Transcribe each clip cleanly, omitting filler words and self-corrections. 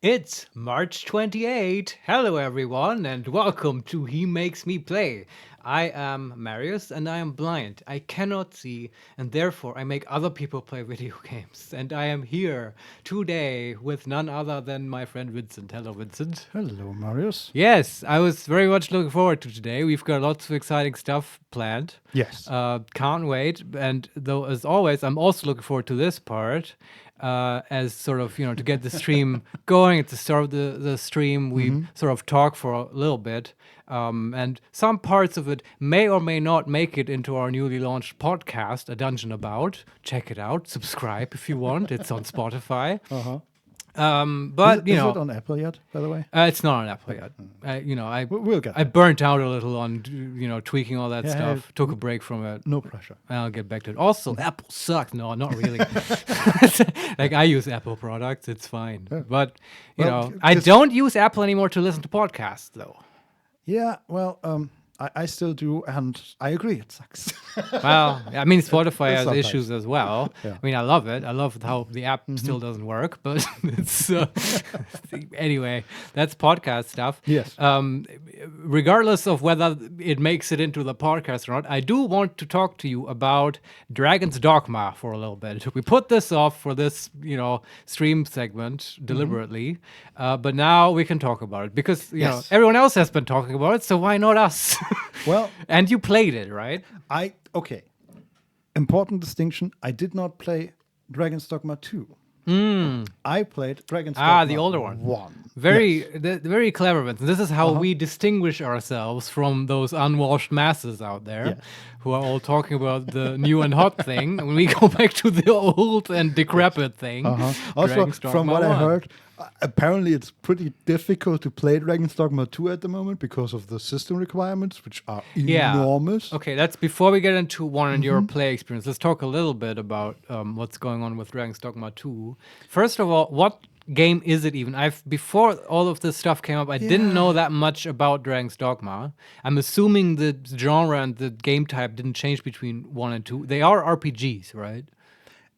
It's March 28. Hello, everyone, and welcome to He Makes Me Play. I am Marius, and I am blind. I cannot see, and therefore I make other people play video games. And I am here today with none other than my friend Vincent. Hello, Vincent. Hello, Marius. Yes, I was very much looking forward to today. We've got lots of exciting stuff planned. Yes. Can't wait. And though, as always, I'm also looking forward to this part. As sort of, to get the stream going at the start of the stream, we sort of talk for a little bit. And some parts of it may or may not make it into our newly launched podcast, A Dungeon About. Check it out. Subscribe if you want. It's on Spotify. But is it on Apple yet, by the way? it's not on Apple yet. We'll get I there. burnt out a little on tweaking all that Yeah, stuff. Took a break from it. No pressure. I'll get back to it. Also, Apple sucks. No, not really. Like I use Apple products, it's fine. Yeah. But Well, I this- don't use Apple anymore to listen to podcasts, though. Yeah, well, I still do, and I agree, it sucks. Well, I mean, Spotify has Sometimes. issues as well. Yeah. I mean, I love it. I love how the app still doesn't work, but it's anyway. That's podcast stuff. Yes. Regardless of whether it makes it into the podcast or not, I do want to talk to you about Dragon's Dogma for a little bit. We put this off for this, stream segment deliberately, but now we can talk about it because Yes. everyone else has been talking about it, so why not us? Well, And you played it, right? okay. Important distinction, I did not play Dragon's Dogma 2. I played Dragon's Dogma the older one. 1. Very clever, Vincent. This is how we distinguish ourselves from those unwashed masses out there Yes. who are all talking about the new and hot thing. When we go back to the old and decrepit thing. Also, Dragon's from Dogma what I 1. heard, apparently it's pretty difficult to play Dragon's Dogma 2 at the moment because of the system requirements, which are enormous. Okay, that's before we get into one and your play experience. Let's talk a little bit about what's going on with Dragon's Dogma 2. First of all, what game is it even? Before all of this stuff came up, I didn't know that much about Dragon's Dogma. I'm assuming the genre and the game type didn't change between 1 and 2. They are RPGs, right?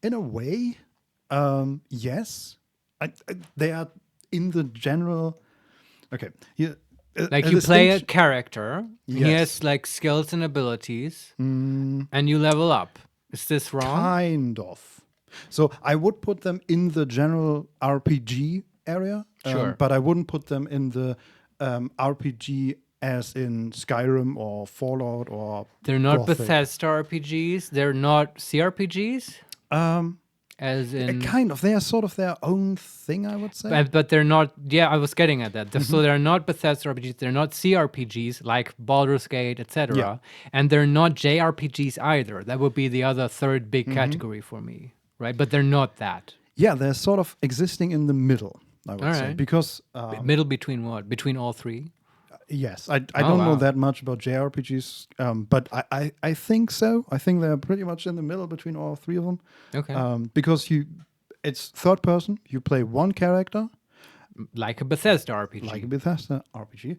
In a way, yes. They are in the general. Okay. Like you play a character, he has like skills and abilities, and you level up. Is this wrong? Kind of. So I would put them in the general RPG area, Sure. but I wouldn't put them in the RPG as in Skyrim or Fallout or. They're not Gothic. Bethesda RPGs. They're not CRPGs. As in, Kind of. They are sort of their own thing, I would say. but they're not. Yeah, I was getting at that. So they're not Bethesda RPGs. They're not CRPGs like Baldur's Gate, etc. Yeah. And they're not JRPGs either. That would be the other third big category for me, right? But they're not that. Yeah, they're sort of existing in the middle, I would All say. right. Because, Middle between what? Between all three? yes, I don't know wow. that much about JRPGs, but I think so. I think they're pretty much in the middle between all three of them. Okay. Because it's third person, you play one character, Like a Bethesda RPG. like a Bethesda RPG.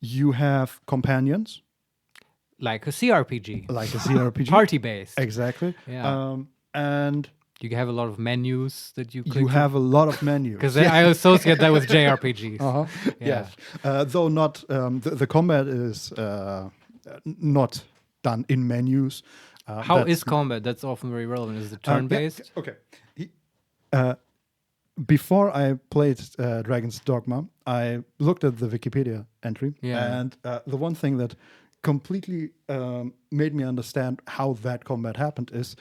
You have companions, Like a CRPG. like a CRPG. Party based. Exactly. Yeah. And You have a lot of menus that you click. you have a lot of menus. Because I associate that with JRPGs. Uh-huh. Yeah. Yes. Though not, the combat is not done in menus. How That's- is combat? That's often very relevant. Is it turn based? Okay. Before I played Dragon's Dogma, I looked at the Wikipedia entry, Yeah. and the one thing that completely made me understand how that combat happened is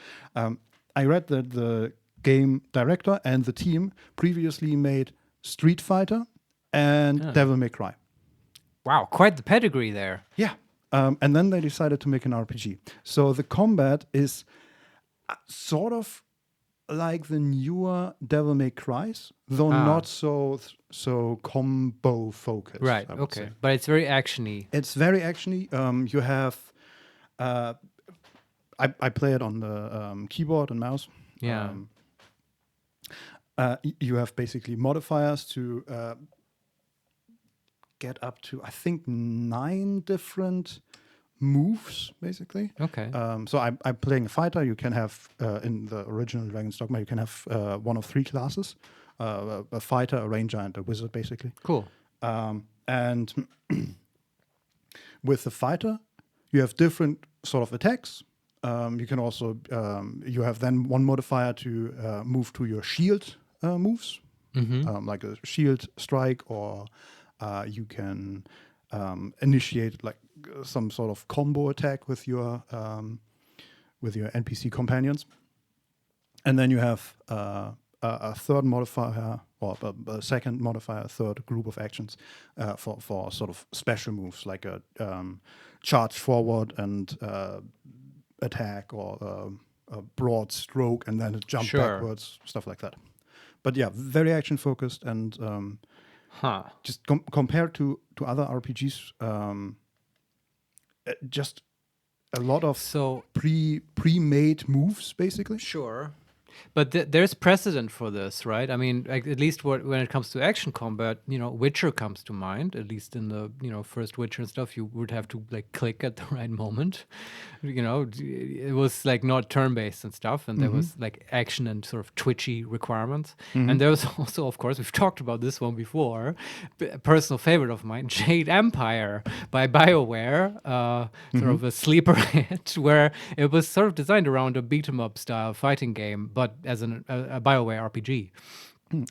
I read that the game director and the team previously made Street Fighter and Devil May Cry. Wow, quite the pedigree there. Yeah. And then they decided to make an RPG. So the combat is sort of like the newer Devil May Cry's, though not so combo focused. Right. I would Okay. say. But it's very actiony. It's very actiony. You have. I play it on the keyboard and mouse. Yeah. You have basically modifiers to get up to, I think, 9 different moves, basically. Okay. So I'm playing a fighter. You can have, in the original Dragon's Dogma, you can have one of 3 classes. a fighter, a ranger, and a wizard, basically. Cool. And with the fighter, you have different sort of attacks. You can also you have then one modifier to move to your shield moves, like a shield strike, or you can initiate like some sort of combo attack with your NPC companions. And then you have a third modifier, or a second modifier, a third group of actions for sort of special moves, like a charge forward and attack, or a broad stroke and then a jump backwards, stuff like that. But yeah, very action focused, and just compared to other RPGs, just a lot of pre-made moves, basically. Sure. But there's precedent for this, right? I mean, like, at least when it comes to action combat, Witcher comes to mind. At least in the first Witcher and stuff, you would have to like click at the right moment. It was like not turn-based and stuff, and there was like action and sort of twitchy requirements. And there was also, of course, we've talked about this one before, a personal favorite of mine, Jade Empire by BioWare, sort of a sleeper hit, where it was sort of designed around a beat 'em up style fighting game, but as a BioWare RPG.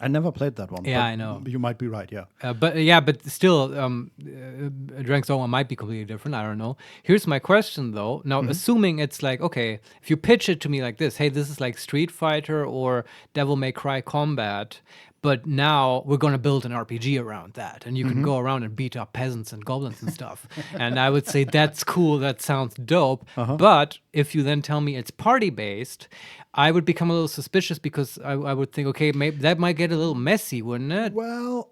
I never played that one. Yeah, I know. You might be right, yeah. But still, Dragon's Dogma might be completely different. I don't know. Here's my question, though. Now, assuming it's like, okay, if you pitch it to me like this, hey, this is like Street Fighter or Devil May Cry combat, but now we're going to build an RPG around that, and you can go around and beat up peasants and goblins and stuff. And I would say that's cool. That sounds dope. But if you then tell me it's party-based, I would become a little suspicious, because I would think, okay, maybe that might get a little messy, wouldn't it? Well,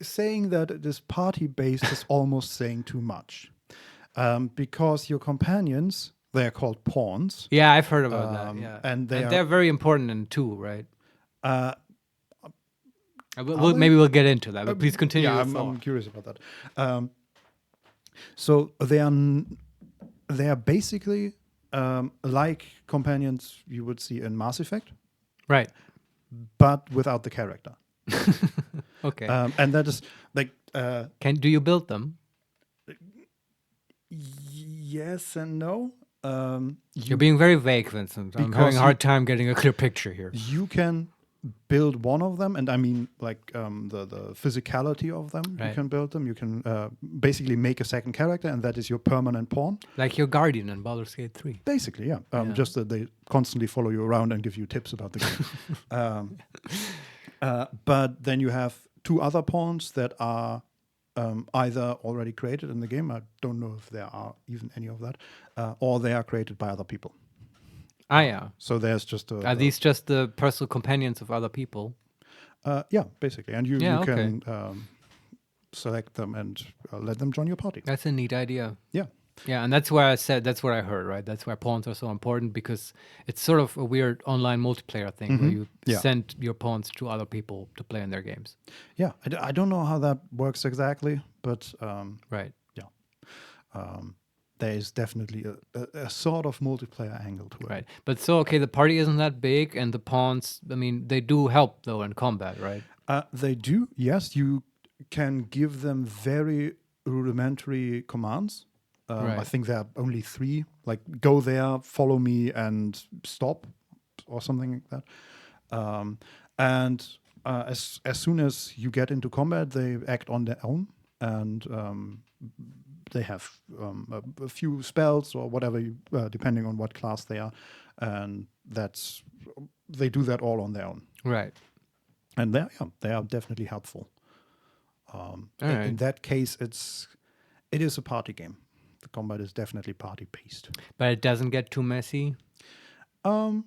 saying that it is party-based is almost saying too much. Because your companions, they're called pawns. Yeah, I've heard about that. Yeah. And they're very important in 2, right? Maybe we'll get into that, but please continue. Yeah, I'm curious about that. So they are basically like companions you would see in Mass Effect, right? But without the character. Okay. And that is like. Do you build them? Yes and no. You're being very vague, Vincent. I'm having a hard time getting a clear picture here. You can build one of them, and I mean like the physicality of them. Right. You can build them. You can basically make a second character, and that is your permanent pawn. Like your guardian in Baldur's Gate 3. Basically, yeah. Just that they constantly follow you around and give you tips about the game. But then you have 2 other pawns that are either already created in the game. I don't know if there are even any of that, or they are created by other people. Yeah. So there's just are these just the personal companions of other people? Yeah, basically. And you can select them and let them join your party. That's a neat idea. Yeah. Yeah, and that's why I said, that's what I heard, right? That's why pawns are so important, because it's sort of a weird online multiplayer thing where you send your pawns to other people to play in their games. Yeah, I don't know how that works exactly, but right. Yeah. There is definitely a sort of multiplayer angle to it. Right. But the party isn't that big, and the pawns, I mean, they do help, though, in combat, right? They do, yes. You can give them very rudimentary commands. Right. I think there are only 3, like go there, follow me, and stop, or something like that. And as soon as you get into combat, they act on their own, and they have a few spells or whatever, depending on what class they are, and they do that all on their own. Right. And they are definitely helpful. In that case, it is a party game. The combat is definitely party-based. But it doesn't get too messy? I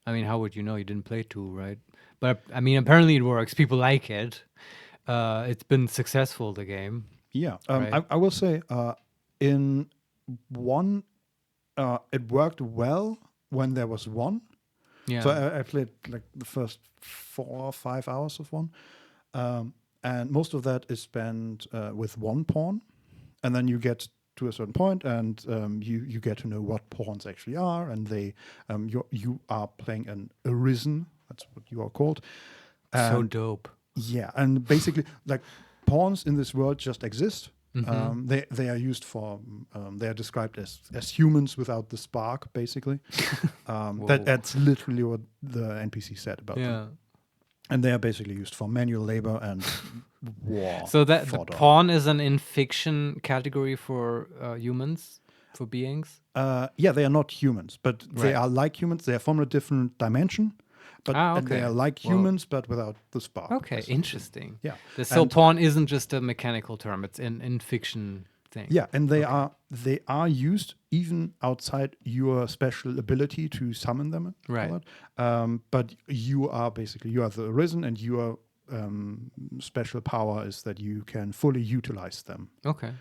mean, how would you know? You didn't play 2, right? But, I mean, apparently it works. People like it. It's been successful, the game. Yeah. Right? I will say, in 1, it worked well when there was 1. Yeah. So I played like the first 4 or 5 hours of 1. And most of that is spent with 1 pawn. And then you get to a certain point, and you get to know what pawns actually are, and they you are playing an arisen That's what you are called. So And dope. yeah, and basically, like pawns in this world just exist. Mm-hmm. They are used for. They are described as humans without the spark, basically. That's literally what the NPC said about them. And they are basically used for manual labor and war. So that the fodder. pawn is an in fiction category for humans, for beings. Yeah, they are not humans, but they Right. are like humans. They are from a different dimension, but and they Okay. are like Well, humans, but without the spark. Okay, basically. interesting. Yeah. So And- pawn isn't just a mechanical term; it's an in fiction thing. Yeah, and they are used even outside your special ability to summon them. and all Right. that. But you are the Arisen, and your special power is that you can fully utilize them. Okay.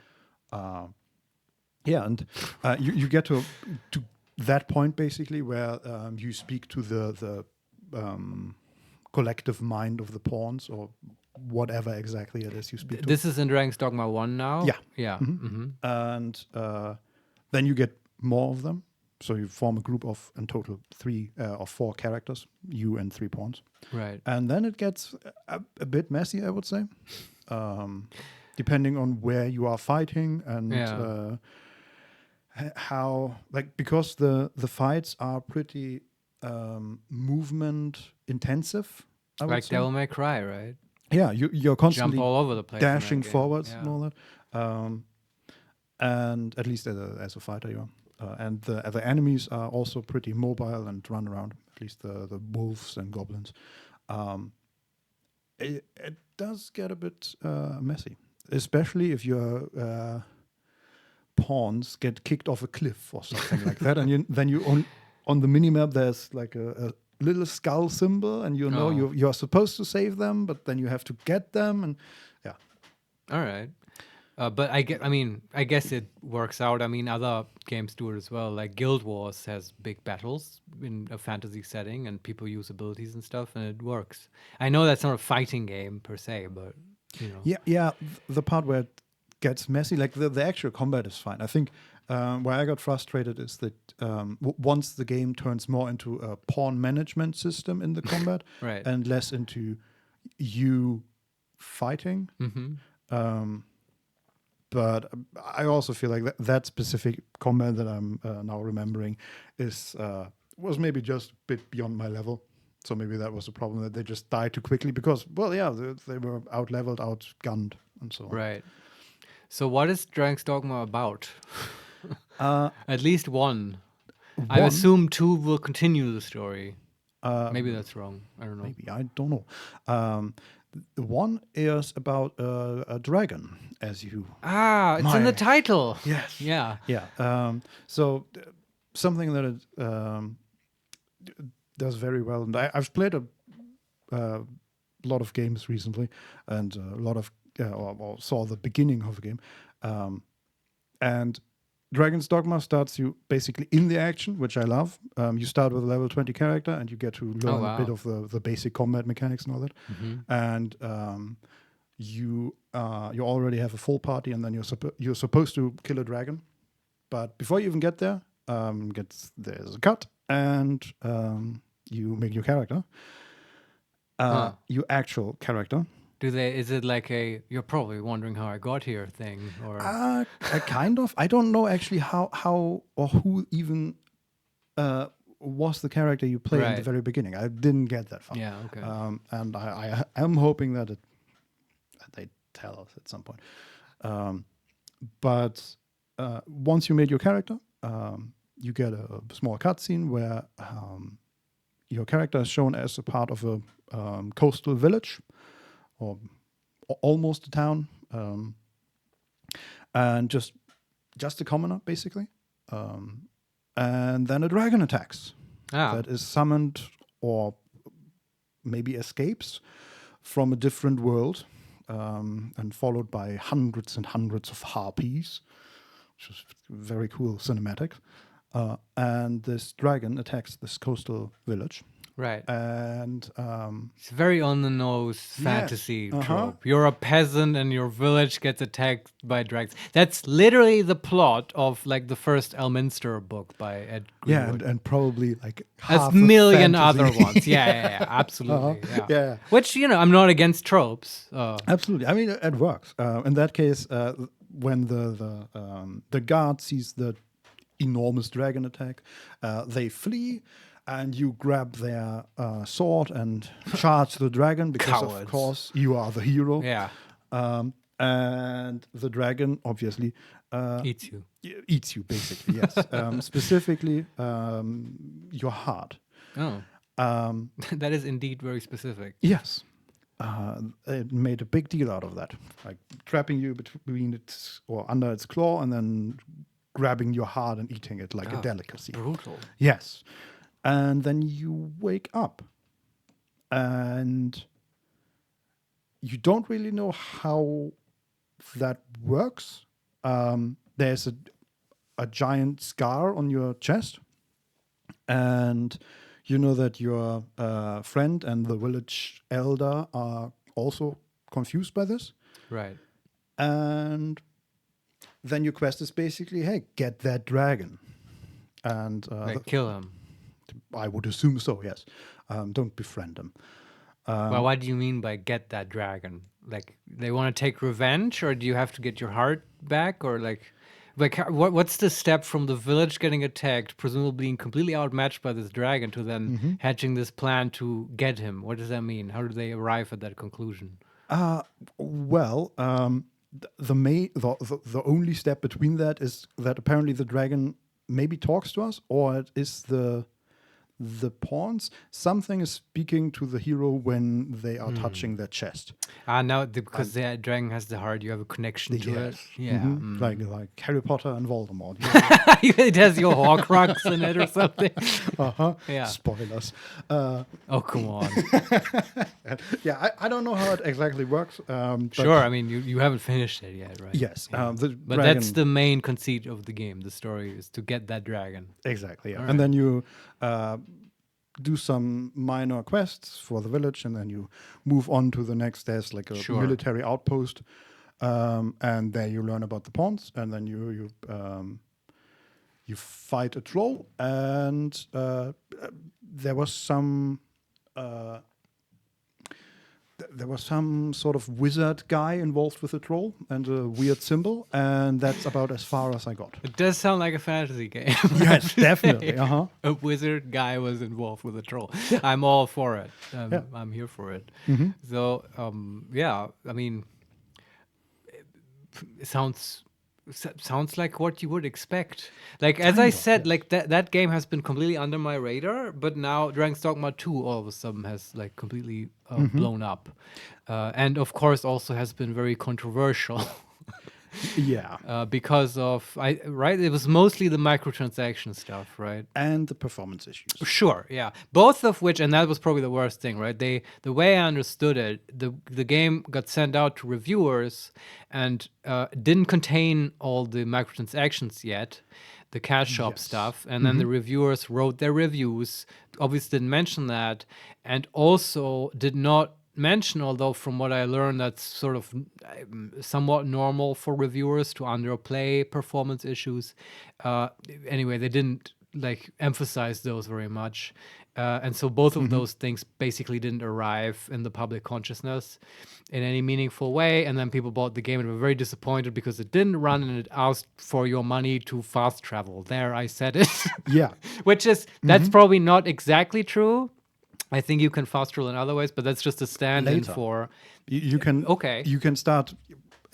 Yeah, and you get to that point basically where you speak to the collective mind of the pawns or whatever exactly it is you speak to. This is in Dragon's Dogma 1 now? Yeah. Yeah. Mm-hmm. And then you get more of them. So you form a group of, in total, 3 or 4 characters, you and 3 pawns. Right. And then it gets a bit messy, I would say, depending on where you are fighting and how, like, because the fights are pretty movement intensive, I would Like say. Devil May Cry, right? Yeah, you're constantly Jump all over the place. in that dashing game. forwards Yeah. and all that. And at least as a fighter, you are. And the enemies are also pretty mobile and run around. At least the wolves and goblins. It does get a bit messy, especially if your pawns get kicked off a cliff or something like that, and then you on the minimap there's like a little skull symbol, and you know you're supposed to save them, but then you have to get them, and yeah. All right. But I guess it works out. I mean, other games do it as well. Like Guild Wars has big battles in a fantasy setting, and people use abilities and stuff, and it works. I know that's not a fighting game per se, but you know. Yeah. The part where it gets messy, like the actual combat is fine. I think where I got frustrated is that once the game turns more into a pawn management system in the combat, Right. and less into you fighting. Mm-hmm. But I also feel like that specific combat that I'm now remembering was maybe just a bit beyond my level. So maybe that was a problem, that they just died too quickly because, well, yeah, they were out-leveled, outgunned, and so on. Right. So what is Dragon's Dogma about? At least one. I assume 2 will continue the story. Maybe that's wrong. I don't know. Maybe, I don't know. The one is about a dragon, as you... It's in the title. Yes. Yeah. Yeah. So something that it does very well, and I've played a lot of games recently, and a lot of or saw the beginning of a game, and Dragon's Dogma starts you basically in the action, which I love. You start with a level 20 character, and you get to learn a bit of the basic combat mechanics and all that. Mm-hmm. And you already have a full party, and then you're supposed to kill a dragon. But before you even get there, there's a cut, and you make your character, your actual character. Is it like you're probably wondering how I got here thing, or kind of. I don't know actually how or who even was the character you played in the very beginning. I didn't get that far. Yeah, okay. And I am hoping that they tell us at some point. But once you made your character, you get a small cutscene where your character is shown as a part of a coastal village, or almost a town, and just a commoner, basically. And then a dragon attacks that is summoned or maybe escapes from a different world, and followed by hundreds and hundreds of harpies, which is very cool cinematic. And this dragon attacks this coastal village. Right. And It's very on the nose fantasy uh-huh. trope. You're a peasant and your village gets attacked by dragons. That's literally the plot of like the first Elminster book by Ed yeah, Greenwood. and probably like As half million of other fantasy. ones. Yeah, absolutely. Yeah. Which, I'm not against tropes. Absolutely. I mean, it works. In that case, when the guard sees the enormous dragon attack, they flee, and you grab their sword and charge the dragon because, of Cowards. course, you are the hero. Yeah. And the dragon, obviously, Eats you. eats you, basically, yes. Specifically, your heart. Oh. That is indeed very specific. Yes. It made a big deal out of that, like trapping you between its or under its claw, and then grabbing your heart and eating it like a delicacy. Brutal. Yes, and then you wake up, and you don't really know how that works. There's a giant scar on your chest, and you know that your friend and the village elder are also confused by this. Right. And then your quest is basically, hey, get that dragon. And Kill him. I would assume so, yes. Don't befriend him. Well, what do you mean by get that dragon? Like, they want to take revenge, or do you have to get your heart back, or like what's the step from the village getting attacked, presumably being completely outmatched by this dragon, to then hatching this plan to get him? What does that mean? How do they arrive at that conclusion? Well, the only step between that is that apparently the dragon maybe talks to us, or it is the pawns. Something is speaking to the hero when they are touching their chest. Now because the dragon has the heart, you have a connection to it. Yeah, Like Harry Potter and Voldemort. it has your Horcrux in it or something. Yeah. Spoilers. Oh, come on. Yeah, I don't know how it exactly works. But Sure, I mean you haven't finished it yet, right? yes, Yeah. the But dragon, that's the main conceit of the game. The story is to get that dragon. exactly. Yeah. All And then you do some minor quests for the village, and then you move on to the next. There's like a Sure. military outpost, and there you learn about the pawns, and then you fight a troll, and there was some sort of wizard guy involved with the troll and a weird symbol, and that's about as far as I got. It does sound like a fantasy game. Yes, definitely. A wizard guy was involved with a troll. I'm all for it. Yeah. I'm here for it. Mm-hmm. So, yeah, I mean, it sounds like what you would expect. Like, as I said, like that game has been completely under my radar, but now Dragon's Dogma 2 all of a sudden has like completely blown up. And of course also has been very controversial. Yeah. Because of it was mostly the microtransaction stuff, right? And the performance issues. Sure, yeah. Both of which, and that was probably the worst thing, right? The way I understood it, the game got sent out to reviewers and didn't contain all the microtransactions yet, the cash shop stuff, and then the reviewers wrote their reviews, obviously didn't mention that, and also did not mention, although from what I learned, that's sort of somewhat normal for reviewers to underplay performance issues. Anyway, they didn't like emphasize those very much. And so both of those things basically didn't arrive in the public consciousness in any meaningful way. And then people bought the game and were very disappointed because it didn't run and it asked for your money to fast travel. There, I said it. Yeah. Which is, that's probably not exactly true. I think you can fast travel in other ways, but that's just a stand-in Later. for... You can Okay. You can start,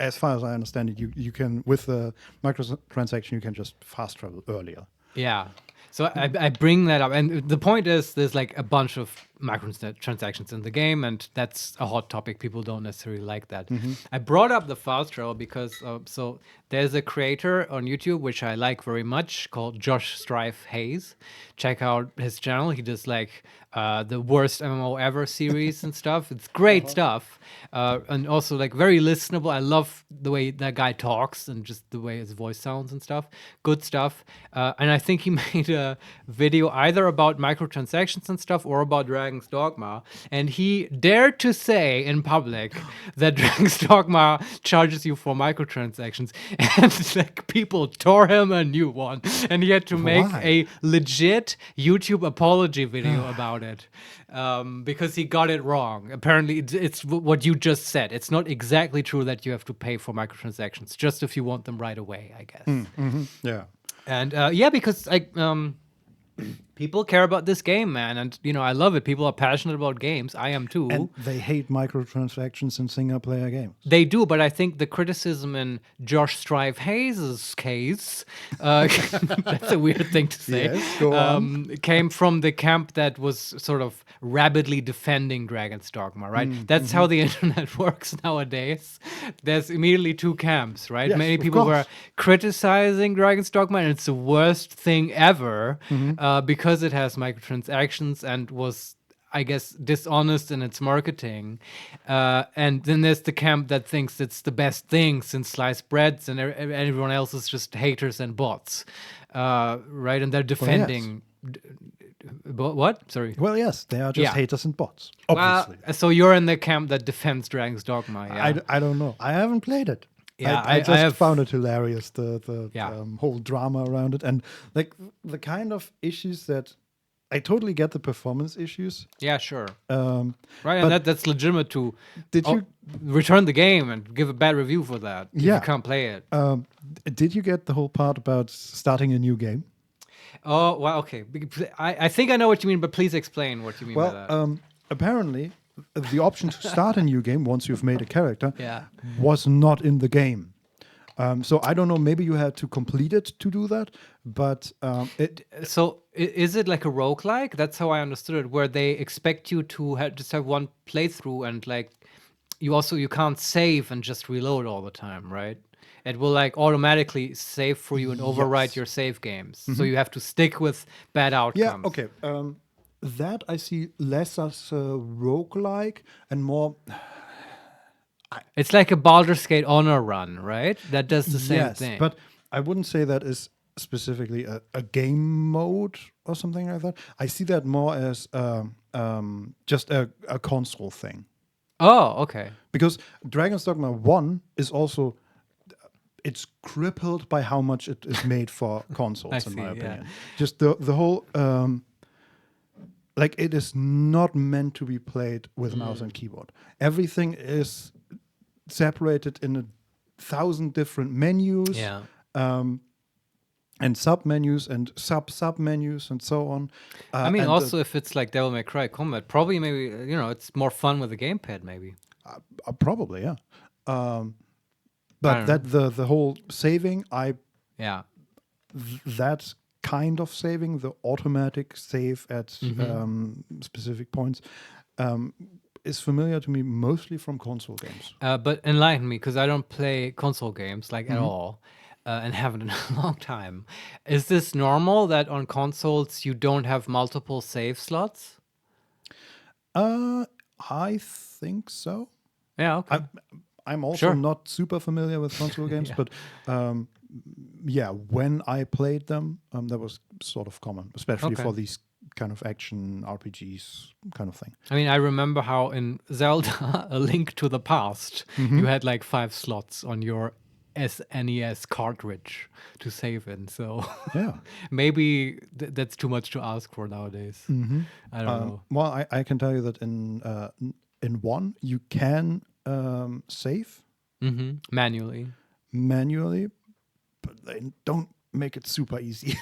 as far as I understand it, you can, with the microtransaction, you can just fast travel earlier. Yeah. So I bring that up. And the point is there's like a bunch of microtransactions in the game, and that's a hot topic. People don't necessarily like that. I brought up the fast travel because so there's a creator on YouTube, which I like very much, called Josh Strife Hayes. Check out his channel. He does like the worst MMO ever series and stuff. It's great stuff. And also like very listenable. I love the way that guy talks and just the way his voice sounds and stuff. Good stuff. And I think he made a video either about microtransactions and stuff or about Dragon Dragon's Dogma, and he dared to say in public that Dragon's Dogma charges you for microtransactions, and like people tore him a new one, and he had to make Why? a legit YouTube apology video about it. Because he got it wrong. Apparently, it's what you just said. It's not exactly true that you have to pay for microtransactions, just if you want them right away, I guess. Yeah. And because people care about this game, man, and I love it. People are passionate about games. I am too. And they hate microtransactions in single-player games. They do, but I think the criticism in Josh Strive Hayes' case, that's a weird thing to say, Yes, go on. came from the camp that was sort of rabidly defending Dragon's Dogma, right? That's how the internet works nowadays. There's immediately two camps, right? Yes, Many of people were course. criticizing Dragon's Dogma, and it's the worst thing ever because it has microtransactions and was, I guess, dishonest in its marketing. And then there's the camp that thinks it's the best thing since sliced breads, and everyone else is just haters and bots, right? And they're defending. What? Sorry. Well, yes, they are just Yeah. haters and bots, obviously. So you're in the camp that defends Dragon's Dogma. Yeah. I don't know. I haven't played it. Yeah, I I just have- found it hilarious, the Yeah. whole drama around it. And like the kind of issues that I totally get the performance issues. Yeah, sure. Um, Right, but and that's legitimate to did you return the game and give a bad review for that. If Yeah. you can't play it. did you get the whole part about starting a new game? Oh, well, okay. I think I know what you mean, but please explain what you mean by that. Well, apparently, the option to start a new game once you've made a character Yeah. was not in the game. So I don't know. Maybe you had to complete it to do that, but So is it like a roguelike? That's how I understood it, where they expect you to just have one playthrough, and like you can't save and just reload all the time, right? It will like automatically save for you and overwrite Yes. your save games. So you have to stick with bad outcomes. yeah, okay. That I see less as a roguelike and more. It's like a Baldur's Gate honor run, right? That does the same Yes, thing. but I wouldn't say that is specifically a game mode or something like that. I see that more as just a console thing. oh, okay. Because Dragon's Dogma 1 is also it's crippled by how much it is made for consoles, I in my see, yeah. opinion. Just the whole like it is not meant to be played with mouse and keyboard. Everything is separated in 1,000 different menus. Yeah. And sub menus and sub menus and so on. I mean, and, also if it's like Devil May Cry Combat, probably maybe it's more fun with a gamepad, maybe. probably, yeah. I But don't that the whole saving, Yeah. that kind of saving, the automatic save at Mm-hmm. specific points, is familiar to me mostly from console games. But enlighten me, because I don't play console games like Mm-hmm. at all, and haven't in a long time. Is this normal that on consoles you don't have multiple save slots? I think so. Yeah. Okay. I'm also Sure. not super familiar with console games, but yeah, when I played them, that was sort of common, especially Okay. for these kind of action RPGs kind of thing. I mean, I remember how in Zelda, A Link to the Past, Mm-hmm. you had like 5 slots on your SNES cartridge to save in. So Yeah. maybe that's too much to ask for nowadays. I don't know. Well, I can tell you that in one you can save Manually. manually, but they don't make it super easy.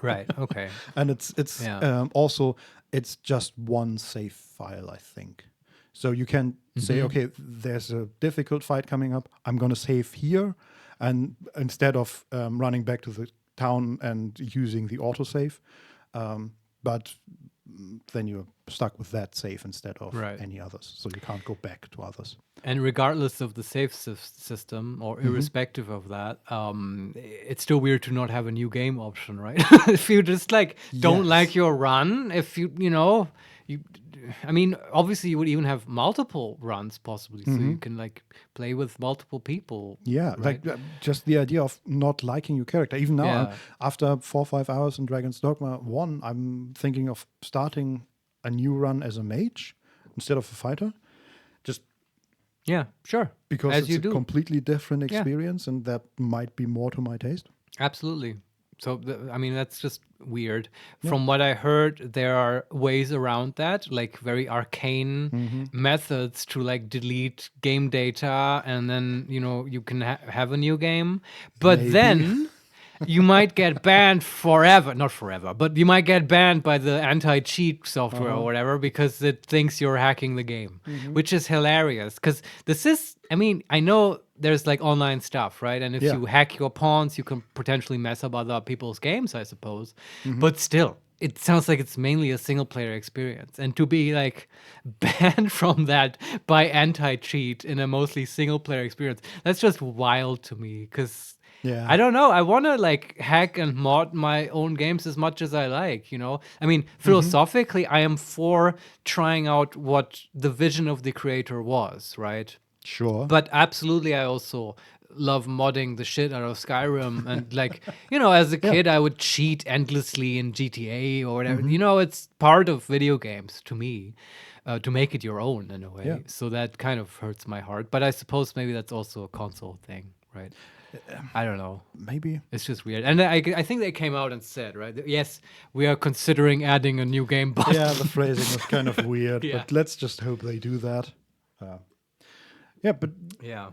Right. Okay. And it's Yeah. also it's just one save file, I think. So you can say, okay, there's a difficult fight coming up. I'm going to save here, and instead of running back to the town and using the autosave, but then you're stuck with that save instead of Right. any others. So you can't go back to others. And regardless of the save system, or irrespective of that, it's still weird to not have a new game option, right? If you just like don't Yes. like your run, if I mean, obviously you would even have multiple runs possibly, so you can like play with multiple people. Yeah, right? like just the idea of not liking your character. Even now, Yeah. after 4 or 5 hours in Dragon's Dogma 1, I'm thinking of starting a new run as a mage instead of a fighter, just Yeah, sure. because As it's you a do. completely different Yeah. experience, and that might be more to my taste. Absolutely. So, I mean, that's just weird. Yeah. From what I heard, there are ways around that, like very arcane methods to like delete game data, and then you can have a new game. But Maybe. then you might get banned forever. Not forever, but you might get banned by the anti-cheat software or whatever because it thinks you're hacking the game, which is hilarious. Because this is, I mean, I know there's like online stuff, right? And if Yeah. you hack your pawns, you can potentially mess up other people's games, I suppose. But still, it sounds like it's mainly a single player experience. And to be like banned from that by anti-cheat in a mostly single player experience, that's just wild to me. Because Yeah. I don't know. I want to like hack and mod my own games as much as I like, I mean, philosophically, I am for trying out what the vision of the creator was, right? Sure. But absolutely, I also love modding the shit out of Skyrim. And like, as a kid, I would cheat endlessly in GTA or whatever. It's part of video games to me. To make it your own in a way. Yeah. So that kind of hurts my heart. But I suppose maybe that's also a console thing, right? I don't know. Maybe. It's just weird. And I think they came out and said, right? Yes, we are considering adding a new game button. Yeah, the phrasing was kind of weird, Yeah. but let's just hope they do that. Yeah, but Yeah.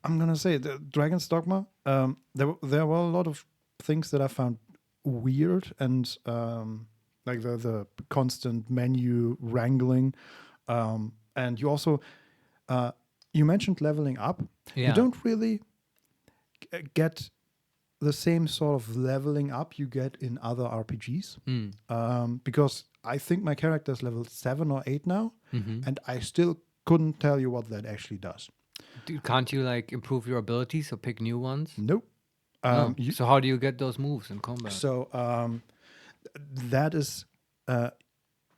I'm gonna say the Dragon's Dogma. There were a lot of things that I found weird, and like the constant menu wrangling, and you also you mentioned leveling up. Yeah. You don't really get the same sort of leveling up you get in other RPGs, because I think my character is level 7 or 8 now, and I still couldn't tell you what that actually does. Can't you like improve your abilities or pick new ones? Nope. No. So how do you get those moves in combat? So that is,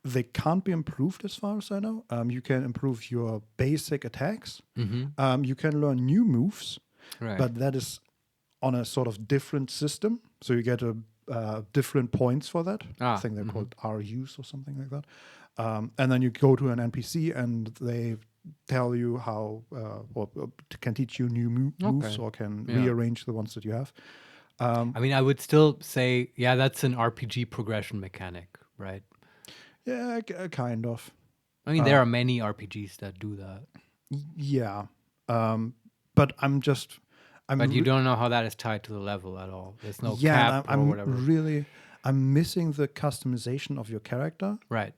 they can't be improved as far as I know. You can improve your basic attacks. You can learn new moves, Right. but that is on a sort of different system. So you get different points for that. I think they're called RUs or something like that. And then you go to an NPC and they tell you how, or can teach you new moves or can rearrange the ones that you have. I mean, I would still say, yeah, that's an RPG progression mechanic, right? Yeah, kind of. I mean, there are many RPGs that do that. Yeah. But But you don't know how that is tied to the level at all. There's no cap or whatever. I'm missing the customization of your character. Right.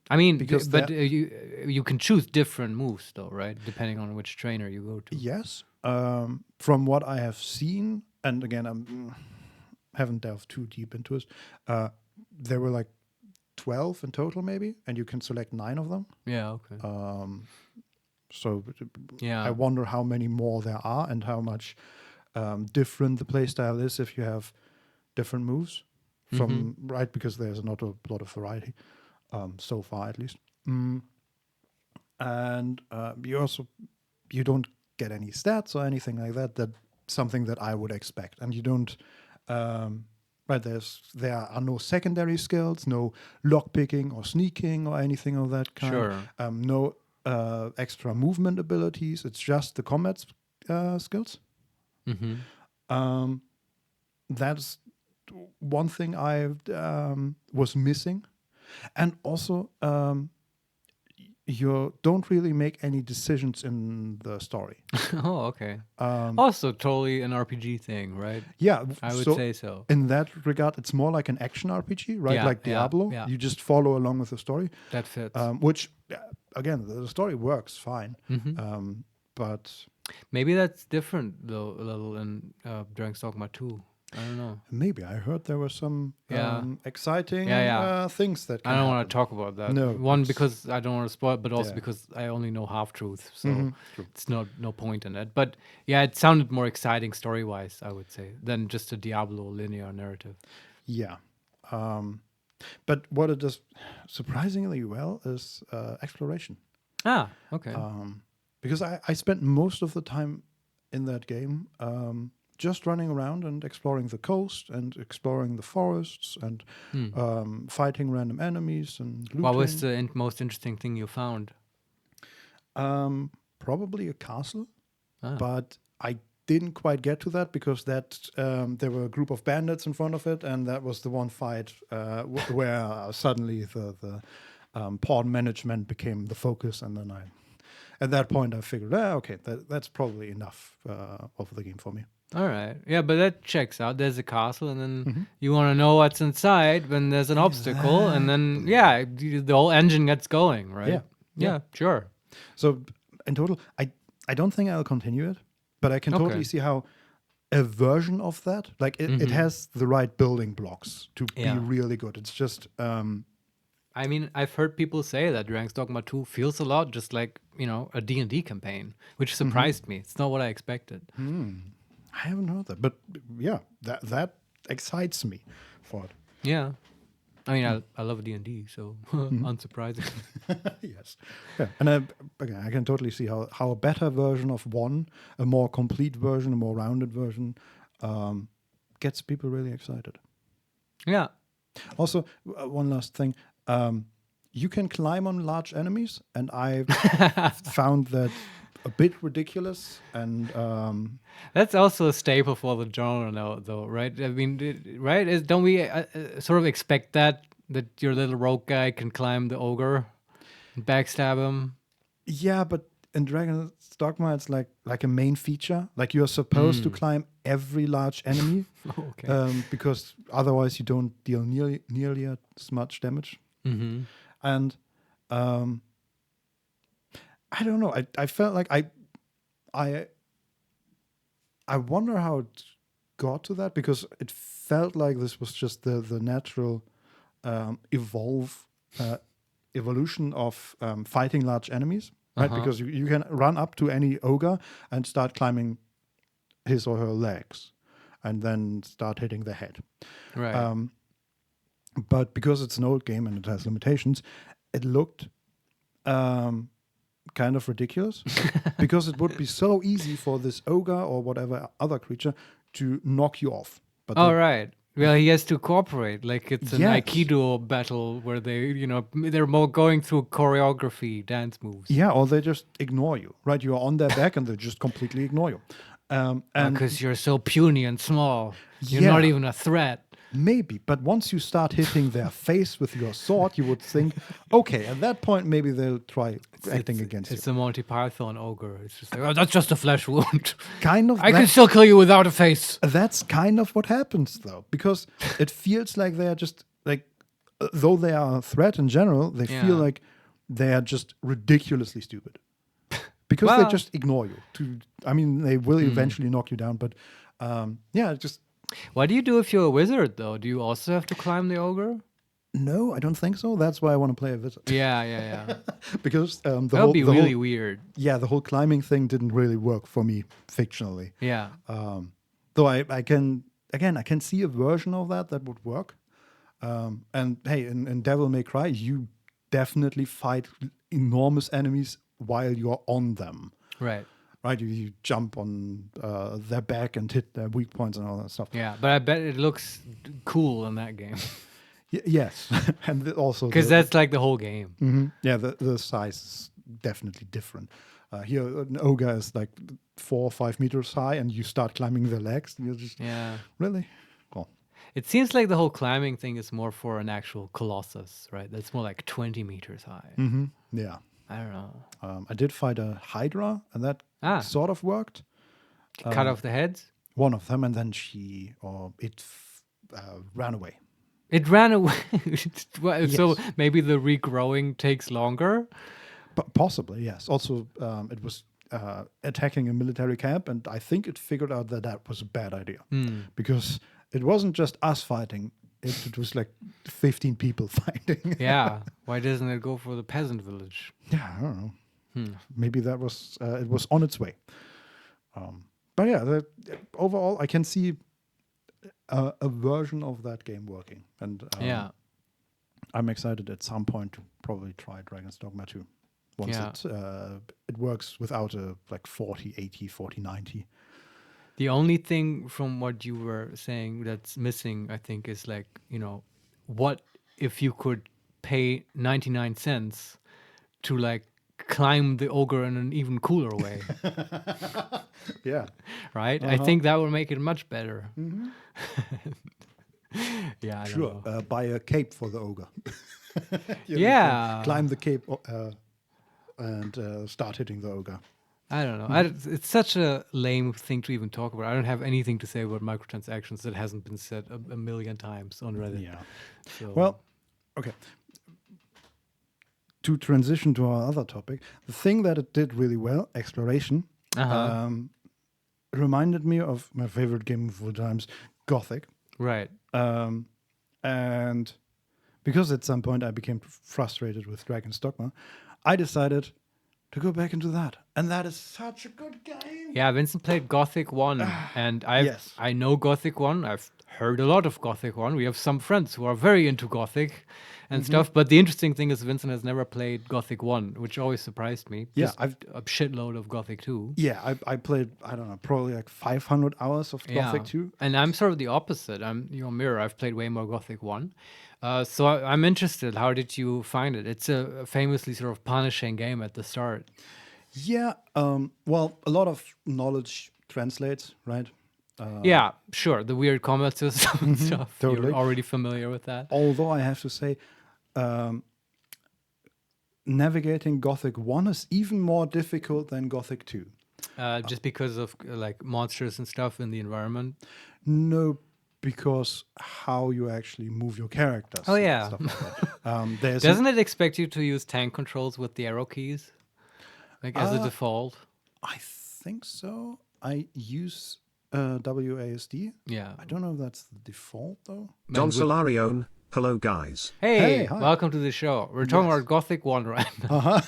I mean, because but you can choose different moves, though, right? Depending on which trainer you go to. Yes. From what I have seen, and again, I haven't delved too deep into it, there were like 12 in total, maybe, and you can select 9 of them. Yeah, okay. So yeah. I wonder how many more there are and how much different the playstyle is if you have different moves from right, because there's not a lot of variety so far, at least. And you don't get any stats or anything like that. That's something that I would expect, and you don't. Right, there are no secondary skills, no lockpicking or sneaking or anything of that kind. Sure. No extra movement abilities. It's just the combat skills. That's one thing I was missing, and also you don't really make any decisions in the story. Oh, okay. Also, totally an RPG thing, right? Yeah, I would say so. In that regard, it's more like an action RPG, right? Yeah, Like Diablo. yeah. You just follow along with the story. That fits. Which, again, the story works fine. But maybe that's different though, a little in Dragon's Dogma 2. I don't know. Maybe I heard there were some exciting things that can I don't happen. want to talk about that. No, One, because I don't want to spoil it, but also because I only know half truth, so it's no point in it. But yeah, it sounded more exciting story wise, I would say, than just a Diablo linear narrative. Yeah. But what it does surprisingly well is exploration. Ah, okay. Because I spent most of the time in that game just running around and exploring the coast and exploring the forests and fighting random enemies and looting. What was the most interesting thing you found? Probably a castle, Ah. but I didn't quite get to that because there were a group of bandits in front of it, and that was the one fight where suddenly the pawn management became the focus, and then at that point I figured, okay, that's probably enough of the game for me. All right. Yeah, but that checks out. There's a castle, and then you want to know what's inside when there's an obstacle, and then, the whole engine gets going, right? Yeah, sure. So in total, I don't think I'll continue it, but I can totally see how a version of that, like it has the right building blocks to be really good. It's just... I mean, I've heard people say that Dragon's Dogma 2 feels a lot just like, a D&D campaign, which surprised me. It's not what I expected. I haven't heard that, but yeah, that excites me for it. Yeah. I mean, I love D&D, so unsurprising. Yes. Yeah. And again, I can totally see how a better version of one, a more complete version, a more rounded version, gets people really excited. Yeah. Also, one last thing. You can climb on large enemies, and I found that a bit ridiculous. And that's also a staple for the genre, though, right? I mean, right? Don't we sort of expect that your little rogue guy can climb the ogre and backstab him? Yeah, but in Dragon's Dogma, it's like a main feature. Like you're supposed to climb every large enemy, because otherwise you don't deal nearly as much damage. And I don't know. I felt like I wonder how it got to that, because it felt like this was just the natural evolution of fighting large enemies, right? Because you can run up to any ogre and start climbing his or her legs, and then start hitting the head. Right. But because it's an old game and it has limitations, it looked kind of ridiculous because it would be so easy for this ogre or whatever other creature to knock you off. But right. Well, he has to cooperate. Like it's an Aikido battle where they're more going through choreography, dance moves. Yeah, or they just ignore you, right? You're on their back and they just completely ignore you. And because you're so puny and small. You're not even a threat. Maybe, but once you start hitting their face with your sword, you would think, okay, at that point, maybe they'll try acting against you. It's a Monty Python ogre. It's just like, that's just a flesh wound. Kind of. I can still kill you without a face. That's kind of what happens, though, because it feels like they are just like, though they are a threat in general, they feel like they are just ridiculously stupid. Because they just ignore you. They will eventually knock you down, but just... What do you do if you're a wizard, though? Do you also have to climb the ogre? No, I don't think so. That's why I want to play a wizard. Yeah. Because that would be really weird. Yeah, the whole climbing thing didn't really work for me fictionally. Yeah. Though I can see a version of that would work. And hey, in Devil May Cry, you definitely fight enormous enemies while you're on them. Right. Right, you jump on their back and hit their weak points and all that stuff. Yeah, but I bet it looks cool in that game. Yes, and also because that's like the whole game. Mm-hmm. Yeah, the size is definitely different. Here, an ogre is like 4 or 5 meters high, and you start climbing their legs, and you're just really cool. It seems like the whole climbing thing is more for an actual colossus, right? That's more like 20 meters high. Mm-hmm. Yeah. I don't know. I did fight a Hydra, and that sort of worked. Cut off the heads? One of them, and then it ran away. It ran away? Yes. So maybe the regrowing takes longer? Possibly, yes. Also, it was attacking a military camp, and I think it figured out that was a bad idea. Because it wasn't just us fighting. It was like 15 people fighting. Yeah. Why doesn't it go for the peasant village? Yeah, I don't know. Maybe that was it was on its way. But yeah, overall, I can see a version of that game working. And I'm excited at some point to probably try Dragon's Dogma 2. Once it works without a 40, 80, 40, 90. The only thing from what you were saying that's missing, I think, is like, what if you could pay 99 cents to like climb the ogre in an even cooler way, Yeah. right? I think that would make it much better. Yeah, I don't Sure. know. Buy a cape for the ogre. You Yeah. can climb the cape and start hitting the ogre. I don't know. It's such a lame thing to even talk about. I don't have anything to say about microtransactions that hasn't been said a million times on Reddit. Yeah. So, Well, okay. To transition to our other topic, the thing that it did really well, exploration, reminded me of my favorite game of all times, Gothic. right. And because at some point I became frustrated with Dragon's Dogma, I decided to go back into that. And that is such a good game. Yeah, Vincent played Gothic 1, and I know Gothic 1. I've heard a lot of Gothic 1. We have some friends who are very into Gothic and stuff. But the interesting thing is Vincent has never played Gothic 1, which always surprised me. Yeah, Just a shitload of Gothic 2. Yeah, I played, I don't know, probably like 500 hours of Gothic 2. And I'm sort of the opposite. I'm your mirror. I've played way more Gothic 1. So I'm interested. How did you find it? It's a famously sort of punishing game at the start. Yeah, well, a lot of knowledge translates, right? Yeah, sure. The weird combat system and stuff. totally. You're already familiar with that. Although I have to say, navigating Gothic 1 is even more difficult than Gothic 2. Just because of like monsters and stuff in the environment. No, because how you actually move your characters. Oh, yeah. Stuff like that. There's Doesn't it expect you to use tank controls with the arrow keys? Like as a default? I think so. I use WASD. Yeah. I don't know if that's the default though. Don Solarione, hello guys. Hey, hi. welcome to the show. We're talking about Gothic 1 right now.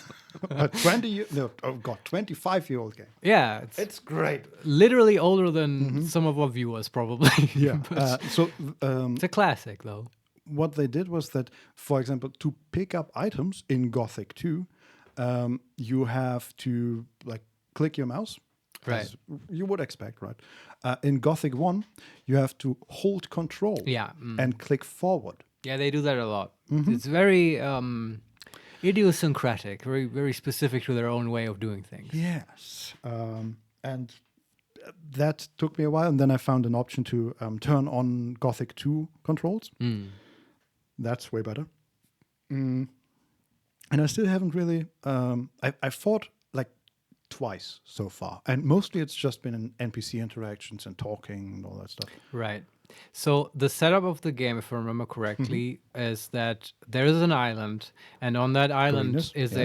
A 25-year-old game. Yeah, It's great. literally older than some of our viewers probably. Yeah. But it's a classic though. What they did was that, for example, to pick up items in Gothic 2, you have to like click your mouse, Right. as you would expect, right? In Gothic 1, you have to hold control Yeah. and click forward. Yeah, they do that a lot. It's very idiosyncratic, very, very specific to their own way of doing things. Yes. And that took me a while. And then I found an option to turn on Gothic 2 controls. That's way better. And I still haven't really... I fought like twice so far. And mostly it's just been in NPC interactions and talking and all that stuff. Right. So the setup of the game, if I remember correctly, is that there is an island, and on that island is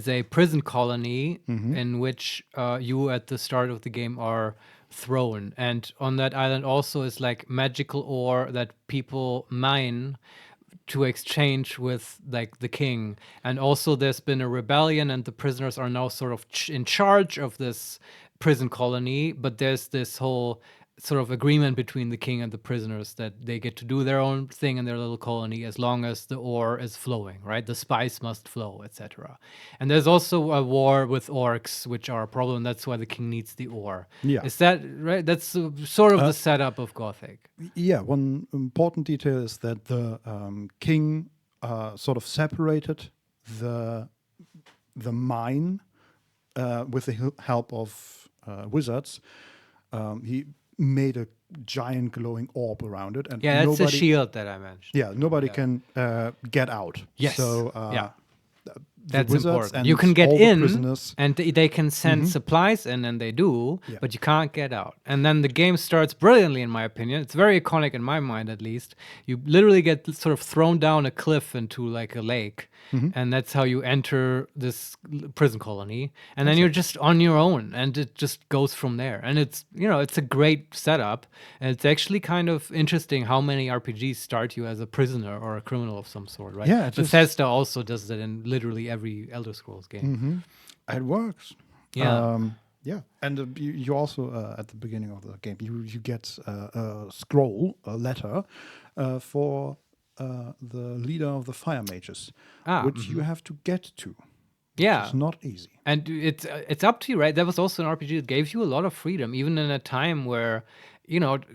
a prison colony in which you at the start of the game are thrown. And on that island also is like magical ore that people mine to exchange with like the king. And also there's been a rebellion and the prisoners are now sort of in charge of this prison colony, but there's this whole sort of agreement between the king and the prisoners that they get to do their own thing in their little colony as long as the ore is flowing, right? The spice must flow, etc. And there's also a war with orcs, which are a problem. That's why the king needs the ore. Yeah. Is that right? That's sort of the setup of Gothic. Yeah, one important detail is that the king sort of separated the mine with the help of wizards. He made a giant glowing orb around it, and Yeah, that's a shield that I mentioned. Yeah, nobody can get out. Yes. So Yeah. the That's wizards important. and You can get all the in, prisoners- and they can send supplies in, and they do, Yeah. but you can't get out. And then the game starts brilliantly, in my opinion. It's very iconic in my mind, at least. You literally get sort of thrown down a cliff into like a lake, and that's how you enter this prison colony. And then you're just on your own, and it just goes from there. And it's it's a great setup, and it's actually kind of interesting how many RPGs start you as a prisoner or a criminal of some sort, right? Yeah, it just- Bethesda also does that in literally every Elder Scrolls game. It works. Yeah. Yeah, and you also at the beginning of the game you get a scroll, a letter for the leader of the fire mages, which you have to get to. Yeah. It's not easy. And it's up to you, right? That was also an RPG that gave you a lot of freedom, even in a time where,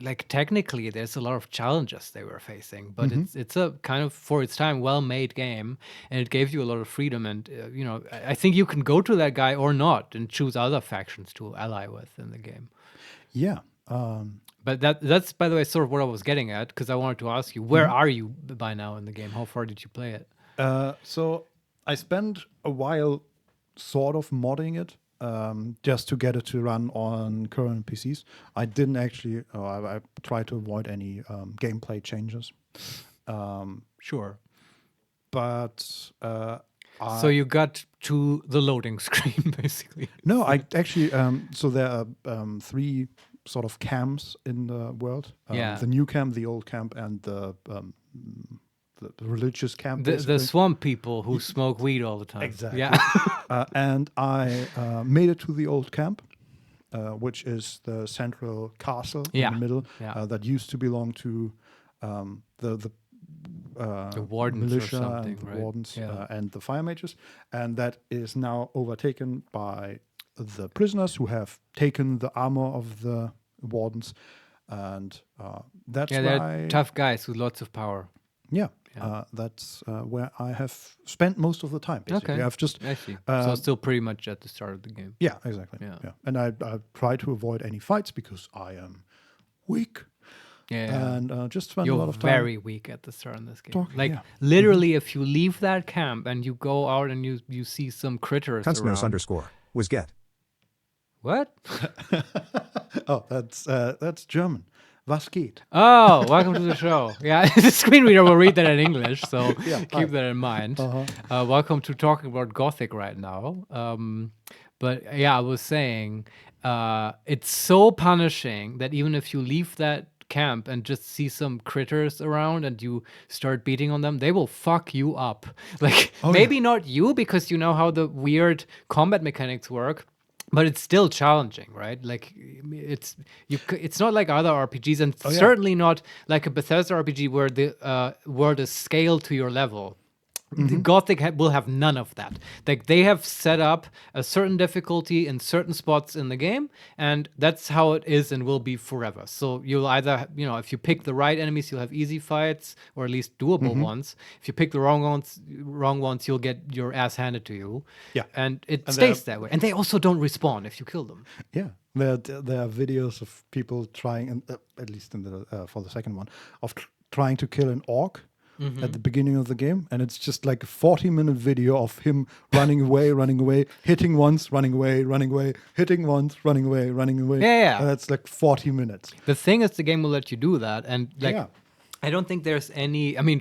like technically there's a lot of challenges they were facing, but it's a kind of for its time well-made game, and it gave you a lot of freedom. And I think you can go to that guy or not and choose other factions to ally with in the game. Yeah. But that's by the way sort of what I was getting at, because I wanted to ask you, where are you by now in the game? How far did you play it? So I spent a while sort of modding it just to get it to run on current PCs. I didn't actually, I tried to avoid any gameplay changes. Sure. But So you got to the loading screen, basically. no, I actually, so there are 3 sort of camps in the world. Yeah. The new camp, the old camp, and the religious camp. The swamp people who smoke weed all the time. Exactly. Yeah. And I made it to the old camp, which is the central castle in the middle that used to belong to the wardens militia or something, and the right? wardens Yeah. and the fire mages, and that is now overtaken by the prisoners who have taken the armor of the wardens, and that's Yeah, where they're tough guys with lots of power. that's where I have spent most of the time. Basically, Okay. I've just I see. So still pretty much at the start of the game. yeah, exactly. Yeah. And I try to avoid any fights because I am weak. Yeah. And just spend You're a lot of time. very weak at the start of this game. Talking, Like yeah. literally, if you leave that camp and you go out and you see some critters Huntsnose around. _ was get. What? Oh, that's German. Was geht? Oh, welcome to the show. Yeah, the screen reader will read that in English, so Yeah, keep that in mind. Welcome to talking about Gothic right now. But yeah, I was saying, it's so punishing that even if you leave that camp and just see some critters around and you start beating on them, they will fuck you up. Like maybe not you, because you know how the weird combat mechanics work. But it's still challenging, right? Like it's not like other RPGs, and certainly not like a Bethesda RPG where the world is scaled to your level. The Gothic will have none of that. Like they have set up a certain difficulty in certain spots in the game, and that's how it is and will be forever. So you'll either, if you pick the right enemies, you'll have easy fights or at least doable ones. If you pick the wrong ones, you'll get your ass handed to you. Yeah. And it stays that way. And they also don't respawn if you kill them. Yeah, there are videos of people trying, and at least in the for the second one, of trying to kill an orc. At the beginning of the game, and it's just like a 40-minute video of him running away, hitting once, running away, hitting once, running away. Yeah. And that's like 40 minutes. The thing is, the game will let you do that, and like, Yeah. I don't think there's any. I mean,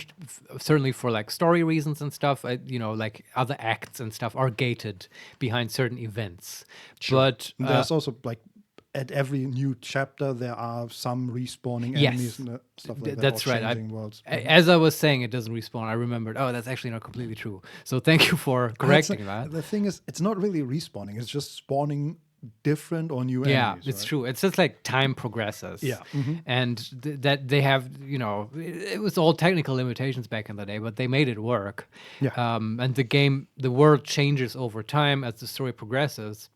certainly for like story reasons and stuff, like other acts and stuff are gated behind certain events. But There's also like at every new chapter there are some respawning Yes. enemies and stuff like that. That's or right. changing worlds. As I was saying, it doesn't respawn. I remembered. Oh, that's actually not completely true. So thank you for correcting that. The thing is, it's not really respawning. It's just spawning different or new Yeah, enemies. it's right? true. It's just like time progresses. Yeah. And that they have, it was all technical limitations back in the day, but they made it work. Yeah. And the world changes over time as the story progresses.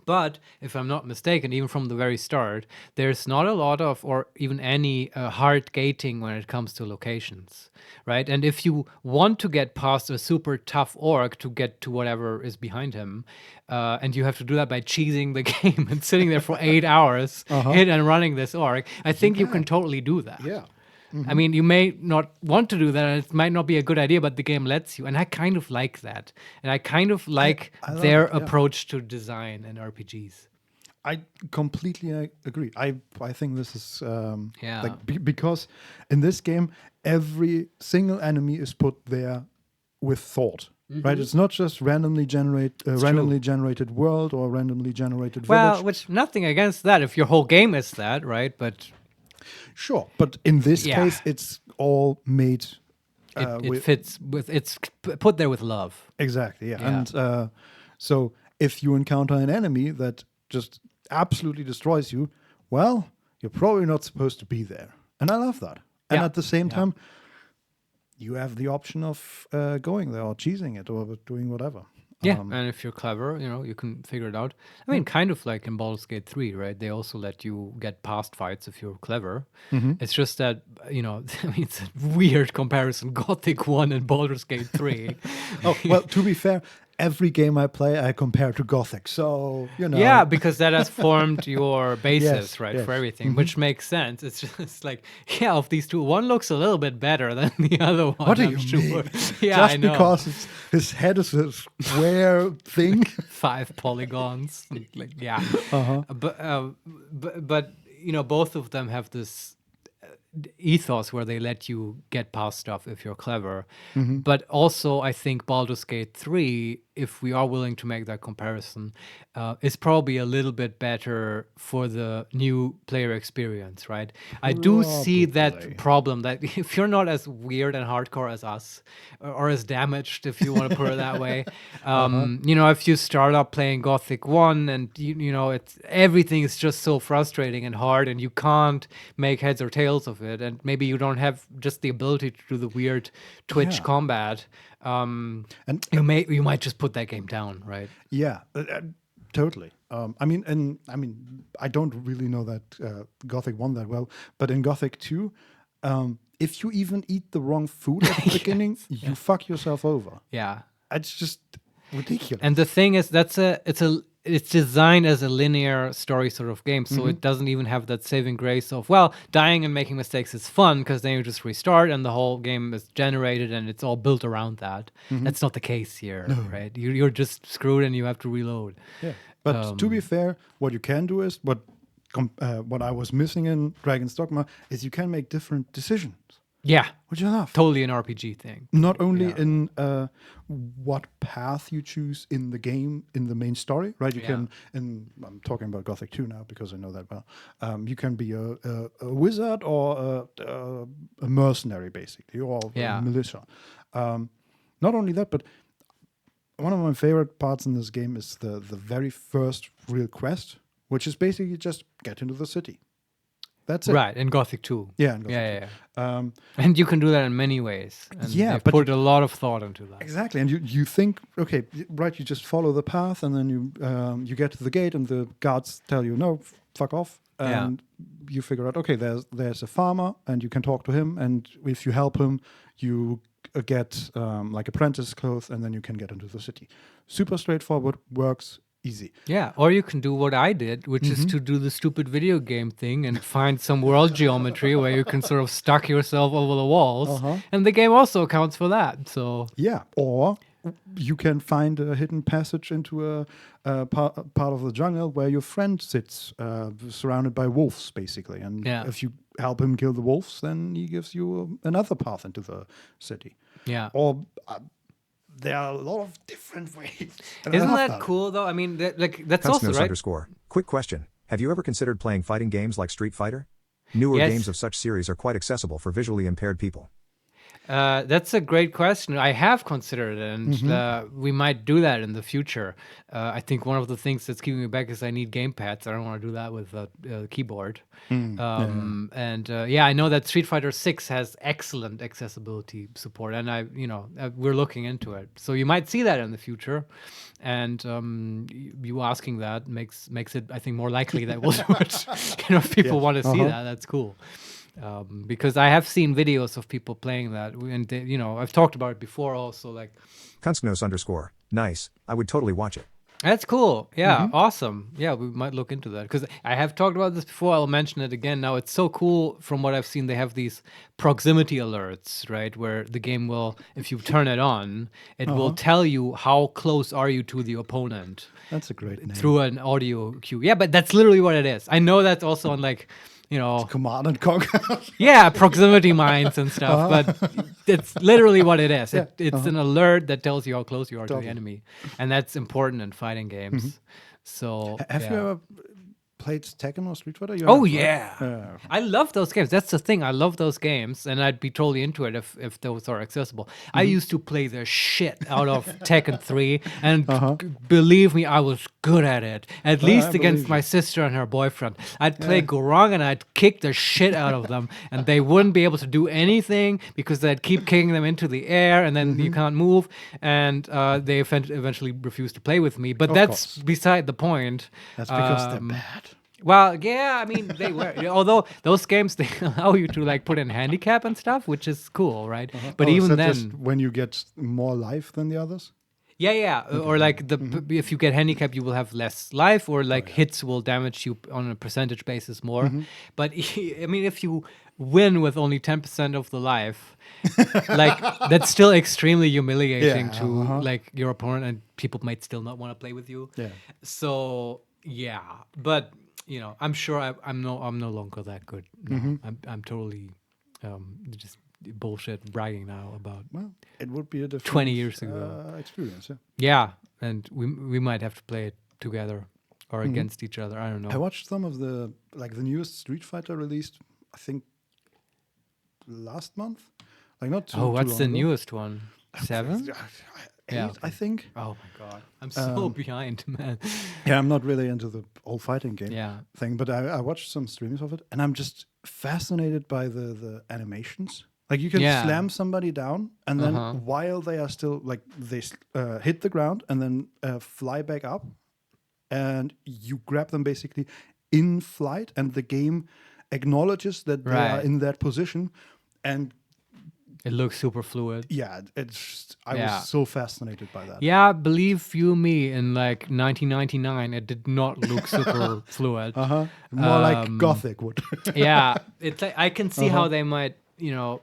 But if I'm not mistaken, even from the very start, there's not a lot of, or even any hard gating when it comes to locations, right? And if you want to get past a super tough orc to get to whatever is behind him, and you have to do that by cheesing the game and sitting there for 8 hours hit and running this orc, I think you can totally do that. Yeah. I mean, you may not want to do that, and it might not be a good idea, but the game lets you. And I kind of like that. And I kind of like I love their it, yeah. approach to design and RPGs. I completely agree. I think this is Yeah. because in this game every single enemy is put there with thought. Right, it's not just randomly generated world or randomly generated Well, village. which nothing against that if your whole game is that, right? But Sure, but in this Yeah. case, it's all made. it fits with, it's put there with love. Exactly, yeah. Yeah. And so if you encounter an enemy that just absolutely destroys you, well, you're probably not supposed to be there. And I love that. And Yeah. at the same Yeah. time, you have the option of going there or cheesing it or doing whatever. Yeah, and if you're clever, you can figure it out. I mean, kind of like in Baldur's Gate 3, right? They also let you get past fights if you're clever. It's just that, I mean, it's a weird comparison. Gothic 1 and Baldur's Gate 3. Oh, well, to be fair, every game I play, I compare to Gothic. So, Yeah, because that has formed your basis, Yes, right, yes. for everything, which makes sense. It's just like, of these two, one looks a little bit better than the other one. What do I'm you sure. mean? Yeah, Just I know. because his head is a square thing? 5 polygons. Like, yeah. Uh-huh. But both of them have this ethos where they let you get past stuff if you're clever. But also, I think Baldur's Gate 3, if we are willing to make that comparison, is probably a little bit better for the new player experience, right? I do see that Probably. problem that if you're not as weird and hardcore as us, or as damaged, if you want to put it that way, if you start up playing Gothic 1 and it's everything is just so frustrating and hard, and you can't make heads or tails of it, and maybe you don't have just the ability to do the weird Twitch Yeah. combat, And you might just put that game down, right? yeah, totally. I mean, I don't really know that Gothic 1 that well, but in Gothic 2, if you even eat the wrong food at the beginning, you fuck yourself over. Yeah. It's just ridiculous. And the thing is, it's designed as a linear story sort of game, so it doesn't even have that saving grace of, well, dying and making mistakes is fun because then you just restart and the whole game is generated and it's all built around that. That's not the case here, right? You're just screwed and you have to reload. Yeah. But to be fair, what you can do is what I was missing in Dragon's Dogma is you can make different decisions, Yeah, which I love. totally an RPG thing. Not only in what path you choose in the game, in the main story, right? You can, and I'm talking about Gothic 2 now because I know that well. You can be a wizard or a mercenary, basically, or a militia. Not only that, but one of my favorite parts in this game is the very first real quest, which is basically just get into the city. That's it. Right, in Gothic 2. Yeah, in Gothic 2. Yeah. And you can do that in many ways. And they've but put a lot of thought into that. Exactly, and you think, okay, right? You just follow the path, and then you get to the gate, and the guards tell you, no, fuck off, and you figure out, okay, there's a farmer, and you can talk to him, and if you help him, you get like apprentice clothes, and then you can get into the city. Super straightforward, works easy. Yeah, or you can do what I did, which is to do the stupid video game thing and find some world geometry where you can sort of stuck yourself over the walls, and the game also accounts for that. So yeah, or you can find a hidden passage into a part of the jungle where your friend sits, surrounded by wolves, basically. And if you help him kill the wolves, then he gives you another path into the city. Yeah. Or there are a lot of different ways. Isn't that cool, though? I mean, that's also right. _ Quick question. Have you ever considered playing fighting games like Street Fighter? Newer games of such series are quite accessible for visually impaired people. That's a great question. I have considered it, and we might do that in the future. I think one of the things that's keeping me back is I need gamepads. I don't want to do that with a keyboard. And I know that Street Fighter 6 has excellent accessibility support, and we're looking into it. So you might see that in the future, and you asking that makes it, I think, more likely that we'll do it. If people want to see that, that's cool. Because I have seen videos of people playing that, and they, I've talked about it before also, like Kunsknos _ nice. I would totally watch it. That's cool. Yeah, awesome. Yeah, we might look into that because I have talked about this before. I'll mention it again. Now, it's so cool from what I've seen. They have these proximity alerts, right? Where the game will, if you turn it on, it will tell you how close are you to the opponent. That's a great name. Through an audio cue. Yeah, but that's literally what it is. I know that's also on like, Command and Conquer. Yeah, proximity mines and stuff, but it's literally what it is. It's an alert that tells you how close you are to the enemy, and that's important in fighting games. So, have you ever played Tekken or Street Fighter? You Oh have, right? yeah, I love those games. That's the thing. I love those games, and I'd be totally into it if those are accessible. I used to play the shit out of Tekken 3, and believe me, I was good at it. At least I against believe my you. sister and her boyfriend. I'd play Gorong and I'd kick the shit out of them, and they wouldn't be able to do anything because I'd keep kicking them into the air, and then you can't move, and they eventually refused to play with me. But Of that's course. beside the point. That's because they're bad. Well, yeah, I mean they were. Although those games they allow you to like put in handicap and stuff, which is cool, right? But Is even that then, just when you get more life than the others? yeah. Or like if you get handicap, you will have less life, or like hits will damage you on a percentage basis more. But I mean, if you win with only 10% of the life, like that's still extremely humiliating Yeah, to like your opponent, and people might still not want to play with you. Yeah. So yeah, but I'm sure I'm no longer that good. No. I'm totally just bullshit bragging now about. Well, it would be a different 20 years ago. Experience. Yeah. Yeah, and we might have to play it together or against each other. I don't I know. watched some of the newest Street Fighter released, I think, last month. Like not too. Oh, too what's long the ago. newest one? 7? 8, Yeah, I okay. think. Oh my god, I'm so behind, man. Yeah, I'm not really into the old fighting game Yeah. thing, but I watched some streams of it, and I'm just fascinated by the animations. Like you can Yeah. slam somebody down, and then while they are still like they hit the ground and then fly back up, and you grab them basically in flight, and the game acknowledges that they are Right. in that position, and It looks super fluid. yeah, it's just, I Yeah. was so fascinated by that. Yeah, believe you me, in like 1999, it did not look super fluid. More like Gothic would. Yeah, it's like, I can see how they might,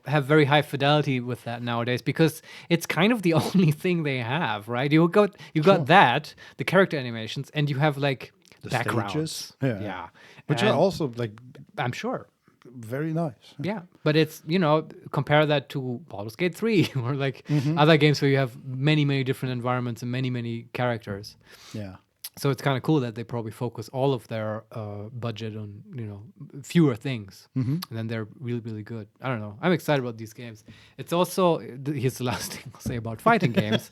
have very high fidelity with that nowadays, because it's kind of the only thing they have, right? You got that, the character animations, and you have like The backgrounds. stages. Yeah. Which And are also like I'm sure. very nice. Yeah, but it's compare that to Baldur's Gate 3 or like other games where you have many different environments and many characters. Yeah. So it's kind of cool that they probably focus all of their budget on fewer things, and then they're really good. I don't know. I'm excited about these games. It's also here's the last thing I'll say about fighting games.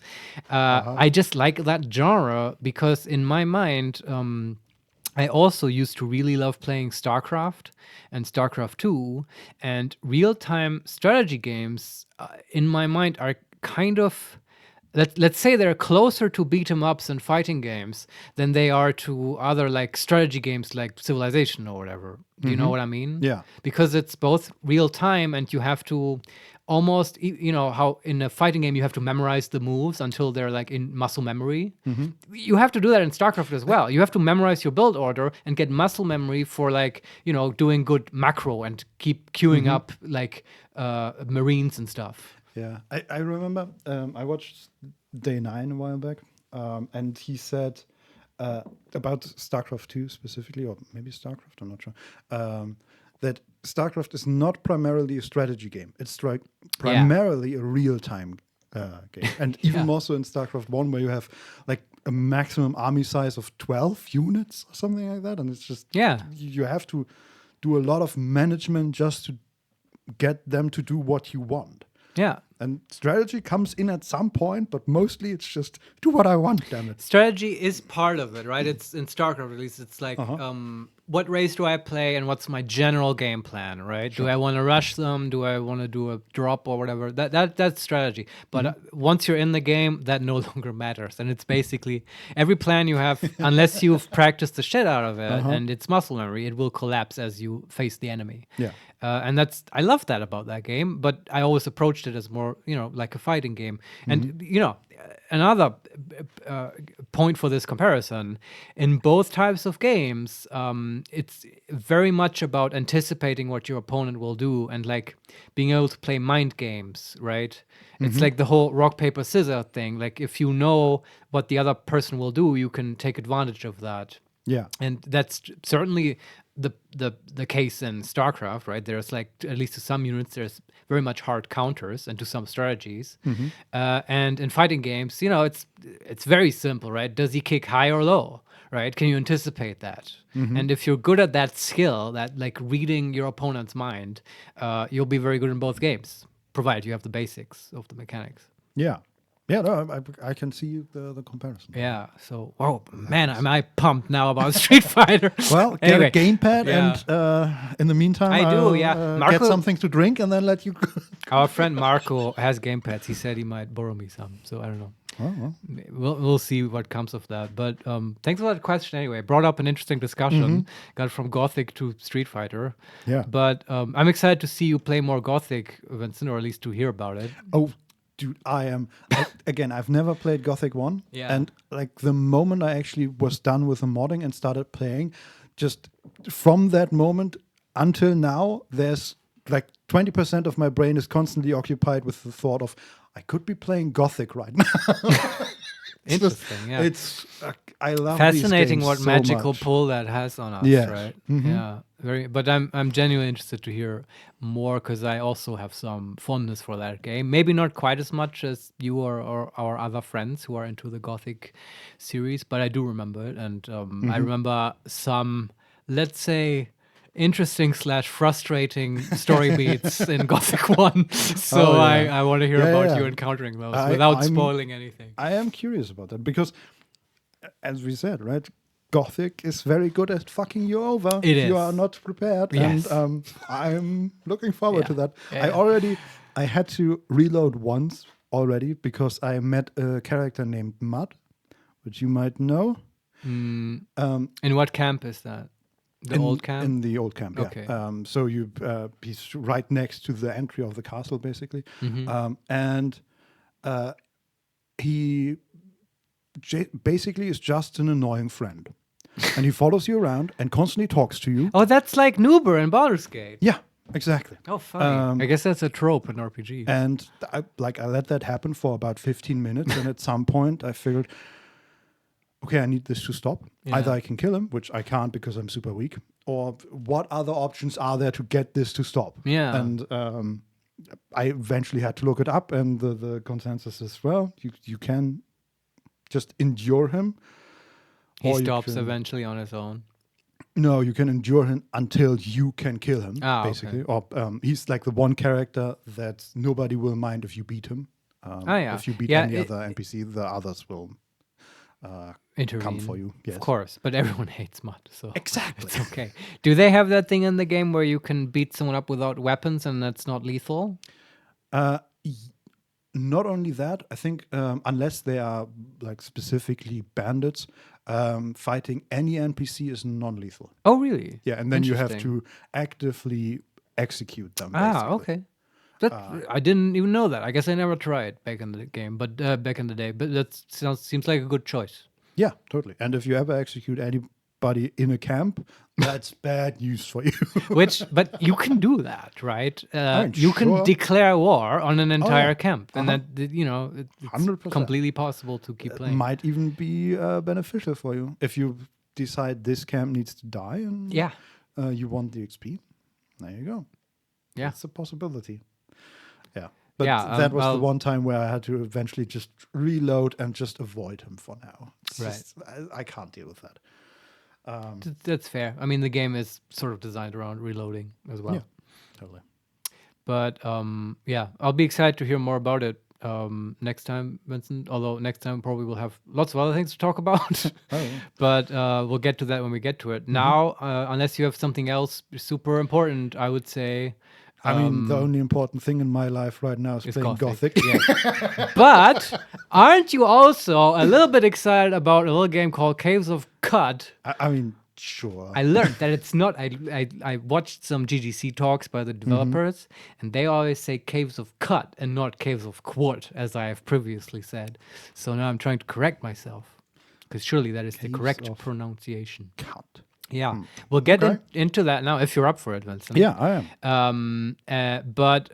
I just like that genre because in my mind. I also used to really love playing StarCraft and StarCraft 2, and real-time strategy games, in my mind, are kind of, let's say they're closer to beat 'em ups and fighting games than they are to other like strategy games like Civilization or whatever. Do you know what I mean? Yeah. Because it's both real-time and you have to almost, how in a fighting game you have to memorize the moves until they're like in muscle memory. You have to do that in StarCraft as well. You have to memorize your build order and get muscle memory for like, doing good macro and keep queuing up like Marines and stuff. Yeah. I remember I watched Day 9 a while back, and he said about StarCraft 2 specifically, or maybe StarCraft, I'm not sure, that StarCraft is not primarily a strategy game. It's primarily a real-time game. And even more so in StarCraft 1, where you have like a maximum army size of 12 units or something like that. And it's just, you have to do a lot of management just to get them to do what you want. Yeah. And strategy comes in at some point, but mostly it's just do what I want, damn it. Strategy is part of it, right? It's in StarCraft at least. It's like, what race do I play and what's my general game plan, right? Sure. Do I want to rush them? Do I want to do a drop or whatever? That's strategy. But once you're in the game, that no longer matters. And it's basically every plan you have, unless you've practiced the shit out of it and it's muscle memory, it will collapse as you face the enemy. Yeah. And I love that about that game, but I always approached it as more, like a fighting game. And, another point for this comparison, in both types of games, it's very much about anticipating what your opponent will do and like being able to play mind games, right? It's like the whole rock, paper, scissors thing. Like if you know what the other person will do, you can take advantage of that. Yeah. And that's certainly the case in StarCraft, right? There's like, at least to some units, there's very much hard counters and to some strategies. And in fighting games, it's very simple, right? Does he kick high or low, right? Can you anticipate that? Mm-hmm. And if you're good at that skill, that like reading your opponent's mind, you'll be very good in both games, provided you have the basics of the mechanics. Yeah. Yeah, no, I can see the comparison. Yeah. So, oh man, am I pumped now about Street Fighter? Well, Anyway, get a gamepad, yeah. and in the meantime, I do, I'll, yeah. get Marco- something to drink, and then let you. Our friend Marco has gamepads. He said he might borrow me some. So I don't know. Oh, well. We'll see what comes of that. But thanks for that question anyway. Brought up an interesting discussion. Got from Gothic to Street Fighter. Yeah. But I'm excited to see you play more Gothic, Vincent, or at least to hear about it. Oh, dude, again, I've never played Gothic 1. Yeah. And like the moment I actually was done with the modding and started playing, just from that moment until now, there's like 20% of my brain is constantly occupied with the thought of, I could be playing Gothic right now. Interesting, yeah. It's I love Fascinating these what games so magical much. pull that has on us, Yes. right? Mhm. Yeah, very. But I'm genuinely interested to hear more because I also have some fondness for that game. Maybe not quite as much as you or our other friends who are into the Gothic series, but I do remember it, and I remember some, let's say, interesting / frustrating story beats in Gothic 1. So Oh, yeah. I want to hear Yeah, about yeah. you encountering those I- without I'm- spoiling anything. I am curious about that because, as we said, right, Gothic is very good at fucking you over It if you is. are not prepared. Yes. And I'm looking forward Yeah. to that. Yeah. I had to reload once already because I met a character named Mud, which you might know. In what camp is that? The old camp? In the old camp, yeah. Okay. So he's right next to the entry of the castle, basically. And he basically is just an annoying friend. And he follows you around and constantly talks to you. Oh, that's like Nuber in Baldur's Gate. Yeah, exactly. Oh, funny. I guess that's a trope in RPG. And I let that happen for about 15 minutes. And at some point, I figured, okay, I need this to stop. Yeah. Either I can kill him, which I can't because I'm super weak, or what other options are there to get this to stop? Yeah. And I eventually had to look it up, and the consensus is, well, you can just endure him. He or you stops can- eventually on his own. No, you can endure him until you can kill him, Okay. basically. Or he's like the one character that nobody will mind if you beat him. Yeah. If you beat Yeah, any it- other NPC, the others will Intervene. come for you. Yes. Of course, but everyone hates Mud, so Exactly. it's okay. Do they have that thing in the game where you can beat someone up without weapons and that's not lethal? Not only that, I think unless they are like specifically bandits, fighting any NPC is non-lethal. Oh, really? Yeah, and then you have Interesting. to actively execute them. Basically. Okay. That, I didn't even know that. I guess I never tried back in the game, but back in the day. But that seems like a good choice. Yeah, totally. And if you ever execute anybody in a camp, that's bad news for you. But you can do that, right? I'm You can sure. declare war on an entire yeah. camp, and it's 100%. completely possible to keep playing. Might even be beneficial for you if you decide this camp needs to die and Yeah. you want the XP. There you go. Yeah. It's a possibility. Yeah. But Yeah, that was the well- one time where I had to eventually just reload and just avoid him for now. It's Right. just- I can't deal with that. That's fair. I mean, the game is sort of designed around reloading as well. Yeah, totally. But yeah, I'll be excited to hear more about it next time, Vincent. Although next time probably we'll have lots of other things to talk about. Oh, yeah. But we'll get to that when we get to it. Now, unless you have something else super important, I would say. I mean, the only important thing in my life right now is It's playing Gothic. Yeah. But aren't you also a little bit excited about a little game called Caves of Qud? I mean, sure. I learned that it's not. I watched some GGC talks by the developers, and they always say Caves of Qud and not Caves of Qud, as I have previously said. So now I'm trying to correct myself, because surely that is the Caves correct of pronunciation. Cut. Yeah, we'll get Okay. into that now if you're up for it, Vincent. Yeah, I am. But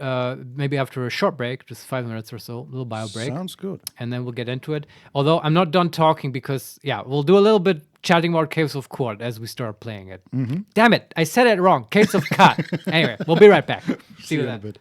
maybe after a short break, just 5 minutes or so, a little bio break, Sounds good. and then we'll get into it. Although I'm not done talking because, yeah, we'll do a little bit chatting about Caves of Qud as we start playing it. Damn it, I said it wrong. Caves of Qud. Anyway, we'll be right back. See you in a then. bit.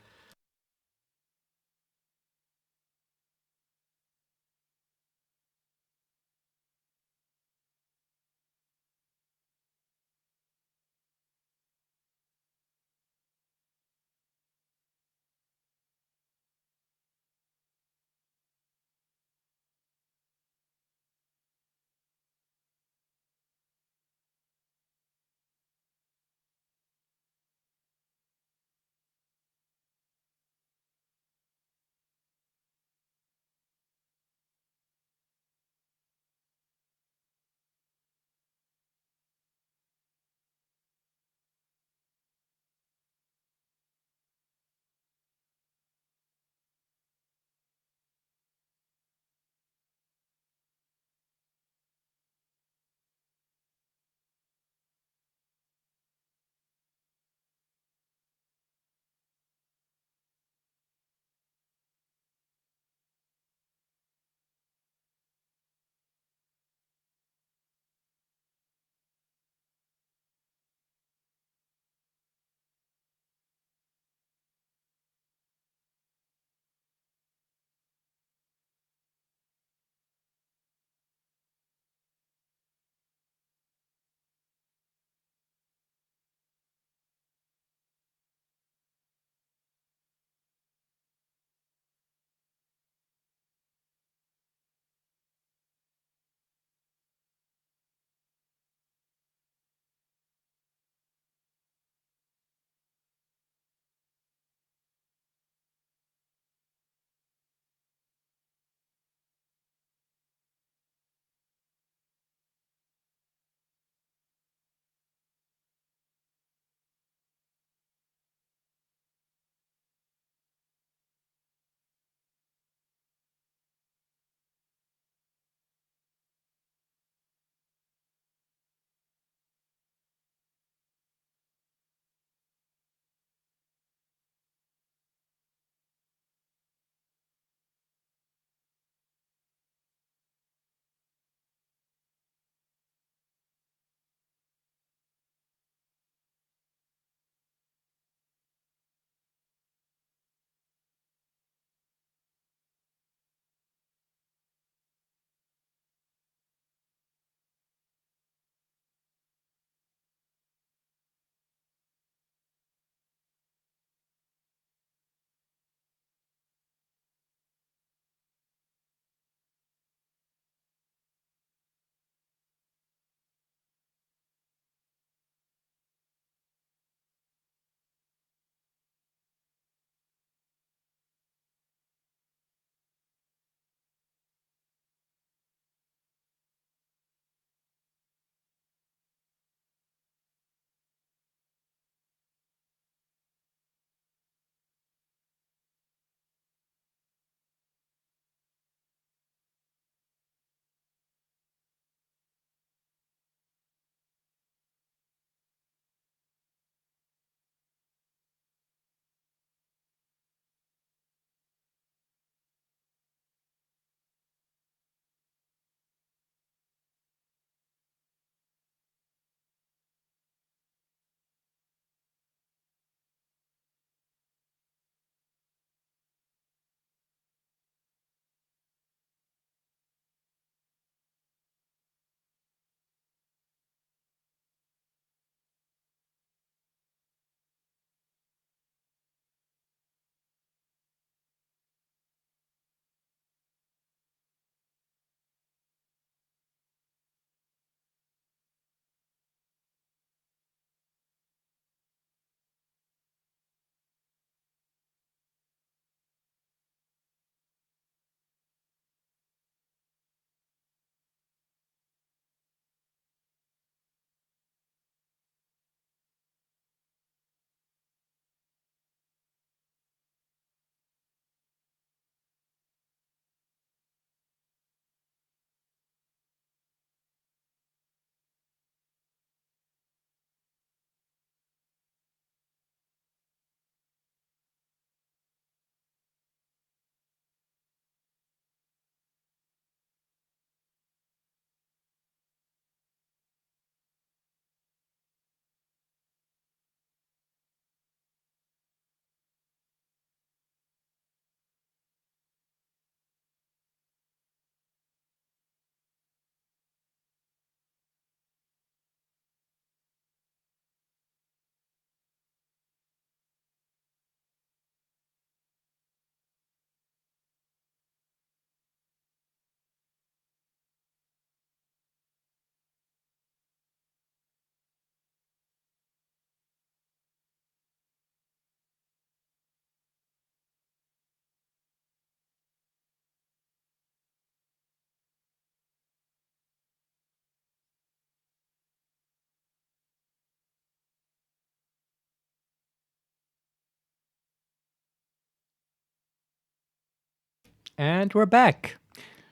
And we're back.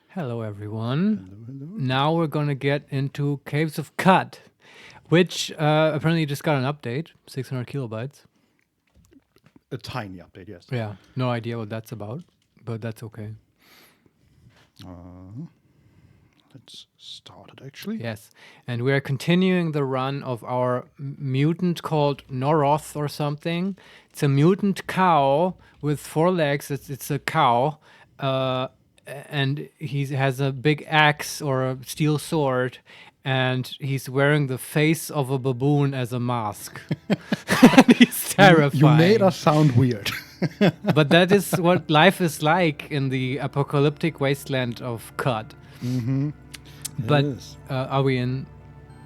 Hello, everyone. Hello. Now we're going to get into Caves of Qud, which apparently just got an update, 600 kilobytes. A tiny update, yes. Yeah, no idea what that's about, but that's okay. Let's start it, actually. Yes, and we're continuing the run of our mutant called Noroth or something. It's a mutant cow with 4 legs. It's a cow, and he has a big axe or a steel sword, and he's wearing the face of a baboon as a mask. And he's terrifying. You made us sound weird. But that is what life is like in the apocalyptic wasteland of Qud. Mm-hmm. But are we in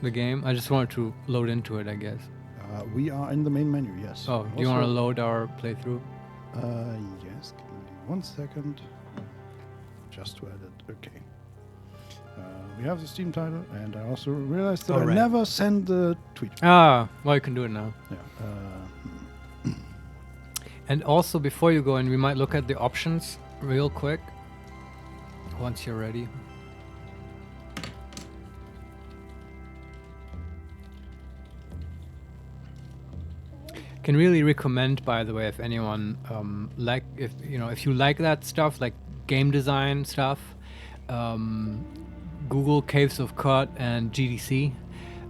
the game? I just wanted to load into it, I guess. We are in the main menu, yes. Oh, do you want to load our playthrough? Yes, give me 1 second. Just to edit, okay. We have the Steam title, and I also realized that I never sent the tweet. Ah, well, you can do it now. Yeah. And also, before you go in, we might look at the options real quick. Once you're ready. Can really recommend, by the way, if anyone if you like that stuff, like game design stuff, Google Caves of Qud and GDC,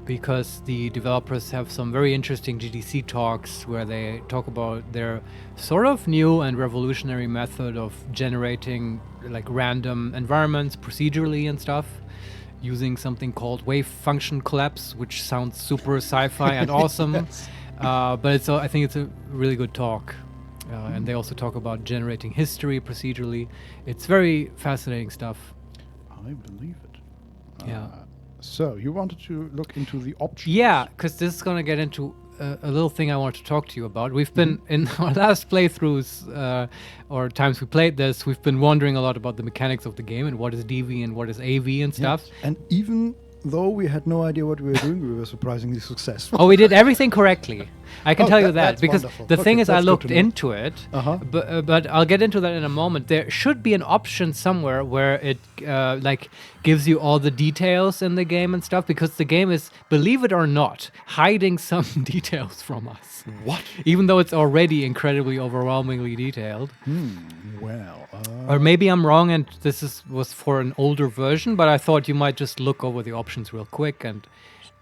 because the developers have some very interesting GDC talks where they talk about their sort of new and revolutionary method of generating like random environments procedurally and stuff, using something called wave function collapse, which sounds super sci-fi and awesome. Yes. But I think it's a really good talk. And they also talk about generating history procedurally. It's very fascinating stuff. I believe it. Yeah. So, you wanted to look into the options? Yeah, because this is going to get into a little thing I want to talk to you about. We've been, in our last playthroughs, or times we played this, we've been wondering a lot about the mechanics of the game and what is DV and what is AV and stuff. Yes. And even though we had no idea what we were doing, we were surprisingly successful. Oh, we did everything correctly. I can tell you that that's because wonderful. the thing is, I that's good looked to know. into it, but I'll get into that in a moment. There should be an option somewhere where it like gives you all the details in the game and stuff, because the game is, believe it or not, hiding some details from us. What? Even though it's already incredibly overwhelmingly detailed. Well, Or maybe I'm wrong and this was for an older version, but I thought you might just look over the options real quick and...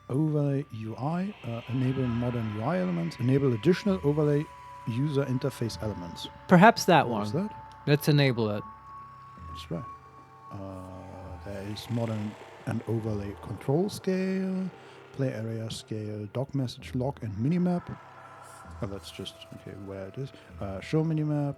Overlay UI, enable modern UI elements, enable additional overlay user interface elements. Perhaps that What one. is that? Let's enable it. That's right. There is modern and overlay control scale, play area scale, dock message log, and minimap. Oh, that's just okay where it is. Show minimap,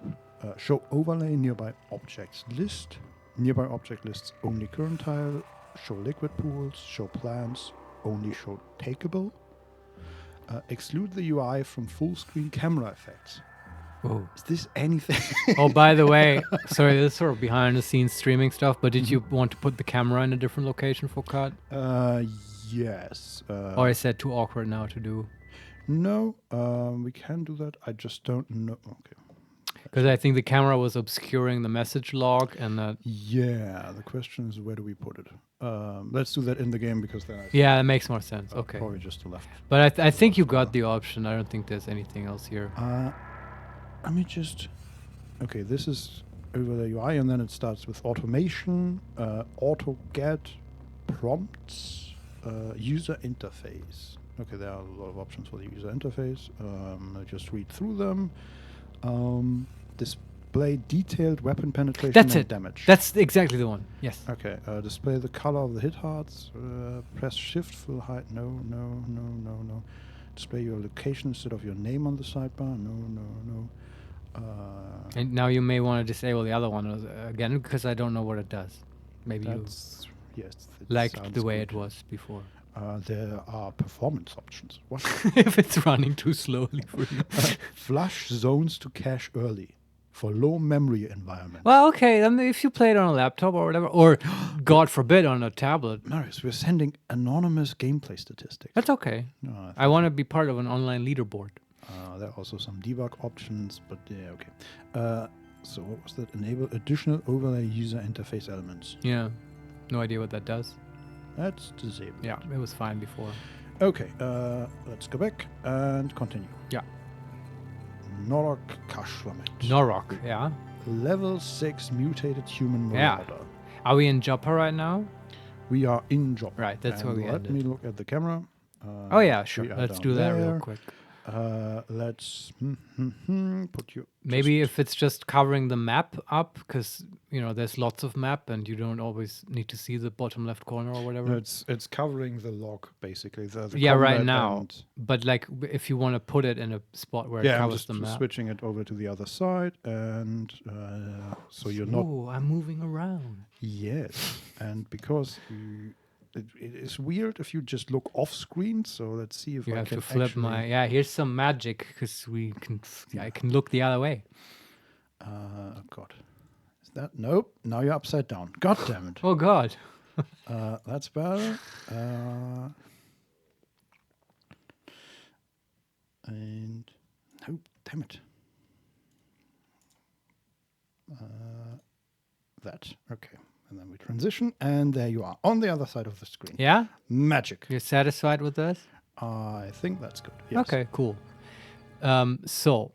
show overlay nearby objects list, nearby object lists only current tile, show liquid pools, show plans, only show takeable. Exclude the UI from full screen camera effects. Oh. Is this anything? Oh, by the way, sorry, this is sort of behind the scenes streaming stuff, but did you want to put the camera in a different location for Qud? Yes. Or is that too awkward now to do? No, we can do that. I just don't know. Okay. Because I think the camera was obscuring the message log and that... Yeah, the question is, where do we put it? Let's do that in the game, because then Yeah, that makes more sense. Okay. probably just to left. But I think you got the option. I don't think there's anything else here. Let me just... Okay, this is overlay UI, and then it starts with automation, auto get, prompts, user interface. Okay, there are a lot of options for the user interface. I'll just read through them. Display detailed weapon penetration That's and it. damage. That's exactly the one. Yes. Okay, display the color of the hit hearts. Press shift full height. No. Display your location instead of your name on the sidebar. No. And now you may want to disable the other one again, because I don't know what it does. Maybe you That's yes. it liked sounds the way good. it was before. There are performance options. What? If it's running too slowly for you. Flush zones to cache early for low memory environments. Well, okay, then if you play it on a laptop or whatever, or God forbid on a tablet, Marius, we're sending anonymous gameplay statistics. that's okay. No, I want to be part of an online leaderboard. there are also some debug options, but yeah, okay. So what was that? Enable additional overlay user interface elements. Yeah. No idea what that does. That's disabled. Yeah, it was fine before. Okay, let's go back and continue. Yeah. Norok Kashlamit. Norok, yeah. Level 6 mutated human Yeah. marauder. Are we in Joppa right now? We are in job. Right, that's and where we let ended. me look at the camera. Oh yeah, sure. we are Let's down do that real there. quick. Let's put you. Maybe if it's just covering the map up, because there's lots of map, and you don't always need to see the bottom left corner or whatever. It's covering the log basically. The Yeah, right combat now. and- But like, if you want to put it in a spot where it yeah, I'm covers just the map. switching it over to the other side, and so you're not. Oh, I'm moving around. Yes, and because it is weird if you just look off screen. So let's see if You I have can to flip actually, my. Yeah, here's some magic because I can look the other way. God, is that nope? Now you're upside down. God damn it! Oh God. That's better. And no, damn it. That okay, and then we transition, and there you are on the other side of the screen. Yeah. Magic. You're satisfied with this? I think that's good. Yes. Okay. Cool. So.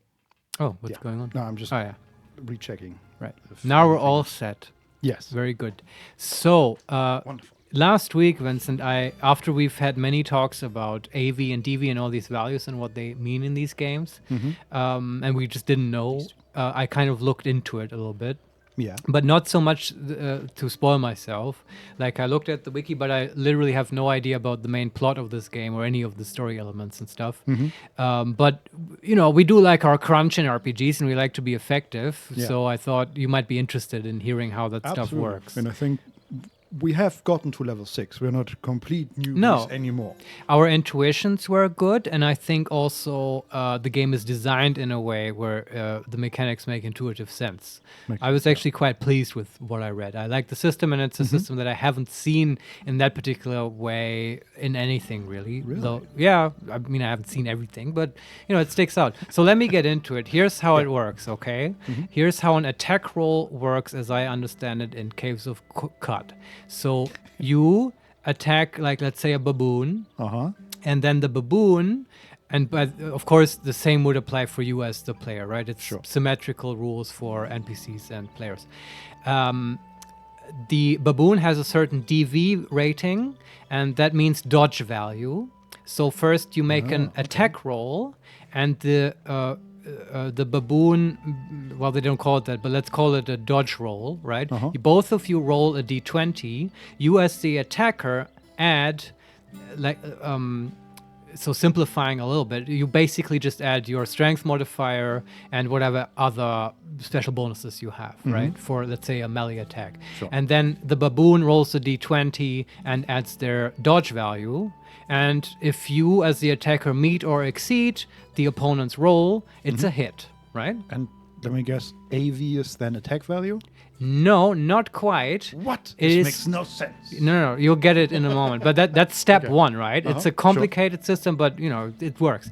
Oh, what's Yeah. going on? No, I'm just Oh yeah. rechecking. Right. if Now we're everything all is- set. Yes. Very good. So, Wonderful. last week, Vincent, after we've had many talks about AV and DV and all these values and what they mean in these games, and we just didn't know, I kind of looked into it a little bit. Yeah. But not so much to spoil myself. Like, I looked at the wiki, but I literally have no idea about the main plot of this game or any of the story elements and stuff. But, we do like our crunch in RPGs and we like to be effective. Yeah. So I thought you might be interested in hearing how that stuff Absolutely. works. And I think we have gotten to level 6. We're not complete newbies No. anymore. Our intuitions were good, and I think also the game is designed in a way where the mechanics make intuitive sense. I was actually quite pleased with what I read. I like the system, and it's a system that I haven't seen in that particular way in anything really. Really? Though, yeah, I mean, I haven't seen everything, but it sticks out. So let me get into it. Here's how it works, okay? Here's how an attack roll works, as I understand it, in Caves of Qud. So you attack, like, let's say a baboon, and then the baboon, but of course the same would apply for you as the player, right? It's symmetrical rules for NPCs and players. The baboon has a certain DV rating, and that means dodge value. So first you make an attack roll, and the baboon, well, they don't call it that, but let's call it a dodge roll, right? Both of you roll a d20. You, as the attacker, add, so simplifying a little bit, you basically just add your strength modifier and whatever other special bonuses you have, right? For, let's say, a melee attack. And then the baboon rolls a d20 and adds their dodge value. And if you, as the attacker, meet or exceed the opponent's roll, it's a hit, right? And let me guess, AV is then attack value? No, not quite. What? It This is- makes no sense. No, you'll get it in a moment. But that's step one, right? It's a Sure. complicated system, but it works.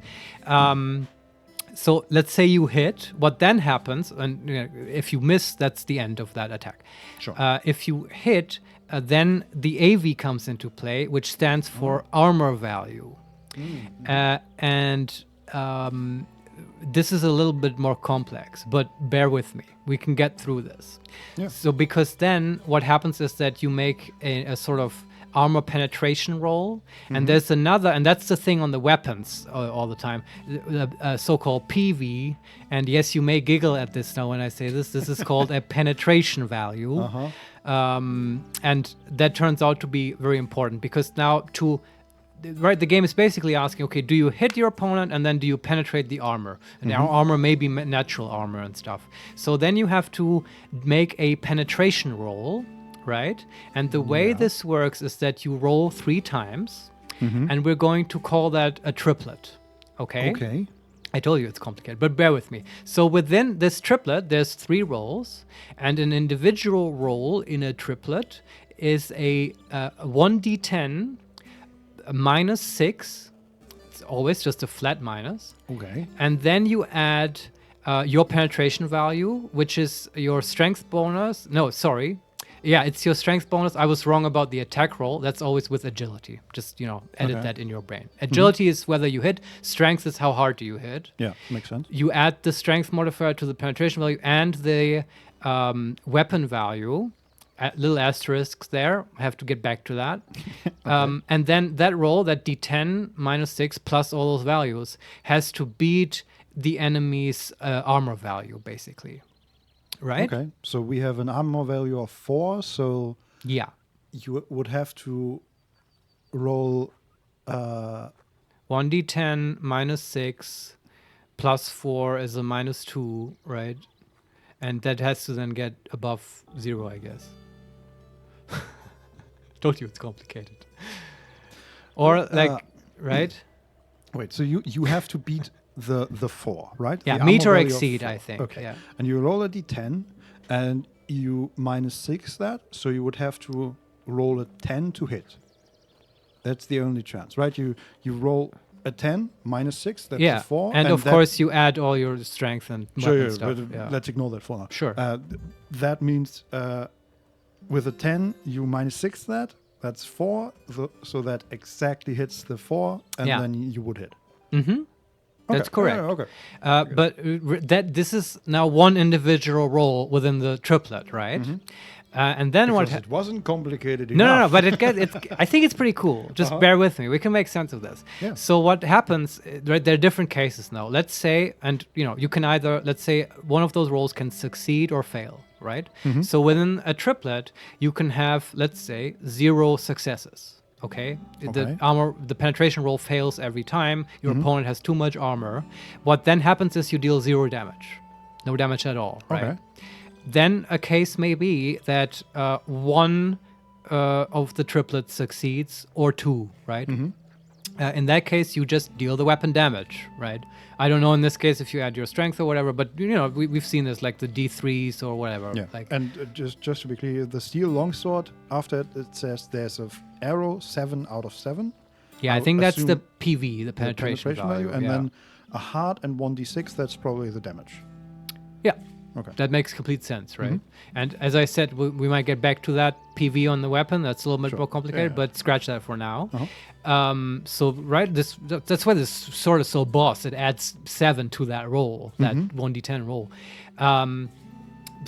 So let's say you hit. What then happens? And if you miss, that's the end of that attack. Sure. If you hit, then the AV comes into play, which stands for armor value. And this is a little bit more complex, but bear with me. We can get through this. Yeah. So because then what happens is that you make a sort of armor penetration roll, and there's another, and that's the thing on the weapons all the time, so-called PV. And yes, you may giggle at this now when I say this. This is called a penetration value. And that turns out to be very important because now the game is basically asking, okay, do you hit your opponent and then do you penetrate the armor? And our armor may be natural armor and stuff. So then you have to make a penetration roll, right? And the way this works is that you roll 3 times, and we're going to call that a triplet, okay? Okay. I told you it's complicated, but bear with me. So within this triplet, there's 3 rolls, and an individual roll in a triplet is a 1d10 -6. It's always just a flat minus. Okay. And then you add your penetration value, which is your strength bonus. No, sorry. Yeah, it's your strength bonus. I was wrong about the attack roll. That's always with agility. Just, edit that in your brain. Agility is whether you hit. Strength is how hard do you hit. Yeah, makes sense. You add the strength modifier to the penetration value and the weapon value. Little asterisks there. I have to get back to that. And then that roll, that D10 minus 6 plus all those values, has to beat the enemy's armor value, basically. Right? Okay, so we have an armor value of 4, so Yeah. you would have to roll 1d10 minus 6 plus 4 is a minus 2, right? And that has to then get above 0, I guess. Told you it's complicated. Or right? Wait, so you have to beat the 4, right? Yeah, The meet armor or value of exceed, 4. I think. Okay. Yeah. And you roll a d10 and you minus 6 that, so you would have to roll a 10 to hit. That's the only chance, right? You roll a 10 minus 6, that's a 4. And of course you add all your strength and weapon stuff. But let's ignore that for now. Sure. That means with a 10, you minus 6 that. That's 4, so that exactly hits the 4, and then you would hit. Mm-hmm. That's correct. Okay. But this is now one individual roll within the triplet, right? And then Because it wasn't complicated enough. No, but I think it's pretty cool. Just bear with me. We can make sense of this. Yeah. So what happens, right, there are different cases now. Let's say, and you can either, let's say one of those rolls can succeed or fail, right? So within a triplet, you can have, let's say, 0 successes. Okay? The penetration roll fails every time. Your opponent has too much armor. What then happens is you deal 0 damage. No damage at all, right? Okay. Then a case may be that one of the triplets succeeds or 2, right? In that case, you just deal the weapon damage, right? I don't know in this case if you add your strength or whatever, but we've seen this like the D3s or whatever. Yeah. Like, And just to be clear, the steel longsword, after it says there's a arrow 7 out of 7. yeah, I think that's the PV, the penetration value. And yeah. then a heart and 1d6, that's probably the damage. Yeah. Okay. That makes complete sense, right? And as I said, we might get back to that PV on the weapon. That's a little bit more complicated, but scratch that for now. So, right, that's why this sort of so boss. It adds 7 to that roll, that 1d10 roll.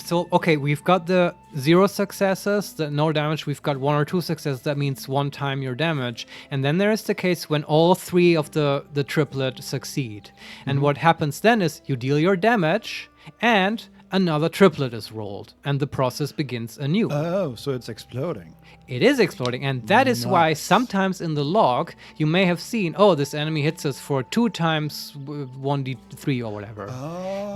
So, okay, we've got the 0 successes, the no damage. We've got 1 or 2 successes. That means 1 time your damage. And then there is the case when all 3 of the triplet succeed. And what happens then is you deal your damage and another triplet is rolled, and the process begins anew. Oh, so it's exploding. It is exploding, and that is why sometimes in the log you may have seen, this enemy hits us for 2 times 1d3 or whatever.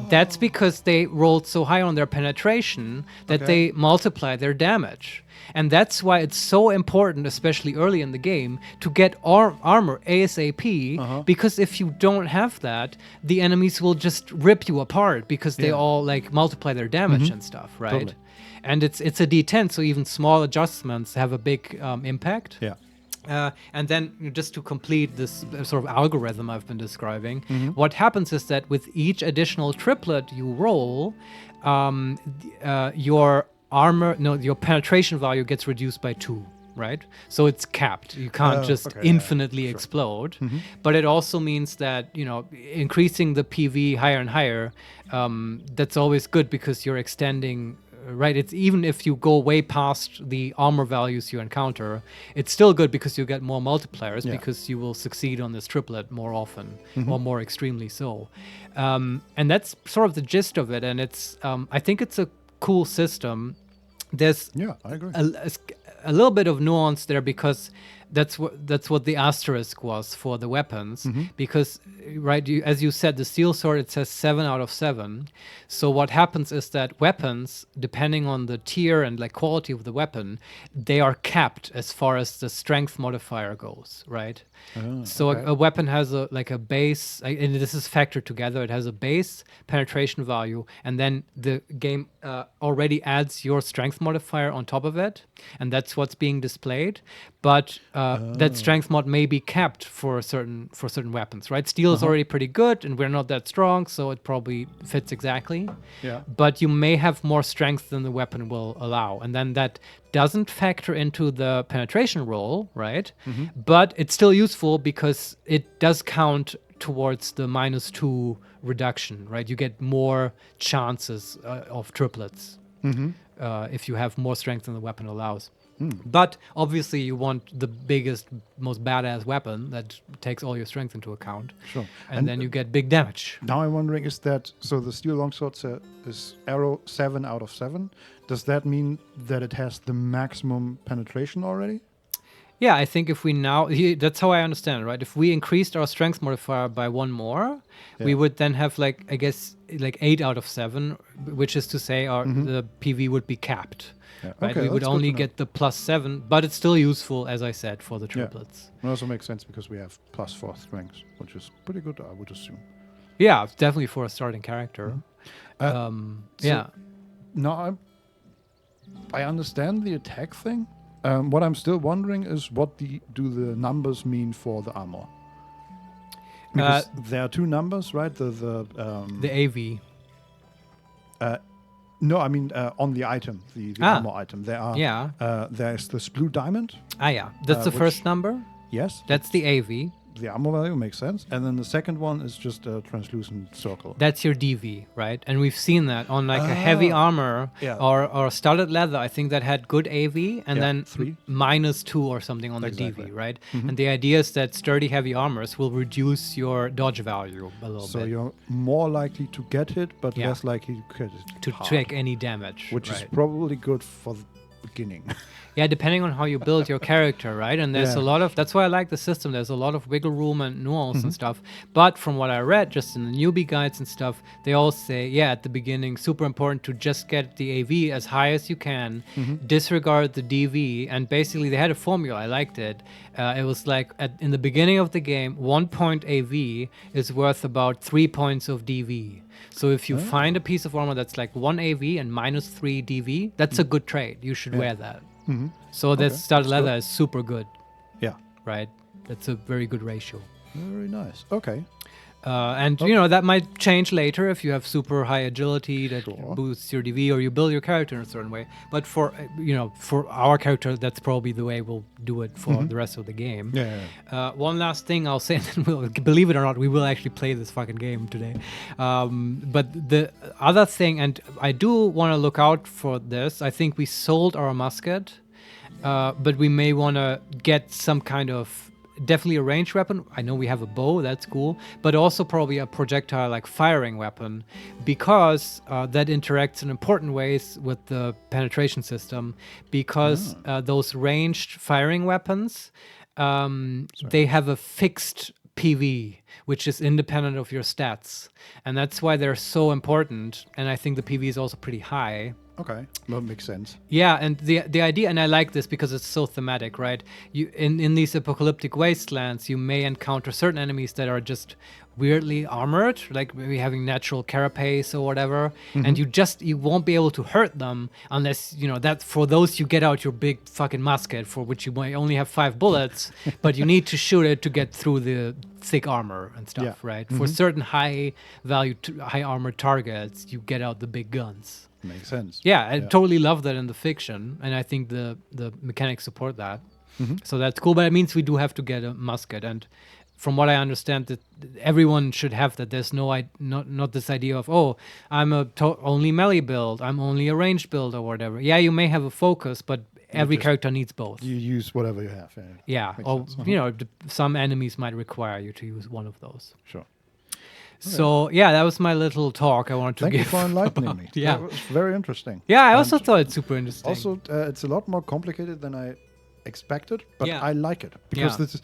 That's because they rolled so high on their penetration that they multiply their damage. And that's why it's so important, especially early in the game, to get armor ASAP, because if you don't have that, the enemies will just rip you apart because they all like multiply their damage and stuff, right? Totally. And it's a D10, so even small adjustments have a big impact. Yeah. And then just to complete this sort of algorithm I've been describing, what happens is that with each additional triplet you roll, your penetration value gets reduced by 2, right? So it's capped. You can't just infinitely explode. But it also means that, increasing the PV higher and higher, that's always good because you're extending, right? It's even if you go way past the armor values you encounter, it's still good because you get more multipliers because you will succeed on this triplet more often or more extremely so. And that's sort of the gist of it. And it's, I think it's a cool system. There's I agree. a little bit of nuance there because that's what the asterisk was for the weapons. Because, right, as you said, the steel sword, it says 7 out of 7. So what happens is that weapons, depending on the tier and like quality of the weapon, they are capped as far as the strength modifier goes, right? So a weapon has a base, and this is factored together. It has a base penetration value, and then the game already adds your strength modifier on top of it, and that's what's being displayed. But that strength mod may be capped for certain weapons, right? Steel is already pretty good, and we're not that strong, so it probably fits exactly. Yeah. But you may have more strength than the weapon will allow, and then that doesn't factor into the penetration roll, right? But it's still useful because it does count towards the -2 reduction, right? You get more chances of triplets if you have more strength than the weapon allows. But obviously you want the biggest, most badass weapon that takes all your strength into account. Sure. And then you get big damage. Now I'm wondering, is that so? The steel longsword is arrow 7 out of 7. Does that mean that it has the maximum penetration already? Yeah, I think if we now, that's how I understand it, right? If we increased our strength modifier by 1 more, we would then have like, I guess, like 8 out of 7, which is to say the PV would be capped. Yeah. Right? Okay, We would that's good only to know. get the +7, but it's still useful, as I said, for the triplets. It also makes sense because we have +4 strength, which is pretty good, I would assume. Yeah, definitely for a starting character. Yeah. Now I understand the attack thing. What I'm still wondering is what do the numbers mean for the armor? Because there are 2 numbers, right? The AV. No, I mean on the item, the armor item. There are there's this blue diamond. Yeah. That's the which- first number. Yes, That's the AV. the armor value makes sense. And then the second one is just a translucent circle. That's your DV, right? And we've seen that on like a heavy armor Yeah. or studded leather. I think that had good AV and then 3. -2 or something on the Exactly. DV, right? And the idea is that sturdy heavy armors will reduce your dodge value a little So bit you're more likely to get hit, but Yeah. less likely to get it to hard, take any damage, which is right? probably good for the beginning. Yeah, depending on how you build your character, right? And there's Yeah. a lot of, that's why I like the system. There's a lot of wiggle room and nuance and stuff. But from what I read, just in the newbie guides and stuff, they all say, yeah, at the beginning, super important to just get the AV as high as you can, disregard the DV. And basically, they had a formula. I liked it. It was like in the beginning of the game, 1 point AV is worth about 3 points of DV. So if you find a piece of armor that's like 1 AV and -3 DV, that's a good trade. You should wear that. So this studded that's leather is super good, Yeah, right? That's a very good ratio. very nice. Okay. And you know that might change later if you have super high agility that Sure. boosts your DV or you build your character in a certain way. But for for our character, that's probably the way we'll do it for the rest of the game. Yeah. One last thing I'll say, and then we'll, believe it or not, we will actually play this fucking game today. But the other thing, and I do want to look out for this. I think we sold our musket, but we may want to get some kind of. Definitely a ranged weapon. I know we have a bow, that's cool, but also probably a projectile like firing weapon, because that interacts in important ways with the penetration system, because those ranged firing weapons, they have a fixed PV, which is independent of your stats, and that's why they're so important. And I think the PV is also pretty high. Okay, that makes sense. Yeah, and the idea, and I like this because it's so thematic, right? You in these apocalyptic wastelands, you may encounter certain enemies that are just weirdly armored, like maybe having natural carapace or whatever, and you won't be able to hurt them unless that for those you get out your big fucking musket, for which you might only have 5 bullets, but you need to shoot it to get through the thick armor and stuff, Yeah. right? For certain high value, high armored targets, you get out the big guns. Makes sense. Yeah, I totally love that in the fiction, and I think the mechanics support that. So that's cool, but it means we do have to get a musket, and from what I understand, that everyone should have that. There's not this idea of, oh, I'm only melee build, I'm only a ranged build or whatever. Yeah, you may have a focus, but every character needs both. You use whatever you have. Yeah, Makes or sense. some enemies might require you to use one of those. Sure. So yeah, that was my little talk I wanted to Thank you give. for enlightening me. Yeah. That was very interesting. Yeah, I And also thought it's super interesting. Also, it's a lot more complicated than I expected, but Yeah. I like it because Yeah. this is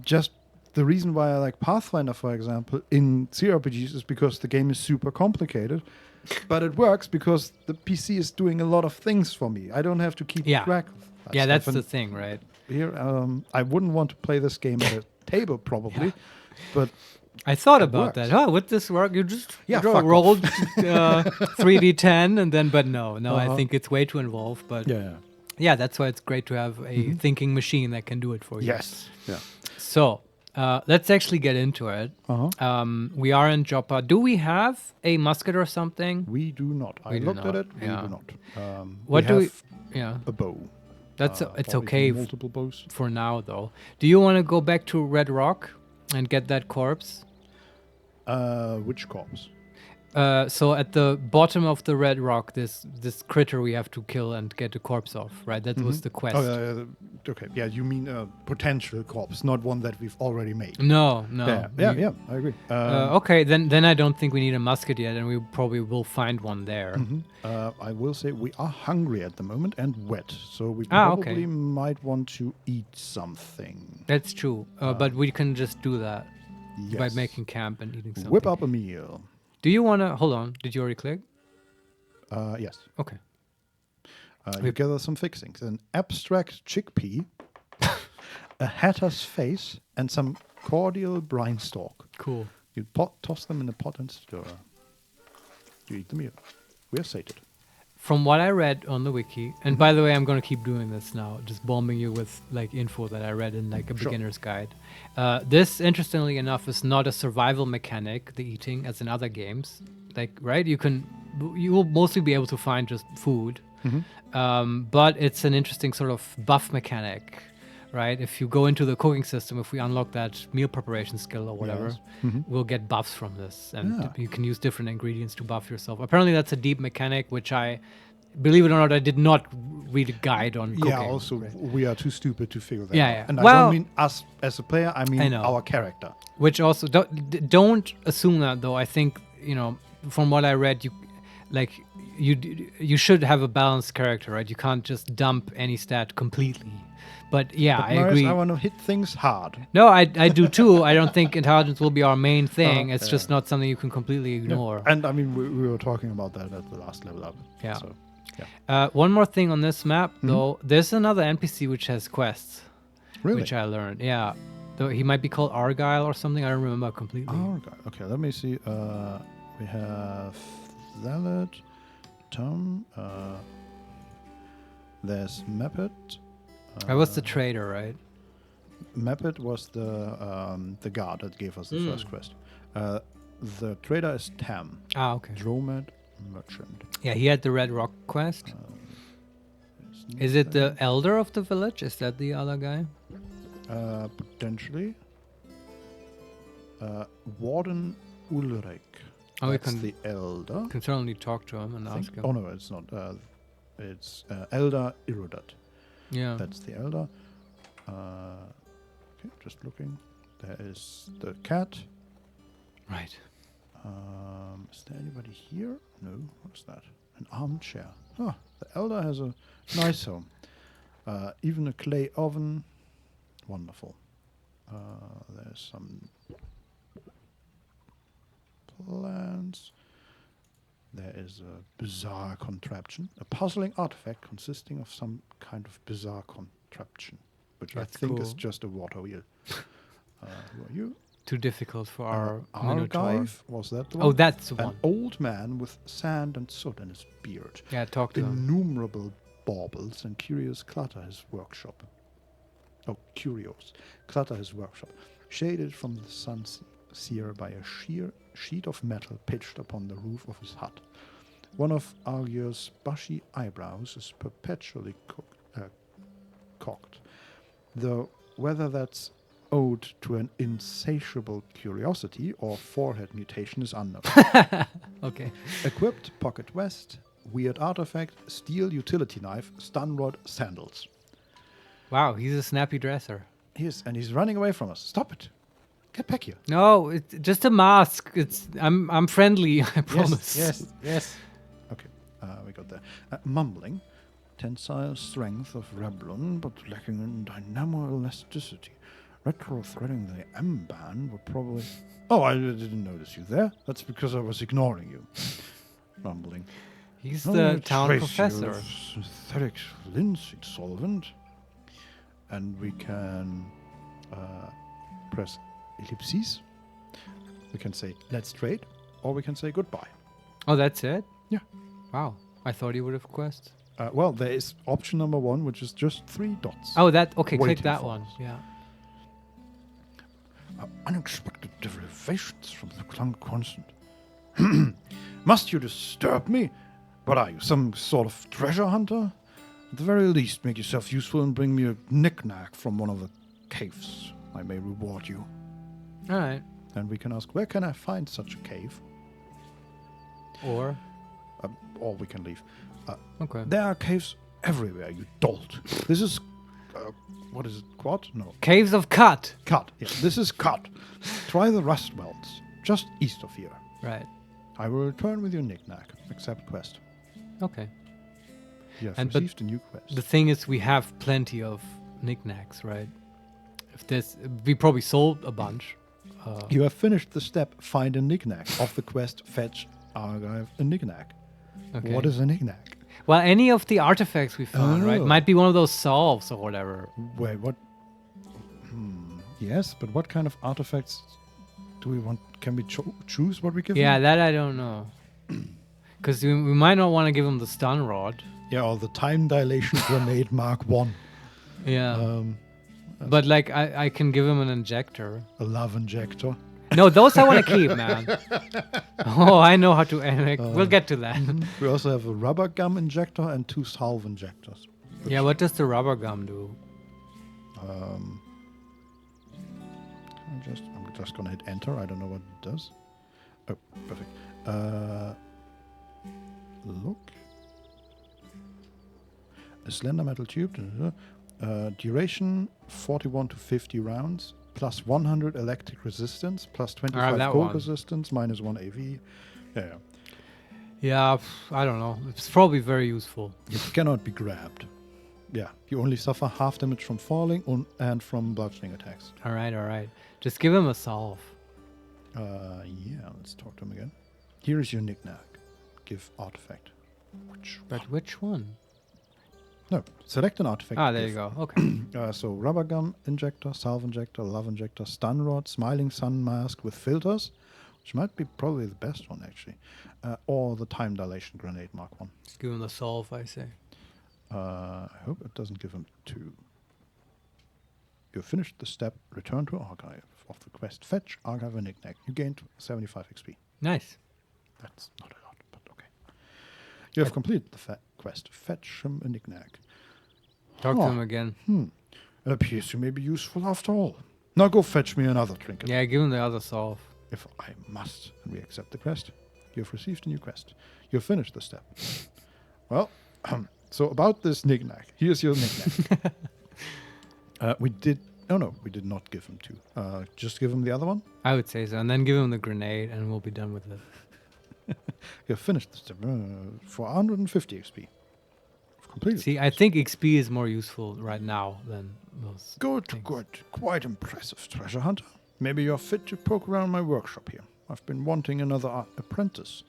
just the reason why I like Pathfinder, for example, in CRPGs is because the game is super complicated, but it works because the PC is doing a lot of things for me. I don't have to keep Yeah. track of that Yeah, stuff. that's And the thing, right? here. I wouldn't want to play this game at a table probably, but I thought It about works. that. Oh, would this work? You just Yeah, fuck off. rolled 3d10 and then, but no, I Uh-huh. think it's way too involved. But yeah. Yeah, that's why it's great to have a thinking machine that can do it for you. Yes. Yeah. So let's actually get into it. We are in Joppa. Do we have a musket or something? We do not. I We do looked at not, it. yeah. We do not. What we do have we? Yeah, a bow. it's or even okay multiple bows. for now, though. Do you want to go back to Red Rock and get that corpse? Which corpse? So at the bottom of the Red Rock, this critter we have to kill and get the corpse of, right? That was the quest. Oh, okay. Yeah, you mean a potential corpse, not one that we've already made. No. Yeah, I agree. Okay, then I don't think we need a musket yet, and we probably will find one there. I will say we are hungry at the moment and wet, so we okay. probably might want to eat something. That's true, but we can just do that by Yes. making camp and eating something. Whip up a meal. Do you want to... Hold on. Did you already click? Yes. Okay. You gather some fixings. An abstract chickpea, a hatter's face, and some cordial brine stalk. Cool. You toss them in a pot and stir. You eat the meal. We are sated. From what I read on the wiki, and by the way, I'm going to keep doing this now, just bombing you with like info that I read in like a beginner's guide. This, interestingly enough, is not a survival mechanic, the eating, as in other games. Like, right? You will mostly be able to find just food, but it's an interesting sort of buff mechanic, right? If you go into the cooking system, if we unlock that meal preparation skill or whatever, we'll get buffs from this, and you can use different ingredients to buff yourself. Apparently, that's a deep mechanic, which believe it or not, I did not read a guide on cooking. Yeah, also, we are too stupid to figure that out. Yeah. And I Well, don't mean us as a player, I mean our character. Which also, don't assume that, though. I think, from what I read, you should have a balanced character, right? You can't just dump any stat completely. But yeah, But I Marius, agree. I want to hit things hard. No, I do too. I don't think intelligence will be our main thing. It's just not something you can completely ignore. And I mean, we were talking about that at the last level up. Yeah. So, yeah. One more thing on this map, though. There's another NPC which has quests. Really? Which I learned. Yeah. Though he might be called Argyle or something. I don't remember completely. Okay, let me see. We have Zealot, Tom. There's Mepet. I was the trader, right? Mepet was the guard that gave us the first quest. The trader is Tam. Okay. Dromad merchant. Yeah, he had the Red Rock quest. Is it the elder of the village? Is that the other guy? Potentially. Warden Ulrich. Oh, we That's the elder. Can certainly talk to him and ask him. Oh no, it's not. It's Elder Irudat. Yeah. That's the elder. Okay, just looking. There is the cat. Right. Is there anybody here? No. What's that? An armchair. Oh, the elder has a nice home. Even a clay oven. Wonderful. There's some plants. There is a bizarre contraption, a puzzling artifact consisting of some kind of bizarre contraption, which That's I think cool. is just a water wheel. Who are you? Too difficult for our Minotaur. Argive, was that the one? Oh, that's the An one. old man with sand and soot in his beard. Yeah, talk to him. Innumerable baubles and curious clutter his workshop. Oh, curios. Clutter his workshop. Shaded from the sun's sear by a sheer sheet of metal pitched upon the roof of his hut. One of Argyre's bushy eyebrows is perpetually cocked, though whether that's owed to an insatiable curiosity or forehead mutation is unknown. Okay. Equipped pocket vest, weird artifact, steel utility knife, stun rod, sandals. Wow, he's a snappy dresser. And he's running away from us. Stop it. Get back here. No, it's just a mask. I'm friendly, I promise. Yes. Okay, we got there. Mumbling. Tensile strength of Reblon, but lacking in dynamo elasticity. Retro-threading the M-band would probably... Oh, I didn't notice you there. That's because I was ignoring you. Mumbling. He's the town professor. Synthetic linseed solvent. And we can press ellipses. We can say, let's trade, or we can say goodbye. Oh, that's it? Yeah. Wow. I thought he would have quests. Well, there is option number 1, which is just 3 dots. Oh, that okay. Click Waiting that for one. us. Yeah. Unexpected derivations from the Klung constant. Must you disturb me? What are you, some sort of treasure hunter? At the very least, make yourself useful and bring me a knick-knack from one of the caves. I may reward you. All right. And we can ask, where can I find such a cave? Or Or we can leave. okay. There are caves everywhere, you dolt. This is... what is it? Quad? No. Caves of Qud. Qud. Yes, this is Qud. Try the rust wells, just east of here. Right. I will return with your knick-knack. Accept quest. Okay. You have But received a new quest. the thing is, we have plenty of knickknacks, right? If there's, we probably sold a bunch. You have finished the step, find a knick-knack. Of the quest, fetch, archive a knick-knack. Okay. What is a knick-knack? Well, any of the artifacts we found, right? Oh. Might be one of those solves or whatever. Wait, what? Yes, but what kind of artifacts do we want? Can we choose what we give Yeah, them? that I don't know. Because we might not want to give him the stun rod. Yeah, or the time dilation grenade Mark 1. Yeah. But like, I can give him an injector. A love injector. No, those I want to keep, man. Oh, I know how to animate. We'll get to that. We also have a rubber gum injector and 2 salve injectors. Yeah, what does the rubber gum do? I'm just gonna hit enter. I don't know what it does. Oh, perfect. Look. A slender metal tube. Duration 41 to 50 rounds. Plus 100 electric resistance. Plus 25 that cold one. resistance. Minus 1 AV. Yeah. Yeah, I don't know. It's probably very useful. It cannot be grabbed. Yeah. You only suffer half damage from falling and from bludgeoning attacks. All right. Just give him a solve. Yeah, let's talk to him again. Here is your knick-knack. Give artifact. Which one? No, select an artifact. Ah, there you go. Okay. So rubber gum injector, salve injector, love injector, stun rod, smiling sun mask with filters, which might be probably the best one actually, or the time dilation grenade Mark 1. Just give him the solve, I say. I hope it doesn't give him 2. You finished the step. Return to archive of the quest. Fetch archive a knick-knack. You gained 75 XP. Nice. That's not a lot, but okay. You have completed the quest. Fetch him a knick-knack. Talk to him again. It appears you may be useful after all. Now go fetch me another trinket. Yeah, give him the other solve. If I must, and we accept the quest. You have received a new quest. You have finished the step. Well, so about this knick-knack. Here's your knick-knack. We did not give him 2. Just give him the other one. I would say so. And then give him the grenade and we'll be done with it. You have finished the step for 150 XP. You've completed. See, I think XP is more useful right now than those. Good. things. Quite impressive, treasure hunter. Maybe you're fit to poke around my workshop here. I've been wanting another apprentice.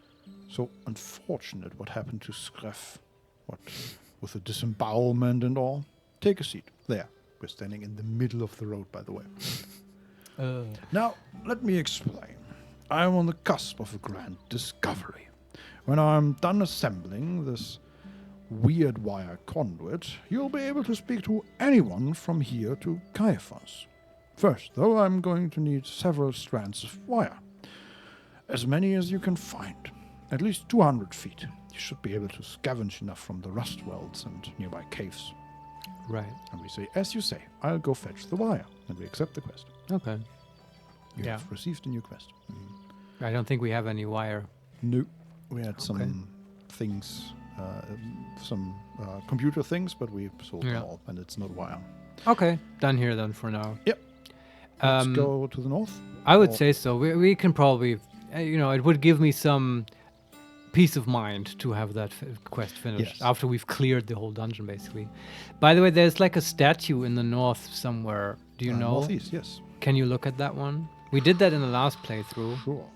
So unfortunate what happened to Skref. What with the disembowelment and all. Take a seat. There. We're standing in the middle of the road, by the way. Now, let me explain. I am on the cusp of a grand discovery. When I'm done assembling this weird wire conduit, you'll be able to speak to anyone from here to Caiaphas. First, though, I'm going to need several strands of wire. As many as you can find. At least 200 feet. You should be able to scavenge enough from the rust wells and nearby caves. Right. And we say, as you say, I'll go fetch the wire. And we accept the quest. Okay. You Yeah. have received a new quest. I don't think we have any wire. No. We had some things, some computer things, but we sold them all, and it's not wire. Okay. Done here then for now. Yep. Let's go to the north. I would say so. We can probably, it would give me some peace of mind to have that quest finished after we've cleared the whole dungeon, basically. By the way, there's like a statue in the north somewhere. Do you know? Northeast, yes. Can you look at that one? We did that in the last playthrough. Sure.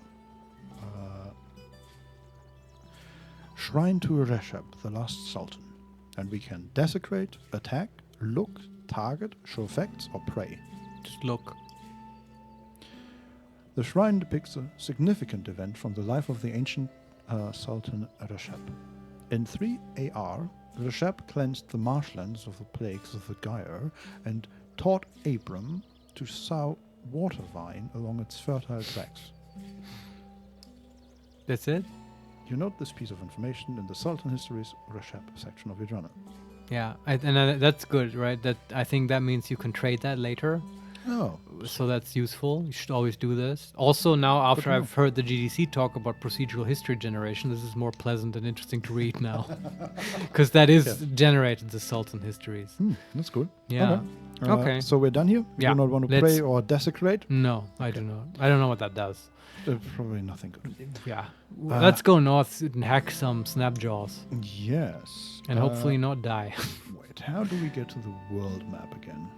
Shrine to Reshab, the last sultan. And we can desecrate, attack, look, target, show effects, or pray. Just look. The shrine depicts a significant event from the life of the ancient Sultan Reshab. In 3 AR, Reshab cleansed the marshlands of the plagues of the Gyre and taught Abram to sow water vine along its fertile tracks. That's it? You note this piece of information in the Sultan Histories Reshab section of your journal. Yeah, that's good, right? That I think that means you can trade that later. Oh. So that's useful. You should always do this. Also, now after I've heard the GDC talk about procedural history generation, this is more pleasant and interesting to read now. Because that is generated the Sultan Histories. That's good. Yeah. Okay. So we're done here? You do not want to pray or desecrate? No, I do not. I don't know what that does. Probably nothing good. Yeah. Let's go north and hack some snapjaws. Yes. And hopefully not die. Wait, how do we get to the world map again?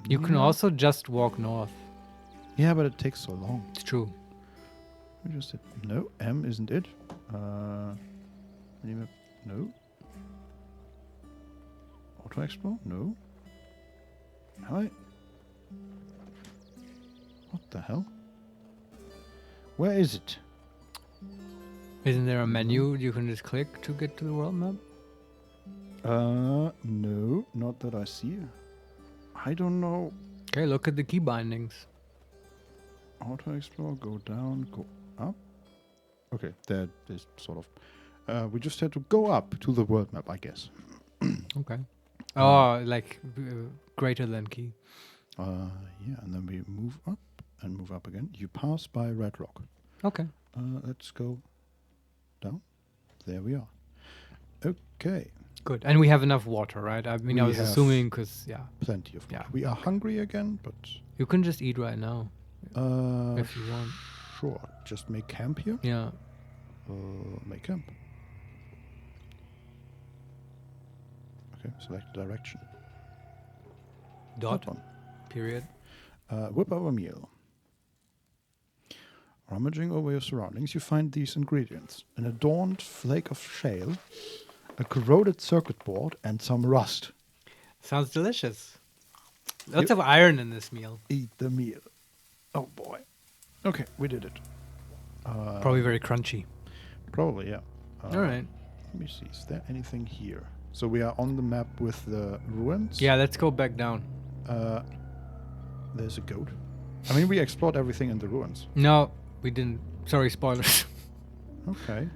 You can also just walk north. Yeah, but it takes so long. It's true. We just did. No, M isn't it. Minimap, no. Auto explore? No. Hi. What the hell? Where is it? Isn't there a menu you can just click to get to the world map? No, not that I see. I don't know. Okay, look at the key bindings. Auto explore, go down, go up. Okay, there is sort of. We just had to go up to the world map, I guess. Okay. Oh, like greater than key. Yeah, and then we move up and move up again. You pass by Red Rock. Okay. Let's go down. There we are. Okay. Good. And we have enough water, right? I mean, I was assuming because, Plenty of water. Yeah. We are hungry again, but... You can just eat right now. If you want. Sure. Just make camp here? Yeah. Make camp. Okay, select direction. Dot. That one. Period. Whip up a meal. Rummaging over your surroundings, you find these ingredients. An adorned flake of shale, a corroded circuit board, and some rust. Sounds delicious. Lots of iron in this meal. Eat the meal. Oh boy. Okay, we did it. Probably very crunchy. Probably, yeah. All right. Let me see. Is there anything here? So we are on the map with the ruins. Yeah, let's go back down. There's a goat. I mean, we explored everything in the ruins. No, we didn't. Sorry, spoilers. Okay.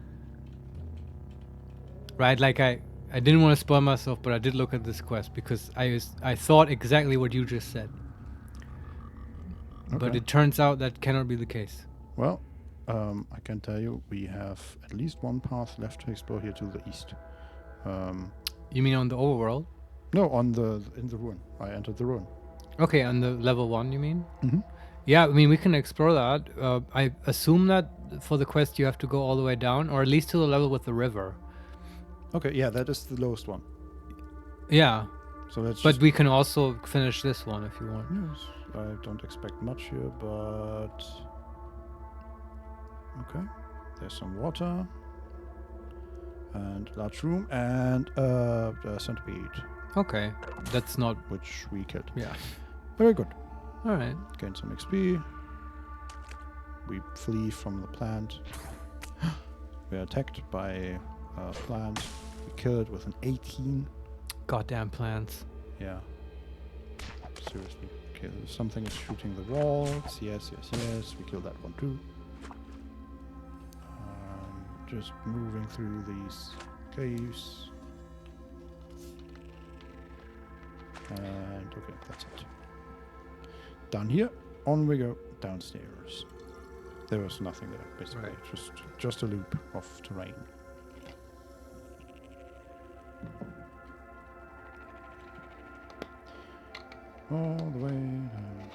Right, like I didn't want to spoil myself, but I did look at this quest because I thought exactly what you just said. But Okay. it turns out that cannot be the case. Well, I can tell you we have at least one path left to explore here to the east. You mean on the overworld? No, in the ruin. I entered the ruin. Okay, on the level 1, you mean? Mm-hmm. Yeah, I mean, we can explore that. I assume that for the quest you have to go all the way down, or at least to the level with the river. Okay, yeah, that is the lowest one. Yeah, So let's. but we can also finish this one if you want. Yes, I don't expect much here, but okay. There's some water and large room and a centipede, Okay, that's not... which we killed. Yeah. Very good. All right. Gain some XP. We flee from the plant. We are attacked by a plant. We kill it with an 18. Goddamn plants. Yeah. Seriously. Okay, something is shooting the walls. Yes. We kill that one too. Just moving through these caves. And okay, that's it. Down here, on we go downstairs. There was nothing there, basically. Right. Just a loop of terrain. All the way down.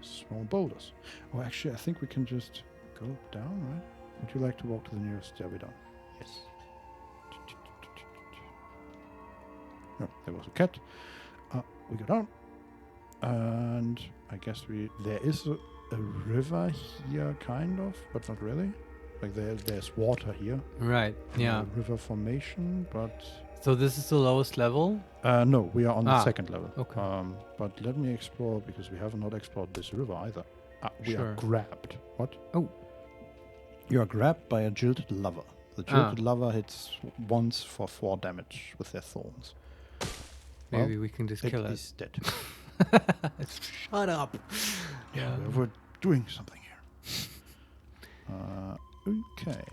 Small boulders. Oh, actually, I think we can just go down, right? Would you like to walk to the nearest? Yeah, we're down. Yes. Oh, there was a cat. We go down. And I guess there is a river here, kind of, but not really. Like there's water here. Right, yeah. River formation, but... So this is the lowest level? No, we are on the second level. Okay. But let me explore, because we have not explored this river either. We Sure. are grabbed. What? Oh. You are grabbed by a jilted lover. The jilted lover hits once for 4 damage with their thorns. Maybe we can just kill it. It is dead. Shut up. Yeah, we're doing something here. Okay.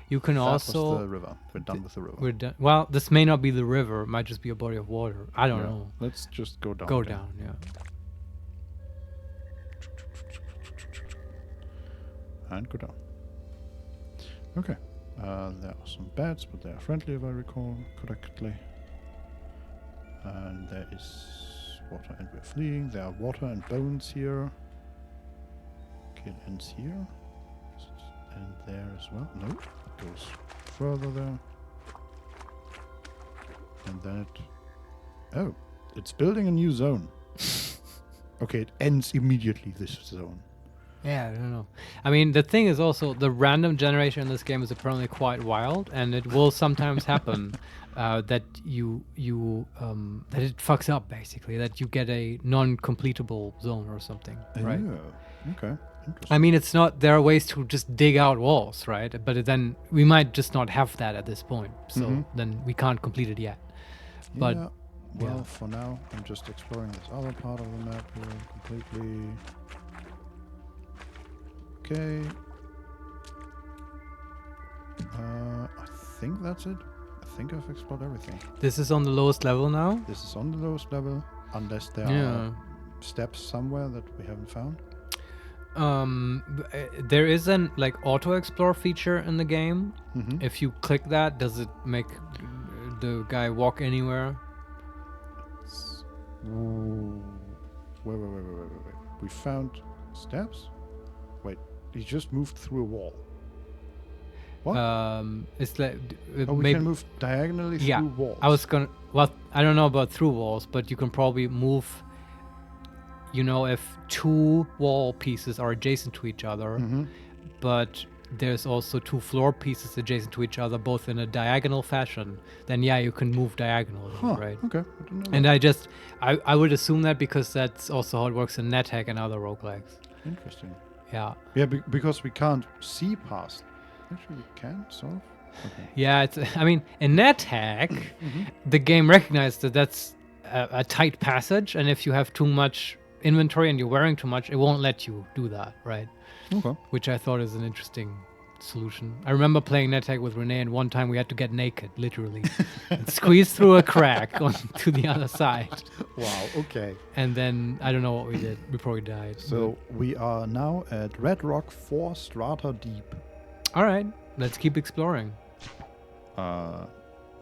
You can That also. was the river. We're done with the river. We're done. Well, this may not be the river. It might just be a body of water. I don't know. Let's just go down. Go again. down. Yeah. And go down. Okay. There are some bats, but they are friendly if I recall correctly. And there is water and we're fleeing. There are water and bones here. Okay, it ends here. And there as well. No, it goes further there. And then it... Oh, it's building a new zone. Okay, it ends immediately, this zone. Yeah, I don't know. I mean, the thing is also the random generation in this game is apparently quite wild, and it will sometimes happen that that it fucks up basically, that you get a non-completable zone or something, right? Oh, okay. Interesting. I mean, it's not. There are ways to just dig out walls, right? But then we might just not have that at this point, so then we can't complete it yet. But yeah. Well, for now, I'm just exploring this other part of the map here completely. Okay. I think that's it. I think I've explored everything. this is on the lowest level now. This is on the lowest level, unless there are steps somewhere that we haven't found. There is an like auto explore feature in the game. If you click that, does it make the guy walk anywhere? Wait. We found steps? Wait, he just moved through a wall. What? It's like we maybe can move diagonally through walls. I was gonna. Well, I don't know about through walls, but you can probably move. You know, if 2 wall pieces are adjacent to each other, but there's also 2 floor pieces adjacent to each other, both in a diagonal fashion, then yeah, you can move diagonally, right? Okay. I didn't know And that. I would assume that because that's also how it works in NetHack and other roguelikes. Interesting. Yeah. Yeah, because we can't see past. Actually, we can, sort of. Okay. Yeah, it's. I mean, in NetHack, the game recognized that that's a tight passage, and if you have too much inventory and you're wearing too much, it won't let you do that, right? Okay. Which I thought is an interesting solution. I remember playing NetHack with Renee, and one time we had to get naked, literally, and squeeze through a crack to the other side. Wow, okay. And then I don't know what we did. We probably died. So we are now at Red Rock 4 strata deep. All right, let's keep exploring.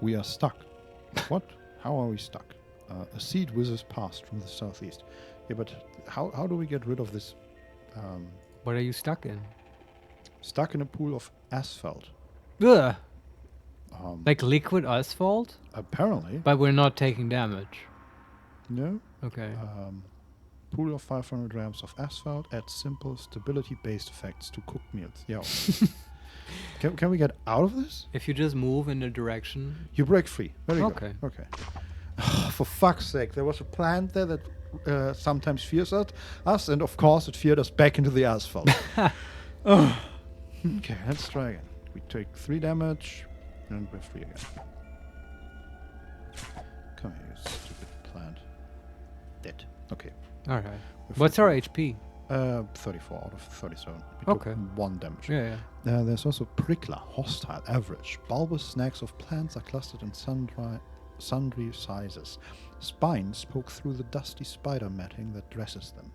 We are stuck. What? How are we stuck? A seed whizzes past from the southeast. Yeah, but how do we get rid of this? What are you stuck in? Stuck in a pool of asphalt. Ugh. Like liquid asphalt? Apparently. But we're not taking damage. No. Okay. Pool of 500 grams of asphalt adds simple stability-based effects to cooked meals. Yeah. Can we get out of this? If you just move in a direction. You break free. Very Okay. good. Okay. For fuck's sake, there was a plant there that sometimes fears us, and of course it feared us back into the asphalt. Okay, let's try again. We take 3 damage, and we're free again. Come here, you stupid plant. Dead. Okay. All right. What's our HP? 34 out of 37. We took 1 damage. Yeah. There's also prickler, hostile, average. Bulbous snacks of plants are clustered in sundry sizes. Spines poke through the dusty spider matting that dresses them.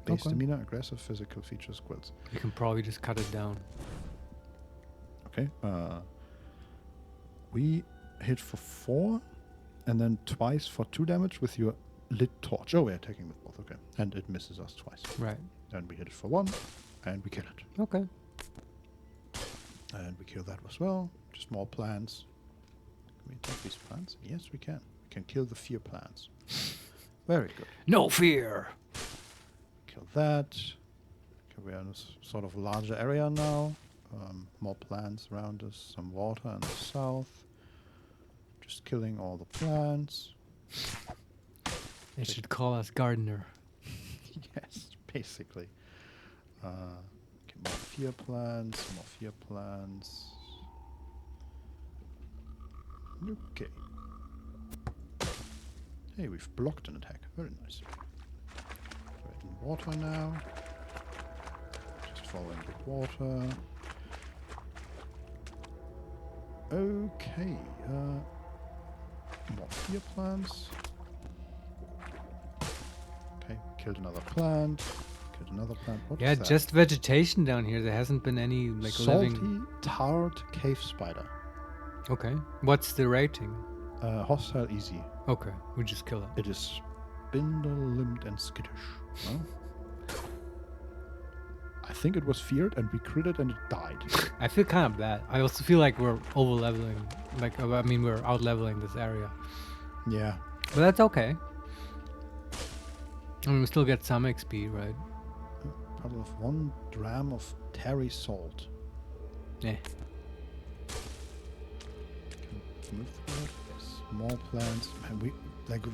Base demeanor, aggressive physical features, quills. You can probably just cut it down. Okay. We hit for 4, and then twice for 2 damage with your lit torch. Oh, we're attacking with both. Okay. And it misses us twice. Right. Then we hit it for 1, and we kill it. Okay. And we kill that as well. Just more plants. Can we attack these plants? Yes, we can. We can kill the fear plants. Very good. No fear. Kill that. Okay, we are in a sort of larger area now. More plants around us. Some water in the south. Just killing all the plants. They should call us gardener. Yes, basically. Can more fear plants, more fear plants. Okay. Hey, we've blocked an attack. Very nice. Right in water now. Just following the water. Okay. More fear plants. Okay, killed another plant. Killed another plant. What Yeah, is that? just vegetation down here. There hasn't been any like Salty, living. tarred cave spider. Okay. What's the rating? Hostile easy. Okay, we just kill it. It is spindle-limbed and skittish. Well, I think it was feared and we critted and it died. I feel kind of bad. I also feel like we're over leveling. Like I mean, we're out leveling this area. Yeah. But that's okay. I mean, we still get some XP, right? Puddle of 1 dram of tarry salt. Yeah. Can move forward. Yes. More plants. Man,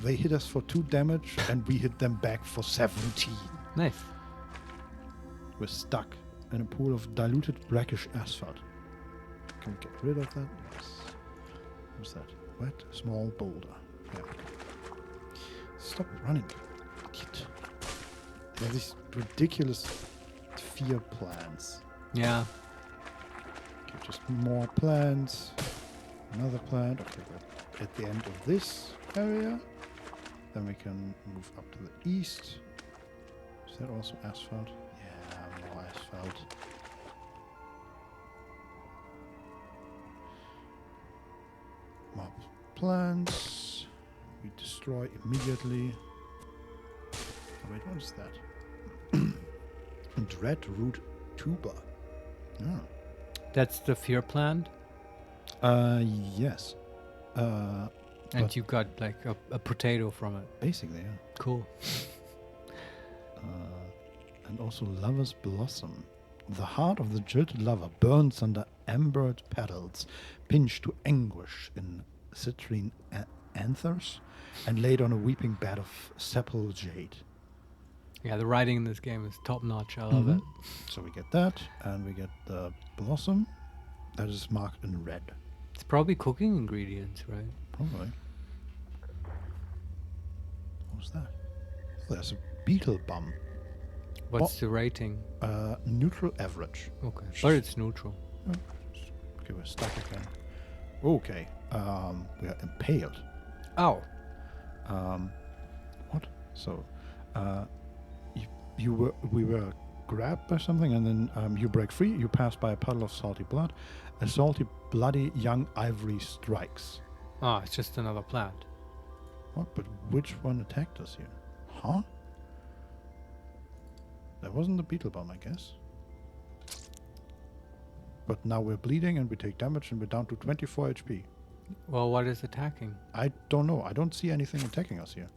they hit us for 2 damage and we hit them back for 17. Nice. We're stuck in a pool of diluted brackish asphalt. Can we get rid of that? Yes. What's that? Wet small boulder. Yeah. Stop running, idiot. There are these ridiculous fear plants. Yeah. Okay, just more plants. Another plant. Okay, we're at the end of this area. Then we can move up to the east. Is that also asphalt? Yeah, more asphalt. More plants. We destroy immediately. Oh, wait, what is that? Dreadroot tuber. Oh. That's the fear plant. Yes. And But- you got like a potato from it. Basically, yeah. Cool. And also Lover's Blossom. The heart of the jilted lover burns under ambered petals, pinched to anguish in citrine anthers, and laid on a weeping bed of sepal jade. Yeah, the writing in this game is top notch. I love it. So we get that, and we get the blossom that is marked in red. It's probably cooking ingredients, right? Probably. What was that? Oh, there's a beetle bum. What's the rating? Neutral average. Okay, but it's neutral. Okay, we're stuck again. Okay, we are impaled. Oh, What? So, we were grabbed by something, and then you break free. You pass by a puddle of salty blood. A salty, bloody young ivory strikes. it's just another plant. What? But which one attacked us here? Huh? That wasn't the beetle bomb, I guess. But now we're bleeding and we take damage and we're down to 24 HP. Well, what is attacking? I don't know. I don't see anything attacking us here.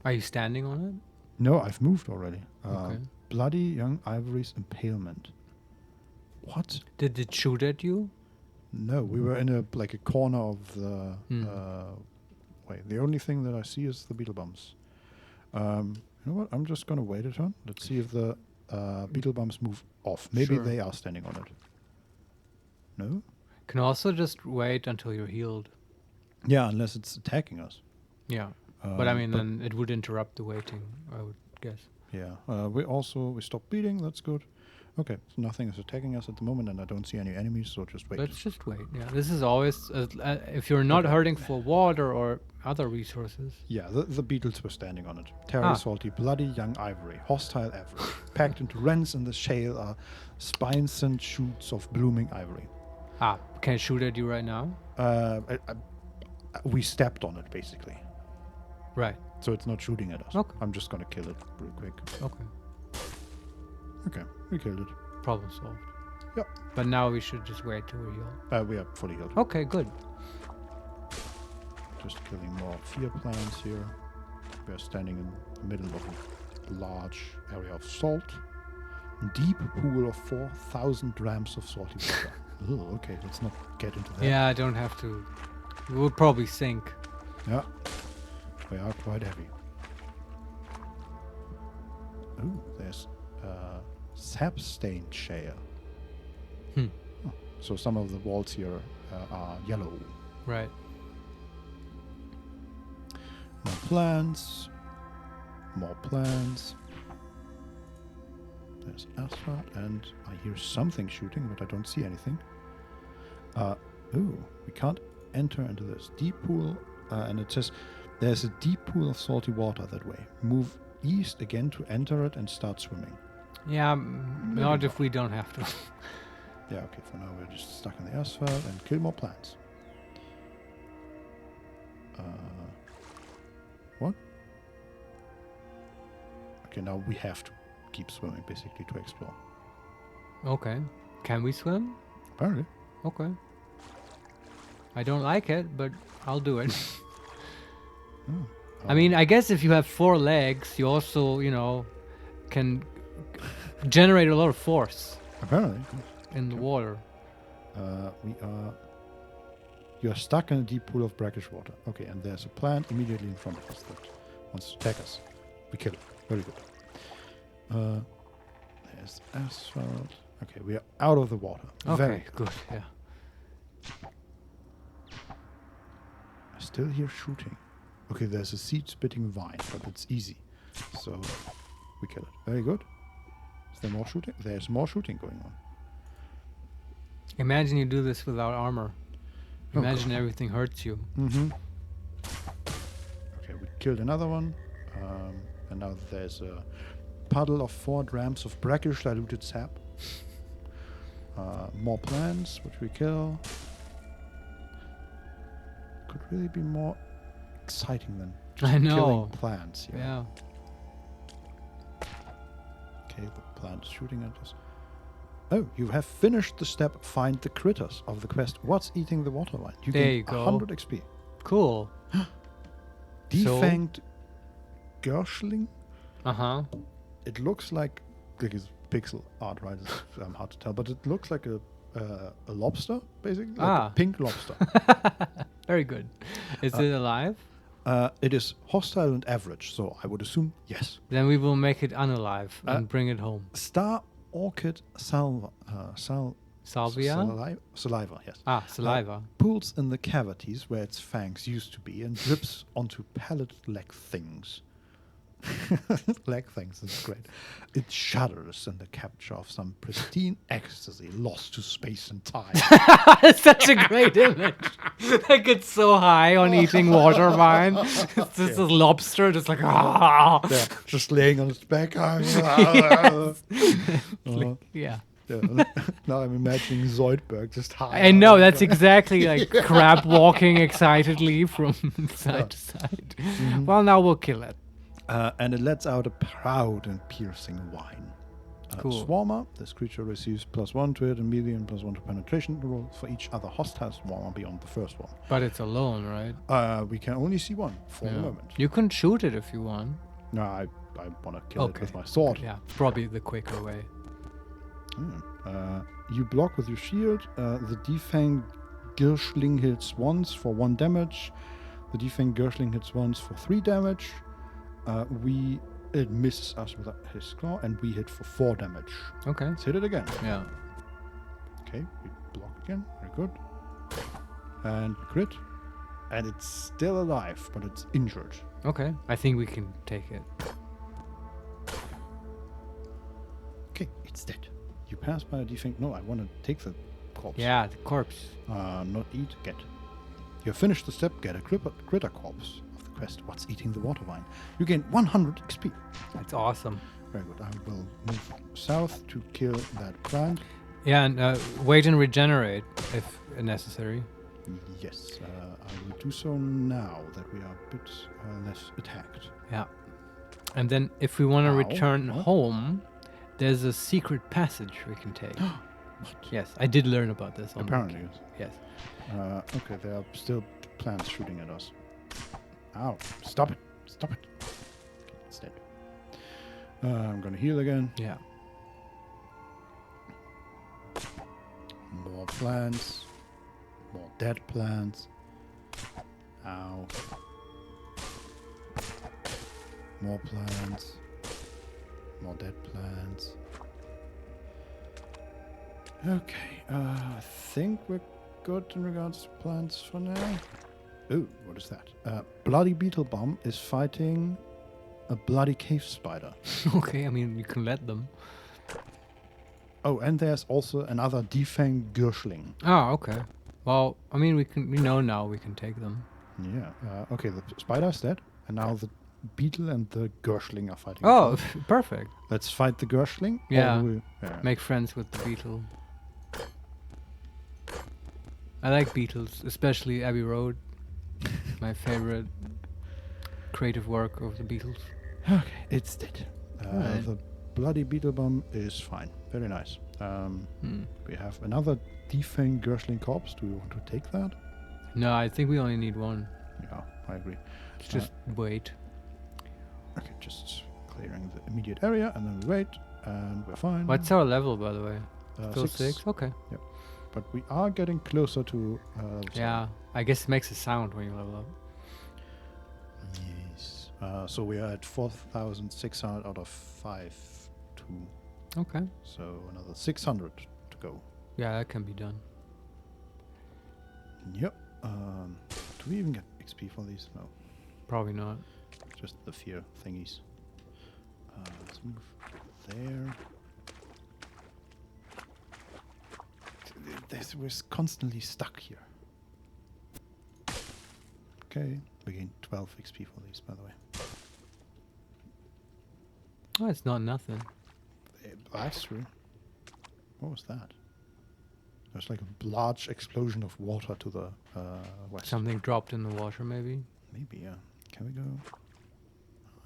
Are you standing on it? No, I've moved already. Okay. Bloody young ivory's impalement. What? Did it shoot at you? No, we were in a corner of the. Wait, the only thing that I see is the beetle bombs. You know what? I'm just gonna wait a turn. Let's see if the beetle bombs move off. Maybe Sure. they are standing on it. No. Can also just wait until you're healed. Yeah, unless it's attacking us. Yeah, but I mean, then it would interrupt the waiting, I would guess. Yeah. We stopped bleeding. That's good. Okay, so nothing is attacking us at the moment, and I don't see any enemies. So just wait. Let's just wait. Yeah, this is always if you're not hurting for water or other resources. Yeah, the beetles were standing on it. Terry salty, bloody young ivory, hostile average. Packed into rents in the shale are spine-sent shoots of blooming ivory. Can I shoot at you right now? We stepped on it, basically. Right. So it's not shooting at us. Okay. I'm just going to kill it real quick. Okay. Okay, we killed it. Problem solved. Yep. But now we should just wait till we're healed. We are fully healed. Okay, good. Just killing more fear plants here. We are standing in the middle of a large area of salt. Deep pool of 4,000 drams of salty water. Oh, okay, let's not get into that. Yeah, I don't have to. We'll probably sink. Yeah, we are quite heavy. Ooh, there's sap-stained shale. Hmm. Oh, so some of the walls here are yellow. Right. More plants. More plants. There's asphalt, and I hear something shooting, but I don't see anything. Ooh, we can't enter into this deep pool, and it says there's a deep pool of salty water that way. Move east again to enter it and start swimming. Yeah, Maybe not not. if we don't have to. Yeah, okay, for now we're just stuck in the asphalt and kill more plants. What? Okay, now we have to keep swimming, basically, to explore. Okay. Can we swim? Apparently. Okay. I don't like it, but I'll do it. Oh. I mean, I guess if you have 4 legs, you also, can generate a lot of force Apparently. in the water. You're stuck in a deep pool of brackish water. Okay, and there's a plant immediately in front of us that wants to attack us. We kill it. Very good. There's asphalt. Okay, we are out of the water. Okay, Very good. Yeah. I still hear shooting. Okay, there's a seed-spitting vine, but it's easy. So we kill it. Very good. Is there more shooting? There's more shooting going on. Imagine you do this without armor. Oh, Imagine God. everything hurts you. Mm-hmm. Okay, we killed another one. And now there's a puddle of 4 drams of brackish diluted sap. More plants, which we kill. Could really be more exciting than I know. killing plants. Yeah. Okay, the plant is shooting at us. Oh, you have finished the step Find the Critters of the quest What's Eating the Water Vine. You There gain you go. 100 XP. Cool. Defanged Gershling? Uh-huh. It looks like it's pixel art, right? It's hard to tell, but it looks like a lobster, basically. Like a pink lobster. Very good. Is it alive? It is hostile and average, so I would assume yes. Then we will make it unalive and bring it home. Star Orchid Salvia? saliva, yes. Saliva. Pools in the cavities where its fangs used to be and drips onto pallet-like things. Leg things is great. It shudders in the capture of some pristine ecstasy lost to space and time. It's such a great image. I get so high on eating water vine. It's just this lobster just like, ah. Yeah, just laying on its back. Yeah. Now I'm imagining Zoidberg just high. I know, that's exactly like crab walking excitedly from side to side. Mm-hmm. Well, now we'll kill it. And it lets out a proud and piercing whine. Cool. Swarmer, this creature receives +1 to it, and melee and +1 to penetration rolls for each other hostile swarmer beyond the first one. But it's alone, right? We can only see one for the moment. You can shoot it if you want. No, I want to kill it with my sword. Yeah, probably the quicker way. You block with your shield. The defanged Gershling hits once for 1 damage. The defanged Gershling hits once for 3 damage. It misses us with his claw, and we hit for 4 damage. Okay. Let's hit it again. Yeah. Okay, we block again. Very good. And crit. And it's still alive, but it's injured. Okay. I think we can take it. Okay, it's dead. You pass by a defanged. No, I want to take the corpse. Yeah, the corpse. Not eat, get. You have finished the step, get a critter corpse of the quest. What's eating the water vine? You gain 100 XP. That's awesome. Very good. I will move south to kill that plant. Yeah, and wait and regenerate if necessary. Yes, I will do so now that we are a bit less attacked. Yeah. And then if we want to Ow. return What? home, there's a secret passage we can take. What? Yes, I did learn about this. On Apparently, Yes. okay, there are still plants shooting at us. Ow, stop it. Stop it. Okay, it's dead. I'm gonna heal again. Yeah. More plants. More dead plants. Ow. More plants. More dead plants. Okay, I think we're good in regards to plants for now. Oh, what is that? Bloody Beetle Bomb is fighting a bloody cave spider. Okay, I mean, you can let them. Oh, and there's also another defang Gürschling. Oh, okay. Well, I mean, we know now we can take them. Yeah. Okay, the spider's dead, and now the beetle and the Gürschling are fighting. Oh, perfect. Let's fight the Gürschling. Yeah. Yeah. Make friends with the beetle. I like beetles, especially Abbey Road. My favorite creative work of the Beatles. Okay, it's dead. Right. The bloody beetle bomb is fine. Very nice. We have another defang Gürschling corpse. Do we want to take that? No, I think we only need one. Yeah, I agree. Just wait. Okay, just clearing the immediate area, and then we wait, and we're fine. What's our level, by the way? Still 6. 6? Okay. Yep. But we are getting closer to... Yeah, I guess it makes a sound when you level up. Yes. So we are at 4,600 out of 5. Okay. So another 600 to go. Yeah, that can be done. Yep. Do we even get XP for these? No. Probably not. Just the fear thingies. Let's move there. We're constantly stuck here. Okay. We gain 12 XP for these, by the way. Oh, it's not nothing. That's true. What was that? There's like a large explosion of water to the west. Something dropped in the water, maybe? Maybe, yeah. Can we go?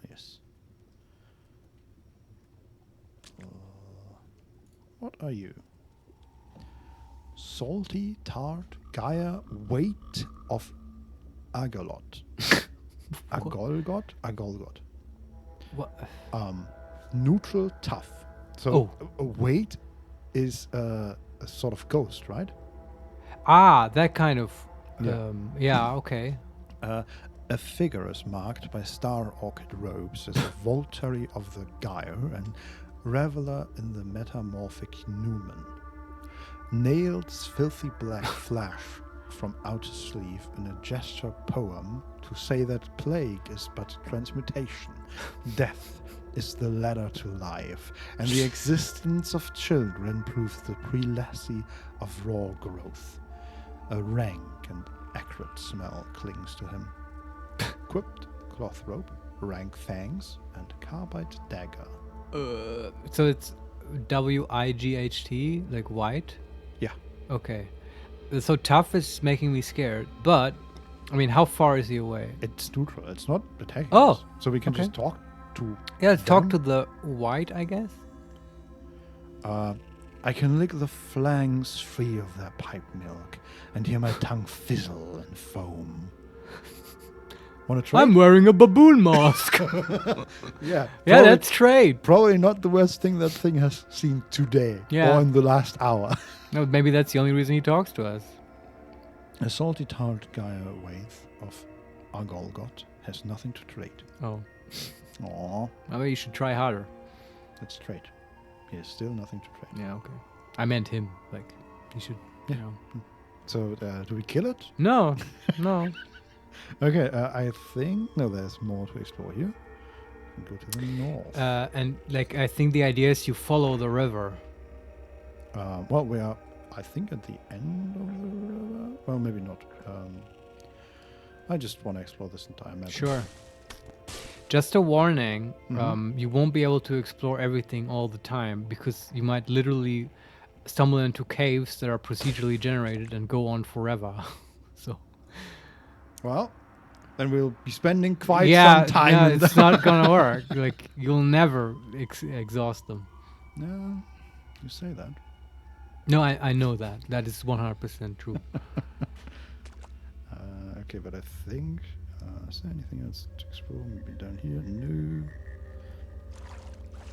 Yes. What are you? Salty, tart, Gaia, weight of Agolot. Agolgot. What? Neutral, tough. So a weight is a sort of ghost, right? Ah, that kind of... Yeah. yeah, okay. A figure is marked by star orchid robes as a votary of the Gaia and reveler in the metamorphic Numen. Nails filthy black flash from outer sleeve in a gesture poem to say that plague is but transmutation, death is the ladder to life, and the existence of children proves the prelacy of raw growth. A rank and acrid smell clings to him. Equipped cloth robe, rank fangs, and carbide dagger. So it's WIGHT, like white? Yeah. Okay. So tough is making me scared, but, I mean, how far is he away? It's neutral. It's not attacking Oh, us. So we can okay. just talk to Yeah, let's talk to them. the white, I guess? I can lick the flangs free of their pipe milk and hear my tongue fizzle and foam. Want to try? I'm wearing a baboon mask. Yeah. Yeah, that's trade. probably not the worst thing that thing has seen today Yeah. or in the last hour. No, maybe that's the only reason he talks to us. A salty tart Gaia wraith of Agolgot has nothing to trade. Oh. Aww, Maybe you should try harder. let's trade. He has still nothing to trade. Yeah, okay. I meant him. Like, he should, you Yeah. know. So, do we kill it? No, no. Okay, I think... No, there's more to explore here. We go to the north. And, like, I think the idea is you follow the river. Well, we are, I think, at the end of the river. Well, maybe not. I just want to explore this entire map. Sure. Just a warning, Mhm. you won't be able to explore everything all the time because you might literally stumble into caves that are procedurally generated and go on forever. So Well, then we'll be spending quite yeah, some time. no, in it's the not gonna work. Like you'll never exhaust them. No, you say that. No, I know that. That is 100% true. Okay, but I think... is there anything else to explore? Maybe down here? No.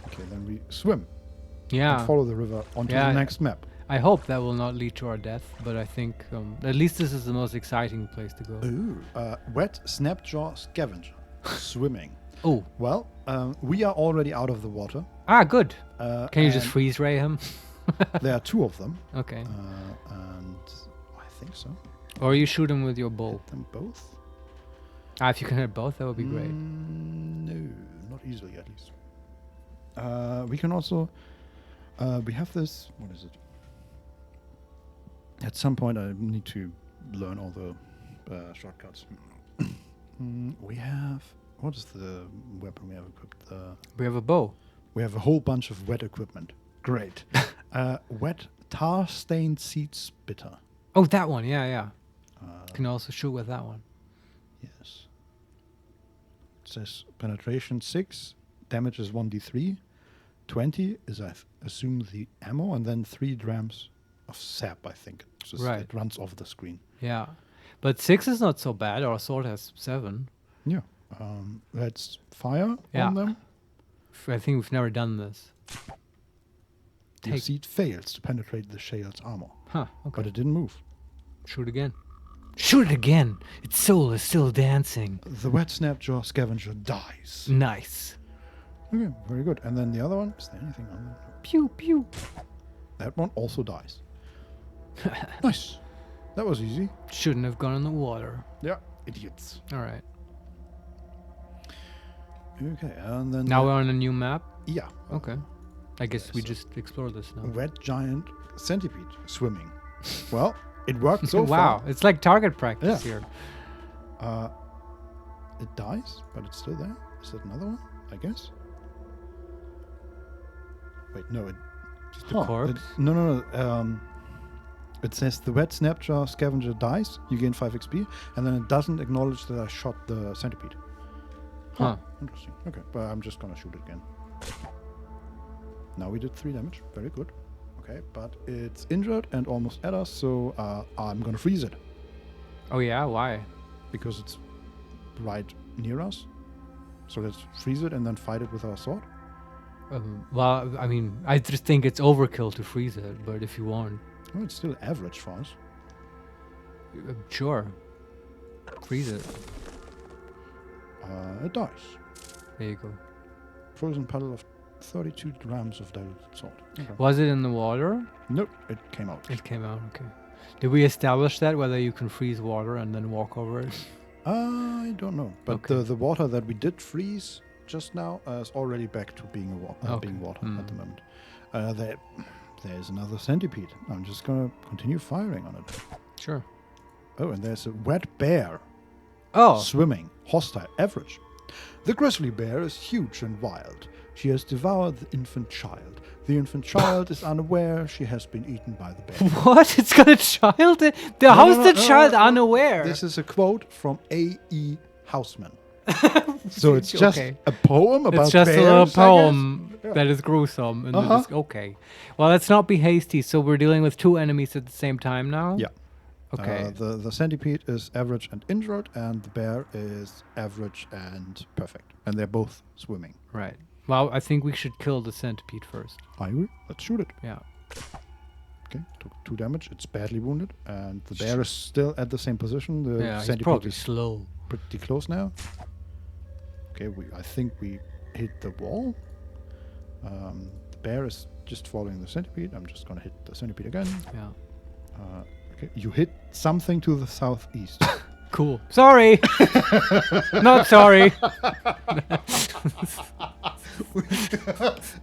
Okay, then we swim. Yeah. And follow the river onto Yeah. the next map. I hope that will not lead to our death, but I think at least this is the most exciting place to go. Ooh. Wet Snapjaw Scavenger. Swimming. Oh, Well, we are already out of the water. Ah, good. Can you just and freeze ray him? there are 2 of them, Okay. and I think so. Or you shoot him with your bow. Hit them both? If you can hit both, that would be great. No, not easily at least. We can also. We have this. What is it? At some point, I need to learn all the shortcuts. We have. What is the weapon we have equipped? We have a bow. We have a whole bunch of wet equipment. Great. Wet tar-stained seed spitter. Oh, that one. Yeah. Can also shoot with that one. Yes. It says penetration 6, damage is 1d3. 20 is, I assume, the ammo, and then 3 grams of sap, I think. It runs off the screen. Yeah. But 6 is not so bad. Our sword has 7. Yeah. Let's fire on them. I think we've never done this. The seed fails to penetrate the shale's armor. Huh, okay. But it didn't move. Shoot again. Shoot it again! Its soul is still dancing. The wet snapjaw scavenger dies. Nice. Okay, very good. And then the other one, is there anything on there? Pew, pew. That one also dies. Nice. That was easy. Shouldn't have gone in the water. Yeah, idiots. All right. Okay, and then... Now we're on a new map? Yeah. Okay. I guess we just explore this now. Wet giant centipede swimming. Well, it worked so far. Wow, it's like target practice here. It dies, but it's still there. Is that another one? I guess. Wait, no. Just a corpse? No. It says the wet snapjaw scavenger dies. You gain 5 XP, and then it doesn't acknowledge that I shot the centipede. Huh. Interesting. Okay, but I'm just gonna shoot it again. Now we did 3 damage. Very good. Okay, but it's injured and almost at us, so I'm gonna freeze it. Oh yeah? Why? Because it's right near us. So let's freeze it and then fight it with our sword. Well, I mean, I just think it's overkill to freeze it, but if you want... Oh, it's still average for us. Sure. Freeze it. It dies. There you go. Frozen puddle of 32 grams of diluted salt. Okay. Was it in the water? Nope, it came out. It came out, okay. Did we establish that, whether you can freeze water and then walk over it? I don't know. But Okay. the water that we did freeze just now is already back to being being water at the moment. There's another centipede. I'm just going to continue firing on it. Sure. Oh, and there's a wet bear. Oh! Swimming. Hostile. Average. The grizzly bear is huge and wild. She has devoured the infant child. The infant child is unaware she has been eaten by the bear. What? It's got a child? How's the child unaware? This is a quote from A.E. Houseman. So it's just a poem about bears. It's just a little poem that is gruesome. And okay. Well, let's not be hasty. So we're dealing with 2 enemies at the same time now? Yeah. Okay. The centipede is average and injured, and the bear is average and perfect. And they're both swimming. Right. Well, I think we should kill the centipede first. I agree. Let's shoot it. Yeah. Okay, took 2 damage. It's badly wounded, and the bear is still at the same position. The Yeah, he's centipede probably is slow. pretty close now. Okay, I think we hit the wall. The bear is just following the centipede. I'm just gonna hit the centipede again. Yeah. Okay, you hit something to the southeast. Cool. Sorry. Not sorry.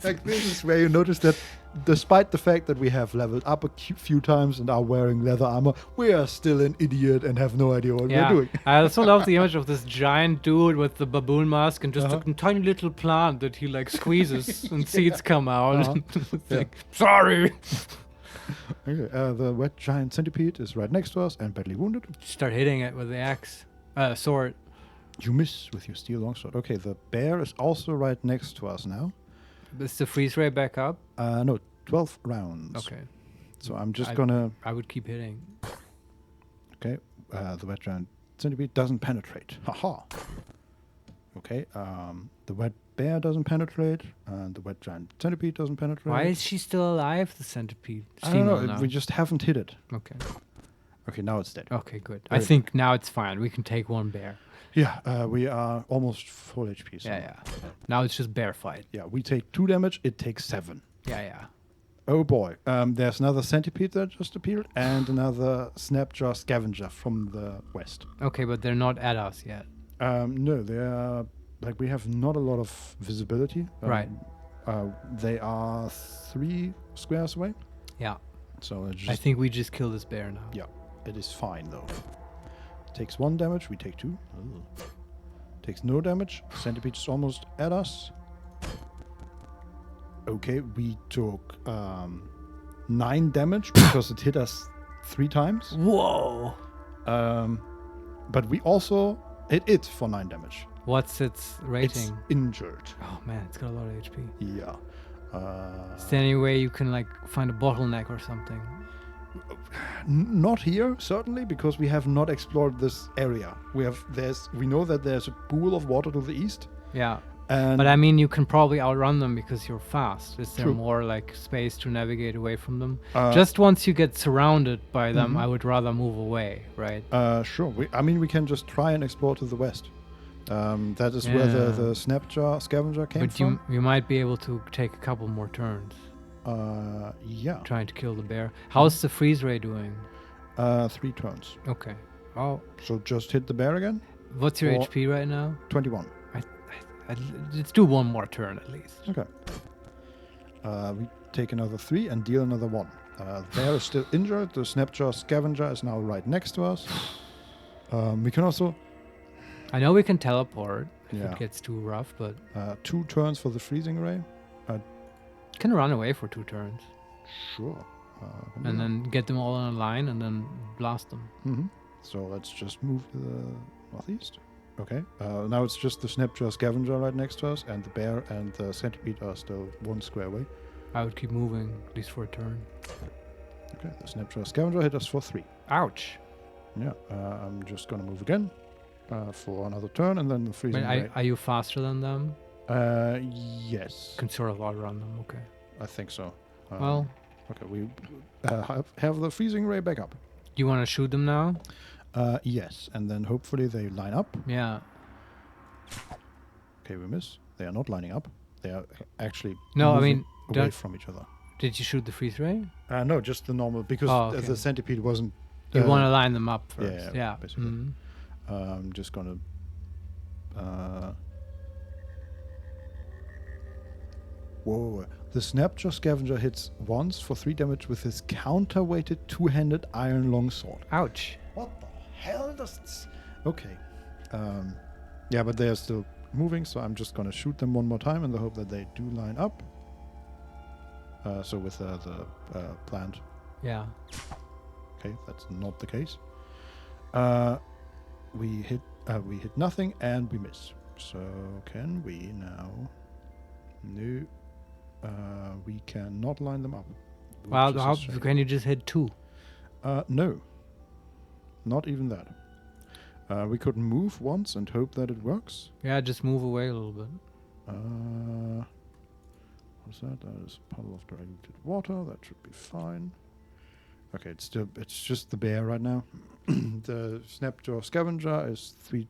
Like, this is where you notice that despite the fact that we have leveled up a few times and are wearing leather armor, we are still an idiot and have no idea what we're doing. I also love the image of this giant dude with the baboon mask and just a tiny little plant that he like squeezes and seeds come out. Like, sorry. Okay, the wet giant centipede is right next to us and badly wounded. Start hitting it with the axe. Sword. You miss with your steel longsword. Okay, the bear is also right next to us now. Is the freeze ray back up? No, 12 rounds. Okay. So I'm just gonna... I would keep hitting. Okay, the wet giant centipede doesn't penetrate. Haha. Okay, the wet bear doesn't penetrate, and the wet giant centipede doesn't penetrate. Why is she still alive, the centipede? I don't know, we just haven't hit it. Okay. Okay, now it's dead. Okay, good. I think now it's fine. We can take 1 bear. Yeah, we are almost full HP. So Yeah. Now it's just bear fight. yeah, we take 2 damage. It takes 7. Yeah. Oh boy. There's another centipede that just appeared and another snapjaw scavenger from the west. Okay, but they're not at us yet. No, they are like we have not a lot of visibility. Right. They are 3 squares away. Yeah. So it's I just think we just kill this bear now. yeah, it is fine though. Takes 1 damage. We take 2. Takes no damage. Centipede is almost at us. Okay, we took 9 damage because it hit us 3 times. Whoa. But we also hit it for 9 damage. What's its rating? It's injured. Oh man, it's got a lot of HP. Yeah. Is there any way you can like find a bottleneck or something? Not here, certainly, because we have not explored this area. We know that there's a pool of water to the east. Yeah. And But I mean, you can probably outrun them because you're fast. Is there True. more like space to navigate away from them? Uh, Just once you get surrounded by them, Mhm. I would rather move away, right? Sure. We can just try and explore to the west. That is where Yeah. the snapjaw scavenger came But from. you might be able to take a couple more turns Yeah. trying to kill the bear. How's the freeze ray doing? 3 turns. Okay. Oh, So just hit the bear again. what's your Or- HP right now? 21. Let's do one more turn at least. Okay. We take another 3 and deal another 1. The bear is still injured. The snapjaw scavenger is now right next to us. We can also I know we can teleport if Yeah. it gets too rough, but 2 turns for the freezing ray. can run away for 2 turns Sure. and then get them all on a line and then blast them. So let's just move to the northeast. Okay. Now it's just the snapjaw scavenger right next to us, and the bear and the centipede are still 1 square away. I would keep moving at least for a turn. Okay. The snapjaw scavenger hit us for 3. Ouch. Yeah. I'm just gonna move again for another turn, and then the freezing Wait, ray. are you faster than them? Yes. Can sort of outrun them. Okay. I think so. Well, Okay. We have the freezing ray back up. do you want to shoot them now? Yes, and then hopefully they line up. Yeah. Okay, we miss. They are not lining up. They are actually No, I moving mean, away don't- from each other. Did you shoot the freeze ray? No, just the normal because Oh, okay. the centipede wasn't. You want to line them up first. yeah, Yeah. basically. Mhm. I'm just gonna. Whoa! The snapjaw scavenger hits once for 3 damage with his counterweighted 2-handed iron longsword. Ouch. What the hell does this? Okay. Yeah, but they are still moving, so I'm just gonna shoot them one more time in the hope that they do line up. So with the plant. Yeah. Okay, that's not the case. We hit nothing and we miss. So can we now? No. We cannot line them up. Well, which is a how shame. can you just hit 2? No. Not even that. We could move once and hope that it works. Yeah, just move away a little bit. What's that? That is a puddle of diluted water. That should be fine. Okay, it's just the bear right now. The snapjaw scavenger is 3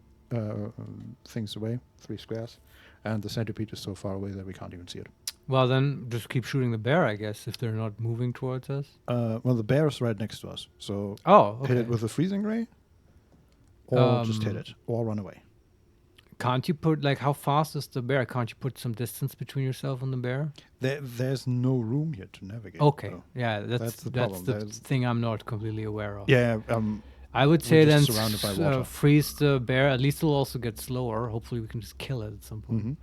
things away, 3 squares, and the centipede is so far away that we can't even see it. Well, then just keep shooting the bear, I guess, if they're not moving towards us. Well, the bear is right next to us, so Oh, okay. hit it with a freezing ray, or just hit Um, it, or run away. Can't you put, like, how fast is the bear? Can't you put some distance between yourself and the bear? There's no room here to navigate. Okay. though. Yeah, that's the the problem. There's- thing I'm not completely aware of. Yeah. I would We're say then just surrounded by water. freeze the bear. At least it'll also get slower. Hopefully we can just kill it at some point. Mhm.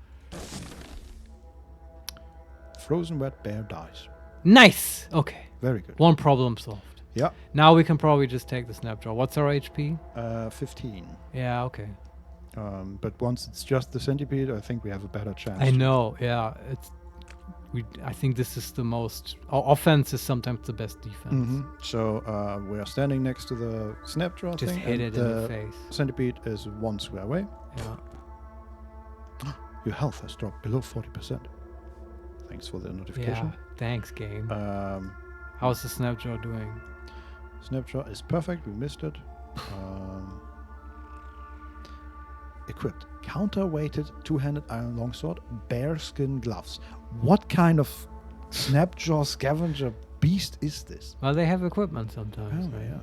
Frozen wet bear dies. Nice! Okay. Very good. One problem solved. Yeah. Now we can probably just take the snapjaw. What's our HP? 15. Yeah, okay. But once it's just the centipede, I think we have a better chance. I know, yeah. I think this is the most... Offense is sometimes the best defense. So we are standing next to the snapjaw Just thing. hit and it in the face. Centipede is 1 square away. Yeah. Your health has dropped below 40%. Thanks for the notification. Yeah. Thanks, game. Um, How's the snapjaw doing? snapjaw is perfect. We missed it. equipped. Counterweighted two-handed iron longsword, bearskin gloves. What kind of snapjaw scavenger beast is this? Well, they have equipment sometimes. Oh, right? yeah.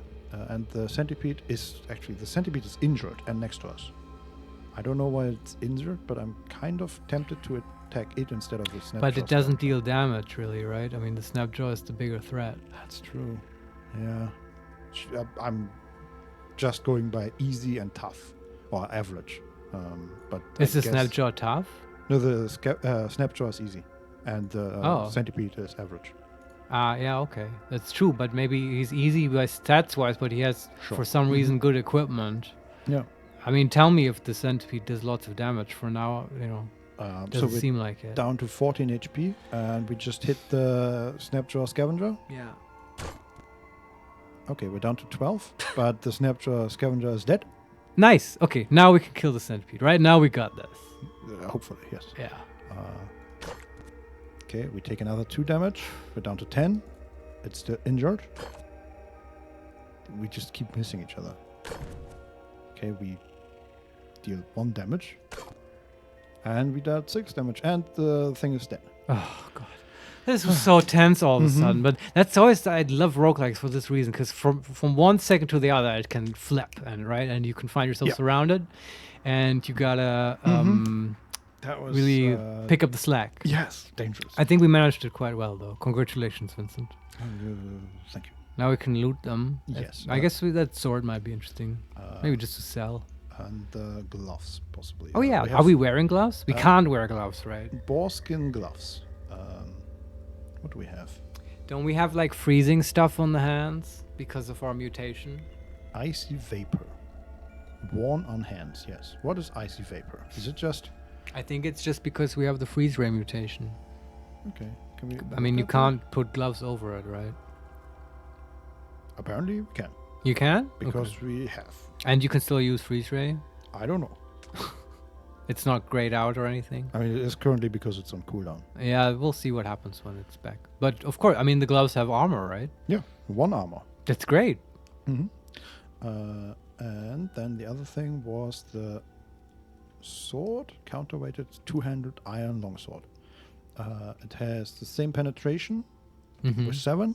And the centipede is injured and next to us. I don't know why it's injured, but I'm kind of tempted to attack it instead of the snapjaw. But it doesn't deal damage, really, right? I mean, the snapjaw is the bigger threat. That's true. Yeah. I'm just going by easy and tough, or average. But Is the snapjaw tough? No, the snapjaw is easy, and the centipede is average. Yeah, okay. That's true, but maybe he's easy by stats-wise, but he has, for some reason, good equipment. Yeah. I mean, tell me if the centipede does lots of damage. For now, doesn't seem like it. Down to 14 HP, and we just hit the snapjaw scavenger. Yeah. Okay, we're down to 12, but the snapjaw scavenger is dead. Nice. Okay, now we can kill the centipede. Right now we got this. Hopefully, yes. Yeah. Okay, we take another 2 damage. We're down to 10. It's still injured. We just keep missing each other. Okay, we deal 1 damage. And we dealt 6 damage. And the thing is dead. Oh, God. This was so tense all of a sudden. But that's always, I love roguelikes for this reason. Because from 1 second to the other, it can flip. And you can find yourself surrounded. And you gotta that was really pick up the slack. Yes, dangerous. I think we managed it quite well, though. Congratulations, Vincent. Thank you. Now we can loot them. Yes. I guess that sword might be interesting. Maybe just to sell. And gloves, possibly. Oh, yeah. Are we wearing gloves? We can't wear gloves, right? Boarskin gloves. What do we have? Don't we have, like, freezing stuff on the hands because of our mutation? Icy vapor. Worn on hands, yes. What is icy vapor? Is it just... I think it's just because we have the freeze ray mutation. Okay. Can we... I mean, you can't put gloves over it, right? Apparently we can. You can? Because we have. And you can still use freeze ray? I don't know. It's not grayed out or anything? I mean, it is currently because it's on cooldown. Yeah, we'll see what happens when it's back. But, of course, I mean, the gloves have armor, right? Yeah, 1 armor. That's great. And then the other thing was the sword, counterweighted two-handed iron longsword. It has the same penetration with 7,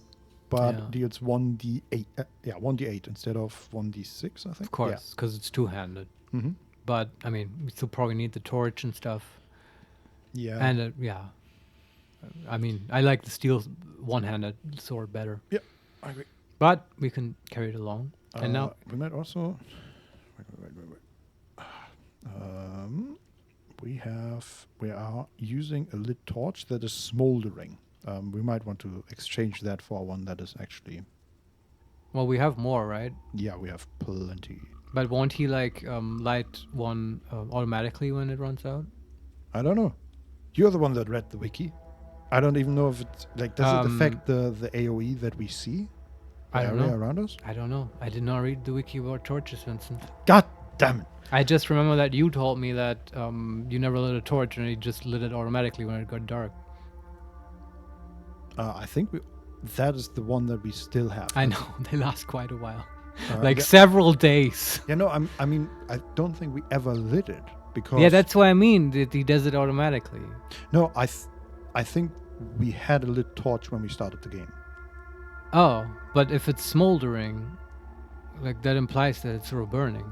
but deals 1d8. 1d8 instead of 1d6, I think. Of course, because it's two-handed. But, I mean, we still probably need the torch and stuff. Yeah. And, I mean, I like the steel one-handed sword better. Yeah, I agree. But we can carry it along. And now... We might also... We are using a lit torch that is smoldering. We might want to exchange that for one that is actually... Well, we have more, right? Yeah, we have plenty. But won't he, like, light one automatically when it runs out? I don't know. You're the one that read the wiki. I don't even know if it... Like, does it affect the AoE that we see? I don't know. Around us? I don't know. I did not read the wiki about torches, Vincent. God damn it. I just remember that you told me that you never lit a torch and you just lit it automatically when it got dark. I think that is the one that we still have. I know. They last quite a while. Like several days. Yeah, no, I mean, I don't think we ever lit it because... Yeah, that's what I mean. That he does it automatically. No, I think we had a lit torch when we started the game. Oh, but if it's smoldering, like that implies that it's sort of burning.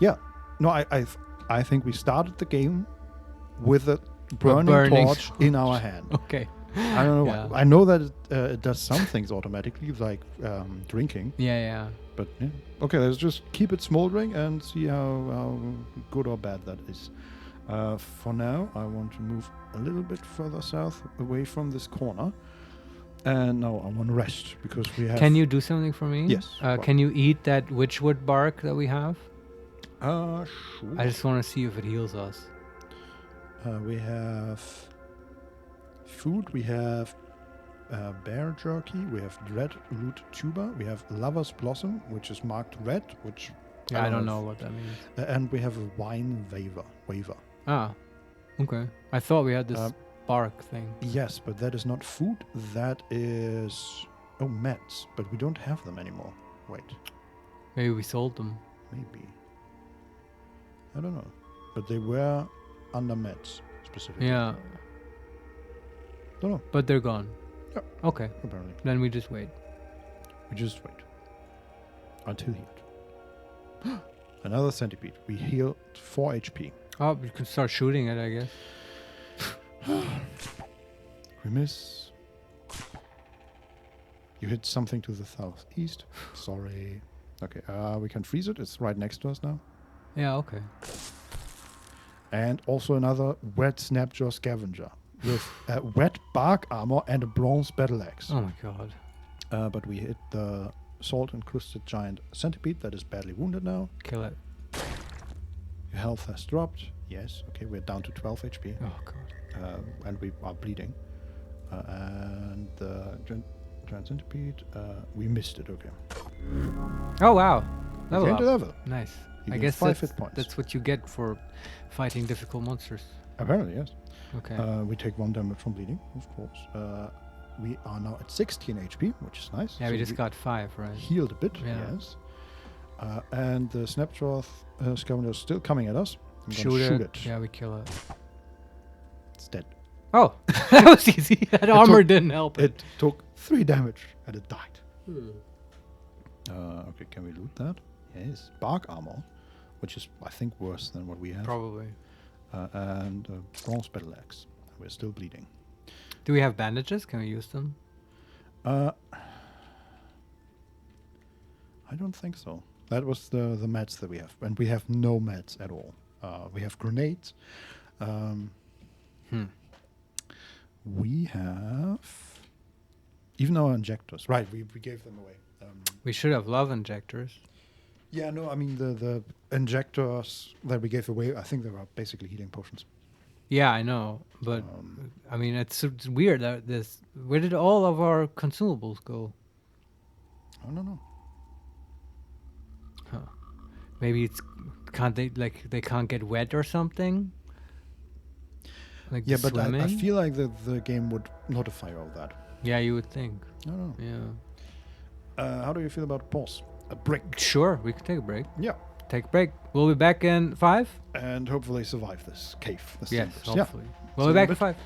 Yeah. No, I think we started the game with a burning torch in our hand. Okay. I don't know why. I know that it does some things automatically, like drinking. Yeah. But yeah. Okay, let's just keep it smoldering and see how good or bad that is. For now, I want to move a little bit further south, away from this corner. And now I want to rest because we have... Can you do something for me? Yes. Can you eat that witchwood bark that we have? Sure. I just want to see if it heals us. We have food. We have bear jerky. We have red root tuber. We have lover's blossom, which is marked red, which... Yeah, I don't know what that means. And we have a wine waver. Ah, okay. I thought we had this bark thing. Yes, but that is not food. That is... Oh, meds. But we don't have them anymore. Wait. Maybe we sold them. Maybe. I don't know. But they were under meds, specifically. Yeah, Don't know. but they're gone. Yeah. Okay, Apparently. then we just wait. We just wait. Until healed. Another centipede. We healed 4 HP. Oh, you can start shooting it, I guess. We miss. You hit something to the southeast. Sorry. Okay, we can freeze it. It's right next to us now. Yeah, okay. And also another wet snapjaw scavenger with a wet bark armor and a bronze battle axe. Oh my god. But we hit the salt-encrusted giant centipede that is badly wounded now. Kill it. Your health has dropped. Yes. Okay, we're down to 12 HP. Oh god. And we are bleeding. And the giant centipede, we missed it. Okay. Oh wow. We Level gained up. a level. Nice. You I gain guess 5 hit points. that's what you get for fighting difficult monsters. Apparently, yes. Okay. We take 1 damage from bleeding, of course. We are now at 16 HP, which is nice. Yeah, So we just got 5, right? healed a bit, Yeah. yes. And the snapjaw scavenger is still coming at us. I'm gonna Shoot shoot it. it. Yeah, we kill it. It's dead. Oh, that was easy. That armor didn't help it. It took 3 damage and it died. Okay, can we loot that? Yes. Bark armor, which is, I think, worse than what we have. Probably. And bronze battle axe. We're still bleeding. Do we have bandages? Can we use them? I don't think so. That was the mats that we have. And we have no mats at all. We have grenades. We have even our injectors. Right, we gave them away. We should have love injectors. Yeah, no, I mean the injectors that we gave away, I think they were basically healing potions. Yeah, I know, but I mean, it's weird that this. Where did all of our consumables go? I don't know. Huh. Maybe it's they can't get wet or something. Like Yeah, the but I swimming? feel like the game would notify all that. Yeah, you would think. I don't know. Yeah. How do you feel about pause? A break. Sure, we could take a break. Yeah. Take a break. We'll be back in 5. And hopefully survive this cave. This Yes, chambers. hopefully. See We'll you be in a back in bit. 5.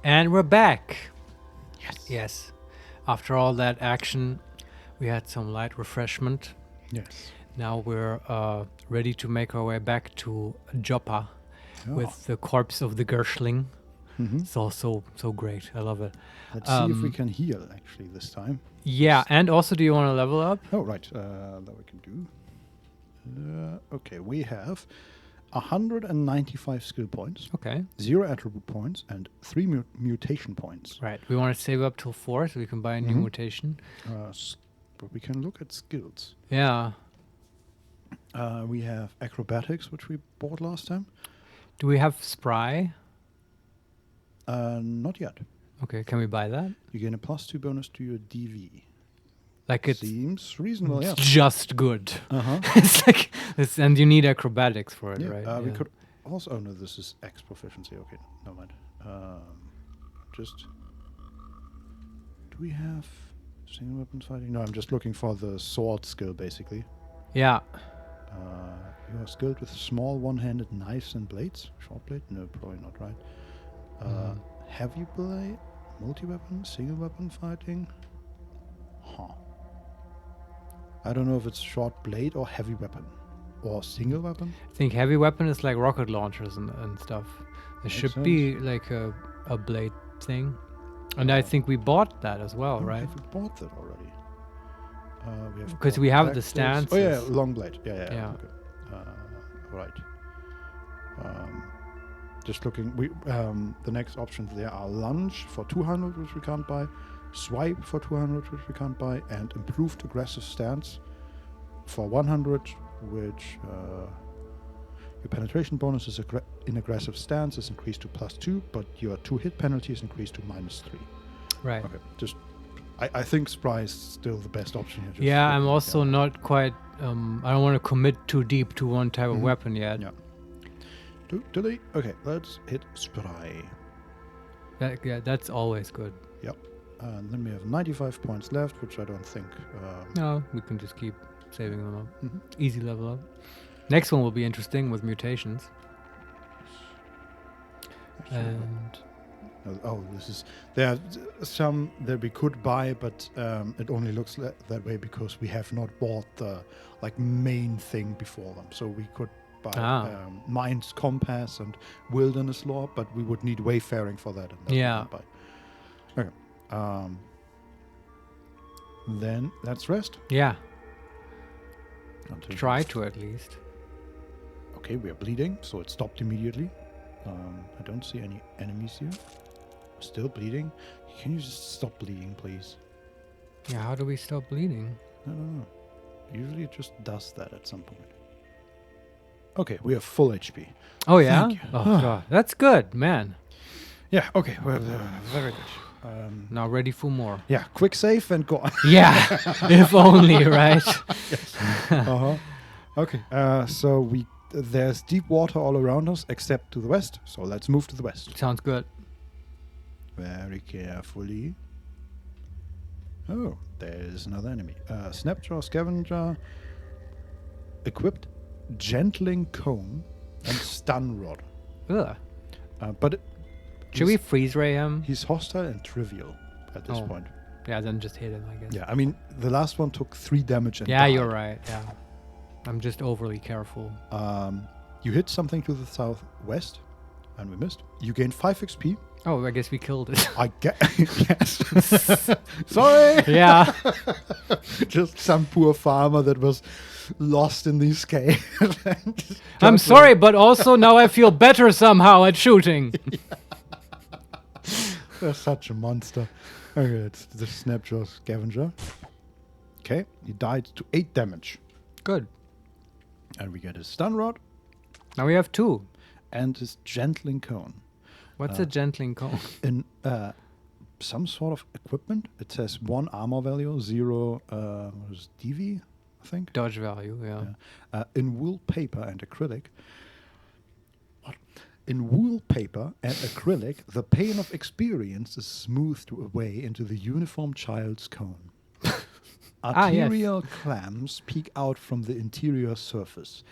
And we're back. Yes. Yes. After all that action, we had some light refreshment. Yes. Now we're ready to make our way back to Joppa with the corpse of the Gershling. It's also so great. I love it. Let's see if we can heal actually this time. Yeah, and also, do you want to level up? Oh, right. That we can do. Okay, we have 195 skill points, Okay. 0 attribute points, and 3 mutation points. Right. We want to save up till 4 so we can buy a new mutation. But we can look at skills. Yeah. We have acrobatics, which we bought last time. Do we have Spry? Not yet. Okay, can we buy that? You gain a +2 bonus to your DV. Like it's Seems reasonable, yeah. just good. Uh-huh. It's like, and you need acrobatics for it, Yeah, right? we could also. Oh no, this is X proficiency. Okay, never mind. Just. Do we have single weapon fighting? No, I'm just looking for the sword skill, basically. Yeah. You are skilled with small one-handed knives and blades. Short blade? No, probably not right. Heavy blade, multi-weapon, single weapon fighting. Huh. I don't know if it's short blade or heavy weapon. Or single weapon? I think heavy weapon is like rocket launchers and stuff. There Makes should sense. be like a blade thing. And I think we bought that as well, Oh, right? have we bought that already? Because bought we have the axes. stances. Oh yeah, long blade. Yeah. Yeah. Okay. Right. Just looking. We the next options there are lunge for 200, which we can't buy, swipe for 200, which we can't buy, and improved aggressive stance for 100, which your penetration bonus is in aggressive stance is increased to +2, but your 2 hit penalty is increased to -3. Right. Okay. Just. I think Spry is still the best option here. Just Yeah, I'm looking, also not quite. I don't want to commit too deep to one type of weapon yet. Yeah. Delete. Okay, let's hit Spry. That's always good. Yep. And then we have 95 points left, which I don't think. No, we can just keep saving them up. Easy level up. Next one will be interesting with mutations. And this is. There are some that we could buy, but it only looks that way because we have not bought the main thing before them. So we could buy Mind's Compass and Wilderness Law, but we would need Wayfaring for that. And that's what Yeah. we buy. Okay. Then let's rest. yeah, Until try to at least. Okay, we are bleeding, so it stopped immediately. I don't see any enemies here. Still bleeding. Can you just stop bleeding, please? Yeah, how do we stop bleeding? No. Usually it just does that at some point. Okay, we have full HP. Oh yeah. Thank you. Oh god, that's good, man. Yeah, okay, well, very good. Now ready for more. Yeah, quick save and go on. Yeah, if only, right? Uh-huh. Okay, so there's deep water all around us except to the west, so let's move to the west. Sounds good. Very carefully. Oh, there's another enemy. Snapjaw Scavenger, equipped Gentling Cone and Stun Rod. Ugh. But Should we freeze ray him? he's hostile and trivial at this Oh. point. Yeah, then just hit him, I guess. Yeah, I mean, the last one took 3 damage and Yeah, died. you're right. Yeah. I'm just overly careful. You hit something to the southwest, and we missed. You gain 5 XP. Oh, I guess we killed it. I get yes. Sorry. Yeah. Just some poor farmer that was lost in these caves. I'm sorry, but also now I feel better somehow at shooting. They're such a monster. Okay, it's the Snapjaw Scavenger. Okay, he died to 8 damage. Good. And we get his Stun Rod Now we have 2. and his Gentling Cone. What's a gentling cone? In some sort of equipment, it says 1 armor value, 0 what is it, DV, I think. Dodge value, yeah. In wool paper and acrylic. What? In wool paper and acrylic, the pain of experience is smoothed away into the uniform child's cone. Arterial clamps peek out from the interior surface.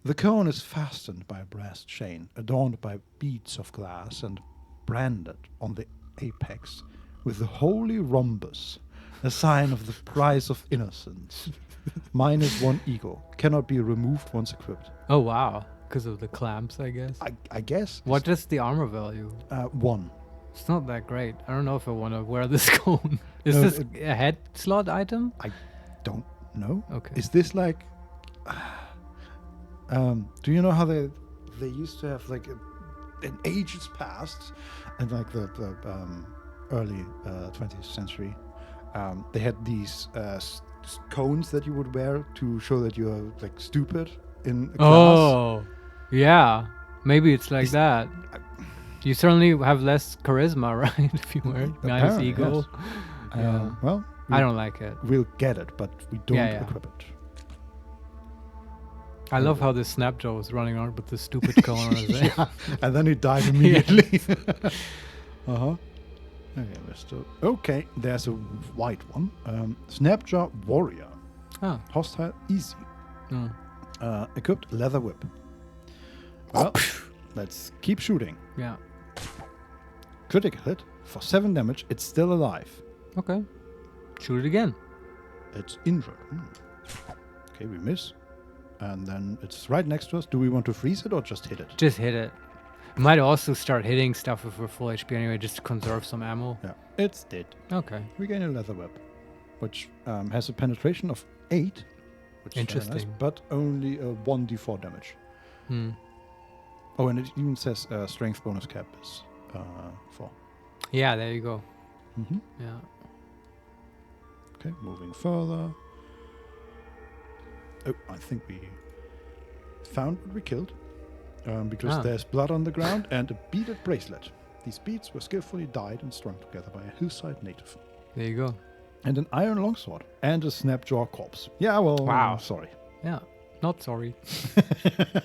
The cone is fastened by a brass chain, adorned by beads of glass and branded on the apex with the holy rhombus, a sign of the prize of innocence. -1 ego. Cannot be removed once equipped. Oh wow, because of the clamps, I guess. I guess. What is the armor value? 1. It's not that great. I don't know if I want to wear this cone. Is No, this a head slot item? I don't know. Okay. Is this like? Do you know how they used to have like in ages past, and like the early 20th century, they had these cones that you would wear to show that you are like stupid in a class. Oh, yeah. Maybe it's like that. You certainly have less charisma, right? If you wear it. Minus Apparently, ego. yes. Yeah. Well, I don't like it. We'll get it, but we don't Yeah. equip it. I love how this Snapjaw was running around with the stupid cone on his head. And then he died immediately. Uh-huh. Okay, okay, there's a white one. Snapjaw Warrior. Oh. Hostile easy. Mm. Equipped leather whip. Well, let's keep shooting. Yeah. Critical hit for 7 damage. It's still alive. Okay. Shoot it again. It's injured. Okay, we miss. And then it's right next to us. Do we want to freeze it or just hit it? Just hit it. We might also start hitting stuff if we're full HP anyway, just to conserve some ammo. Yeah, it's dead. Okay. We gain a leather whip, which has a penetration of 8. Which is very nice, Interesting. but only a 1d4 damage. Hmm. Oh, and it even says strength bonus cap is 4. Yeah, there you go. Mm-hmm. Yeah. Okay, moving further. Oh, I think we found what we killed. Because there's blood on the ground and a beaded bracelet. These beads were skillfully dyed and strung together by a hillside native. There you go. And an iron longsword and a snapjaw corpse. Yeah, well, Wow. Sorry. Yeah. Not sorry.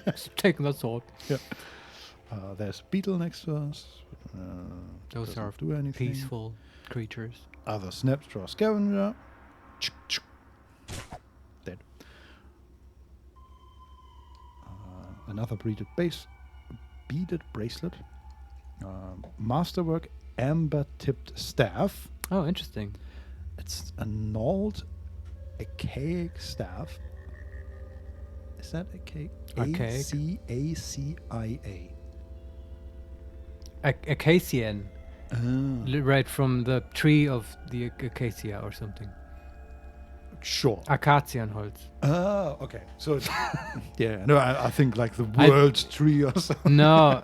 Just taking that sword. Yeah. There's a beetle next to us. Those Doesn't are do anything. peaceful creatures. Other snapjaw scavenger. Dead. Another beaded bracelet. Masterwork amber-tipped staff. Oh, interesting. It's a gnawed archaic staff. Is that archaic? Archaic? A-C-A-C-I-A. Acacian. Right from the tree of the acacia or something. Sure. Akazienholz. Oh, okay. So, it's yeah, no, I think like the world's tree or something. No.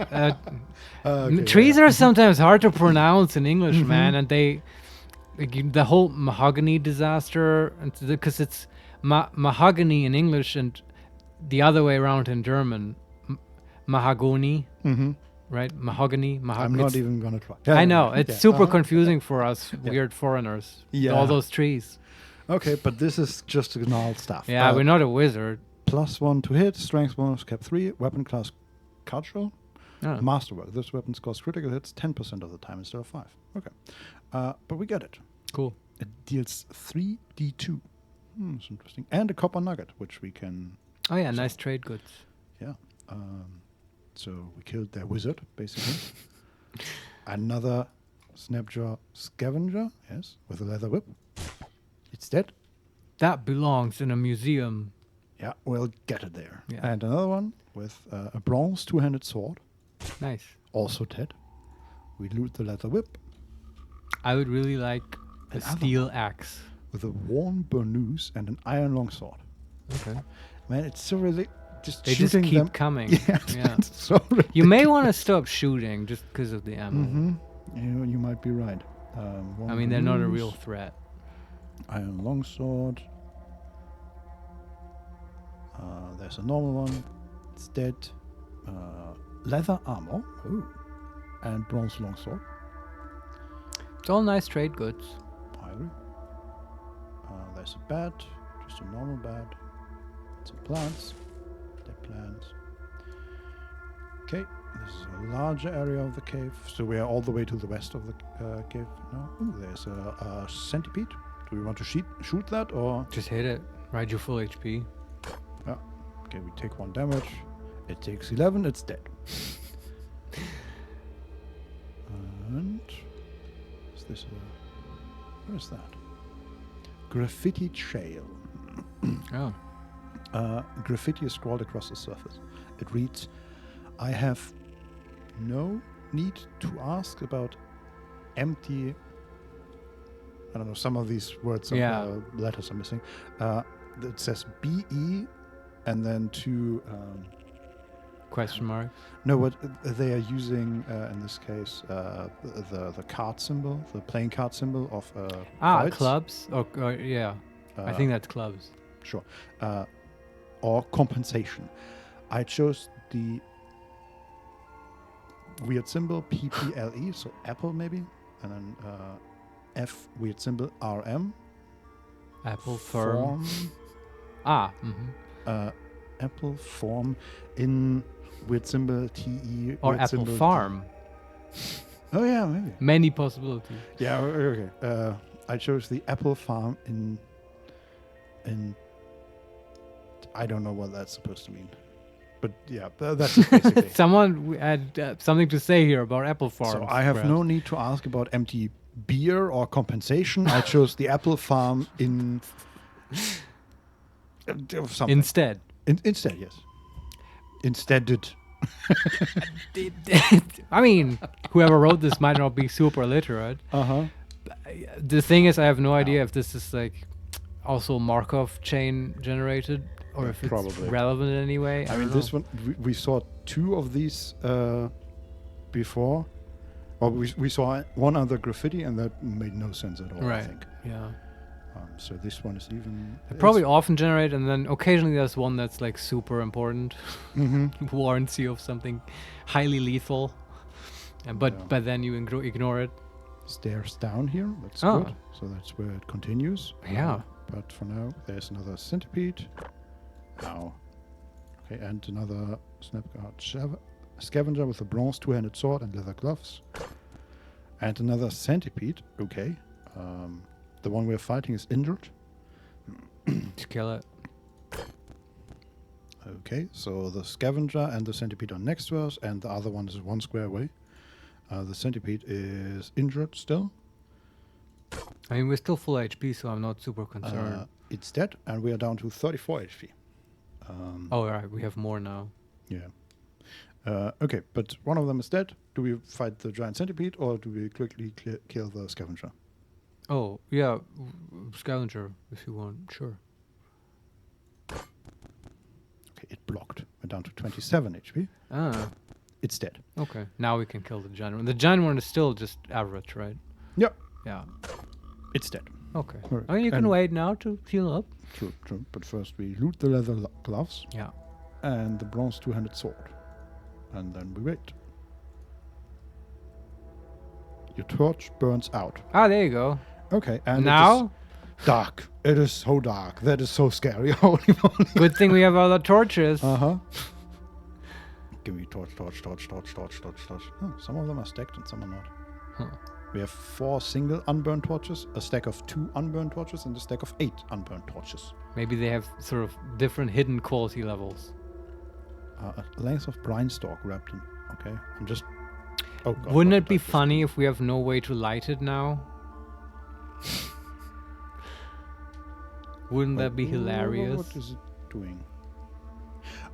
Okay, trees yeah. are sometimes hard to pronounce in English, man, and they... the whole mahogany disaster, because it's mahogany in English and the other way around in German. Mahagoni, right? Mahogany. I'm not even going to try. I know. It's super Uh-huh. confusing for us weird foreigners. Yeah. All those trees. Okay, but this is just a gnarled staff. Yeah, we're not a wizard. +1 to hit, strength bonus cap 3, weapon class casual, Oh. masterwork. This weapon scores critical hits 10% of the time instead of 5. Okay. But we get it. Cool. It deals 3d2. That's interesting. And a copper nugget, which we can... Oh, yeah. Nice trade goods. Yeah. So we killed their wizard, basically. Another snapjaw scavenger, yes, with a leather whip. It's dead. That belongs in a museum. Yeah, we'll get it there. Yeah. And another one with a bronze two-handed sword, Nice. also dead. We loot the leather whip I would really like a Another steel axe. with a worn burnous and an iron longsword. Okay. Man, it's so really just They just shooting keep them. coming. Yeah, Yeah. it's so You may want to stop shooting just because of the ammo. You might be right. I mean, they're not a burnous, real threat. Iron longsword. There's a normal one. It's dead. Leather armor. Ooh. And bronze longsword. It's all nice trade goods. I agree. There's a bat. Just a normal bat. Some plants. Dead plants. Okay. This is a larger area of the cave. So we are all the way to the west of the cave now. Ooh, there's a centipede. Do we want to shoot that or? Just hit it. Ride your full HP. Okay, we take 1 damage. It takes 11. It's dead. And this? What is that? Graffiti trail. Oh. Graffiti is scrawled across the surface. It reads, I have no need to ask about empty... I don't know, some of these words, letters are missing. It says BE and then two... Question mark. no, what they are using in this case, the card symbol, the playing card symbol of... voids. Clubs? Or yeah. I think that's clubs. Sure. Or compensation. I chose the weird symbol PPLE, so Apple maybe, and then F weird symbol RM. Apple firm. Apple form in weird symbol TE. Or weird Apple symbol farm. Oh yeah, maybe. Many possibilities. Yeah. Okay. I chose the Apple farm in. I don't know what that's supposed to mean, but yeah, that's it basically. Someone had something to say here about Apple farms. So I have no need to ask about empty beer or compensation. I chose the Apple farm in something. Instead. Instead, yes. Instead did. I mean, whoever wrote this might not be super literate. The thing is, I have no idea if this is like also Markov chain generated or if it's Probably. relevant in any way. I mean, this one, we saw two of these before. Well, we saw one other graffiti, and that made no sense at all, I think. Yeah. So this one is even... They probably often generate, and then occasionally there's one that's like super important. Warns you of something highly lethal. But then you ignore it. Stairs down here. That's good. So that's where it continues. Yeah. But for now, there's another centipede. Ow. Okay, and another snapguard scavenger with a bronze two-handed sword and leather gloves. And another centipede. Okay. The one we're fighting is injured. Just kill it. Okay, so the scavenger and the centipede are next to us, and the other one is one square away. The centipede is injured still. I mean, we're still full HP, so I'm not super concerned. It's dead, and we are down to 34 HP. Right, we have more now. Yeah. Okay, but one of them is dead. Do we fight the giant centipede, or do we quickly kill the scavenger? Oh, yeah, scavenger, if you want, sure. Okay, it blocked. We're down to 27 HP. It's dead. Okay, now we can kill the giant one. The giant one is still just average, right? Yep. Yeah. It's dead. Okay. Right. I mean, you can wait now to heal up. True. But first we loot the leather gloves. Yeah. And the bronze two-handed sword. And then we wait. Your torch burns out. There you go. Okay, and now? It is dark. It is so dark. That is so scary. Holy moly. Good thing we have other torches. Give me torch. Oh, some of them are stacked and some are not. Huh. We have 4 single unburned torches, a stack of 2 unburned torches, and a stack of 8 unburned torches. Maybe they have sort of different hidden quality levels. A length of brine stalk wrapped in. Okay, I'm just... Oh God, Wouldn't it be funny if we have no way to light it now? Wouldn't that be hilarious? What is it doing?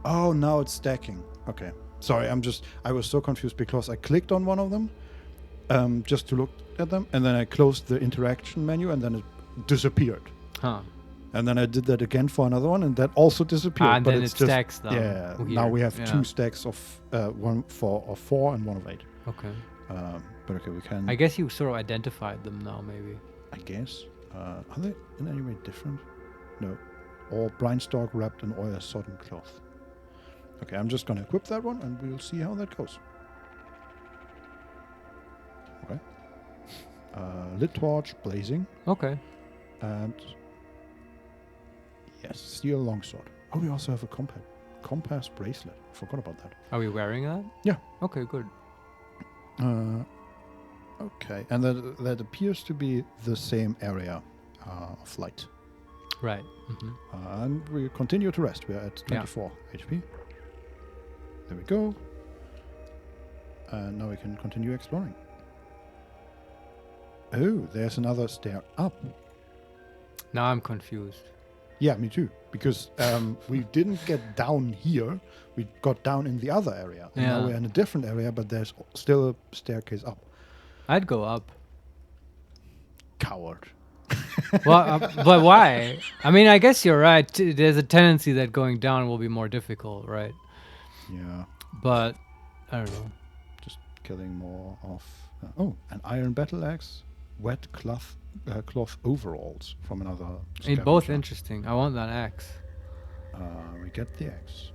Oh, now it's stacking. Okay. Sorry, I was so confused because I clicked on one of them just to look at them, and then I closed the interaction menu, and then it disappeared. Huh. And then I did that again for another one, and that also disappeared. And but then it's it just, stacks them. Yeah. Weird. Now we have Yeah. 2 stacks of one of 4 and one of 8. Okay. But okay, we can... I guess you sort of identified them now, maybe. I guess. Are they in any way different? No. Or brine stalk wrapped in oil sodden cloth. Okay, I'm just going to equip that one, and we'll see how that goes. Okay. Lit torch blazing. Okay. And... Yes, steel longsword. Oh, we also have a compass bracelet. Forgot about that. Are we wearing that? Yeah. Okay, good. Okay, and that appears to be the same area of light. Right. Mm-hmm. And we continue to rest. We are at 24 HP. There we go. And now we can continue exploring. Oh, there's another stair up. Now I'm confused. Yeah, me too. Because we didn't get down here. We got down in the other area. And now Yeah. we're in a different area, but there's still a staircase up. I'd go up. Coward. Well, but why? I mean, I guess you're right. There's a tendency that going down will be more difficult, right? Yeah. But I don't know. Just killing more of... oh, an iron battle axe. Wet cloth overalls from another Both scavenger. interesting. I want that axe. We get the axe.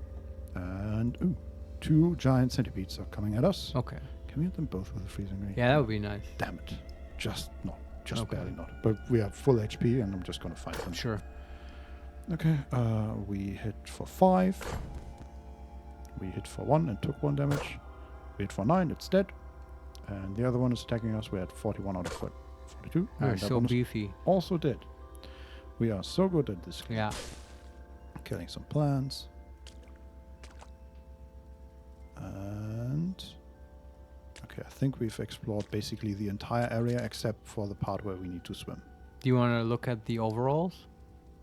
And, ooh, 2 giant centipedes are coming at us. Okay. Can we hit them both with a freezing ray? Yeah, that would be nice. Damn it. Just not. Just Okay. barely not. But we have full HP and I'm just going to fight them. Sure. Okay, we hit for 5. We hit for 1 and took 1 damage. We hit for 9, it's dead. And the other one is attacking us. We're at 41 out of 42. We're And that so one is beefy. also dead. We are so good at this game. Yeah. Killing some plants. And... okay, I think we've explored basically the entire area except for the part where we need to swim. Do you want to look at the overalls?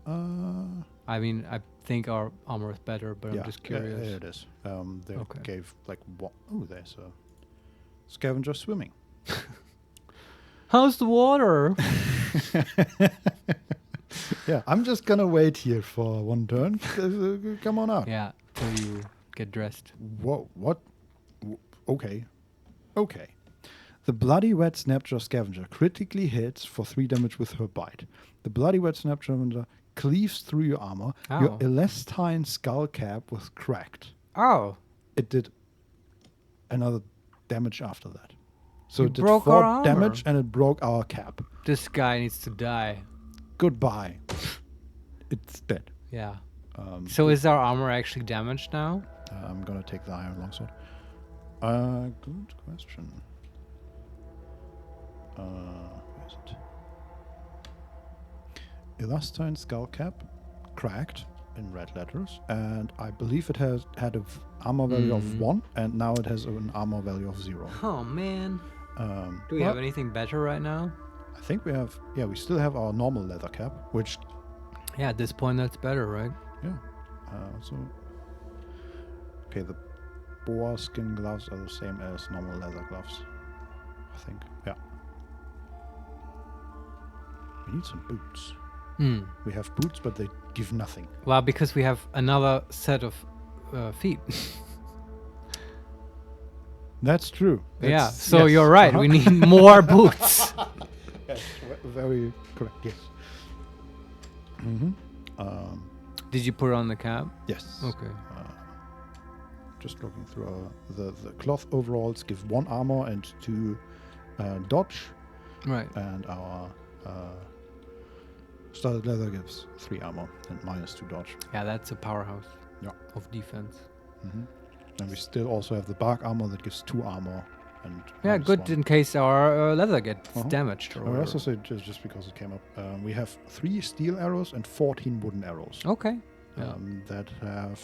Uh... I mean, I think our armor is better, but yeah, I'm just curious. it is. They Okay. gave like what? Oh, there's a scavenger swimming. How's the water? Yeah, I'm just gonna wait here for one turn. Come on out. Yeah, till you get dressed. Whoa, what? Okay. Okay. The Bloody Wet Snapjaw Scavenger critically hits for 3 damage with her bite. The Bloody Wet Snapjaw Scavenger cleaves through your armor. Your Ow. Elestine skull cap was cracked. Oh, It did another damage after that. So You it did broke 4 our damage armor. and it broke our cap. this guy needs to die. Goodbye. It's dead. Yeah. Um, So is our armor actually damaged now? I'm gonna take the iron longsword. Good question. Where is it? Elastine skull cap, cracked in red letters, and I believe it has had a armor value of 1, and now it has an armor value of 0. Oh man. Do we well, have anything better right now? I think we have. Yeah, we still have our normal leather cap, which Yeah, at this point that's better, right? yeah. So okay, the boar skin gloves are the same as normal leather gloves. I think. Yeah. We need some boots. Hmm. We have boots, but they give nothing. Well, because we have another set of feet. That's true. Yeah, That's- so yes. you're right. We need more boots. Yes, very correct. Yes. Mm-hmm. Did you put it on the cap? Yes. Okay. Just looking through the cloth overalls give 1 armor and 2 dodge, Right. and our studded leather gives 3 armor and -2 dodge. Yeah, that's a powerhouse. Yeah. Of defense. Mm-hmm. And we still also have the bark armor that gives 2 armor and Yeah, good -1. in case our leather gets Uh-huh. damaged. Or I would also say just because it came up, we have 3 steel arrows and 14 wooden arrows. Okay. Yeah. That have.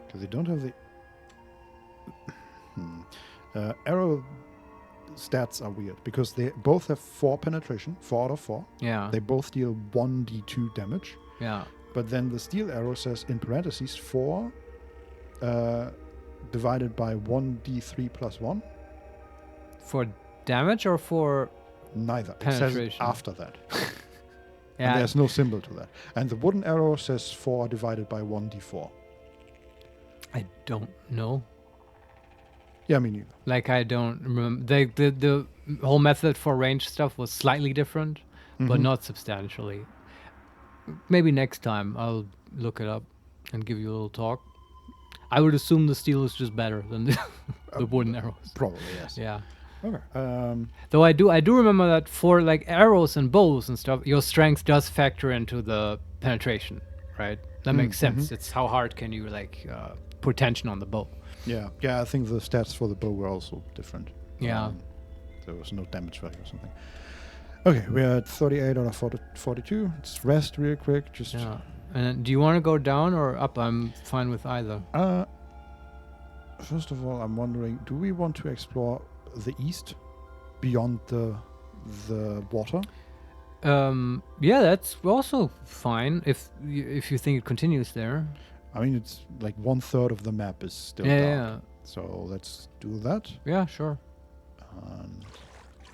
Because they don't have the. Arrow stats are weird because they both have 4 penetration, 4 out of 4. Yeah. They both deal 1d2 damage, Yeah. but then the steel arrow says in parentheses 4 divided by 1d3 plus 1. For damage or for Neither. It says Penetration. after that. And yeah. there's no symbol to that. And the wooden arrow says 4 divided by 1d4. I don't know. Yeah, me neither. Like I don't remember. The whole method for range stuff was slightly different, but Mhm. not substantially. Maybe next time I'll look it up and give you a little talk. I would assume the steel is just better than the wooden arrows. Probably, yes. Yeah. Okay. Though I do remember that for like arrows and bows and stuff, your strength does factor into the penetration, right? That makes sense. It's how hard can you like put tension on the bow. Yeah, I think the stats for the bow were also different. Yeah. There was no damage value or something. Okay, we're at 38 out of 42. Let's rest real quick. Just Yeah. And do you want to go down or up? I'm fine with either. First of all, I'm wondering, do we want to explore the east beyond the the water? Yeah, that's also fine if you think it continues there. I mean, it's like 1/3 of the map is still Yeah, dark. yeah, So let's do that. yeah, sure. And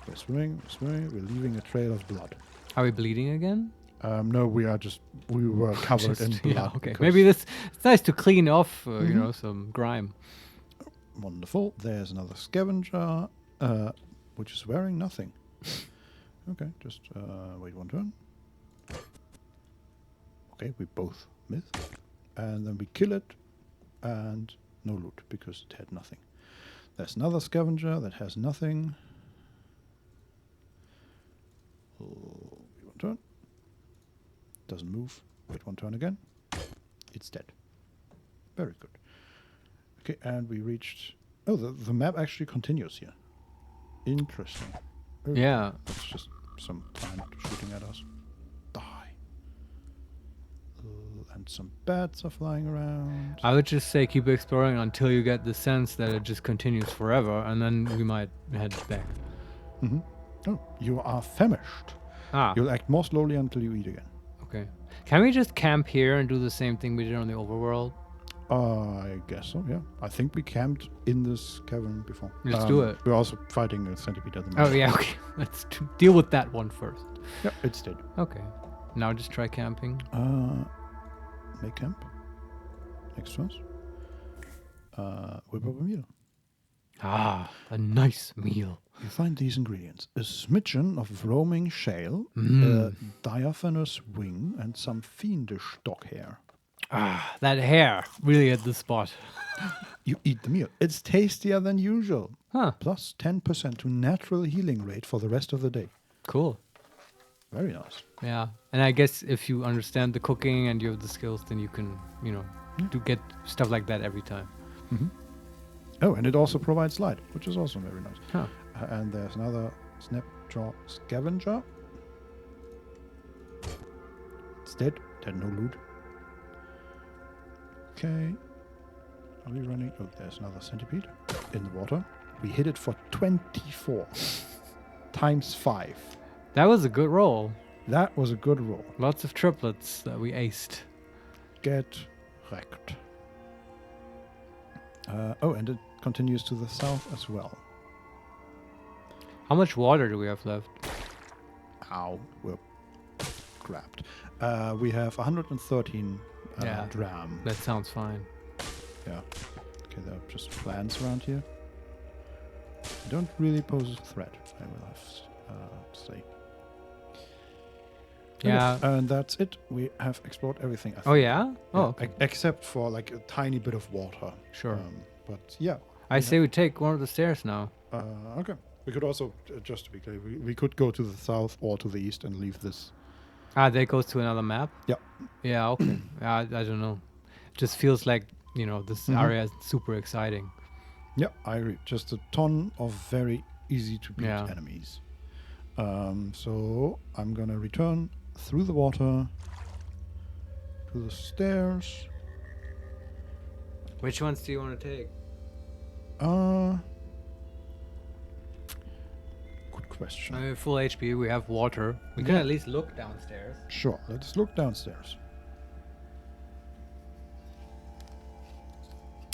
we're swimming, we're leaving a trail of blood. Are we bleeding again? No, we were covered in blood. Yeah, okay. because- Maybe it's nice to clean off, you know, some grime. Wonderful. There's another scavenger, which is wearing nothing. Okay, just wait one turn. Okay, we both miss. And then we kill it, and no loot, because it had nothing. There's another scavenger that has nothing. Oh, wait one turn. Doesn't move. Wait one turn again. It's dead. Very good. Okay, and we reached... Oh, the map actually continues here. Interesting. Okay. Yeah. It's just some plant shooting at us. Die. And some bats are flying around. I would just say keep exploring until you get the sense that it just continues forever, and then we might head back. Mm-hmm. Oh, you are famished. Ah, You'll act more slowly until you eat again. okay. Can we just camp here and do the same thing we did on the overworld? I guess so, yeah. I think we camped in this cavern before. Let's do it. We're also fighting a centipede at the Oh, moment. yeah, okay. Let's deal with that one first. Yeah, it's dead. Okay. Now just try camping. Make camp. Next to us. Whip up a meal. Ah, a nice meal. You find these ingredients. A smidgen of roaming shale, a diaphanous wing, and some fiendish dog hair. Ah, that hair really hit the spot. You eat the meal. It's tastier than usual. Huh, Plus 10% to natural healing rate for the rest of the day. cool. Very nice. Yeah, and I guess if you understand the cooking and you have the skills, then you can, you know, do get stuff like that every time. Oh, and it also provides light, which is also very nice. Huh. And there's another snapjaw scavenger. It's dead. Had no loot. Okay. Are we running? Oh, there's another centipede in the water. We hit it for 24 times 5. That was a good roll. That was a good roll. Lots of triplets that we aced. Get wrecked. Oh, and it continues to the south as well. How much water do we have left? Ow, we're grabbed. We have 113 Yeah. dram. That sounds fine. Yeah. Okay, there are just plants around here. They don't really pose a threat, I will have to say. Yeah. Okay, and that's it. We have explored everything. I think. Oh, yeah? Oh, okay. Except for like a tiny bit of water. Sure. But yeah. I say we take one of the stairs now. Okay. We could also, just to be clear, we could go to the south or to the east and leave this. Ah, that goes to another map? Yeah. Yeah, okay. I don't know. It just feels like, you know, this area is super exciting. Yeah, I agree. Just a ton of very easy to beat Yeah. enemies. So I'm gonna return through the water to the stairs. Which ones do you want to take? Good question. I mean, full HP, we have water. We can at least look downstairs. Sure, let's look downstairs.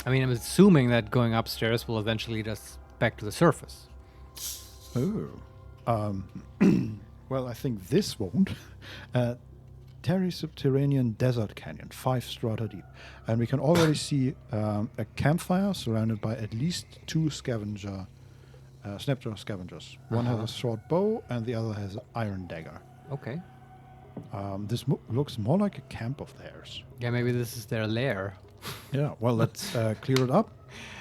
I mean, I'm assuming that going upstairs will eventually lead us back to the surface. Oh. Well, I think this won't. Terry Subterranean Desert Canyon, 5 strata deep. And we can already see a campfire surrounded by at least 2 scavenger, snapjaw scavengers. One has a short bow and the other has an iron dagger. Okay. This looks more like a camp of theirs. Yeah, maybe this is their lair. Yeah, well, let's clear it up.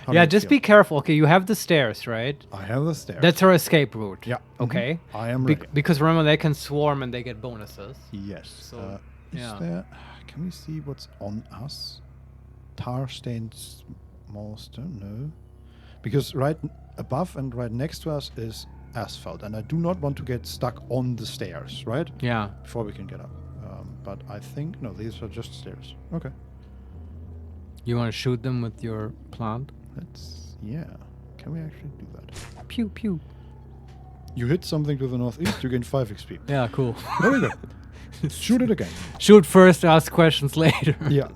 How do Yeah, you just feel? be careful. Okay, you have the stairs, right? I have the stairs. That's our escape route. Yeah. Okay. I am ready. Because remember, they can swarm and they get bonuses. Yes. So, Is yeah. there? Can we see what's on us? Tar-stained small stone? No. Because right above and right next to us is asphalt, and I do not want to get stuck on the stairs, right? Yeah. Before we can get up. But I think, no, these are just stairs. Okay. You want to shoot them with your plant? Let's, yeah. Can we actually do that? Pew, pew. You hit something to the northeast, you gain 5 XP. Yeah, cool. Very good. Shoot it again. Shoot first, ask questions later. Yeah.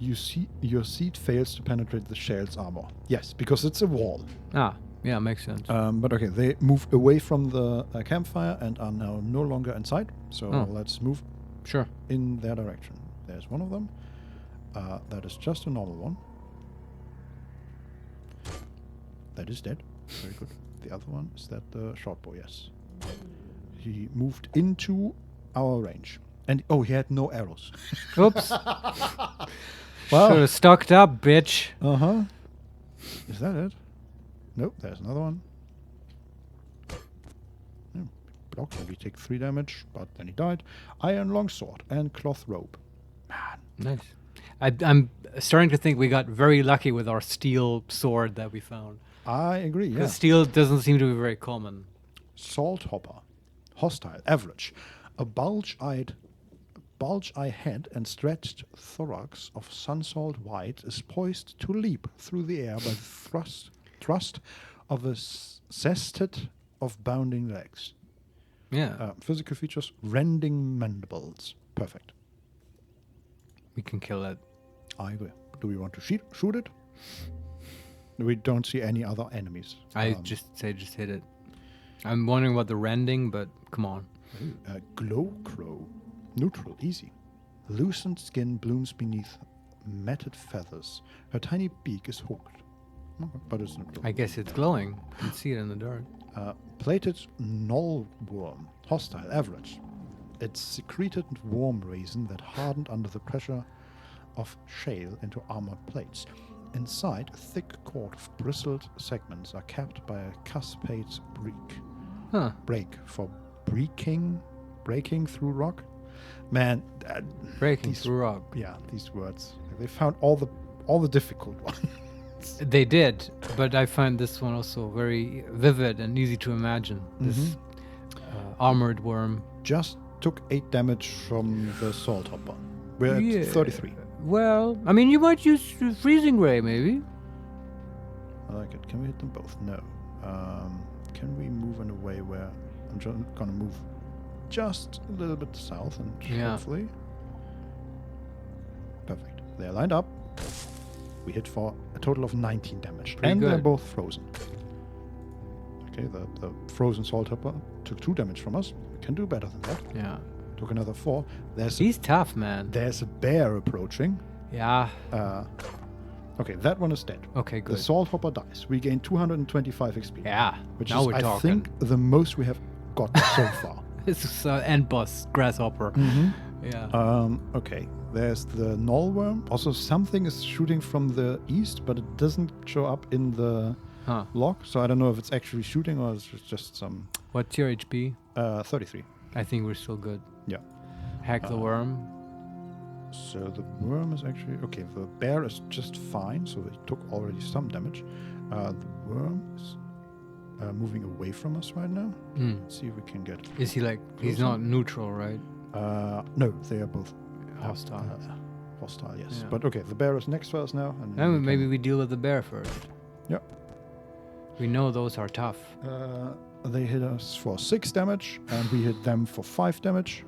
You see, your seed fails to penetrate the shale's armor. Yes, because it's a wall. Ah, yeah, makes sense. But okay, they move away from the campfire and are now no longer inside. So let's move Sure. in their direction. There's one of them. That is just a normal one. That is dead. Very good. The other one, is that the shortbow? Yes. He moved into our range. And he had no arrows. Oops. Wow. Should have stocked up, bitch. Uh-huh. Is that it? Nope, there's another one. Blocked, so we take 3 damage, but then he died. Iron longsword and cloth robe. Man. Nice. I'm starting to think we got very lucky with our steel sword that we found. I agree, yeah. Because steel doesn't seem to be very common. Salt hopper. Hostile, average. A bulge-eyed head and stretched thorax of sun-salt white is poised to leap through the air by the thrust of a cestet of bounding legs. Yeah. Physical features, rending mandibles. Perfect. We can kill it. I agree. Do we want to shoot it? We don't see any other enemies. I just hit it. I'm wondering about the rending, but come on. Glow crow. Neutral, easy. Loosened skin blooms beneath matted feathers. Her tiny beak is hooked. Okay, but it's neutral. I guess it's glowing. You can see it in the dark. Plated knoll worm. Hostile, average. It secreted worm resin that hardened under the pressure of shale into armored plates. Inside, a thick cord of bristled segments are capped by a cuspate break for breaking through rock. Man, Breaking through rock. Yeah, these words. They found all the difficult ones. They did, but I find this one also very vivid and easy to imagine. This armored worm. Just took 8 damage from the salt hopper. We're at 33. Well, I mean, you might use freezing ray, maybe. I like it. Can we hit them both? No. Can we move in a way where I'm just gonna move just a little bit south and hopefully. Perfect. They're lined up. We hit for a total of 19 damage. Pretty and good. They're both frozen. Okay, the frozen salt hopper took 2 damage from us. We can do better than that. Yeah. Took another 4. He's tough, man. There's a bear approaching. Yeah. Okay, that one is dead. Okay, good. The salt hopper dies. We gain 225 XP. Yeah. Which now is, we're I talking. think, the most we have got so far. This is end boss grasshopper. Yeah. Okay. There's the knoll worm. Also, something is shooting from the east, but it doesn't show up in the log. So I don't know if it's actually shooting or it's just some. What's your HP? 33. I think we're still good. Yeah. Hack the worm. So the worm is actually okay. The bear is just fine. So they took already some damage. The worm is moving away from us right now. Let's see if we can get. Is he like? He's not neutral, right? No, they are both Hostile. Hostile, yes. Yeah. But okay, the bear is next to us now. And Maybe we deal with the bear first. Yeah. We know those are tough. They hit us for 6 damage, and we hit them for 5 damage.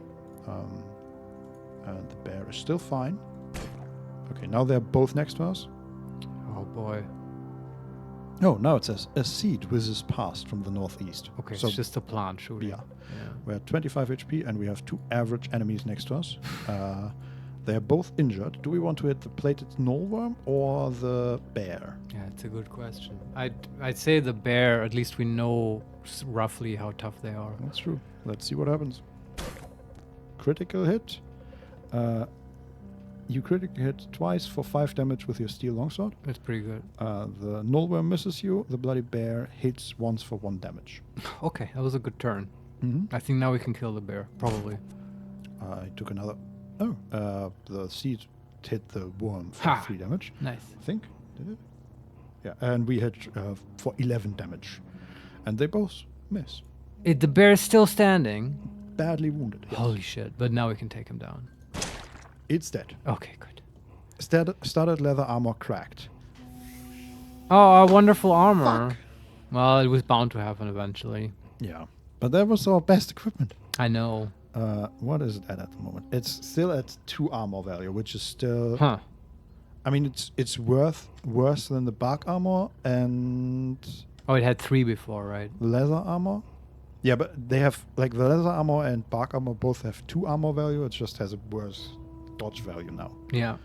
And the bear is still fine. Okay, now they're both next to us. Oh boy. No, now it says a seed whizzes past from the northeast. Okay, so it's just a plant shooting. yeah. We're at 25 HP, and we have 2 average enemies next to us. They're both injured. Do we want to hit the plated knollworm or the bear? Yeah, it's a good question. I'd say the bear. At least we know roughly how tough they are. That's true. Let's see what happens. Critical hit. You critically hit twice for 5 damage with your steel longsword. That's pretty good. The knollworm misses you. The bloody bear hits once for 1 damage. Okay, that was a good turn. Mm-hmm. I think now we can kill the bear, probably. I took another. Oh, the seed hit the worm for 3 damage. Nice. I think. Did it? Yeah, and we hit for 11 damage. And they both miss. The bear is still standing. Badly wounded. Yes. Holy shit. But now we can take him down. It's dead. Okay, good. Studded leather armor cracked. Oh, our wonderful armor. Fuck. Well, it was bound to happen eventually. Yeah. But that was our best equipment. I know. What is it at the moment? It's still at 2 armor value, which is still... Huh. I mean, it's worse than the bark armor and Oh, it had 3 before, right? leather armor. Yeah, but they have, like, the leather armor and bark armor both have 2 armor value. It just has a worse dodge value now. Yeah.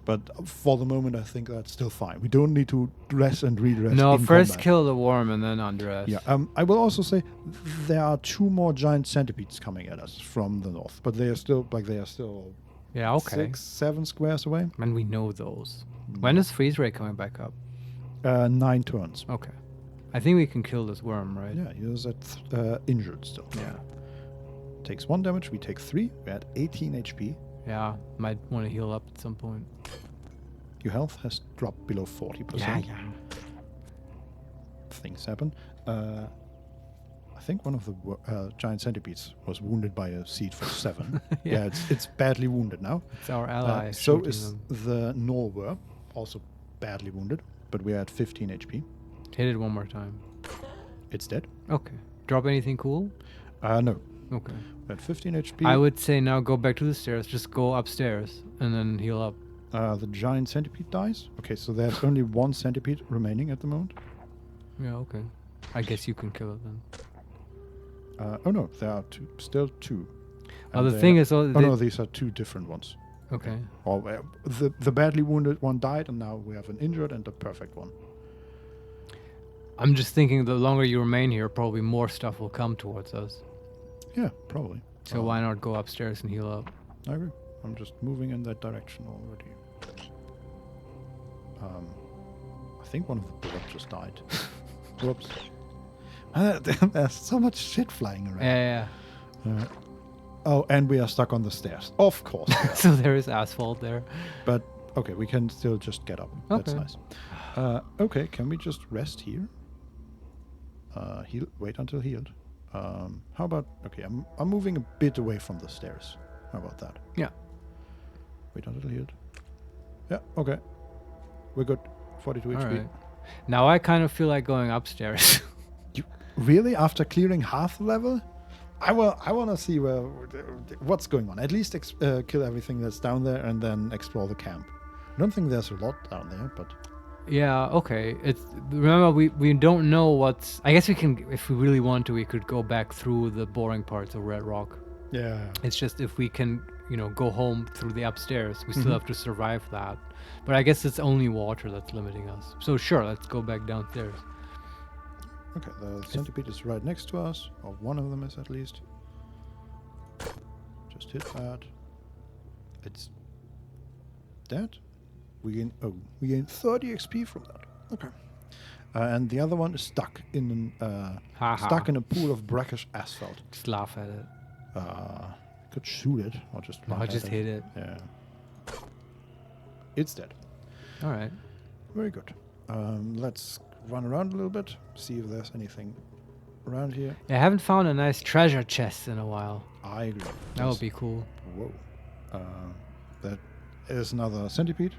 But for the moment, I think that's still fine. We don't need to dress and redress. No, in first combat. kill the worm and then undress. Yeah. I will also say there are 2 more giant centipedes coming at us from the north, but they are still Yeah, okay. 6-7 squares away. And we know those. When is freeze ray coming back up? 9 turns. Okay. I think we can kill this worm, right? Yeah, he is at injured still. Yeah. Takes 1 damage. We take 3. We're at 18 HP. Yeah. Might want to heal up at some point. Your health has dropped below 40%. Yeah. Things happen. I think one of the giant centipedes was wounded by a seed for 7. Yeah. It's badly wounded now. It's our ally. So shooting is them. the Norwer, also badly wounded, but we're at 15 HP. Hit it one more time. It's dead. Okay. Drop anything cool? No. Okay. We're at 15 HP. I would say now go back to the stairs. Just go upstairs and then heal up. The giant centipede dies. Okay, so there's only 1 centipede remaining at the moment. Yeah, okay. I guess you can kill it then. Oh no, there are still 2. Oh, And the thing is... oh no, these are 2 different ones. Okay. Or the badly wounded one died, and now we have an injured and a perfect one. I'm just thinking the longer you remain here, probably more stuff will come towards us. Yeah, probably. So why not go upstairs and heal up? I agree. I'm just moving in that direction already. I think one of the bullets just died. Whoops. There's so much shit flying around. Yeah. Oh, and we are stuck on the stairs. Of course. So there is asphalt there. But, okay, we can still just get up. That's Okay. nice. Okay, can we just rest here? Heal. Wait until healed. How about... Okay, I'm moving a bit away from the stairs. How about that? Yeah. Wait until healed. Yeah, okay. We're good. 42 All HP. right. Now I kind of feel like going upstairs. Really? After clearing half the level? I want to see what's going on. At least kill everything that's down there and then explore the camp. I don't think there's a lot down there, but... Yeah, okay. Remember, we don't know what's... I guess we can, if we really want to, we could go back through the boring parts of Red Rock. Yeah. It's just if we can, go home through the upstairs, we still have to survive that. But I guess it's only water that's limiting us. So sure, let's go back downstairs. Okay, the centipede is right next to us, or one of them is at least. Just hit that. It's dead. We gain 30 XP from that. Okay. And the other one is stuck in stuck in a pool of brackish asphalt. Just laugh at it. Could shoot it or just No, just hit it. Yeah. It's dead. All right. Very good. Let's run around a little bit, see if there's anything around here. I haven't found a nice treasure chest in a while. I agree. That would be cool. Whoa. That is another centipede.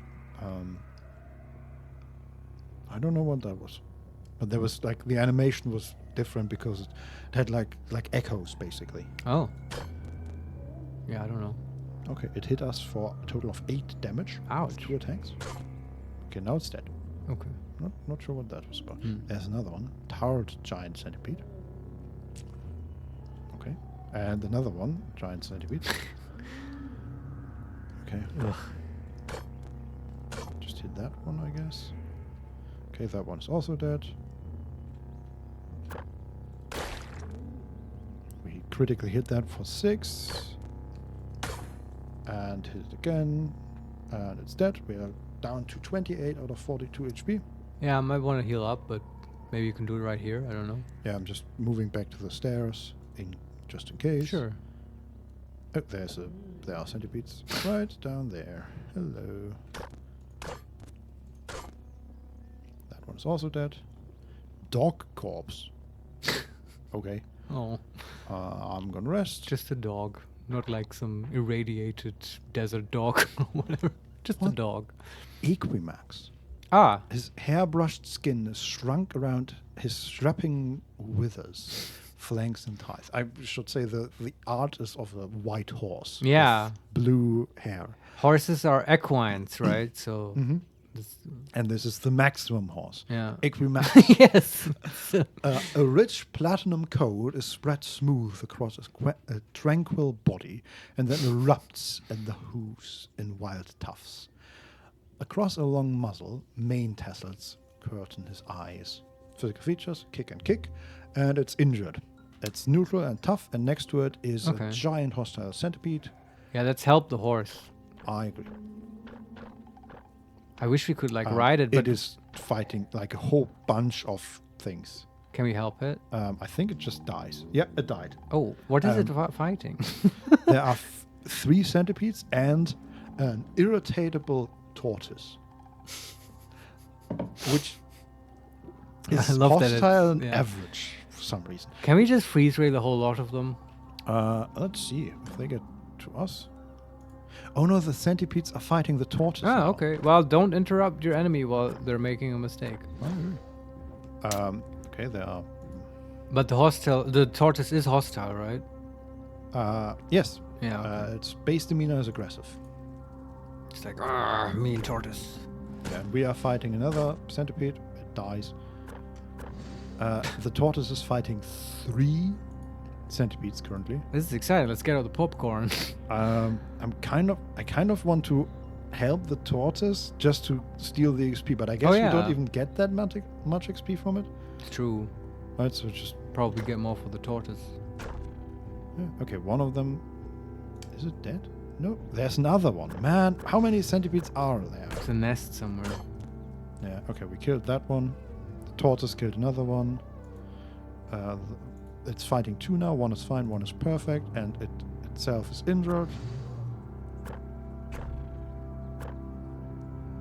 I don't know what that was. But there was like the animation was different because it had like echoes basically. Oh. Yeah, I don't know. Okay, it hit us for a total of 8 damage. Ouch. 2 attacks. Okay, now it's dead. Okay. Not sure what that was about. Hmm. There's another one. Towered giant centipede. Okay. And another one. Giant centipede. Okay. Ugh. Just hit that one, I guess. Okay, that one's also dead. We critically hit that for 6. And hit it again. And it's dead. We are down to 28 out of 42 HP. Yeah, I might want to heal up, but maybe you can do it right here. I don't know. Yeah, I'm just moving back to the stairs just in case. Sure. Oh, there are centipedes right down there. Hello. That one's also dead. Dog corpse. Okay. Oh, I'm gonna rest. just a dog, not like some irradiated desert dog or whatever. Just a What? dog. Equimax. Ah, His hairbrushed skin is shrunk around his strapping withers, flanks, and thighs. I should say the art is of a white horse. Yeah. With blue hair. horses are equines, right? So, this- And this is the maximum horse. yeah. Equimax. Yes. A rich platinum coat is spread smooth across a tranquil body and then erupts in the hooves in wild tufts. Across a long muzzle, mane tassels curtain his eyes. Physical features, kick, and it's injured. It's neutral and tough, and next to it is Okay. a giant hostile centipede. Yeah, let's help the horse. I agree. I wish we could ride it, but it is fighting like a whole bunch of things. can we help it? I think it just dies. Yeah, it died. Oh, what is it fighting? There are 3 centipedes and an irritatable tortoise, which is I love that hostile and yeah. average for some reason. Can we just freeze ray the whole lot of them? Let's see if they get to us. Oh no, the centipedes are fighting the tortoise. Ah, now. okay. Well, don't interrupt your enemy while they're making a mistake. Okay, they are. But the tortoise is hostile, right? Yes. Yeah. Okay. Its base demeanor is aggressive. It's like, mean tortoise. Yeah, and we are fighting another centipede. It dies. The tortoise is fighting 3 centipedes currently. This is exciting. Let's get out the popcorn. I kind of want to help the tortoise just to steal the XP, but I guess yeah. we don't even get that much XP from it. True. Right, so just Probably get more for the tortoise. yeah. Okay, one of them is it dead? No, there's another one. Man, how many centipedes are there? It's a nest somewhere. Yeah, okay, we killed that one. The tortoise killed another one. It's fighting 2 now. One is fine, one is perfect, and it itself is injured.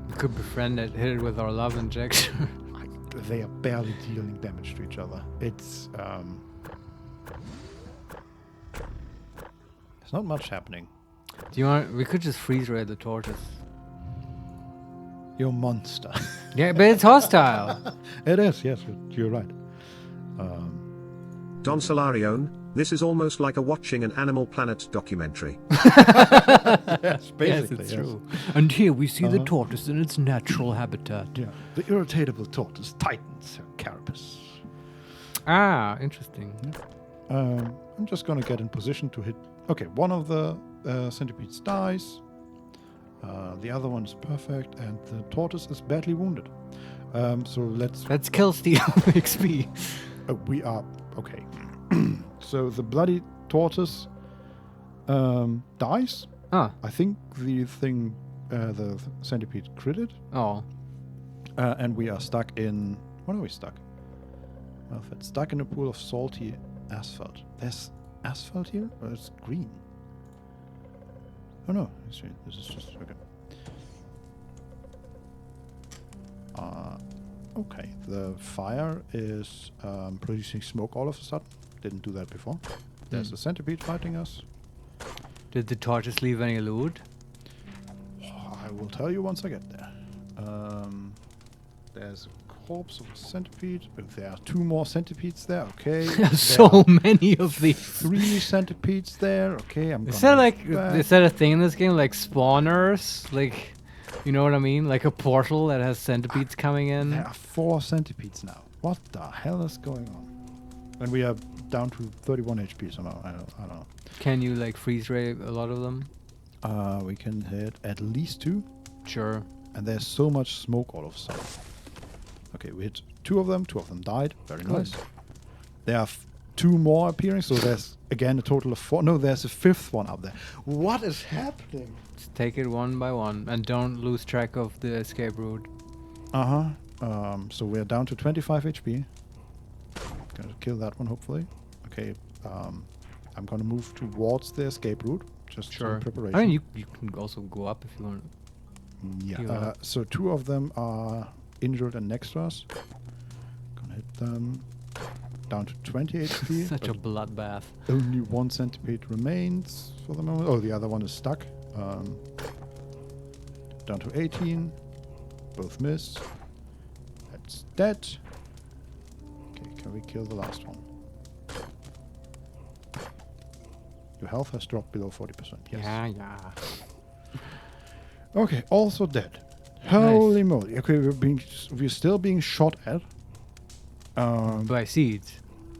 We could befriend it, hit it with our love injection. They are barely dealing damage to each other. It's there's not much happening. Do you want? We could just freeze ray the tortoise. You're a monster. Yeah, but it's hostile. It is, yes, you're right. Don Solarione, this is almost like watching an Animal Planet documentary. Yes, basically. Yes, it's true. And here we see the Uh-huh. tortoise in its natural habitat. Yeah, the irritatable tortoise tightens her carapace. Ah, interesting. I'm just gonna get in position to hit. Okay, one of the centipedes dies. The other one is perfect, and the tortoise is badly wounded. So Let's kill Steel XP. we are okay. So the bloody tortoise dies. Ah, I think the thing, the centipede critted, oh. and we are stuck in. What are we stuck? Well, it's stuck in a pool of salty asphalt. There's asphalt here? Or it's green. Oh no, this is just okay. Okay, the fire is producing smoke all of a sudden. Didn't do that before. There's a centipede fighting us. Did the tortoise leave any loot? I will tell you once I get there. There's a corpse of a centipede. There are 2 more centipedes there. Okay. So There are many of these. 3 centipedes there. Okay, I'm. Is gonna that like, move back. is that a thing in this game? Like spawners? Like, you know what I mean? Like a portal that has centipedes coming in? There are 4 centipedes now. What the hell is going on? And we are down to 31 HP somehow. I don't know. Can you like freeze ray a lot of them? We can hit at least 2. Sure. And there's so much smoke all of a sudden. Okay, we hit 2 of them. 2 of them died. Very Good. nice. There are 2 more appearing, so there's again a total of 4. No, there's a 5th one up there. What is happening? Just take it one by one and don't lose track of the escape route. So we're down to 25 HP. Gonna kill that one, hopefully. Okay, I'm gonna move towards the escape route, just in preparation. I mean, you can also go up if you want. Yeah. Yeah. So 2 of them are injured and next to us. Gonna hit them. Down to 20 HP. Such a but bloodbath. only 1 centipede remains for the moment. Oh, the other one is stuck. Down to 18. Both miss. It's dead. Okay, can we kill the last one? Your health has dropped below 40%. Yes. Yeah. Okay, also dead. Holy moly. Okay, we're still being shot at. By seeds.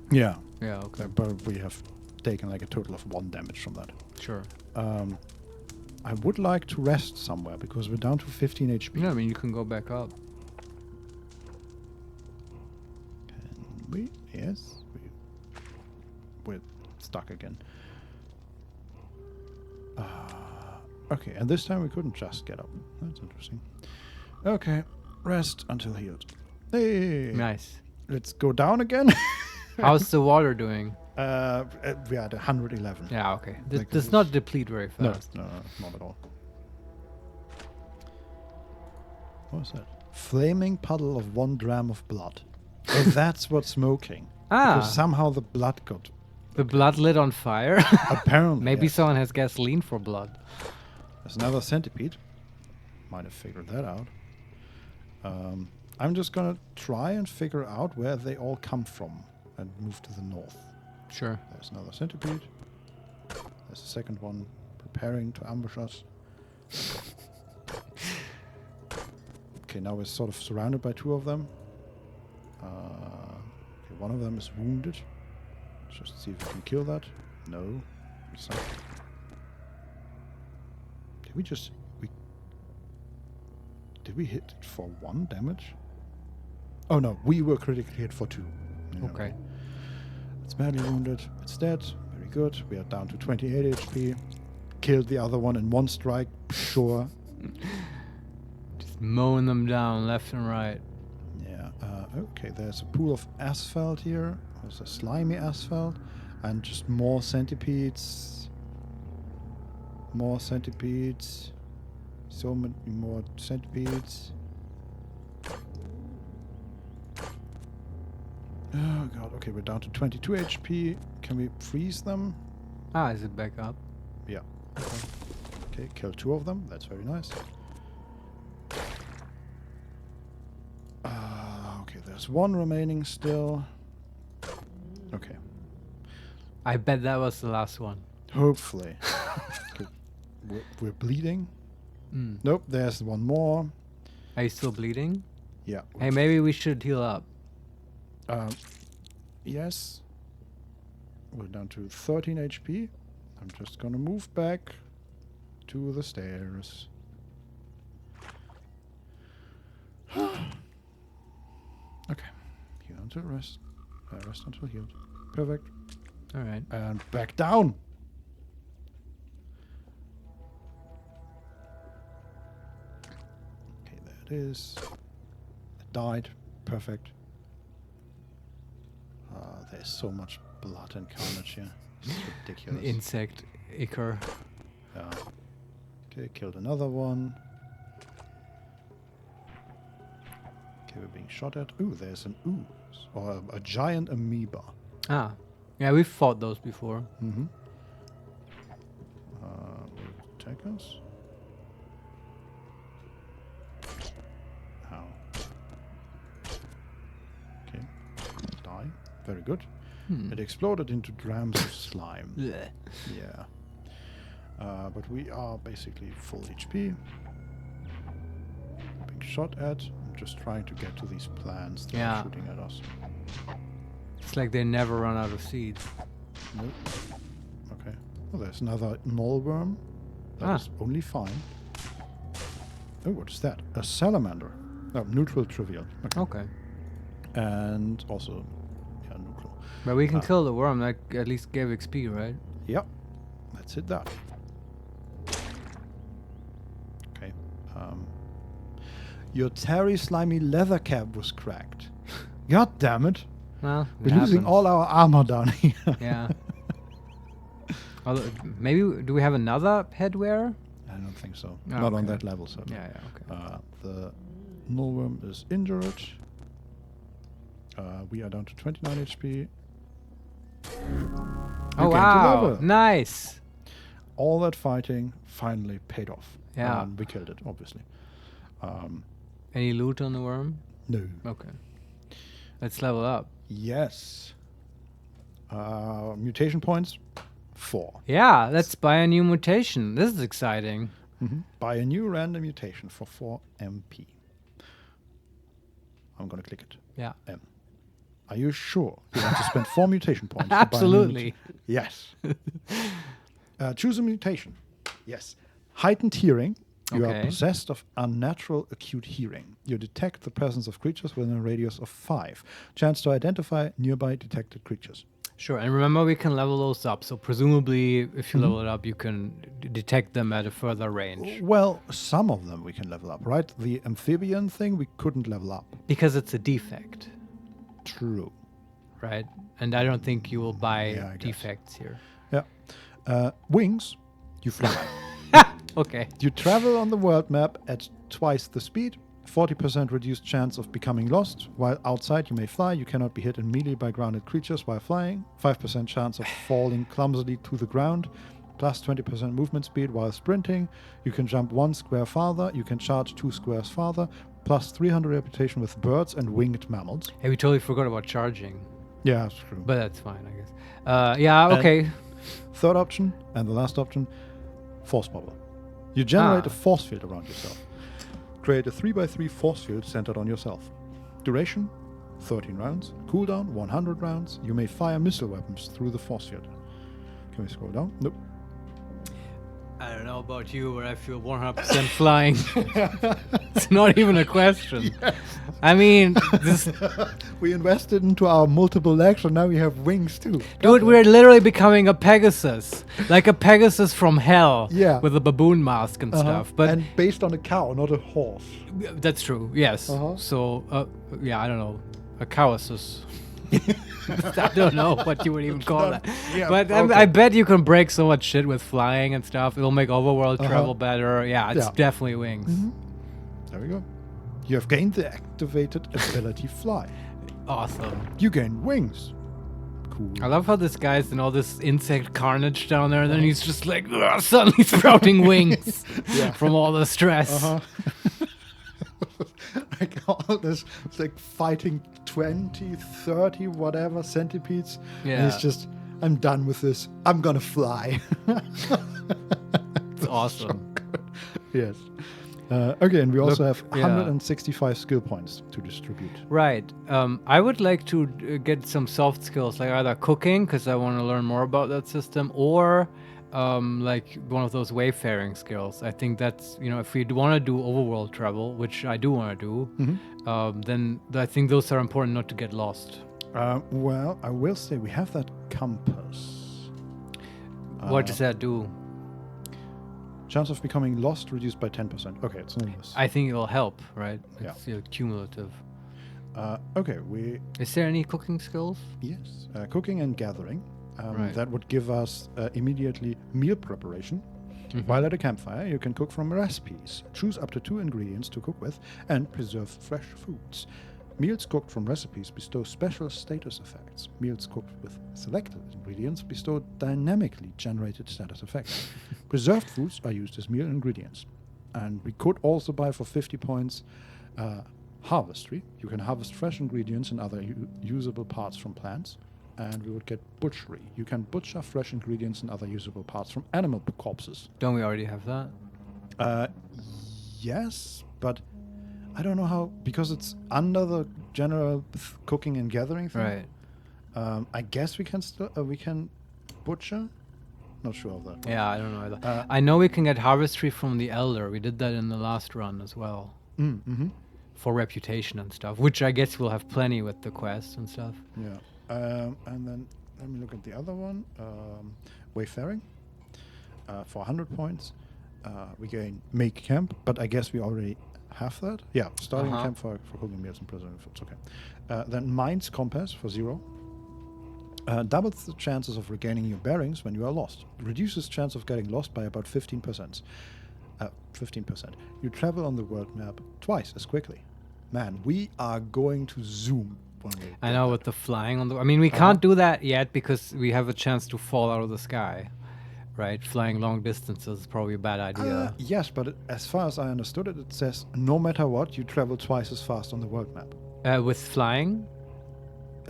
Yeah. Yeah, okay. But we have taken like a total of 1 damage from that. Sure. I would like to rest somewhere because we're down to 15 HP. Yeah, I mean, you can go back up. Can we? Yes. We're stuck again. Okay, and this time we couldn't just get up. That's interesting. Okay, rest until healed. Hey! Nice. Let's go down again. How's the water doing? We're at 111. Yeah, okay. Like Does not deplete very fast. No, not at all. What was that? Flaming puddle of 1 dram of blood. Oh, that's what's smoking. Because somehow the blood got... The blood lit on fire? Apparently. Maybe yes. someone has gasoline for blood. There's another centipede. Might have figured that out. I'm just gonna try and figure out where they all come from and move to the north. Sure. There's another centipede. There's a second one preparing to ambush us. Okay, now we're sort of surrounded by 2 of them. Okay, one of them is wounded. Just see if we can kill that. No. So did we just... Did we hit it for 1 damage? Oh no, we were critically hit for 2. Yeah, Okay. It's badly wounded. It's dead. Very good. We are down to 28 HP. Killed the other one in 1 strike. Sure. Just mowing them down left and right. Yeah. Okay, there's a pool of asphalt here. There's a slimy asphalt. And just more centipedes. More centipedes. So many more centipedes. Oh god, okay, we're down to 22 HP. Can we freeze them? Is it back up? Yeah. Okay, kill 2 of them. That's very nice. Okay, there's 1 remaining still. Okay. I bet that was the last one. Hopefully. Okay. We're bleeding. Nope, there's 1 more. Are you still bleeding? Yeah. Hey, maybe we should heal up. Yes. We're down to 13 HP. I'm just gonna move back to the stairs. Okay. Heal until rest. Rest until healed. Perfect. All right. And back down. Okay, there it is. It died. Perfect. There's so much blood and carnage here. It's ridiculous. An insect ichor. Yeah. Okay, killed another one. Okay, we're being shot at. Ooh, there's an ooze. Or a giant amoeba. Yeah, we've fought those before. Mm-hmm. Will it attack us? Ow. Okay. Die. Very good. It exploded into drams of slime. Blech. Yeah. But we are basically full HP. Being shot at. I'm just trying to get to these plants that are shooting at us. It's like they never run out of seeds. Nope. Okay. Oh, there's another nullworm. That is only fine. Oh, what is that? A salamander. Oh, neutral trivial. Okay. And also, yeah, neutral. But we can kill the worm. That at least gave XP, right? Yep. Let's hit that. Okay. Your tarry slimy leather cap was cracked. God damn it. Well, we're losing all our armor down here. Yeah. Maybe do we have another headwear? I don't think so. Oh, Not on that level, so. Yeah, okay. The nullworm is injured. We are down to 29 HP. Oh wow! Nice. All that fighting finally paid off. Yeah. We killed it, obviously. Any loot on the worm? No. Okay. Let's level up. Yes. Mutation points, 4. Yeah, let's buy a new mutation. This is exciting. Buy a new random mutation for 4 MP. I'm going to click it. Yeah. M. Are you sure you want to spend 4 mutation points? To buy a new Absolutely. Yes. Choose a mutation. Yes. Heightened hearing. You are Okay. possessed of unnatural acute hearing. You detect the presence of creatures within a radius of 5. Chance to identify nearby detected creatures. Sure, and remember we can level those up. So presumably, if you level it up, you can detect them at a further range Well, some of them we can level up, right? The amphibian thing we couldn't level up. because it's a defect, True. right? And I don't think you will buy Yeah, I guess. defects here. Yeah. Wings. You fly. Okay. You travel on the world map at twice the speed. 40% reduced chance of becoming lost. While outside you may fly, you cannot be hit immediately by grounded creatures while flying. 5% chance of falling clumsily to the ground. Plus 20% movement speed while sprinting. You can jump 1 square farther. You can charge 2 squares farther. Plus 300 reputation with birds and winged mammals. Hey, we totally forgot about charging, Yeah, that's true. but that's fine, I guess. Yeah, okay. Third option, and the last option, force bubble. You generate Ah. a force field around yourself. Create a 3x3 force field centered on yourself. Duration, 13 rounds. Cooldown, 100 rounds. You may fire missile weapons through the force field. Can we scroll down? Nope. I don't know about you, but I feel 100% flying. It's not even a question. I mean, this, We invested into our multiple legs, and now we have wings too. dude, we're literally becoming a Pegasus, like a Pegasus from hell, Yeah. with a baboon mask and stuff. But and based on a cow, not a horse. that's true, yes. Uh-huh. So, yeah, I don't know, a Cowasus. I don't know what you would even call that. Yeah, But okay. I bet you can break so much shit with flying and stuff. It'll make overworld travel better. Yeah, it's Yeah. definitely wings. There we go. You have gained the activated ability fly. Awesome. You gain wings. Cool. I love how this guy's in all this insect carnage down there, and then he's just like suddenly sprouting wings from all the stress. Like all this, it's like fighting 20, 30, whatever centipedes. And Yeah. it's just, I'm done with this. I'm gonna fly. It's awesome. Yes. Okay, and we also have yeah. 165 skill points to distribute. Right. I would like to get some soft skills, like either cooking, because I want to learn more about that system, or like one of those wayfaring skills. I think that's, if we want to do overworld travel, which I do want to do, then I think those are important not to get lost. Well, I will say we have that compass. What does that do? Chance of becoming lost reduced by 10%. Okay, it's not this. I think it'll help, right? Yeah. It's cumulative. Okay, we Is there any cooking skills? yes, cooking and gathering. Right. That would give us immediately meal preparation. While at a campfire, you can cook from recipes. Choose up to 2 ingredients to cook with and preserve fresh foods. Meals cooked from recipes bestow special status effects. Meals cooked with selected ingredients bestow dynamically generated status effects. Preserved foods are used as meal ingredients. And we could also buy for 50 points harvestry. You can harvest fresh ingredients and other usable parts from plants. And we would get butchery. You can butcher fresh ingredients and other usable parts from animal corpses. Don't we already have that? Yes, but I don't know how, because it's under the general cooking and gathering thing. Right. I guess we can still we can butcher. Not sure of that. Yeah, I don't know either. I know we can get harvestry from the Elder. We did that in the last run as well. For reputation and stuff, which I guess we'll have plenty with the quest and stuff. Yeah. And then let me look at the other one. Wayfaring. For 100 points, we gain make camp, but I guess we already have that. Yeah, starting a camp for cooking meals and preserving foods. Okay. Then Mind's Compass for 0. Doubles the chances of regaining your bearings when you are lost. Reduces chance of getting lost by about 15%. 15%. You travel on the world map twice as quickly. Man, we are going to zoom. I know, with the flying on the... I mean, we can't do that yet because we have a chance to fall out of the sky. right? Flying long distances is probably a bad idea. Yes, but as far as I understood it, it says no matter what, you travel twice as fast on the world map. With flying?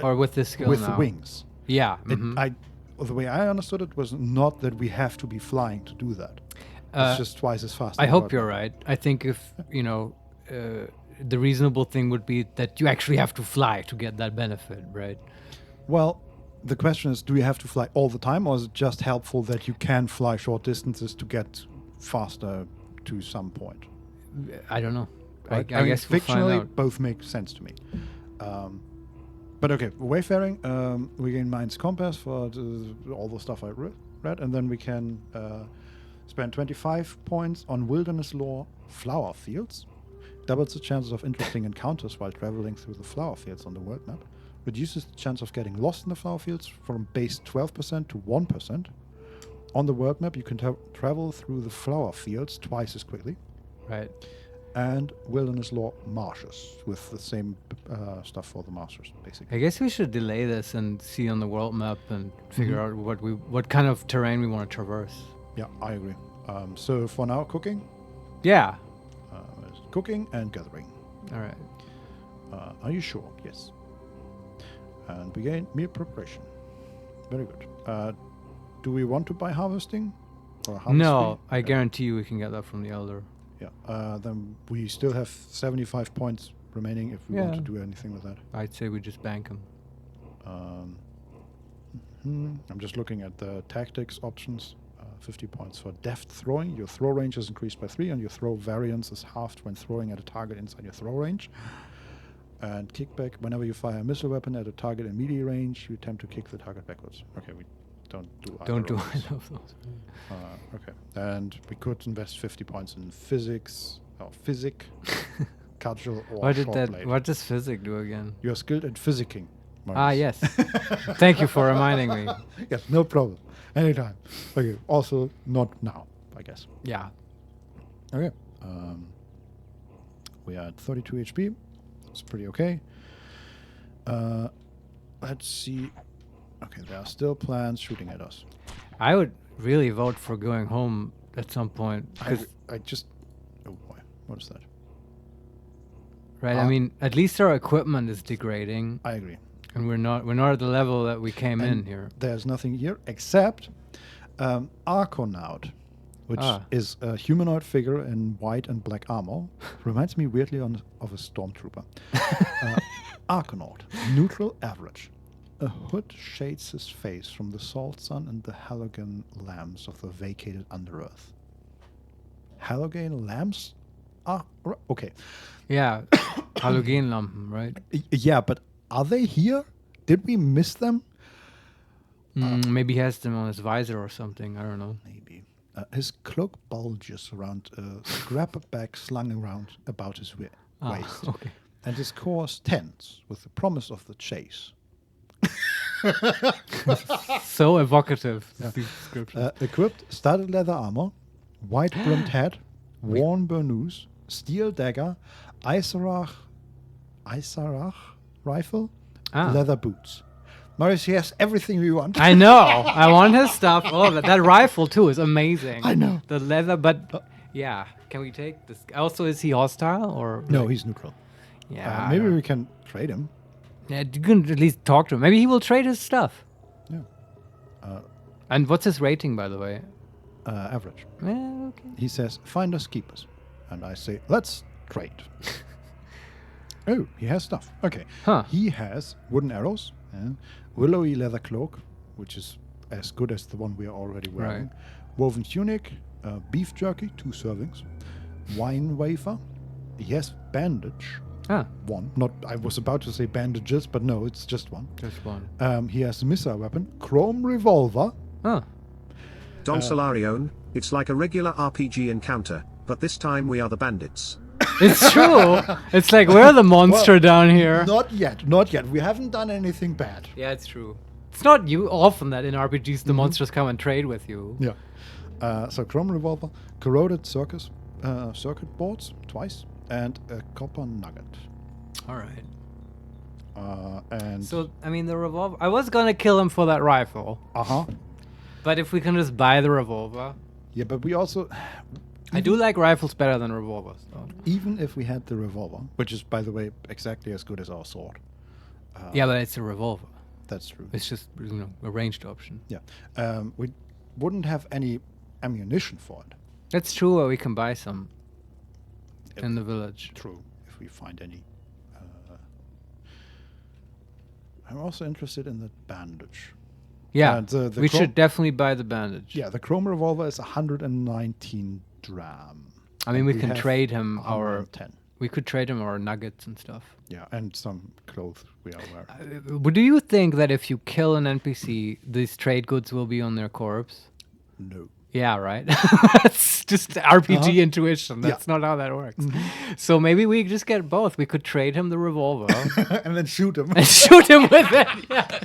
Or with this skill with now? wings. Yeah. The way I understood it was not that we have to be flying to do that. It's just twice as fast. I hope you're right. I think if, the reasonable thing would be that you actually have to fly to get that benefit, right? Well, the question is, do you have to fly all the time, or is it just helpful that you can fly short distances to get faster to some point? I don't know. Right? I guess we'll find fictionally, out. both make sense to me. But okay, wayfaring, we gain Mind's Compass for all the stuff I read, and then we can spend 25 points on Wilderness Lore Flower Fields. Doubles the chances of interesting encounters while traveling through the flower fields on the world map. Reduces the chance of getting lost in the flower fields from base 12% to 1%. On the world map, you can travel through the flower fields twice as quickly. Right. And Wilderness Lore Marshes with the same stuff for the Masters, basically. I guess we should delay this and see on the world map and figure out what kind of terrain we want to traverse. Yeah, I agree. So for now, cooking. Yeah. Cooking and gathering. All right. Are you sure? Yes. And we gain meal preparation. Very good. Do we want to buy harvesting? Or No, I guarantee you we can get that from the Elder. Yeah. Then we still have 75 points remaining if we want to do anything with that. I'd say we just bank them. I'm just looking at the tactics options. 50 points for deft throwing. Your throw range is increased by 3, and your throw variance is halved when throwing at a target inside your throw range. And kickback, whenever you fire a missile weapon at a target in melee range, you attempt to kick the target backwards. Okay, we don't do either. Don't do of those. either of those. Okay, and we could invest 50 points in physics, or physic, cudgel, or short-blade. What does physic do again? You're skilled at physicking. Ah, yes. Thank you for reminding me. Yes, no problem. Anytime. Okay, also not now, I guess. Yeah. Okay. We are at 32 HP. It's pretty okay. Let's see. Okay, there are still plans shooting at us. I would really vote for going home at some point. I just... Oh boy, what is that? Right, I mean, at least our equipment is degrading. I agree. And we're not at the level that we came in here. There's nothing here except Arconaut, which is a humanoid figure in white and black armor. Reminds me weirdly of a stormtrooper. Arconaut, neutral average. A hood shades his face from the salt sun and the halogen lamps of the vacated underearth. Halogen lamps? Okay. Yeah, Halogenlampen, right? Yeah, but are they here? Did we miss them? Maybe he has them on his visor or something. I don't know. Maybe. His cloak bulges around a scrap bag slung around about his waist. Okay. And his course tense with the promise of the chase. So evocative, these descriptions. Equipped studded leather armor, white brimmed hat, worn burnous, steel dagger, Isarach rifle, leather boots. Marius, he has everything we want. I know. I want his stuff. Oh, that rifle too is amazing. I know. The leather, but yeah. Can we take this? Also, is he hostile or? No, he's neutral. Yeah. Maybe we can trade him. Yeah, you can at least talk to him. Maybe he will trade his stuff. Yeah. And what's his rating, by the way? Average. Yeah, okay. He says, find us keepers. And I say, let's trade. Oh, he has stuff. Okay. Huh. He has wooden arrows, willowy leather cloak, which is as good as the one we are already wearing, Right. woven tunic, beef jerky, 2 servings, wine wafer. He has bandage. One. Not. I was about to say bandages, but no, it's just one. Just one. He has a missile weapon, chrome revolver. Don Solarione, it's like a regular RPG encounter, but this time we are the bandits. It's true. It's like we're the monster down here. Not yet. Not yet. We haven't done anything bad. Yeah, it's true. It's not often that in RPGs the monsters come and trade with you. Yeah. So chrome revolver, corroded circuit boards twice, and a copper nugget. All right. And So I mean the revolver. I was gonna kill him for that rifle. But if we can just buy the revolver, Yeah, but we also, I do like rifles better than revolvers. Though. even if we had the revolver, which is, by the way, exactly as good as our sword. Yeah, but it's a revolver. That's true. It's just a ranged option. Yeah. We wouldn't have any ammunition for it. That's true. Or we can buy some in the village. True, if we find any. I'm also interested in the bandage. Yeah, the we should definitely buy the bandage. Yeah, the chrome revolver is 119 dram. I mean, we can trade him our 10. We could trade him our nuggets and stuff. Yeah, and some clothes we are wearing. Do you think that if you kill an NPC, these trade goods will be on their corpse? No. Yeah, right. That's just RPG intuition. That's not how that works. So maybe we just get both. We could trade him the revolver and then shoot him. and shoot him with it. Yeah.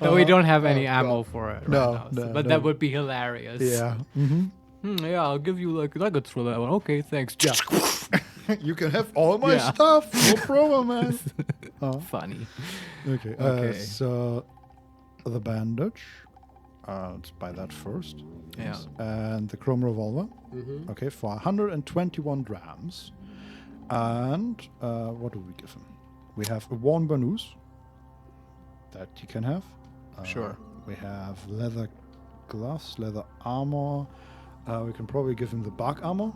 No, we don't have any ammo for it. Right now, but that would be hilarious. Yeah. Yeah, I'll give you like nuggets for that one. Okay, thanks. Yeah. You can have all my stuff. No problem, man. Funny. Okay. So the bandage. Let's buy that first. Yeah. And the chrome revolver. Okay, for 121 drams. And what do we give him? We have a worn burnous that he can have. Sure. We have leather gloves, leather armor. We can probably give him the bark armor.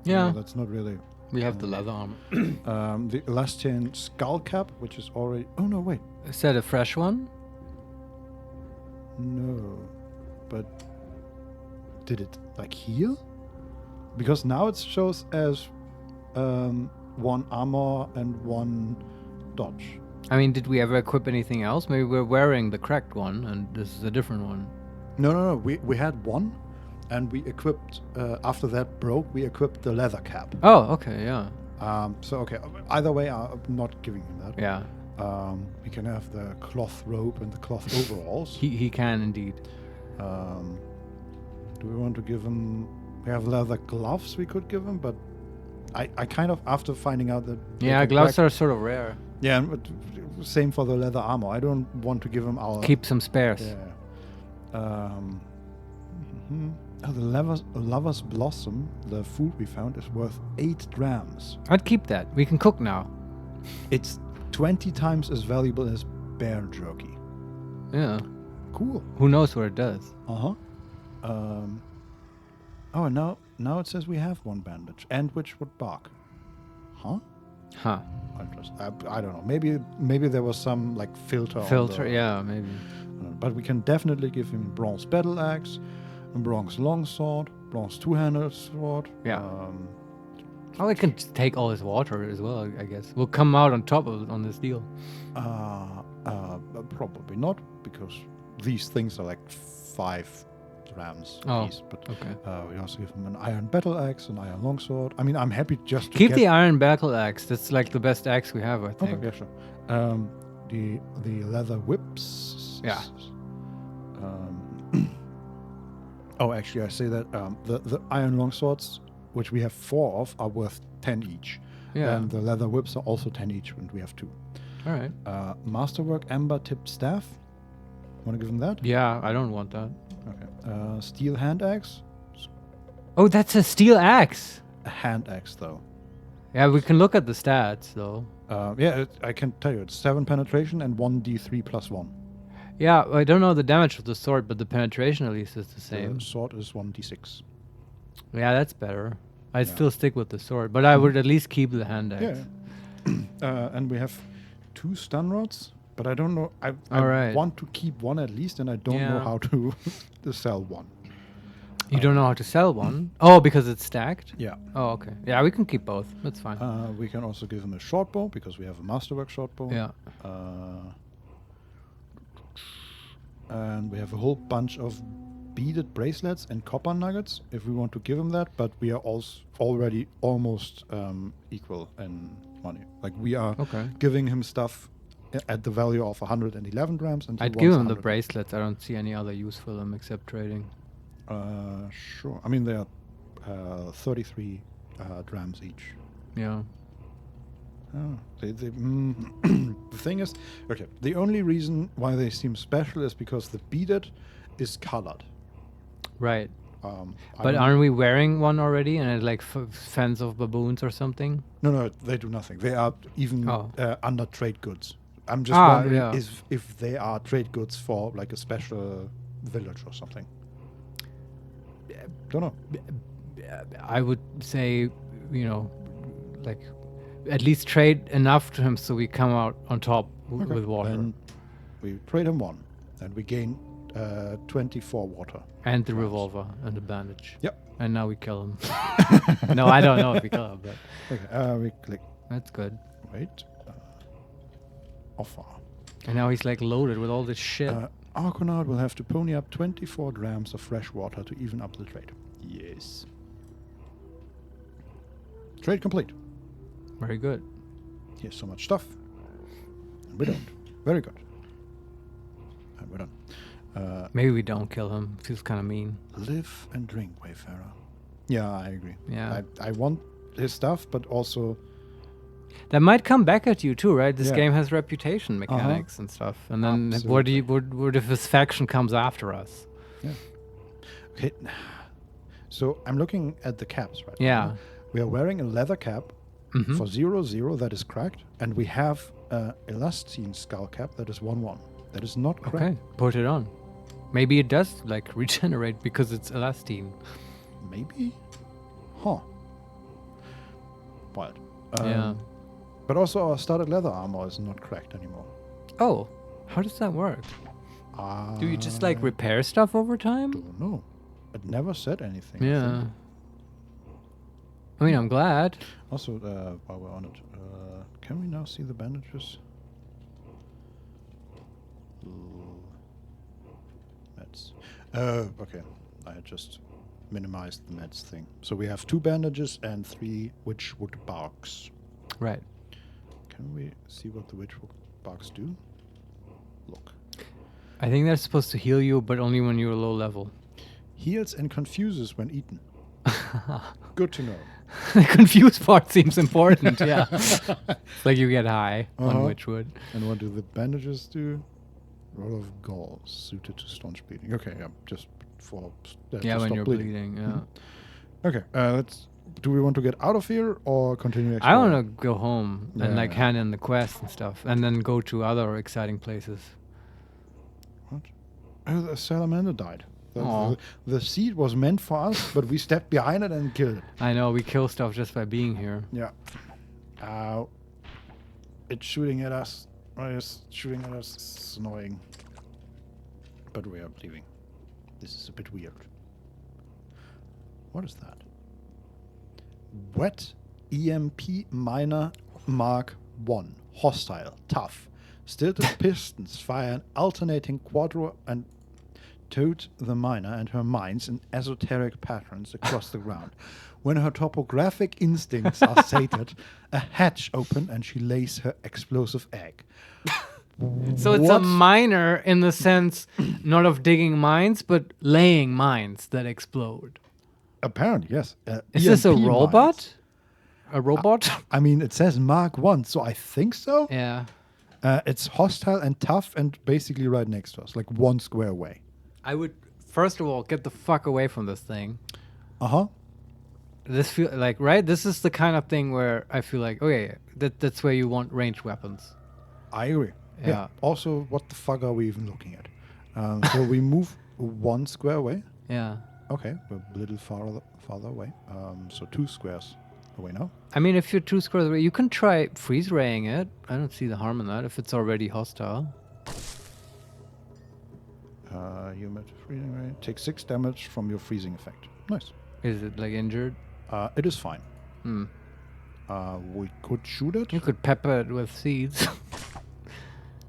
Yeah. No, that's not really. We have the leather armor. The Elastian skull cap, which is already. Oh no, wait. Is that a fresh one? No, but did it like here? Because now it shows as one armor and one dodge. I mean, did we ever equip anything else? Maybe we're wearing the cracked one, and this is a different one. No. We had one, and we equipped. After that broke, we equipped the leather cap. Oh, okay, yeah. So okay. Either way, I'm not giving him that. Yeah. We can have the cloth robe and the cloth overalls. He can indeed. Do we want to give him? We have leather gloves we could give him, but I kind of, after finding out that gloves are sort of rare. Yeah, but same for the leather armor. I don't want to give him our Keep some spares. Yeah. Oh, the lover's blossom, the food we found, is worth 8 drams. I'd keep that. We can cook now. It's 20 times as valuable as bear jerky. Yeah. Cool. Who knows what it does? Oh, and now it says we have one bandage, and which would bark. Huh? I don't know. Maybe there was some like filter. Yeah, maybe. But we can definitely give him bronze battle axe, a bronze longsword, bronze two-handed sword. Yeah. We can take all his water as well, I guess. We'll come out on top of it on this deal. Probably not, because these things are like 5 drams apiece. But okay. We also give him an iron battle axe, an iron longsword. I mean, I'm happy just to keep the iron battle axe. That's like the best axe we have, I think. Okay, yeah, sure. The leather whips. Yeah. Actually, I say that the iron longswords, which we have 4 of, are worth 10 each. Yeah. And the leather whips are also 10 each, and we have 2. All right. Masterwork amber tipped staff. Want to give him that? Yeah, I don't want that. Okay. Steel hand axe. Oh, that's a steel axe. A hand axe, though. Yeah, we can look at the stats, though. I can tell you, it's 7 penetration and 1d3 plus 1. Yeah, I don't know the damage of the sword, but the penetration at least is the same. The sword is 1d6. Yeah, that's better. I'd still stick with the sword, but I would at least keep the hand axe. Yeah. And we have 2 stun rods, but I don't know. I want to keep one at least, and I don't know how to sell one. You don't know how to sell one? Oh, because it's stacked? Yeah. Oh, okay. Yeah, we can keep both. That's fine. We can also give him a short bow, because we have a masterwork short bow. Yeah. And we have a whole bunch of beaded bracelets and copper nuggets, if we want to give him that, but we are also already almost equal in money. Like, we are giving him stuff at the value of 111 grams. And I'd give him the bracelets. I don't see any other use for them except trading. Sure. I mean, they are 33 drams each. Yeah. Oh, the thing is, okay, the only reason why they seem special is because the beaded is colored. Right. I But don't- aren't we wearing one already? And it's like fans of baboons or something? No, they do nothing. They are even Oh. under trade goods. I'm just Ah, wondering yeah. if they are trade goods for like a special village or something. Don't know. I would say, you know, like at least trade enough to him so we come out on top Okay. with water. Then we trade him one, and we gain 24 water. And the Nice. revolver and the bandage. Yep. And now we kill him. No, I don't know if we kill him, but Okay. We click. that's good. Wait. Offer. And now he's like loaded with all this shit. Argonaut will have to pony up 24 grams of fresh water to even up the trade. Yes. Trade complete. Very good. Here's so much stuff. And we don't. Very good. And we're done. Maybe we don't kill him. Feels kind of mean. Live and drink, Wayfarer. Yeah, I agree. Yeah. I want his stuff, but also... That might come back at you too, right? This Yeah. game has reputation mechanics and stuff. And then Absolutely. what if his faction comes after us? Yeah. Okay. So I'm looking at the caps right Yeah. now. We are wearing a leather cap Mhm. for 0-0 that is cracked, and we have a elastine skull cap that is 1-1. That is not cracked. Okay, put it on. Maybe it does like regenerate because it's elastine. Maybe? Huh. Wild. Yeah. But also our studded leather armor is not cracked anymore. Oh, how does that work? Do you just like repair stuff over time? Don't know. It never said anything. I Yeah. think. I mean, I'm glad. Also, while we're on it, can we now see the bandages? Meds. Okay. I had just minimized the meds thing. So we have 2 bandages and 3 witchwood barks. Right. Can we see what the witchwood barks do? Look. I think they're supposed to heal you, but only when you're low level. Heals and confuses when eaten. Good to know. The confused part seems important, yeah. It's like you get high on Uh-huh. Witchwood. And what do the bandages do? Roll of gall suited to staunch bleeding. Okay, yeah, just for Yeah, to when stop you're bleeding, yeah. Okay, let's. Do we want to get out of here or continue? I Exploring? want to go home and like Yeah. hand in the quest and stuff, and then go to other exciting places. What? Oh, the salamander died. Aw. The seed was meant for us, but we stepped behind it and killed it. I know, we kill stuff just by being here. Yeah. Ow. It's shooting at us. It's shooting at us. It's annoying. But we are leaving. This is a bit weird. What is that? Wet EMP Miner Mark 1. Hostile. Tough. Stilted pistons fire an alternating quadro and tote the miner and her mines in esoteric patterns across the ground. When her topographic instincts are sated, a hatch open and she lays her explosive egg. So it's a What? miner in the sense not of digging mines, but laying mines that explode. Apparently, yes. Is this a EMP robot? mines. A robot? I mean, it says Mark 1, so I think so. Yeah. It's hostile and tough and basically right next to us, like 1 square away. I would first of all get the fuck away from this thing. Uh-huh. This feel like right. This is the kind of thing where I feel like okay, that's where you want ranged weapons. I agree. Yeah. Also, what the fuck are we even looking at? So we move 1 square away. Yeah. Okay, we're a little farther away. So 2 squares away now. I mean, if you're 2 squares away, you can try freeze raying it. I don't see the harm in that if it's already hostile. You met freezing ray. Take 6 damage from your freezing effect. Nice. Is it like injured? It is fine. Hmm. We could shoot it. You could pepper it with seeds.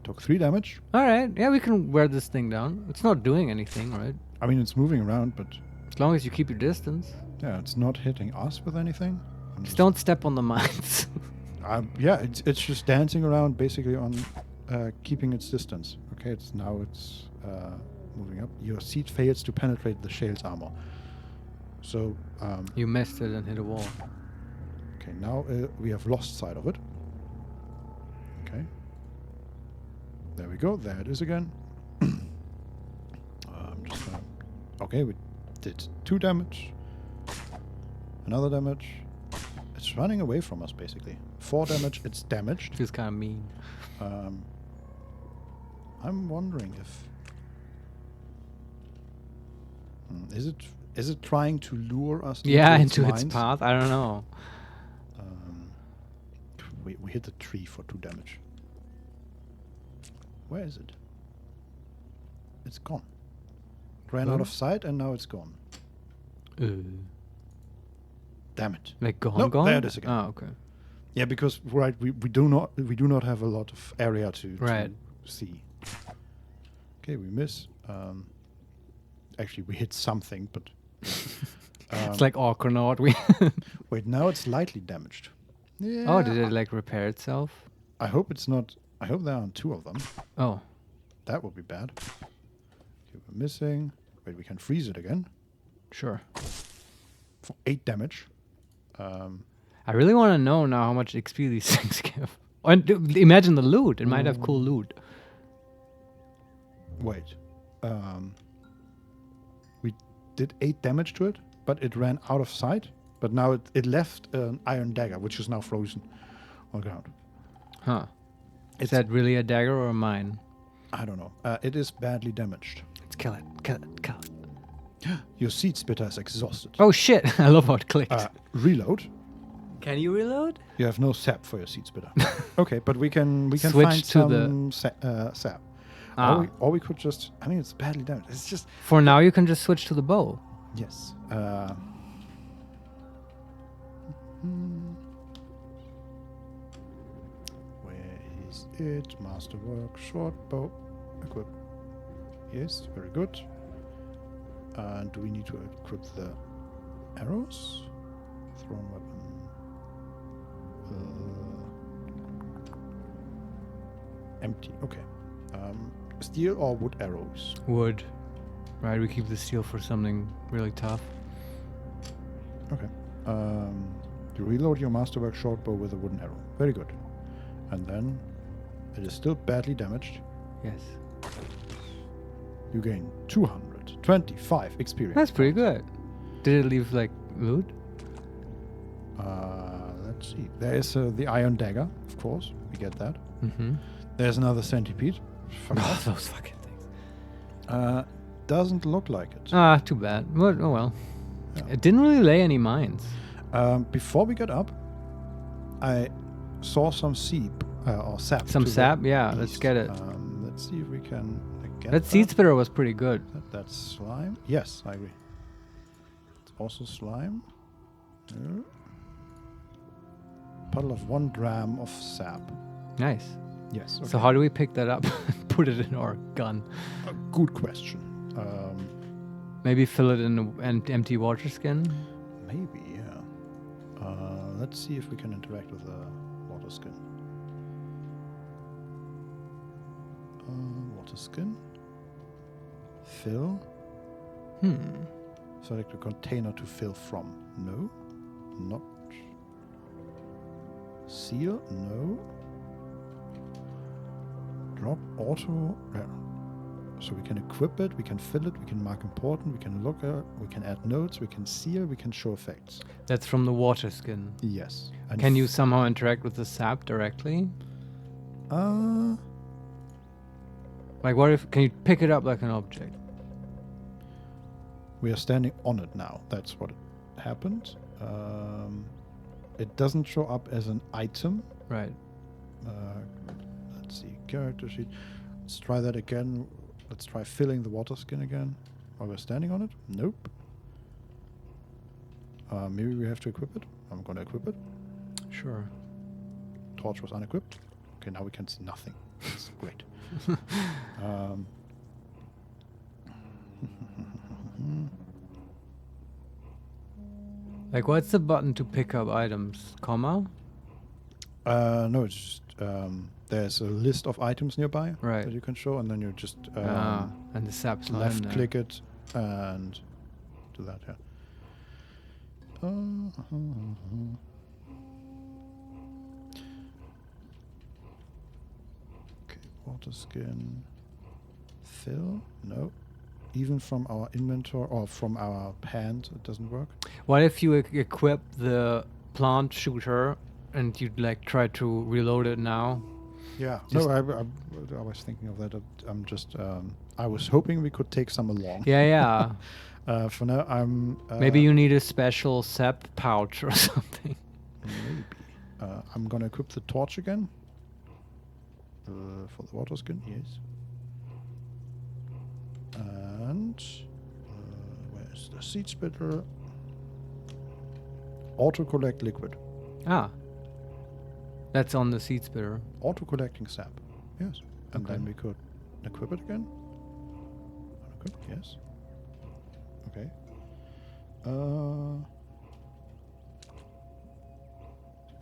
Took 3 damage. All right. Yeah, we can wear this thing down. It's not doing anything, right? I mean, it's moving around, but As long as you keep your distance. yeah, it's not hitting us with anything. I'm Just don't step on the mines. Yeah, it's just dancing around, basically on keeping its distance. Okay, it's moving up. Your seed fails to penetrate the shale's armor. So, You missed it and hit a wall. okay, now we have lost sight of it. Okay. There we go. There it is again. Just gonna... Okay, we did 2 damage. Another damage. It's running away from us, basically. 4 damage. It's damaged. Feels kind of mean. I'm wondering if... Is it trying to lure us into its mines? path? I don't know. We hit the tree for 2 damage. Where is it? It's gone. Ran out of sight and now it's gone. Damn it. Like gone, Nope, gone? there it is again. Oh, okay. Yeah, because we do not have a lot of area to see. Okay, we miss. Actually, we hit something, but It's like Orconaut. wait, now it's lightly damaged. Yeah. Oh, did it like repair itself? I hope it's not. I hope there aren't 2 of them. Oh. That would be bad. Okay, we're missing. Wait, we can freeze it again Sure. for 8 damage. I really want to know now how much XP these things give. And imagine the loot. It might have cool loot. Wait. We did 8 damage to it, but it ran out of sight. But now it left an iron dagger, which is now frozen on the ground. Huh. Is that really a dagger or a mine? I don't know. It is badly damaged. Let's kill it. Kill it. Kill it. Your seed spitter is exhausted. Oh shit! I love how it clicked. Reload. Can you reload? You have no sap for your seed spitter. Okay, but we can Switch find to some sap. Ah. Or we could just... I mean, it's badly damaged. It's just... For now, you can just switch to the bow. Yes. Where is it? Masterwork, short bow, equip. Yes, very good. And do we need to equip the arrows? Thrown weapon. Empty. Okay. Steel or wood arrows? Wood. Right, we keep the steel for something really tough. Okay. You reload your masterwork short bow with a wooden arrow. Very good. And then it is still badly damaged. Yes. You gain 225 experience. That's pretty good. Did it leave like loot? Let's see. There is the iron dagger, of course. We get that. Mm-hmm. There's another centipede. Oh, those fucking things. Doesn't look like it. Ah, too bad. But, oh well. Yeah. It didn't really lay any mines. Before we got up, I saw some or sap. Some to the sap? Yeah, east. let's get it. Let's see if we can get That seed spitter was pretty good. That's slime. Yes, I agree. It's also slime. Puddle of 1 gram of sap. Nice. Yes. So how do we pick that up and put it in our gun? A good question. Maybe fill it in an empty water skin? Maybe, yeah. Let's see if we can interact with the water skin. Water skin. Fill. Select a container to fill from. No. Not. Seal. No. Drop auto. So we can equip it, we can fill it, we can mark important, we can look at, we can add notes, we can seal, we can show effects. That's from the water skin. Yes. And can you somehow interact with the sap directly? Like what if, can you pick it up like an object? We are standing on it now. That's what happened. It doesn't show up as an item. Right. Let's see, character sheet. Let's try that again. Let's try filling the water skin again while we're standing on it. Nope. Maybe we have to equip it. I'm going to equip it. Sure. Torch was unequipped. Okay, now we can see nothing. That's great. Like what's the button to pick up items? Comma? No, it's just there's a list of items nearby right. that you can show, and then you just and the sap's not in left there. click it and do that. Yeah. Okay, Water skin. Fill? No. Even from our inventory or from our hand, it doesn't work. What if you equip the plant shooter and you'd like try to reload it now? Yeah. Just- No, I was thinking of that. I'm just. I was hoping we could take some along. Yeah. For now, I'm. Maybe you need a special sap pouch or something. Maybe. I'm gonna equip the torch again. For the water skin, yes. And where's the seed splitter? Auto collect liquid. Ah. That's on the seed splitter. Auto collecting sap. Yes. And Okay. then we could equip it again. Unequip, yes. Okay. Can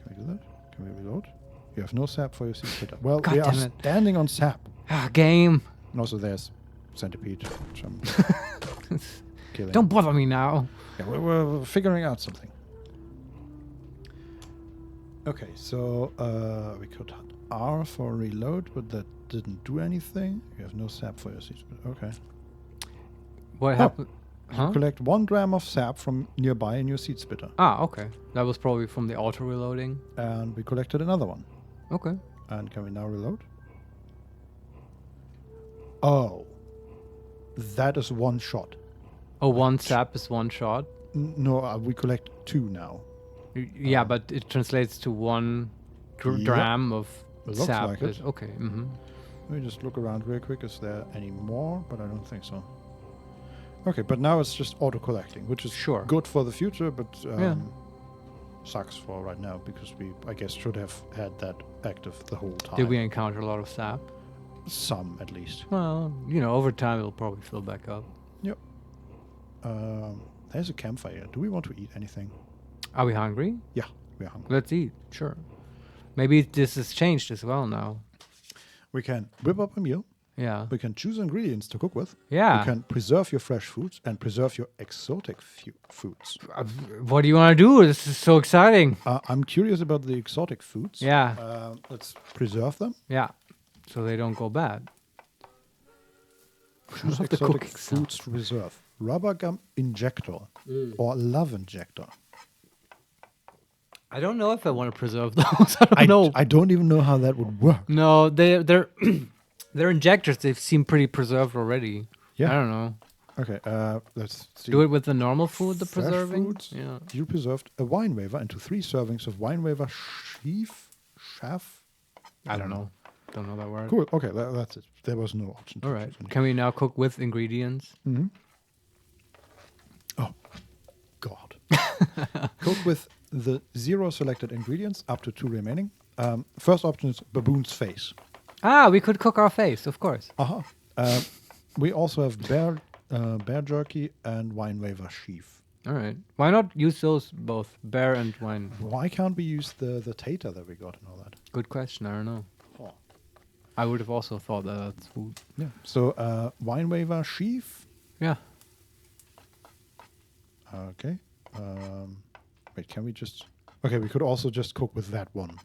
we do that? Can we reload? You have no sap for your seed splitter. Well, God we are damn it. standing on sap. Ah, game. And also there's centipede, which I'm killing. Don't bother me now. Yeah, we're figuring out something. Okay, so we could hit R for reload, but that didn't do anything. You have no sap for your seed splitter. Okay. What happened? Huh? Collect 1 gram of sap from nearby in your seed splitter. Ah, okay. That was probably from the auto reloading. And we collected another one. Okay. And can we now reload? Oh. That is 1 shot. Oh, one sap is 1 shot. No, we collect 2 now. Yeah, but it translates to 1 Yep. dram of It looks sap. like it. Okay. Mm-hmm. Let me just look around real quick. Is there any more? But I don't think so. Okay, but now it's just auto-collecting, which is Sure. good for the future, but Yeah. sucks for right now because we, I guess, should have had that active the whole time. Did we encounter a lot of sap? Some, at least. Well, over time it'll probably fill back up. There's a campfire. Do we want to eat anything? Are we hungry? Yeah, we're hungry. Let's eat. Sure. Maybe this has changed as well now. We can whip up a meal. Yeah. We can choose ingredients to cook with. Yeah. You can preserve your fresh foods and preserve your exotic foods. What do you want to do? This is so exciting. I'm curious about the exotic foods. Yeah. Let's preserve them. Yeah. So they don't go bad. Choose love the exotic cooking sound. foods to preserve. Rubber gum injector or love injector. I don't know if I want to preserve those. I don't know. I don't even know how that would work. No, they're they're injectors. They seem pretty preserved already. Yeah. I don't know. Okay, let's see. Do it with the normal food, the Fresh preserving. foods. Yeah. You preserved a wine waver into 3 servings of wine waver chaff. I don't know. Don't know that word. Cool. Okay, that's it. There was no option. to All right. choose any. Can we now cook with ingredients? Mhm. Oh, God. Cook with the 0 selected ingredients, up to 2 remaining. First option is baboon's face. Ah, we could cook our face, of course. We also have bear jerky and wine waver sheaf. All right. Why not use those both, bear and wine? Why can't we use the tater that we got and all that? Good question. I don't know. Oh. I would have also thought that that's food. Yeah. So wine waver sheaf. Yeah. Okay. Wait, can we just? Okay, we could also just cook with that one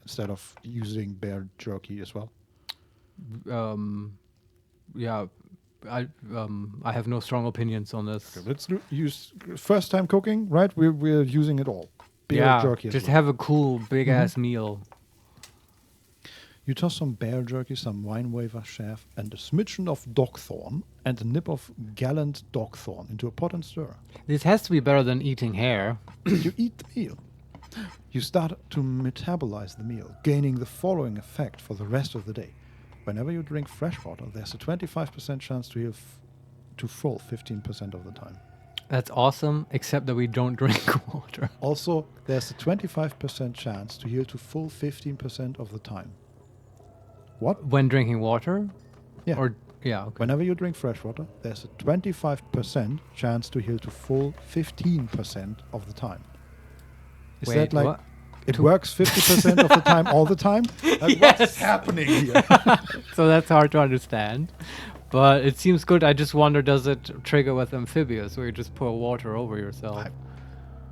instead of using bear jerky as well. Yeah. I have no strong opinions on this. Okay, let's use first time cooking, right? We're using it all. Bear Yeah. jerky as Just well. have a cool big ass meal. You toss some bear jerky, some wine waver chaff, and a smidgen of dogthorn and a nip of gallant dogthorn into a pot and stir. This has to be better than eating hair. You eat the meal. You start to metabolize the meal, gaining the following effect for the rest of the day. Whenever you drink fresh water, there's a 25% chance to heal to full 15% of the time. That's awesome, except that we don't drink water. Also, there's a 25% chance to heal to full 15% of the time. What? When drinking water? Yeah. Or yeah, okay. Whenever you drink fresh water, there's a 25% chance to heal to full 15% of the time. Is Wait, that like what? it works 50% of the time all the time? Like, what's Yes. happening here? So that's hard to understand. But it seems good. I just wonder, does it trigger with amphibious where you just pour water over yourself?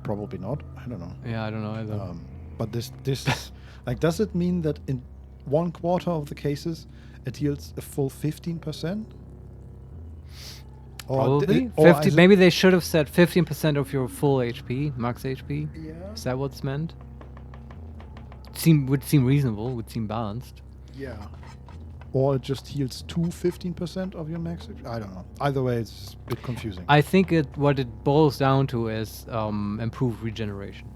Probably not. I don't know. Yeah, I don't know either. But this is like, does it mean that in 1/4 of the cases it heals a full 15%. Probably or 50. Maybe they should have said 15% of your full HP, max HP. Yeah. Is that what's meant? Would seem reasonable. Would seem balanced. Yeah. Or it just heals to 15% of your max HP. I don't know. Either way, it's a bit confusing. I think what it boils down to is improved regeneration.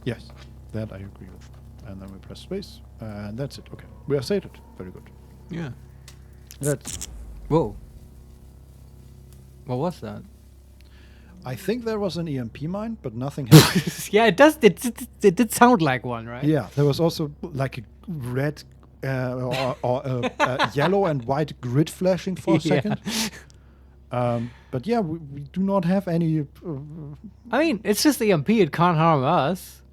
Yes, that I agree with. And then we press space, and that's it. Okay, we are sated. Very good. Yeah. That's. Whoa. What was that? I think there was an EMP mine, but nothing happened. Yeah, it does. It did sound like one, right? Yeah, there was also like a red or a yellow and white grid flashing for a second. But yeah, we do not have any. I mean, it's just EMP. It can't harm us.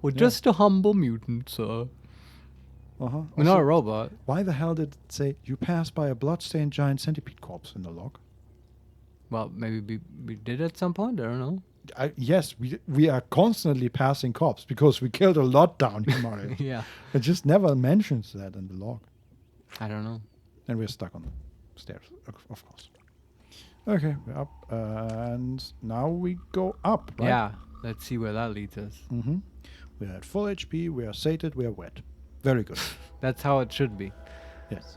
We're just a humble mutant, sir. We're not a robot. Why the hell did it say you pass by a bloodstained giant centipede corpse in the log? Well, maybe we did at some point. I don't know. Yes, we are constantly passing corpses because we killed a lot down here, Mario. Yeah. It just never mentions that in the log. I don't know. And we're stuck on the stairs, of course. Okay, we're up. And now we go up, right? Yeah. Let's see where that leads us. Mm-hmm. We're at full HP, we are sated, we are wet. Very good. That's how it should be. Yes.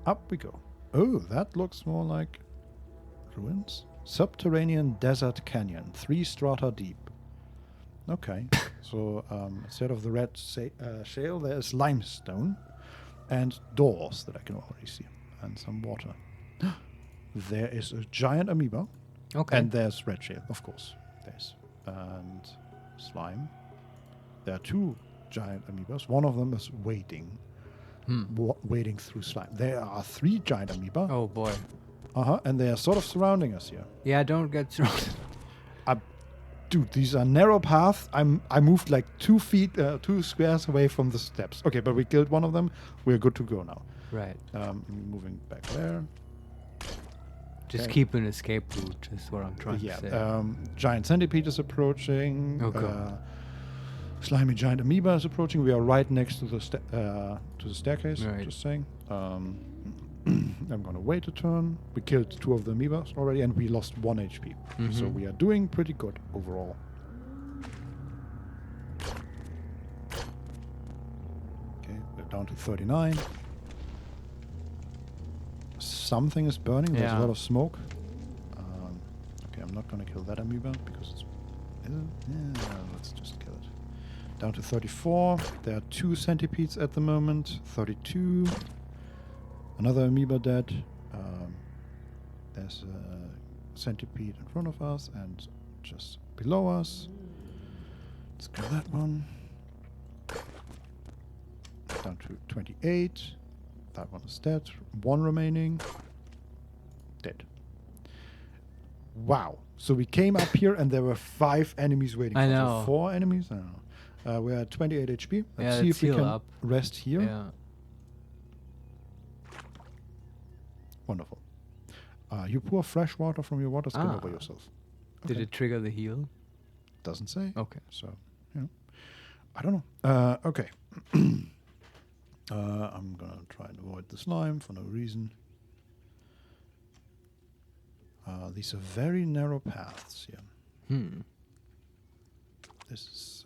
Up we go. Oh, that looks more like ruins. Subterranean desert canyon, 3 strata deep. Okay, so instead of the red shale, there's limestone and doors that I can already see, and some water. There is a giant amoeba. Okay. And there's red shale, of course. And slime. There are 2 giant amoebas. One of them is wading through slime. There are 3 giant amoeba. Oh boy. And they are sort of surrounding us here. Yeah, don't get surrounded. Dude, these are narrow paths. I moved like 2 feet, 2 squares away from the steps. Okay, but we killed one of them. We're good to go now. Right. Moving back there. Just keep an escape route is what I'm trying to say. Giant centipede is approaching. Okay. Slimy giant amoeba is approaching. We are right next to the staircase. Right. Just saying. I'm gonna wait a turn. We killed 2 of the amoebas already, and we lost 1 HP. So we are doing pretty good overall. Okay, we're down to 39. Something is burning. There's a lot of smoke. Okay, I'm not gonna kill that amoeba because it's. Let's just kill it. Down to 34. There are 2 centipedes at the moment. 32. Another amoeba dead. There's a centipede in front of us and just below us. Let's kill that one. Down to 28. That one is dead. 1 remaining. Dead. Wow. So we came up here and there were 5 enemies waiting. I for us. know. 4 enemies? I don't know. We're at 28 HP. Let's see let's if we heal can up. rest here. Yeah. Wonderful. You pour fresh water from your water skin over yourself. Did it trigger the heal? Doesn't say. Okay. So, I don't know. Okay. I'm gonna try and avoid the slime for no reason. These are very narrow paths here. This is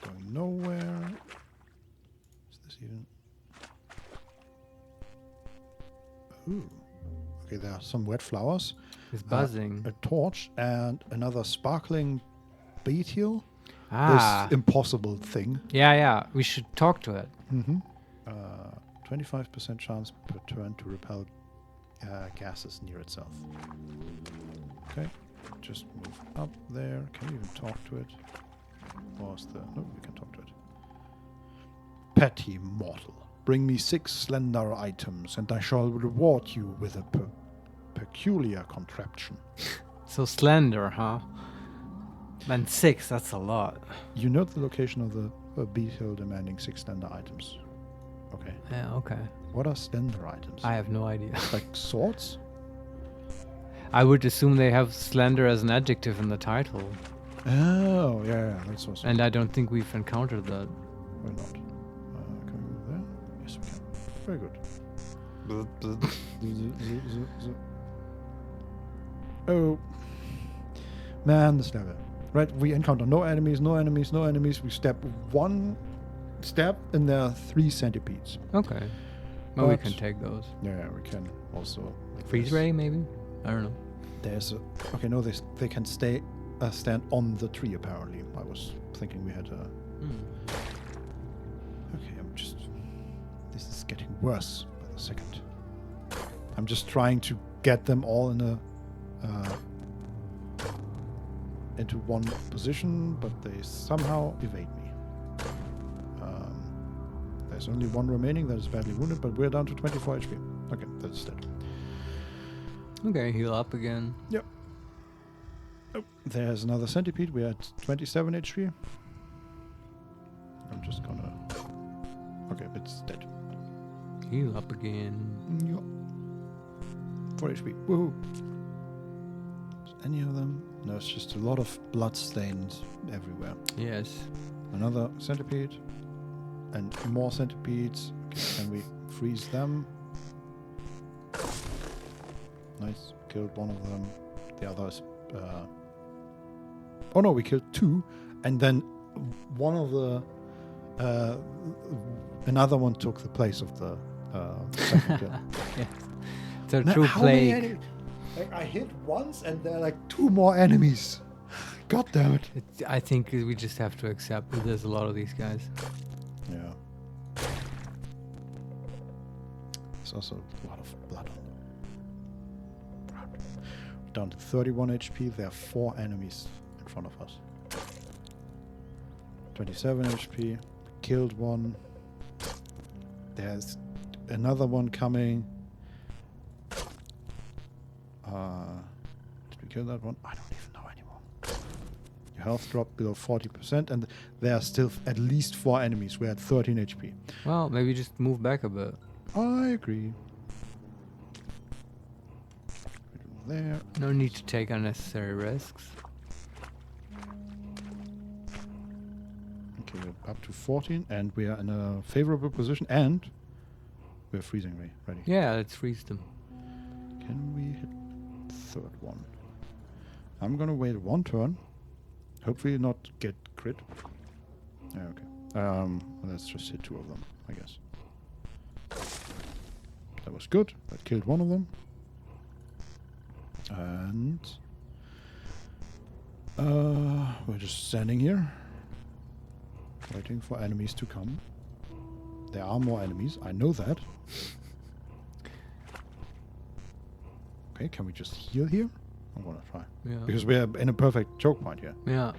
going nowhere. Is this even? Ooh. Okay, there are some wet flowers. It's buzzing. A torch and another sparkling beetle. Ah. This impossible thing. Yeah. We should talk to it. 25% chance per turn to repel gases near itself. Okay, just move up there. Can we even talk to it? Or is there? No, we can talk to it. Petty mortal, bring me 6 slender items, and I shall reward you with a peculiar contraption. So slender, huh? Man, 6, that's a lot. You note the location of the beetle demanding 6 slender items. Okay. Yeah, okay. What are slender items? I have no idea. Like swords? I would assume they have slender as an adjective in the title. Oh, yeah, that's awesome. And I don't think we've encountered that. Why not? Can we move there? Yes, we can. Very good. Oh, man, this level. Right, we encounter no enemies, no enemies, no enemies. We step one step and there are 3 centipedes. Okay. Well, we But- can take those. Yeah, we can also... like Freeze this. ray, maybe? I don't know. There's a... Okay, no, they can stand on the tree, apparently. I was thinking we had a... Okay, I'm just... This is getting worse by the second. I'm just trying to get them all in a... into one position, but they somehow evade me. There's only one remaining that is badly wounded, but we're down to 24 HP. Okay, that's dead. Okay, heal up again. Yep. Oh, there's another centipede. We're at 27 HP. I'm just gonna... Okay, it's dead. Heal up again. Yep. 4 HP. Woohoo! Is any of them? No, it's just a lot of blood stains everywhere. Yes. Another centipede. And more centipedes. Okay, can we freeze them? Nice. Killed one of them. The others... Oh no, we killed 2. And then one of the... another one took the place of the second kill. Yes. It's a Now, true how many plague. Like, I hit once and there are like 2 more enemies. God damn it. I think we just have to accept that there's a lot of these guys. Yeah. There's also a lot of blood on them. We're down to 31 HP. There are 4 enemies in front of us. 27 HP. Killed one. There's another one coming. Did we kill that one? I don't even know anymore. Your health dropped below 40%, and there are still at least 4 enemies. We're at 13 HP. Well, maybe just move back a bit. I agree. There. No need to take unnecessary risks. Okay, we're up to 14, and we are in a favorable position, and we're freezing ready. Yeah, let's freeze them. Can we hit third one? I'm gonna wait 1 turn. Hopefully not get crit. Yeah, okay. Let's just hit 2 of them, I guess. That was good. That killed one of them. And we're just standing here, waiting for enemies to come. There are more enemies, I know that. Okay, can we just heal here? I'm gonna try. Yeah. Because we're in a perfect choke point here. Yeah.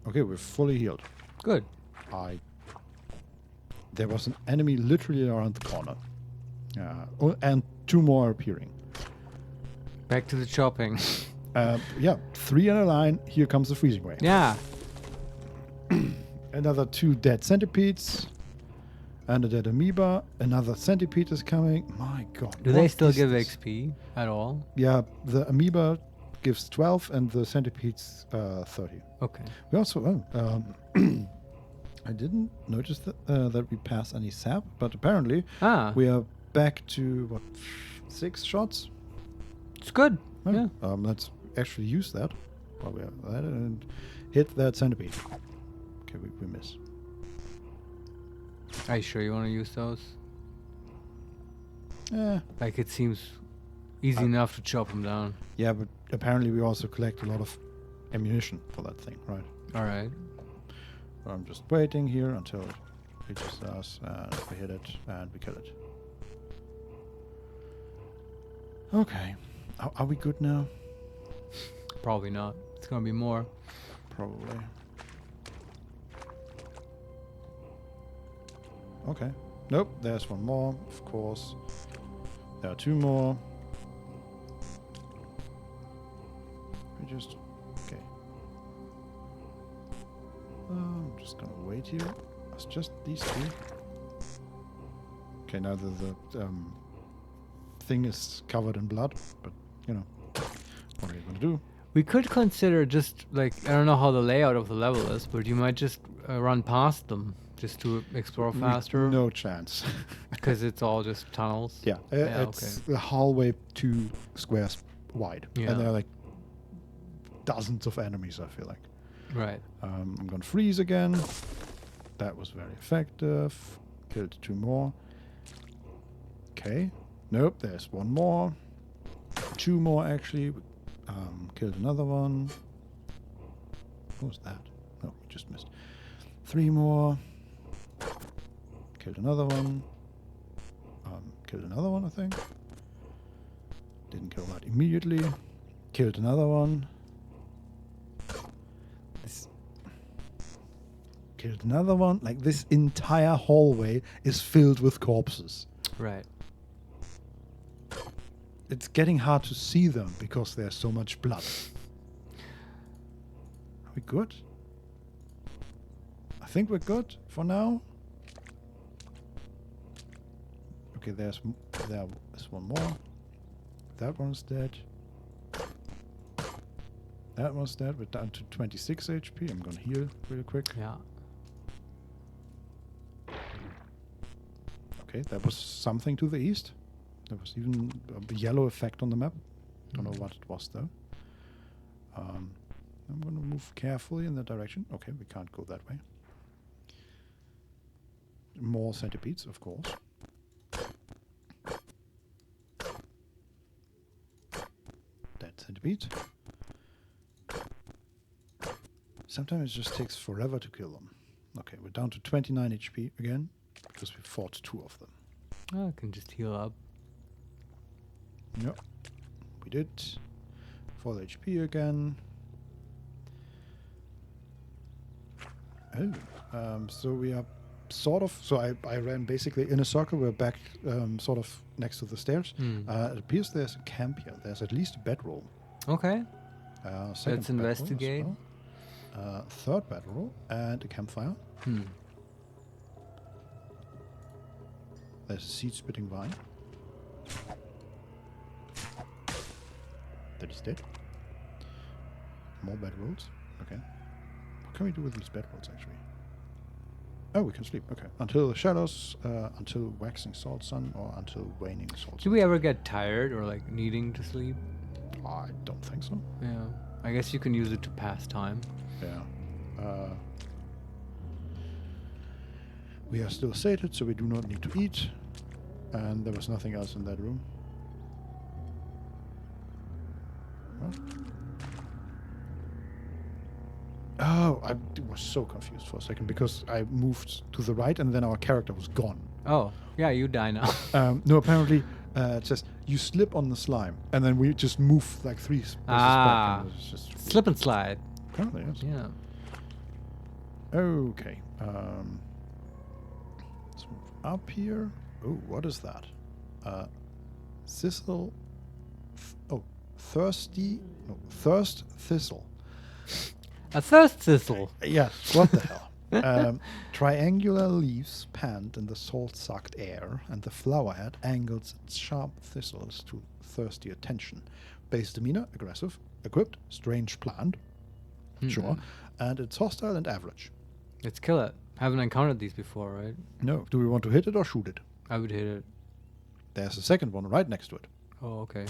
Okay, we're fully healed. Good. There was an enemy literally around the corner. And 2 more appearing. Back to the chopping. Yeah, 3 in a line. Here comes the freezing ray. Yeah. Another 2 dead centipedes. And a dead amoeba. Another centipede is coming. My god. Do they what still is give this? XP at all? Yeah, the amoeba gives 12 and the centipedes 30. Okay. We also... I didn't notice that we pass any sap, but apparently we are back to, what, 6 shots? It's good. Oh, Yeah. let's actually use that. While we are at it and hit that centipede. Okay, we miss. Are you sure you want to use those? Like, it seems easy enough to chop them down. Yeah, but apparently we also collect a lot of ammunition for that thing, right? Alright. I'm just waiting here until it reaches us, and we hit it, and we kill it. Okay. Are we good now? Probably not. It's gonna be more. Probably. Okay. Nope, there's 1 more, of course. There are 2 more. We just... Okay. I'm just gonna wait here. It's just these 2. Okay, now the thing is covered in blood, but, you know, what are you gonna do? We could consider just, like, I don't know how the layout of the level is, but you might just run past them. Just to explore faster? No chance. Because it's all just tunnels? Yeah, it's the hallway 2 squares wide. Yeah. And there are like dozens of enemies, I feel like. Right. I'm gonna freeze again. That was very effective. Killed 2 more. Okay. Nope, there's 1 more. 2 more actually. Killed another one. What was that? Oh, we just missed. 3 more. Killed another one. Killed another one, I think. Didn't kill that immediately. Killed another one. Killed another one. Like, this entire hallway is filled with corpses. Right. It's getting hard to see them because there's so much blood. Are we good? I think we're good for now. Okay, there's 1 more. That one's dead. That one's dead. We're down to 26 HP. I'm gonna heal real quick. Yeah. Okay, that was something to the east. There was even a yellow effect on the map. Don't know what it was though. I'm gonna move carefully in that direction. Okay, we can't go that way. More centipedes, of course. Dead centipede. Sometimes it just takes forever to kill them. Okay, we're down to 29 HP again, because we fought 2 of them. Oh, I can just heal up. Yep, we did. 4 HP again. Oh, so we are sort of... So I ran basically in a circle. We're back sort of next to the stairs. It appears there's a camp here. There's at least a bedroll. Okay. Second Let's bedroll investigate. as well. Third bedroll and a campfire. There's a seed-spitting vine. That is dead. More bedrolls. Okay. What can we do with these bedrolls, actually? Oh, we can sleep. Okay. Until the shadows, until waxing salt sun, or until waning salt sun. Do we ever get tired or like needing to sleep? I don't think so. Yeah. I guess you can use it to pass time. Yeah. We are still sated, so we do not need to eat. And there was nothing else in that room. What? Oh, I was so confused for a second because I moved to the right and then our character was gone. Oh, yeah, you die now. No, apparently it says you slip on the slime and then we just move like 3 spaces back. And it's just Slip and slide. apparently, yes. Yeah. Okay. Let's move up here. Oh, what is that? Thistle. Thirst thistle. A thirst thistle. Yes, what the hell? Triangular leaves pant in the salt-sucked air, and the flowerhead angles its sharp thistles to thirsty attention. Base demeanor, aggressive. Equipped, strange plant. Sure. And it's hostile and average. Let's kill it. Haven't encountered these before, right? No. Do we want to hit it or shoot it? I would hit it. There's a second one right next to it. Oh, okay.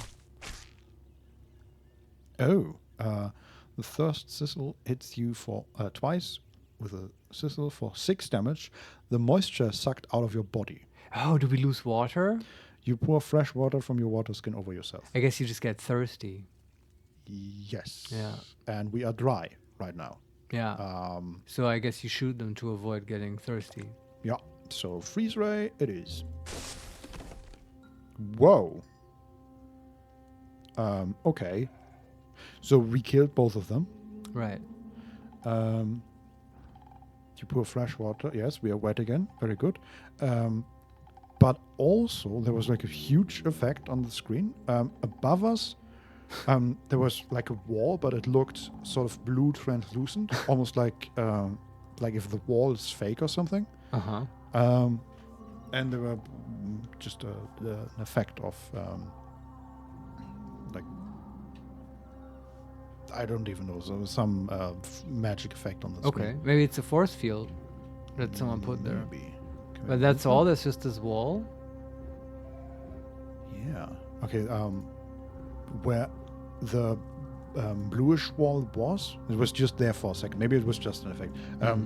Oh. The thirst sizzle hits you for twice with a sizzle for 6 damage. The moisture is sucked out of your body. Oh, do we lose water? You pour fresh water from your water skin over yourself. I guess you just get thirsty. Yes. Yeah. And we are dry right now. Yeah. So I guess you shoot them to avoid getting thirsty. Yeah. So freeze ray it is. Whoa. Okay. So we killed both of them. Right. You pour fresh water. Yes, we are wet again. Very good. But also, there was like a huge effect on the screen. Above us, there was like a wall, but it looked sort of blue translucent, almost like if the wall is fake or something. Uh-huh. And there were just an effect of like, I don't even know. So some magic effect on the screen. Okay, maybe it's a force field. that someone put there. Maybe. Can we But that's move all. them? There's just this wall. Yeah. Okay. Where the bluish wall was, it was just there for a second. Maybe it was just an effect.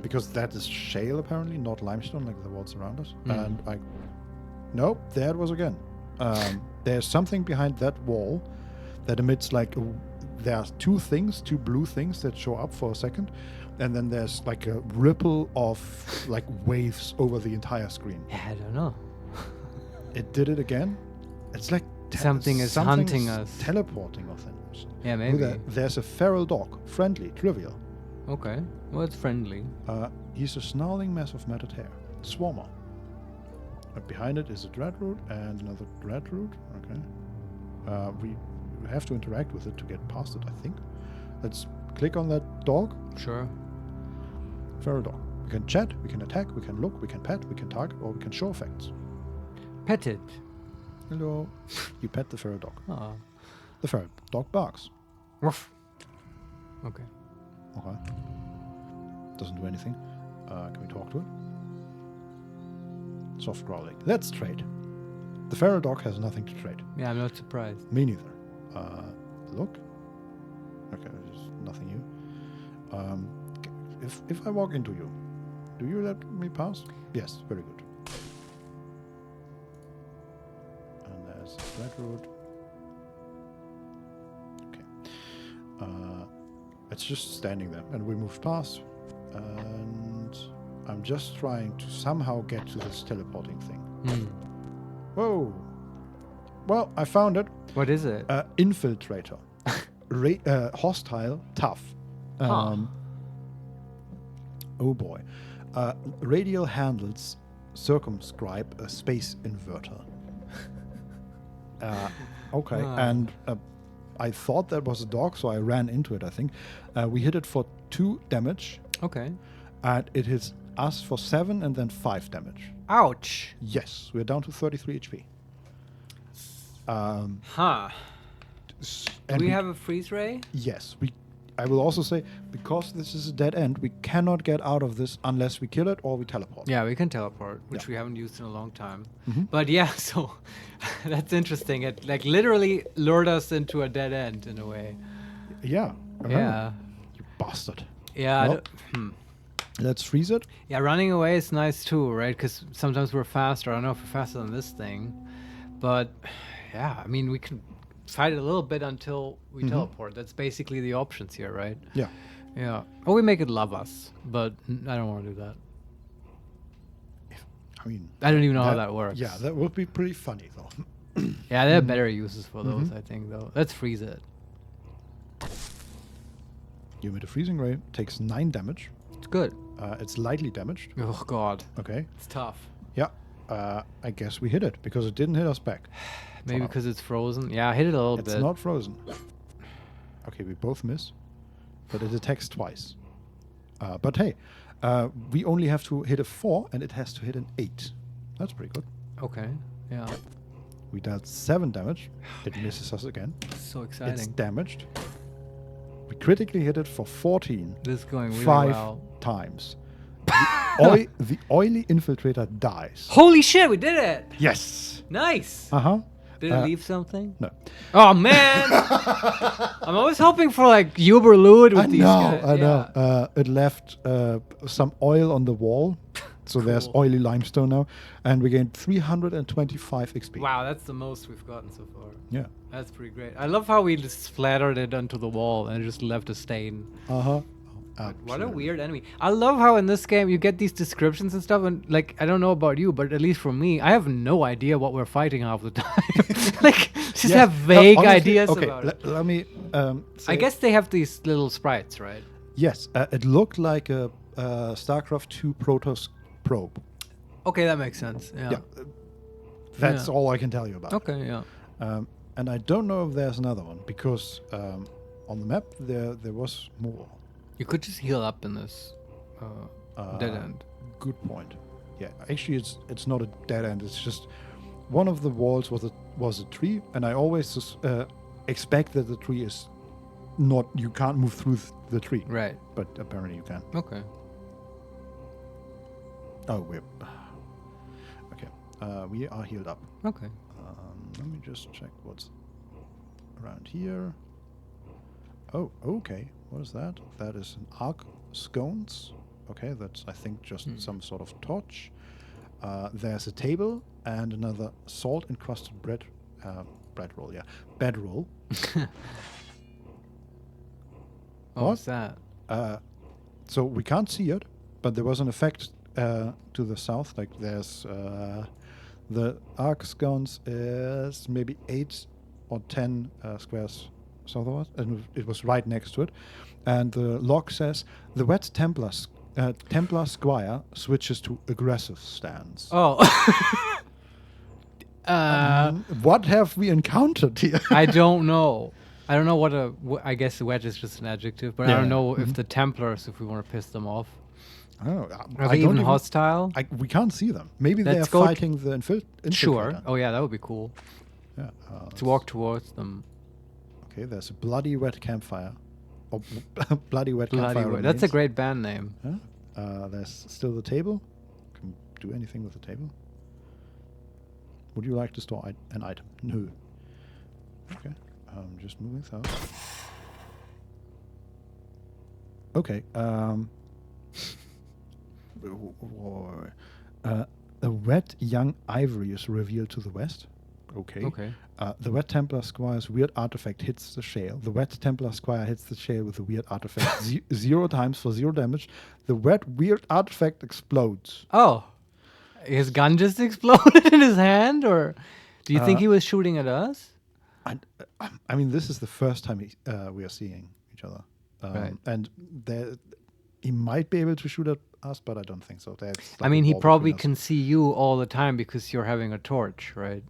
Because that is shale apparently, not limestone like the walls around us. And nope, there it was again. There's something behind that wall that emits like there are two blue things that show up for a second, and then there's like a ripple of like waves over the entire screen. Yeah, I don't know. It did it again. It's like Something is hunting us. Teleporting or things. Yeah, maybe. There's a feral dog, friendly, trivial. Okay. Well, it's friendly. He's a snarling mess of matted hair. Swarmer. Behind it is a dreadroot and another dreadroot. Okay. We have to interact with it to get past it, I think. Let's click on that dog. Sure. Feral dog. We can chat, we can attack, we can look, we can pet, we can target, or we can show effects. Pet it. Hello. You pet the feral dog. Oh. The feral dog barks. Ruff. Okay. Okay. Doesn't do anything. Can we talk to it? Soft growling. Let's trade. The feral dog has nothing to trade. Yeah, I'm not surprised. Me neither. Look. Okay, there's nothing new. If I walk into you, do you let me pass? Yes, very good. And there's that road. Okay. It's just standing there, and we move past. And I'm just trying to somehow get to this teleporting thing. Whoa. Well, I found it. What is it? Infiltrator. Hostile, tough. Oh boy. Radial handles circumscribe a space inverter. Okay. And I thought that was a dog, so I ran into it, I think. We hit it for 2 damage. Okay. And it hits us for 7 and then 5 damage. Ouch. Yes, we're down to 33 HP. Do we have a freeze ray? Yes. I will also say, because this is a dead end, we cannot get out of this unless we kill it or we teleport. Yeah, we can teleport, which we haven't used in a long time. Mm-hmm. But yeah, so that's interesting. It like literally lured us into a dead end in a way. Yeah. Yeah. You bastard. Yeah. Well, let's freeze it. Yeah, running away is nice too, right? Because sometimes we're faster. I don't know if we're faster than this thing. But yeah, I mean, we can fight it a little bit until we teleport. That's basically the options here, right? Yeah. Yeah. Or we make it love us, but I don't want to do that. I mean, I don't even know how that works. Yeah, that would be pretty funny though. Yeah, there are better uses for those, I think, though. Let's freeze it. You emit a freezing ray, takes 9 damage. It's good. It's lightly damaged. Oh, God. Okay. It's tough. Yeah. I guess we hit it because it didn't hit us back. Maybe because it's frozen. Yeah, hit it a little bit. It's not frozen. Okay, we both miss, but it attacks twice. But hey, we only have to hit a 4 and it has to hit an 8. That's pretty good. Okay. Yeah. We dealt 7 damage. It misses us again. So It's exciting. damaged. We critically hit it for 14. This is going really 5 well. times. The oily infiltrator dies. Holy shit, we did it! Yes. Nice. Uh-huh. Did it leave something? No. Oh, man! I'm always hoping for, like, Uber Loot with these guys. I know. It left some oil on the wall. So there's oily limestone now. And we gained 325 XP. Wow, that's the most we've gotten so far. Yeah. That's pretty great. I love how we just splattered it onto the wall and it just left a stain. Uh-huh. What a weird enemy. I love how in this game you get these descriptions and stuff, and like, I don't know about you, but at least for me, I have no idea what we're fighting half the time. Like, just have vague ideas about it. Let me I guess they have these little sprites, right? Yes, it looked like a StarCraft 2 Protoss probe. Okay, that makes sense. Yeah. That's all I can tell you about. Okay, yeah. And I don't know if there's another one, because on the map there was more. You could just heal up in this dead end. Good point. Yeah, actually, it's not a dead end. It's just one of the walls was a tree, and I always expect that the tree is not. You can't move through the tree. Right. But apparently you can. Okay. Oh, we're okay. We are healed up. Okay. Let me just check what's around here. Oh, okay. What is that? That is an arc scones. Okay, that's I think just some sort of torch. There's a table and another salt encrusted bread roll. Yeah, bed roll. What's that? So we can't see it, but there was an effect to the south. Like there's the arc scones is maybe 8 or 10 squares southward, and it was right next to it. And the log says the Wet Templar Squire switches to aggressive stance. Oh. What have we encountered here? I don't know. I don't know I guess wedge is just an adjective, but I don't know if the Templars, if we want to piss them off. Oh, Are they even hostile? We can't see them. Maybe Let's they're go fighting the infiltrator. Sure. Oh yeah, that would be cool. Yeah. To walk towards them. Okay, there's a bloody wet campfire. Oh, bloody wet campfire. Bloody That's a great band name. Yeah. There's still the table. Can do anything with the table. Would you like to store an item? No. Okay. Just moving south. Okay. A wet young ivory is revealed to the west. Okay. Okay. The Wet Templar Squire's weird artifact hits the shale. The Wet Templar Squire hits the shale with the weird artifact 0 times for 0 damage. The wet weird artifact explodes. Oh. His gun just exploded in his hand? Or do you think he was shooting at us? I mean, this is the first time we are seeing each other. Right. And he might be able to shoot at us, but I don't think so. I mean, he probably can see you all the time because you're having a torch, right?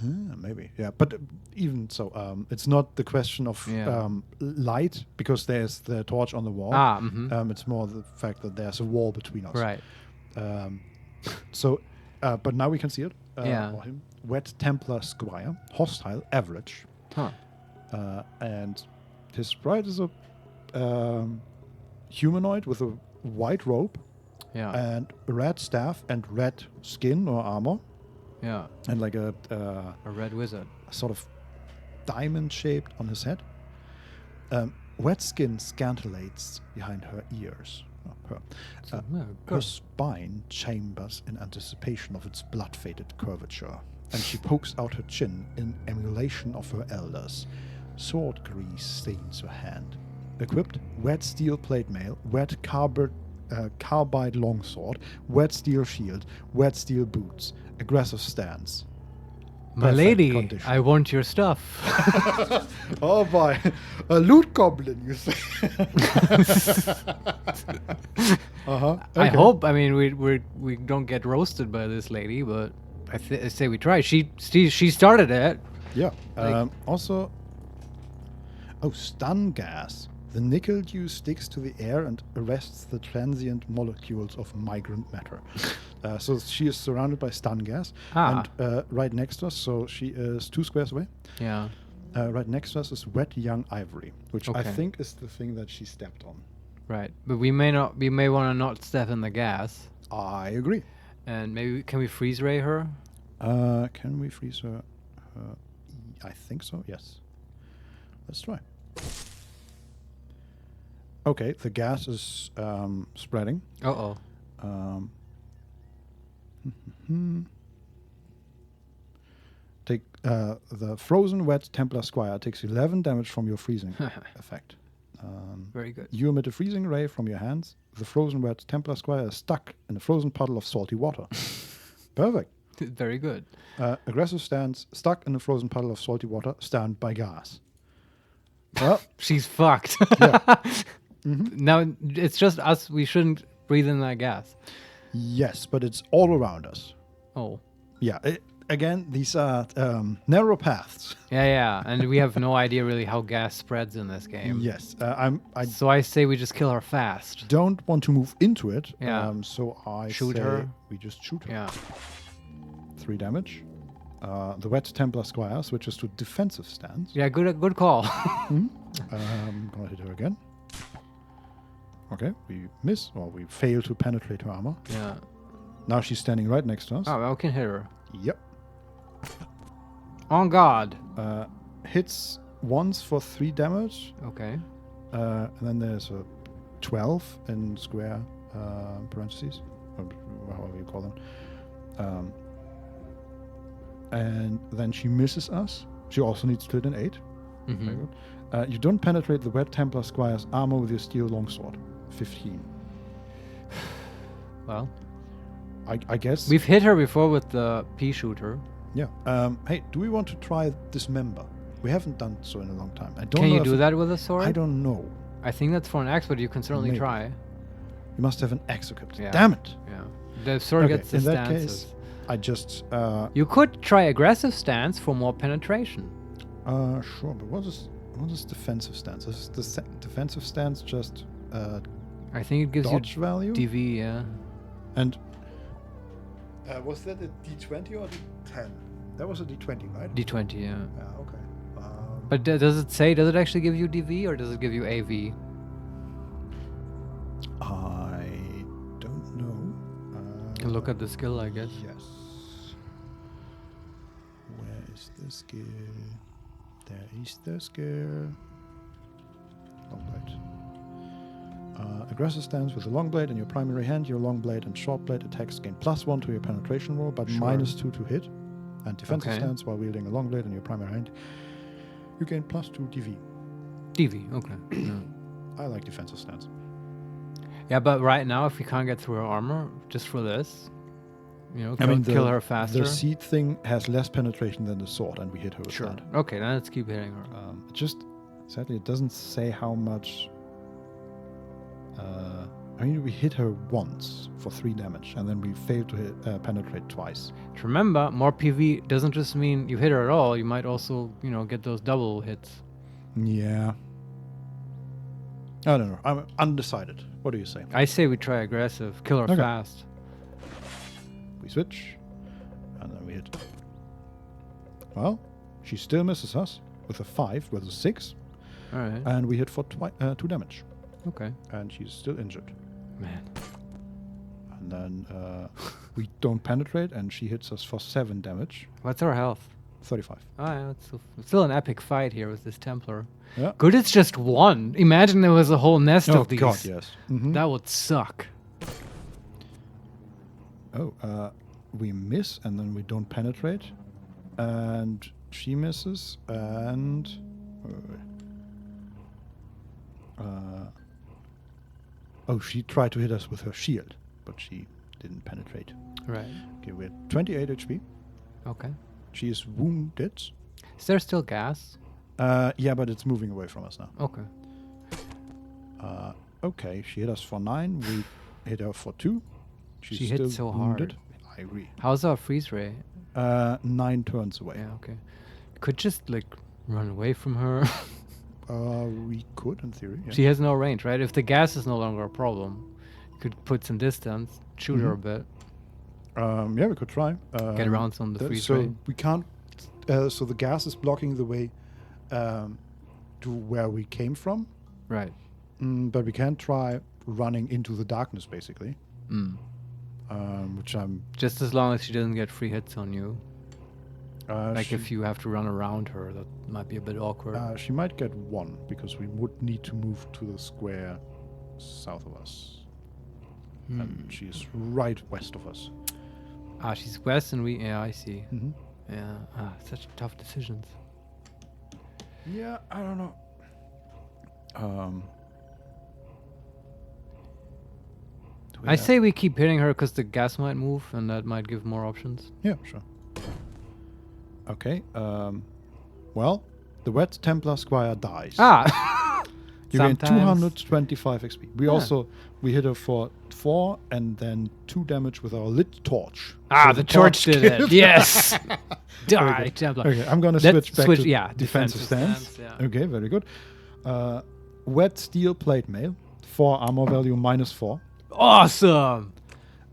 Maybe, yeah. But even so, it's not the question of light, because there's the torch on the wall. It's more the fact that there's a wall between us. Right. But now we can see it. Yeah. Him. Wet Templar Squire, hostile, average. Huh. And his sprite is a humanoid with a white robe, and red staff and red skin or armor. Yeah. And like a red wizard. A sort of diamond shaped on his head. Wet skin scintillates behind her ears. Her spine chambers in anticipation of its blood-faded curvature, and she pokes out her chin in emulation of her elders. Sword grease stains her hand. Equipped, wet steel plate mail, wet carbide longsword, wet steel shield, wet steel boots, aggressive stance. My Perfect lady, condition. I want your stuff. Oh boy, a loot goblin, you say? Okay. I hope. I mean, we don't get roasted by this lady, but I say we try. She started it. Yeah. Also, stun gas. The nickel dew sticks to the air and arrests the transient molecules of migrant matter. So she is surrounded by stun gas. And right next to us, so she is 2 squares away. Yeah. Right next to us is wet young ivory, which I think is the thing that she stepped on. Right. But we may want to not step in the gas. I agree. And maybe, can we freeze ray her? Can we freeze her? I think so, yes. Let's try. Okay, the gas is spreading. Uh-oh. Take the frozen wet Templar Squire takes 11 damage from your freezing effect. Very good. You emit a freezing ray from your hands. The frozen wet Templar Squire is stuck in a frozen puddle of salty water. Perfect. Very good. Aggressive stance, stuck in a frozen puddle of salty water, stunned by gas. Well, she's fucked. Yeah. Now, it's just us. We shouldn't breathe in that gas. Yes, but it's all around us. Oh. Yeah. Again, these are narrow paths. Yeah. And we have no idea really how gas spreads in this game. Yes. So I say we just kill her fast. Don't want to move into it. Yeah. So I shoot say her. We just shoot her. Yeah. 3 damage. The wet Templar Squire switches to defensive stance. Yeah, good call. Gonna hit her again. Okay, we miss, or we fail to penetrate her armor. Yeah. Now she's standing right next to us. Oh, well, we can hit her. Yep. On God. Hits once for 3 damage. Okay. And then there's a 12 in square parentheses, or however you call them. And then she misses us. She also needs to hit an 8. Mm-hmm. Very good. You don't penetrate the Wet Templar Squire's armor with your steel longsword. 15. Well, I guess. we've hit her before with the pea shooter. Yeah. Hey, do we want to try dismember? We haven't done so in a long time. I don't Can know you if do that with a sword? I don't know. I think that's for an axe, but you can certainly Maybe. try. You must have an axe equipped. Yeah. Damn it! Yeah. The sword Okay, gets the in that stances. case, I just You could try aggressive stance for more penetration. sure, but what is defensive stance? Is the defensive stance just I think it gives dodge you value? DV, yeah. And was that a D20 or D10? That was a D20, right? D20, yeah. Yeah, okay. But does it actually give you DV or does it give you AV? I don't know. You can look at the skill, I guess. Yes. Where is the skill? There is the skill. Longblade. Aggressive stance with a long blade in your primary hand. Your long blade and short blade attacks gain +1 to your penetration roll, but Sure. -2 to hit. And defensive Okay. stance while wielding a long blade in your primary hand. You gain +2 DV. DV, okay. Yeah. I like defensive stance. Yeah, but right now, if we can't get through her armor, just for this, I kill, mean, kill her faster. The seed thing has less penetration than the sword, and we hit her with Sure. that. Okay, then let's keep hitting her. Sadly, it doesn't say how much. We hit her once for 3 damage, and then we failed to penetrate twice. Remember, more PV doesn't just mean you hit her at all. You might also, get those double hits. Yeah. I don't know. I'm undecided. What do you say? I say we try aggressive, kill her Okay. fast. We switch, and then we hit. Well, she still misses us with a 5, with a 6, All right. and we hit for 2 damage, Okay. and she's still injured. Man. And then we don't penetrate, and she hits us for 7 damage. What's our health? 35. Oh, yeah, it's still an epic fight here with this Templar. Yeah. Good, it's just one. Imagine there was a whole nest Oh of these. God, yes. Mhm. That would suck. We miss, and then we don't penetrate, and she misses, and she tried to hit us with her shield, but she didn't penetrate. Right. Okay, we're 28 HP. Okay. She is wounded. Is there still gas? Yeah, but it's moving away from us now. Okay. Okay, she hit us for 9. We hit her for 2. She's She hit still so wounded. hard. I agree. How's our freeze rate? 9 turns away. Yeah, okay. Could just, run away from her. We could, in theory. Yeah. She has no range, right? If the gas is no longer a problem, you could put some distance, shoot her a bit, Yeah, we could try. get around some of the freeze so rate. we can't. So the gas is blocking the way to where we came from, Right. but we can try running into the darkness, basically. Mm. Which I'm. Just as long as she doesn't get free hits on you. She, If you have to run around her, that might be a bit awkward. she might get 1 because we would need to move to the square south of us, and she's right west of us. She's west and we... Yeah, I see. Mm-hmm. Yeah, such tough decisions. Yeah, I don't know. I say we keep hitting her because the gas might move and that might give more options. Yeah, sure. Okay. Well, the Wet Templar Squire dies. You gain Sometimes. 225 XP. We hit her for 4 and then 2 damage with our lit torch. So The torch did it. killed. Yes. Die, Very good. Templar. Okay, I'm gonna Let's switch back switch- to yeah, defensive defensive stance. stance, yeah. Okay, very good. Wet steel plate mail, 4 armor value -4. Awesome.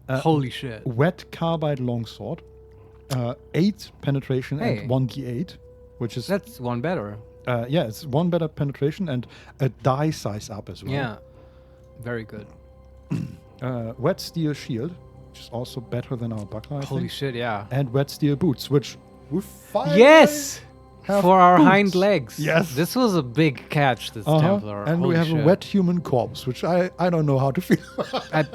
Holy shit. Wet carbide longsword, 8 penetration Hey. and 1d8, which is That's one better. it's 1 better penetration and a die size up as well. Yeah. Very good. Wet steel shield, which is also better than our buckler, I Holy think. shit, yeah. And wet steel boots, which we finally Yes! have For our boots. hind legs. Yes. This was a big catch, this Templar. And Holy we have shit. a wet human corpse, which I don't know how to feel.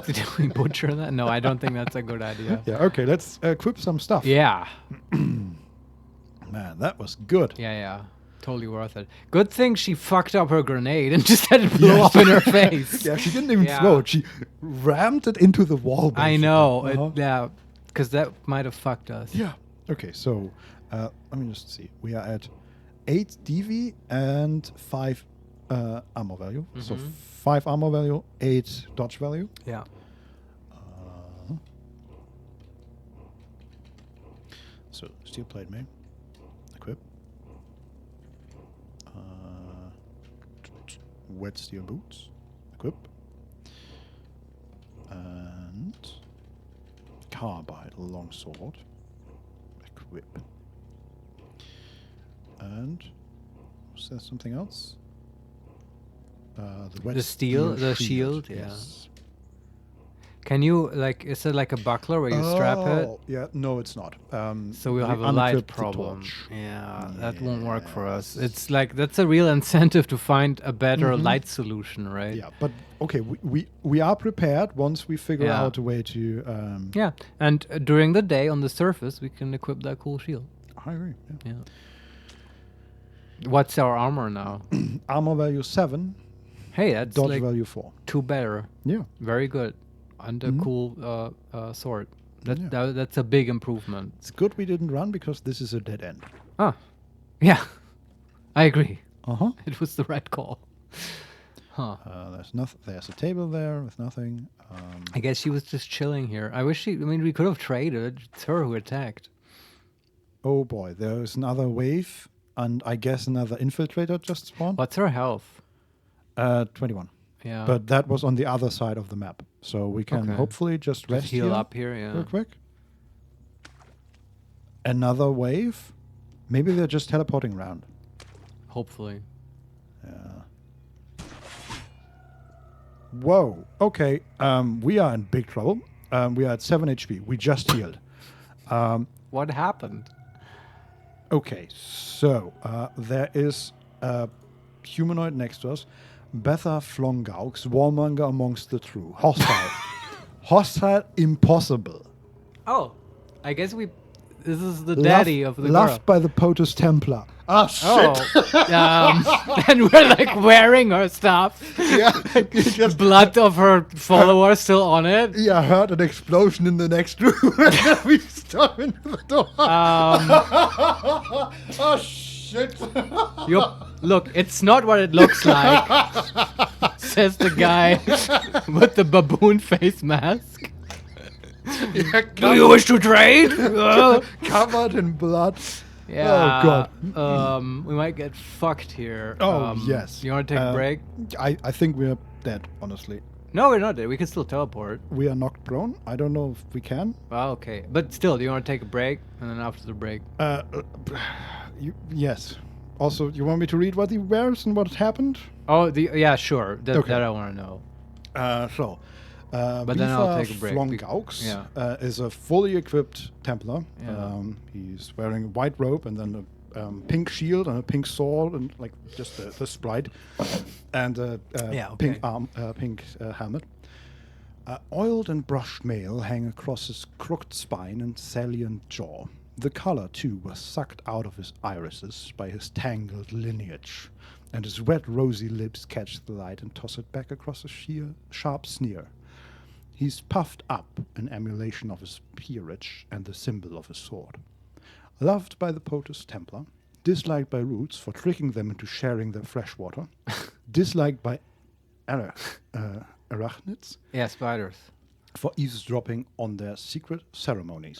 Did we butcher that? No, I don't think that's a good idea. Yeah, okay, let's equip some stuff. Yeah. Man, that was good. Yeah. Totally worth it. Good thing she fucked up her grenade and just had it blow up in her face. Yeah, she didn't even Yeah. throw it. She rammed it into the wall. I basically. know. Yeah. Because that might have fucked us. Yeah. Okay, so let me just see. We are at 8 DV and 5 armor value. So 5 armor value, 8 dodge value. Yeah. So steel plate main. Equip. Wet steel boots. Equip. And carbide longsword. Equip. And was there something else? The steel, the shield, yeah. Yes. Can you, is it like a buckler where you strap it? Yeah, no, it's not. So we'll we have a light unequipped the problem. torch. Yeah, that won't work for us. It's that's a real incentive to find a better light solution, right? Yeah, but okay, we are prepared once we figure Yeah. out a way to. Yeah, and during the day on the surface, we can equip that cool shield. I agree. Yeah. Yeah. What's our armor now? Armor value 7, Hey, that's dodge like value 4. 2 better. Yeah. Very good. And a cool sword. Yeah. That's a big improvement. It's good we didn't run because this is a dead end. Ah, yeah, I agree. Uh-huh. It was the right call. Huh. There's nothing. There's a table there with nothing. I guess she was just chilling here. We could have traded. It's her who attacked. Oh boy, there's another wave, and I guess another infiltrator just spawned. What's her health? 21. Yeah. But that was on the other side of the map, so we can Okay. hopefully just rest heal here up here, yeah. real quick. Another wave. Maybe they're just teleporting around. Hopefully. Whoa. Okay. We are in big trouble. We are at 7 HP. We just healed. What happened? Okay. So there is a humanoid next to us. Betha Flongaux, warmonger amongst the true. Hostile. Hostile, impossible. Oh, I guess this is the daddy of the girl. Loved by the POTUS Templar. Ah, shit. Oh, and we're like wearing her stuff. Yeah. You just Blood of her follower still on it. Yeah, heard an explosion in the next room. And then we storm into the door. Oh, shit. Look, it's not what it looks like, says the guy with the baboon face mask. Yeah, Do you wish to trade? covered in blood. Yeah. Oh, God. We might get fucked here. Oh, yes. You want to take a break? I think we're dead, honestly. No, we're not dead. We can still teleport. We are knocked prone. I don't know if we can. Well, okay. But still, do you want to take a break? And then after the break. Yes. Also, you want me to read what he wears and what happened? Oh, yeah, sure. That I want to know. But then I'll take a break. Flongaux Yeah. is a fully equipped Templar. Yeah. He's wearing a white robe and then a pink shield and a pink sword and like just the sprite and a pink helmet. Oiled and brushed mail hang across his crooked spine and salient jaw. The color, too, was sucked out of his irises by his tangled lineage, and his wet, rosy lips catch the light and toss it back across a sharp sneer. He's puffed up in emulation of his peerage and the symbol of his sword. Loved by the POTUS Templar, disliked by Roots for tricking them into sharing their fresh water, disliked by arachnids Yeah, spiders. for eavesdropping on their secret ceremonies.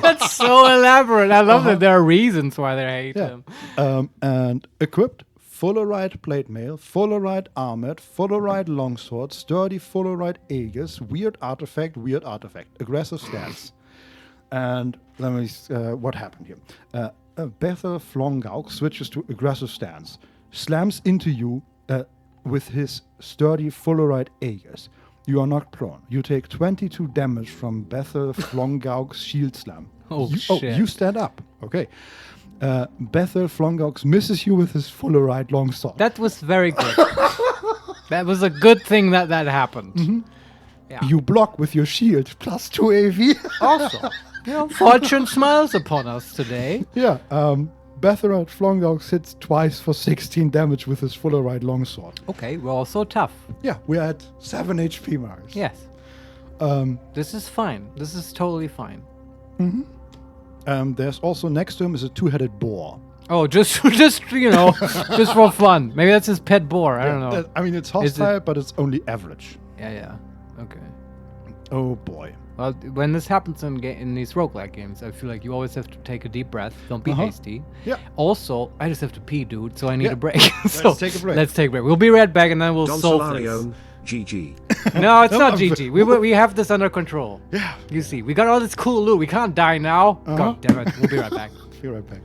That's so elaborate. I love that there are reasons why they hate him. And equipped, Fullerite plate mail, Fullerite armored, Fullerite longsword, sturdy Fullerite aegis, weird artifact, aggressive stance. And let me what happened here. Betha Flongaux switches to aggressive stance, slams into you with his sturdy Fullerite aegis. You are knocked prone. You take 22 damage from Bethel Flongaug's shield slam. Shit. You stand up. Okay. Bethel Flongaug misses you with his Fullerite longsword. That was very good. That was a good thing that happened. Mm-hmm. Yeah. You block with your shield, plus 2 AV. Also, fortune smiles upon us today. Yeah. Bethelite Flongaug hits twice for 16 damage with his Fullerite longsword. Okay, we're also tough. Yeah, we're at 7 HP, Marius. Yes. This is fine. This is totally fine. There's also next to him is a 2-headed boar. Oh, just just for fun. Maybe that's his pet boar. I don't know. I mean, it's hostile, but it's only average. Yeah. Okay. Oh boy. Well, when this happens in these roguelike games, I feel like you always have to take a deep breath. Don't be hasty. Yeah. Also, I just have to pee, dude, so I need a break. Let's take a break. Let's take a break. We'll be right back, and then we'll Don solve Solario, this. GG. No, it's not GG. We have this under control. Yeah. You see, we got all this cool loot. We can't die now. God damn it. We'll be right back. Be right back.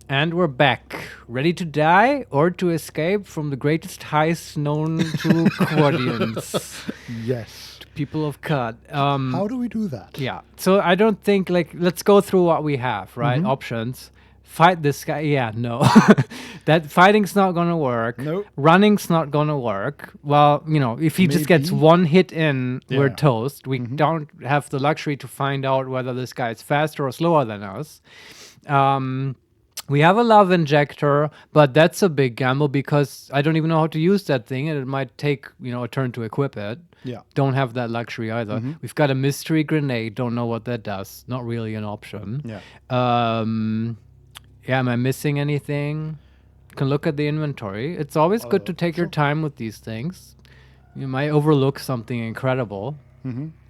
And we're back, ready to die or to escape from the greatest heist known to Quadians, Yes. people of Qud. How do we do that? Yeah. So I don't think let's go through what we have, right? Mm-hmm. Options. Fight this guy. Yeah, no. That fighting's not gonna work. Nope. Running's not gonna work. Well, if he just gets Maybe. one hit in, we're Yeah. toast. We don't have the luxury to find out whether this guy is faster or slower than us. We have a love injector, but that's a big gamble because I don't even know how to use that thing, and it might take a turn to equip it. Yeah. Don't have that luxury either. We've got a mystery grenade. Don't know what that does. Not really an option. Yeah. Yeah. Am I missing anything? Can look at the inventory. It's always good to take your time with these things. You might overlook something incredible.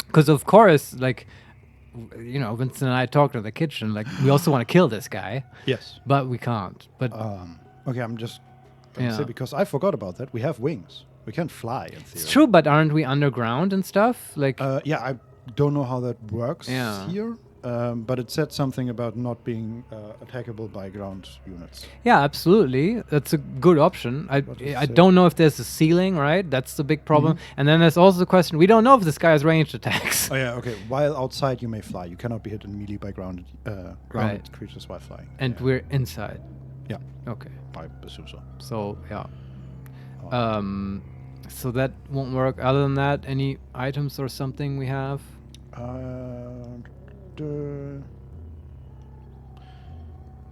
Because of course, Vincent and I talked in the kitchen. We also want to kill this guy, Yes. but we can't. But Okay, I'm just going to Yeah. say, because I forgot about that, we have wings. We can fly, in theory. it's true. But aren't we underground and stuff? Yeah, I don't know how that works Yeah. here, but it said something about not being attackable by ground units. Yeah, absolutely. That's a good option. I it say? don't know if there's a ceiling, right? That's the big problem. And then there's also the question: we don't know if this guy has ranged attacks. Oh yeah, okay. While outside, you may fly. You cannot be hit in melee by grounded Right. creatures while flying. And yeah. we're inside. Yeah, Okay. I assume so. So yeah. So that won't work. Other than that, any items or something we have?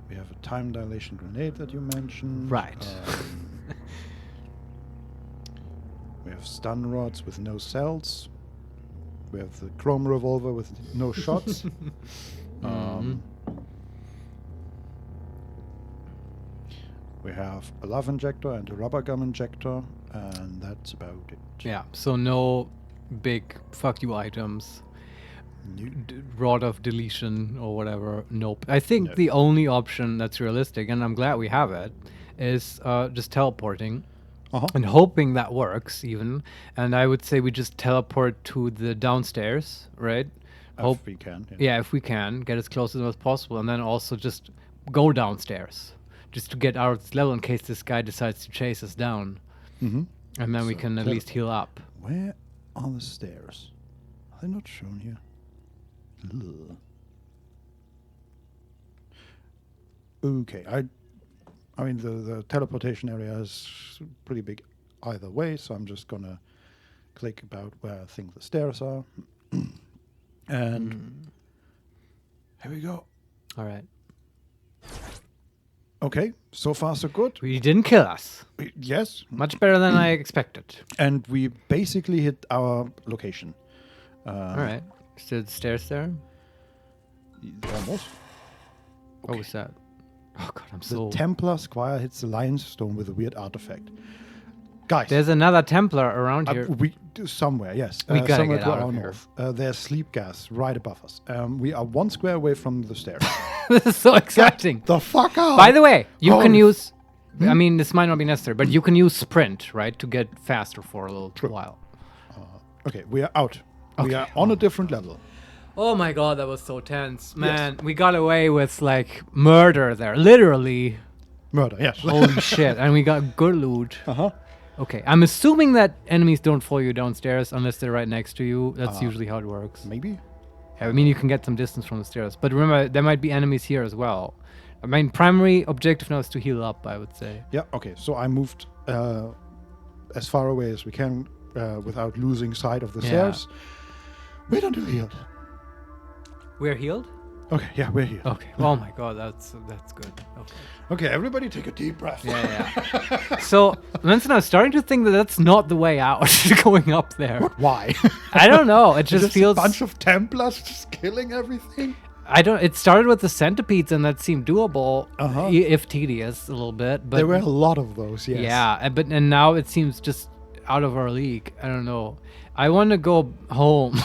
We have a time dilation grenade that you mentioned. Right. We have stun rods with no cells. We have the chrome revolver with no shots. We have a love injector and a rubber gum injector, and that's about it. Yeah. So no big fuck you items. Rod of deletion or whatever. Nope. I think Nope. the only option that's realistic, and I'm glad we have it, is just teleporting. And hoping that works even. And I would say we just teleport to the downstairs, right? If we can. Yeah, if we can, get as close as possible. And then also just go downstairs. Just to get out of this level in case this guy decides to chase us down. Mm-hmm. And then we So can at least heal up. Where are the stairs? Are they not shown here? Ugh. Okay, I mean the teleportation area is pretty big either way, so I'm just gonna click about where I think the stairs are. And here we go. All right. Okay, so far so good. We didn't kill us. Yes, Much better than I expected. and we basically hit our location. All right. Still the stairs there? Almost. What was that? Oh god, I'm The so... Templar Squire hits the Lion's Stone with a weird artifact. Guys, There's another Templar around here. we somewhere, yes. We gotta somewhere get to out of our here. north. There's sleep gas right above us. We are 1 square away from the stairs. This is so exciting. The fuck out! By the way, you can Holy use... I mean, this might not be necessary, but you can use sprint, right? To get faster for a little while. Okay, we are out. We Okay. are on a different level. Oh my god, that was so tense. Man, we got away with, murder there. Literally. Murder, yes. Holy shit. And we got good loot. Uh-huh. Okay, I'm assuming that enemies don't follow you downstairs unless they're right next to you. That's usually how it works. Maybe? Yeah, I mean, you can get some distance from the stairs. But remember, there might be enemies here as well. I mean, primary objective now is to heal up, I would say. Yeah, okay. So I moved as far away as we can without losing sight of the Yeah. stairs. Wait until healed. We're healed? Okay, yeah, we're here. Okay. Oh my god, that's good. Okay. Okay, everybody take a deep breath. Yeah. So, Vincent, I was starting to think that that's not the way out, going up there. Why? I don't know. It just Just feels... a bunch of Templars just killing everything? It started with the centipedes, and that seemed doable, Uh-huh. if tedious a little bit. But There were a lot of those, yes. yeah, and now it seems just out of our league. I don't know. I want to go home.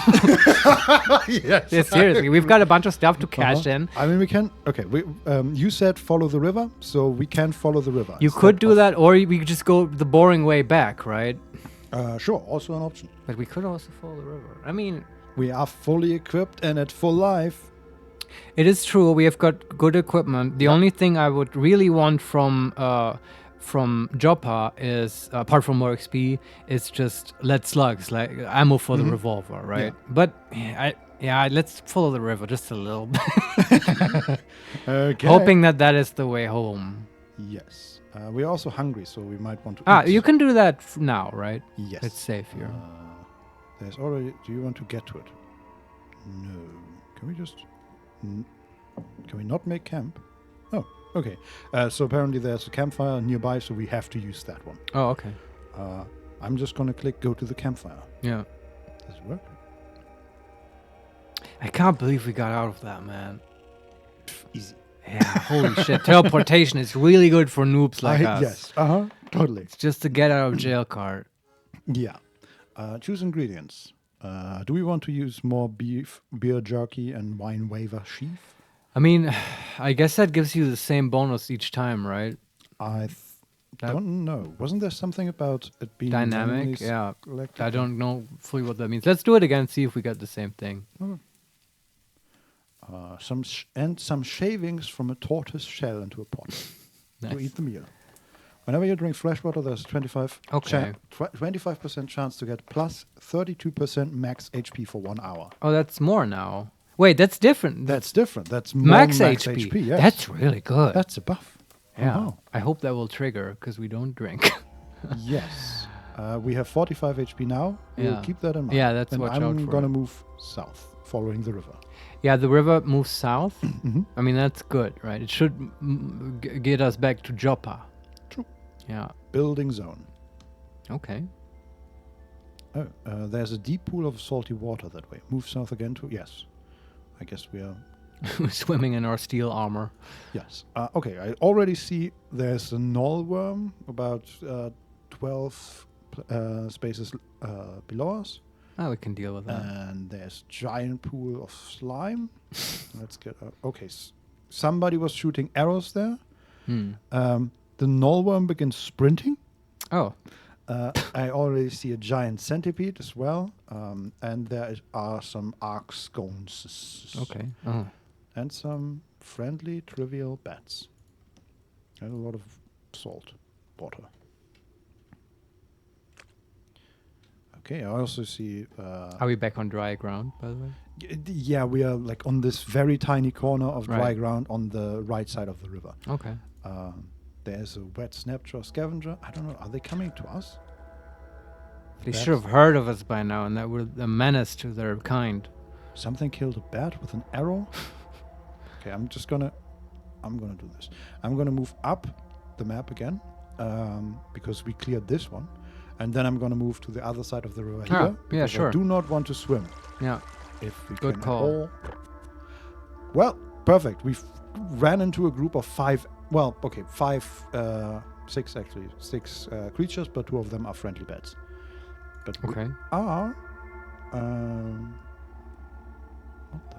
Yes. Yeah, seriously, we've got a bunch of stuff to cash Uh-huh. in. I mean, we can. Okay, you said follow the river, so we can follow the river. You could do that, or we could just go the boring way back, right? Sure, also an option. But we could also follow the river. I mean, We are fully equipped and at full life. It is true. We have got good equipment. The only thing I would really want from Joppa is, apart from more XP, is just lead slugs, like ammo for the revolver, right? Yeah. But let's follow the river just a little bit, Okay. hoping that is the way home. Yes. We're also hungry, so we might want to eat. You can do that now, right? Yes. It's safe here. There's already... Do you want to get to it? No. Can we just... Can we not make camp? Oh, okay. So apparently there's a campfire nearby, so we have to use that one. Oh, okay. I'm just going to click go to the campfire. Yeah. Does it work? I can't believe we got out of that, man. Easy. Yeah, holy shit. Teleportation is really good for noobs like us. Yes. Totally. It's just to get out of jail card. Yeah. Choose ingredients. Do we want to use more beef, beer jerky, and wine waver sheaf? I mean, I guess that gives you the same bonus each time, right? I don't know. Wasn't there something about it being Dynamic? Yeah. selected? I don't know fully what that means. Let's do it again, see if we get the same thing. Some shavings from a tortoise shell into a pot to Nice. eat the meal. Whenever you drink fresh water, there's 25% chance to get plus 32% max HP for 1 hour. Oh, that's more now. Wait, that's different. That's different. That's more max HP. yes. That's really good. That's a buff. yeah. Uh-huh. I hope that will trigger because we don't drink. Yes. We have 45 HP now. We'll Yeah. keep that in mind. Yeah, let's and watch out I'm for going to it. move south, following the river. Yeah, the river moves south. Mm-hmm. I mean, that's good, right? It should get us back to Joppa. True. Yeah. Building zone. Okay. Oh, there's a deep pool of salty water that way. Move south again to... Yes. I guess we are... Swimming in our steel armor. Yes. Okay, I already see there's a null worm about 12 spaces below us. Oh, we can deal with that. And there's giant pool of slime. Let's get... okay, somebody was shooting arrows there. The null worm begins sprinting. Oh. I already see a giant centipede as well. And there are some arc scones. Okay. Oh. And some friendly, trivial bats. And a lot of salt water. Okay, I also see... Are we back on dry ground, by the way? yeah, we are like on this very tiny corner of dry Right. ground on the right side of the river. Okay. There's a wet snapjaw scavenger. I don't know, are they coming to us? They Bats? should have heard of us by now, and that we're a menace to their kind. Something killed a bat with an arrow? Okay, I'm gonna do this. I'm gonna move up the map again, because we cleared this one. And then I'm gonna move to the other side of the river here. Yeah, because sure. I do not want to swim. Yeah. If we Good can call. all. Well, perfect. We ran into a group of 5. Well, okay, 6 actually. 6 creatures, but 2 of them are friendly bats. But Okay. we are. What the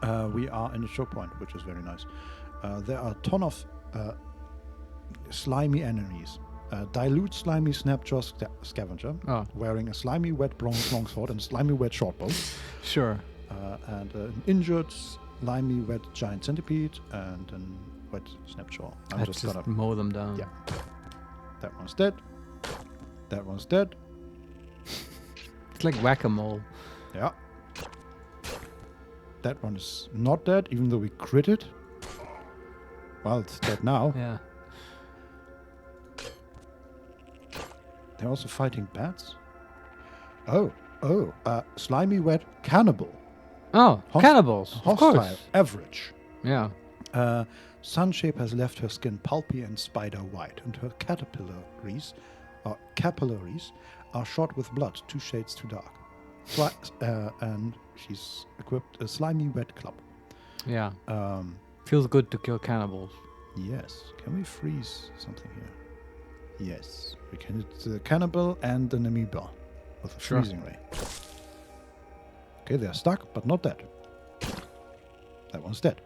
hell? We are in a choke point, which is very nice. There are a ton of slimy enemies. Dilute slimy snapjaw scavenger, wearing a slimy wet bronze longsword and a slimy wet shortbow. Sure. And an injured slimy wet giant centipede and a wet snapjaw. I'm Let's just gonna mow them down. Yeah. That one's dead. That one's dead. It's like whack-a-mole. Yeah. That one is not dead, even though we crit it. Well, it's dead now. Yeah. They're also fighting bats. Slimy wet cannibal. Oh, cannibals. Of Hostile. course. Average. Yeah. Sunshape has left her skin pulpy and spider white, and her capillaries are shot with blood, 2 shades too dark. And she's equipped a slimy wet club. Yeah. Feels good to kill cannibals. Yes. Can we freeze something here? Yes. We can hit the cannibal and an amoeba with a Sure. freezing ray. Okay, they're stuck, but not dead. That one's dead.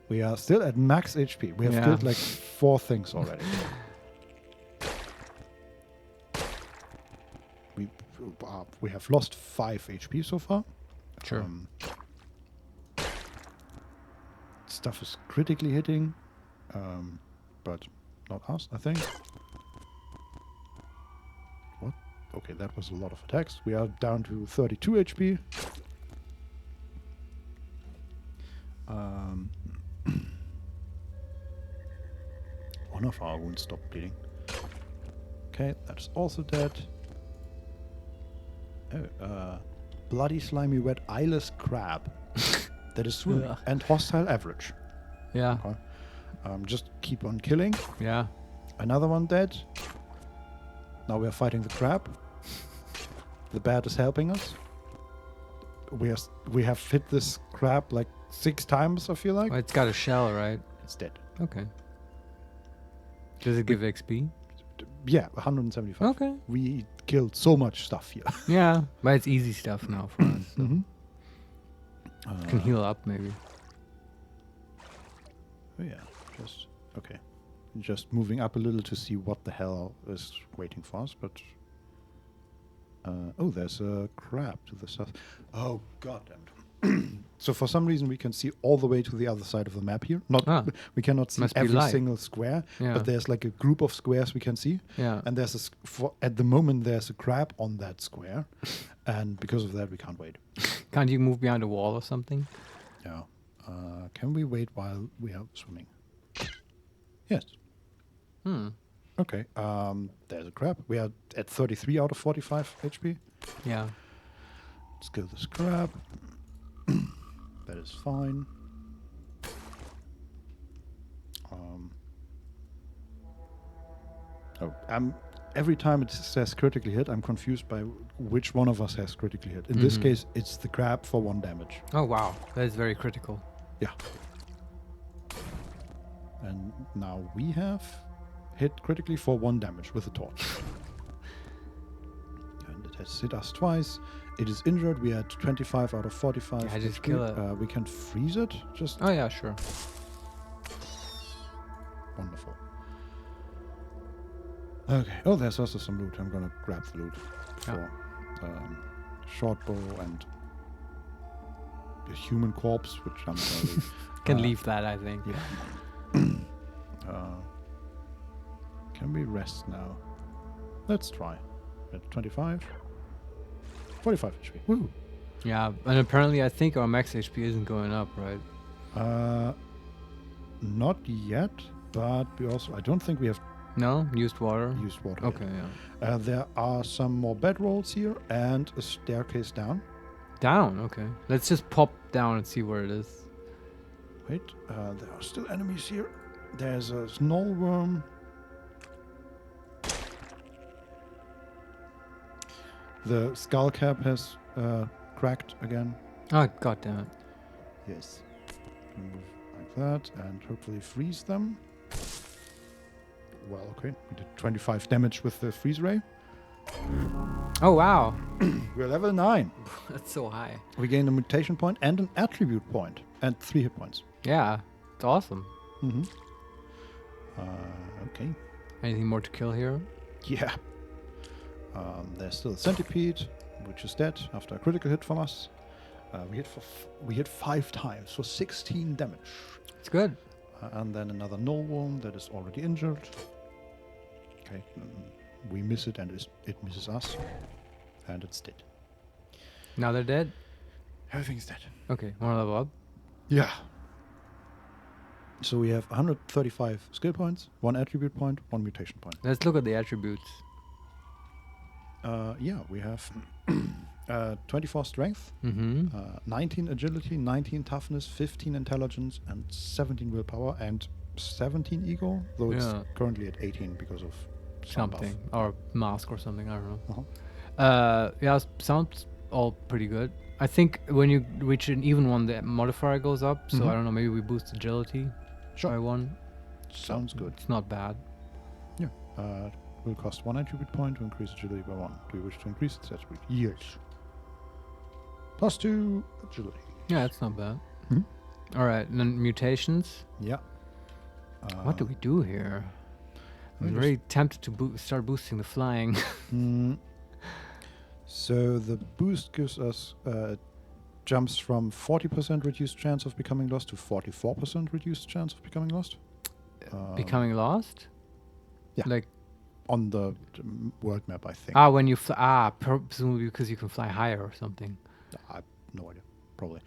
We are still at max HP. We have Yeah. killed like 4 things already. We have lost 5 HP so far. Sure. stuff is critically hitting, but not us, I think. What? Okay, that was a lot of attacks. We are down to 32 HP. One of our wounds stopped bleeding. Okay, that's also dead. Oh, bloody, slimy, wet, eyeless crab. That is swimming. Ugh. And hostile average. Yeah. Okay. Just keep on killing. Yeah. Another one dead. Now we are fighting the crab. The bat is helping us. We have hit this crab like 6 times, I feel like. Well, it's got a shell, right? It's dead. Okay. Does it give XP? Yeah, 175. Okay. We killed so much stuff here. Yeah, but it's easy stuff now for us. So. Mm-hmm. Can heal up maybe. Oh yeah, just moving up a little to see what the hell is waiting for us. But oh, there's a crab to the south. Oh goddamn! So for some reason we can see all the way to the other side of the map here. We cannot see Must be every light. single square, Yeah. but there's like a group of squares we can see. Yeah. And there's at the moment there's a crab on that square, and because of that we can't wait. Can't you move behind a wall or something? Yeah. Can we wait while we are swimming? Yes. Okay. There's a crab. We are at 33 out of 45 HP. Yeah. Let's kill this crab. That is fine. Every time it says critically hit, I'm confused by which one of us has critically hit. In this case, it's the crab for 1 damage. Oh wow, that is very critical. Yeah. And now we have hit critically for 1 damage with a torch. And it has hit us twice. It is injured. We are at 25 out of 45. Yeah, just HP. kill it. We can freeze it. Just Oh yeah, sure. wonderful. Okay. Oh, there's also some loot. I'm gonna grab the loot for short bow and a human corpse, which I'm gonna leave. Can leave that, I think. Yeah. Can we rest now? Let's try. At 25. 45 HP. Woo! Yeah, and apparently I think our max HP isn't going up, right? Not yet, but we also... I don't think we have No? Used water? used water Okay, yet. yeah. There are some more bedrolls here and a staircase down. Down, okay. Let's just pop down and see where it is. Wait, there are still enemies here. There's a snow worm. The skull cap has cracked again. Oh, god damn it. Yes. Move like that and hopefully freeze them. Well, okay. We did 25 damage with the freeze ray. Oh, wow. We're level 9. That's so high. We gained a mutation point and an attribute point and 3 hit points. Yeah, it's awesome. Mm-hmm. Okay. Anything more to kill here? Yeah. There's still a centipede, which is dead after a critical hit from us. We hit 5 times for 16 damage. It's good. And then another null worm that is already injured. Okay, we miss it and it misses us. And it's dead. Now they're dead? Everything's dead. Okay, wanna level up? Yeah. So we have 135 skill points, 1 attribute point, 1 mutation point. Let's look at the attributes. Yeah, we have 24 strength, Mm-hmm. 19 agility, 19 toughness, 15 intelligence, and 17 willpower, and 17 ego, though it's Yeah. currently at 18 because of some buff. Something. Or mask or something, I don't know. Uh-huh. Yeah, sounds all pretty good. I think when you reach an even one, the modifier goes up. So Mhm. I don't know, maybe we boost agility by 1. Sounds good. It's not bad. Yeah. Will cost 1 attribute point to increase agility by 1. Do you wish to increase its attribute? Yes. +2 agility. Yeah, it's not bad. Mhm. All right, and then mutations. Yeah. What do we do here? we I'm just- very tempted to start boosting the flying. So the boost gives us jumps from 40% reduced chance of becoming lost to 44% reduced chance of becoming lost. Becoming lost? Yeah. Like, On the world map, I think. when you fly, presumably because you can fly higher or something. I have no idea. Probably.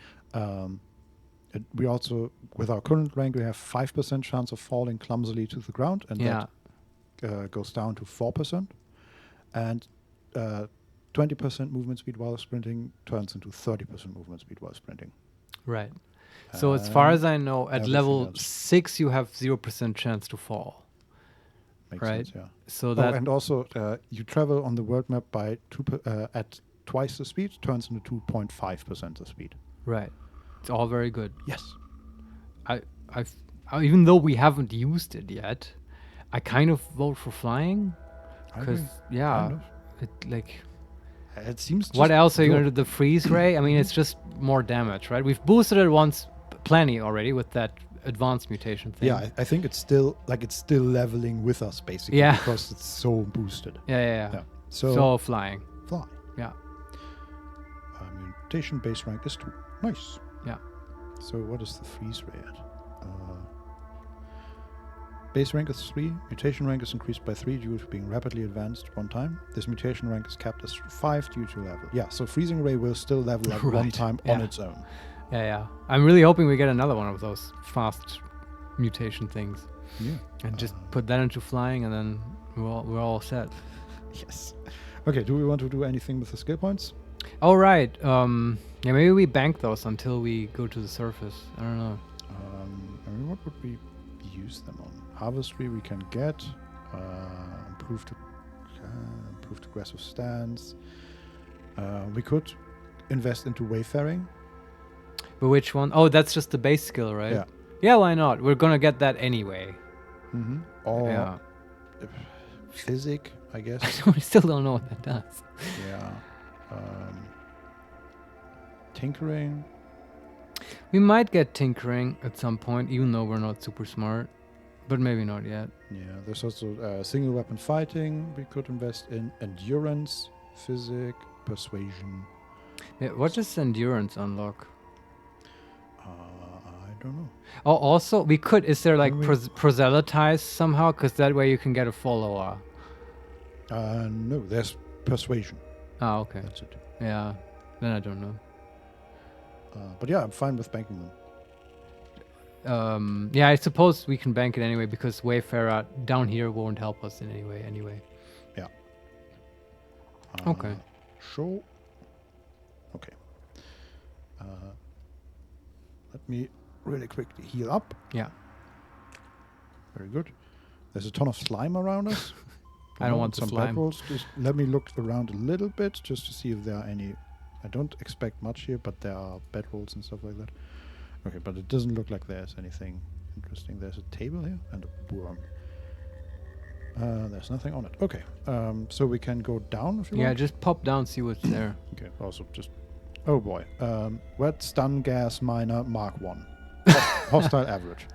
We also, with our current rank, we have 5% chance of falling clumsily to the ground, and Yeah. that goes down to 4%. And 20% movement speed while sprinting turns into 30% movement speed while sprinting. Right. So as far as I know, at everything level else. 6 you have 0% chance to fall. Makes Right. sense, yeah. So Oh, that and also, you travel on the world map by at twice the speed, turns into 2.5% the speed. right. It's all very good. Yes. Even though we haven't used it yet, I kind of vote for flying I because agree. yeah, Kind of. it It seems. what just else are you good. going to do? The freeze ray? I mean, it's just more damage, right? We've boosted it once plenty already with that advanced mutation thing. Yeah, I think it's still leveling with us basically Yeah. because it's so boosted. Yeah. So, So flying. fly. Yeah. Mutation base rank is 2. Nice. Yeah. So what is the freeze ray at? Base rank is 3. Mutation rank is increased by 3 due to being rapidly advanced one time. This mutation rank is capped as 5 due to level. Yeah, so freezing ray will still level at one Right, time on yeah. its own. Yeah. I'm really hoping we get another one of those fast mutation things Yeah. and just put that into flying, and then we're all set. Yes. Okay, do we want to do anything with the skill points? Oh right. Yeah, maybe we bank those until we go to the surface. I don't know. I mean, what would we use them on? Harvestry we can get. Improved aggressive stance. We could invest into wayfaring. But which one? Oh, that's just the base skill, right? Yeah. Yeah, why not? We're gonna get that anyway. Mm-hmm. Or Yeah. physic, I guess. We still don't know what that does. Yeah. Tinkering. We might get tinkering at some point, even though we're not super smart. But maybe not yet. Yeah, there's also single weapon fighting we could invest in. Endurance, physic, persuasion. Yeah, what does endurance unlock? I don't know. Oh, also, we could. Is there like Can we- proselytize somehow? Because that way you can get a follower. No, there's persuasion. Oh, okay. That's it. Yeah. Then I don't know. But yeah, I'm fine with banking them. Yeah, I suppose we can bank it anyway because Wayfarer down here won't help us in any way anyway. Yeah. Okay. Show. Okay. Let me really quickly heal up. Yeah. Very good. There's a ton of slime around us. I don't want the some slime. bedrolls. Just let me look around a little bit just to see if there are any. I don't expect much here, but there are bedrolls and stuff like that. Okay, but it doesn't look like there's anything interesting. There's a table here and a worm. There's nothing on it. Okay, so we can go down if you Yeah, want. just pop down, see what's there. Okay, also just... Oh boy. Wet stun gas miner Mark 1. Hostile average.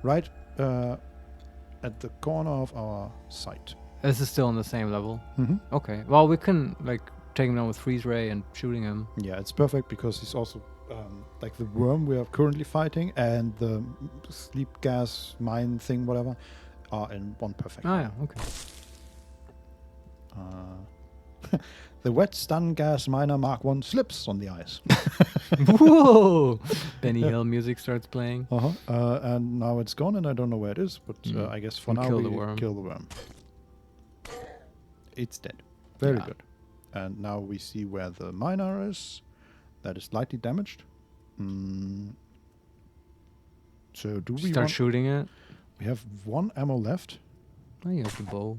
Right at the corner of our site. This is still on the same level. Mm-hmm. Okay. Well, we can like take him down with freeze ray and shooting him. Yeah, it's perfect because he's also like the worm we are currently fighting and the sleep gas mine thing, whatever, are in one perfect. Oh yeah. Okay. The wet stun gas miner Mark 1 slips on the ice. Whoa! Benny Hill music starts playing. And now it's gone and I don't know where it is, but I guess for And now kill we the worm. kill the worm. It's dead. Very Yeah. good. And now we see where the miner is. That is lightly damaged. So do we Start want... shooting it. We have 1 ammo left. Oh, you have the bow.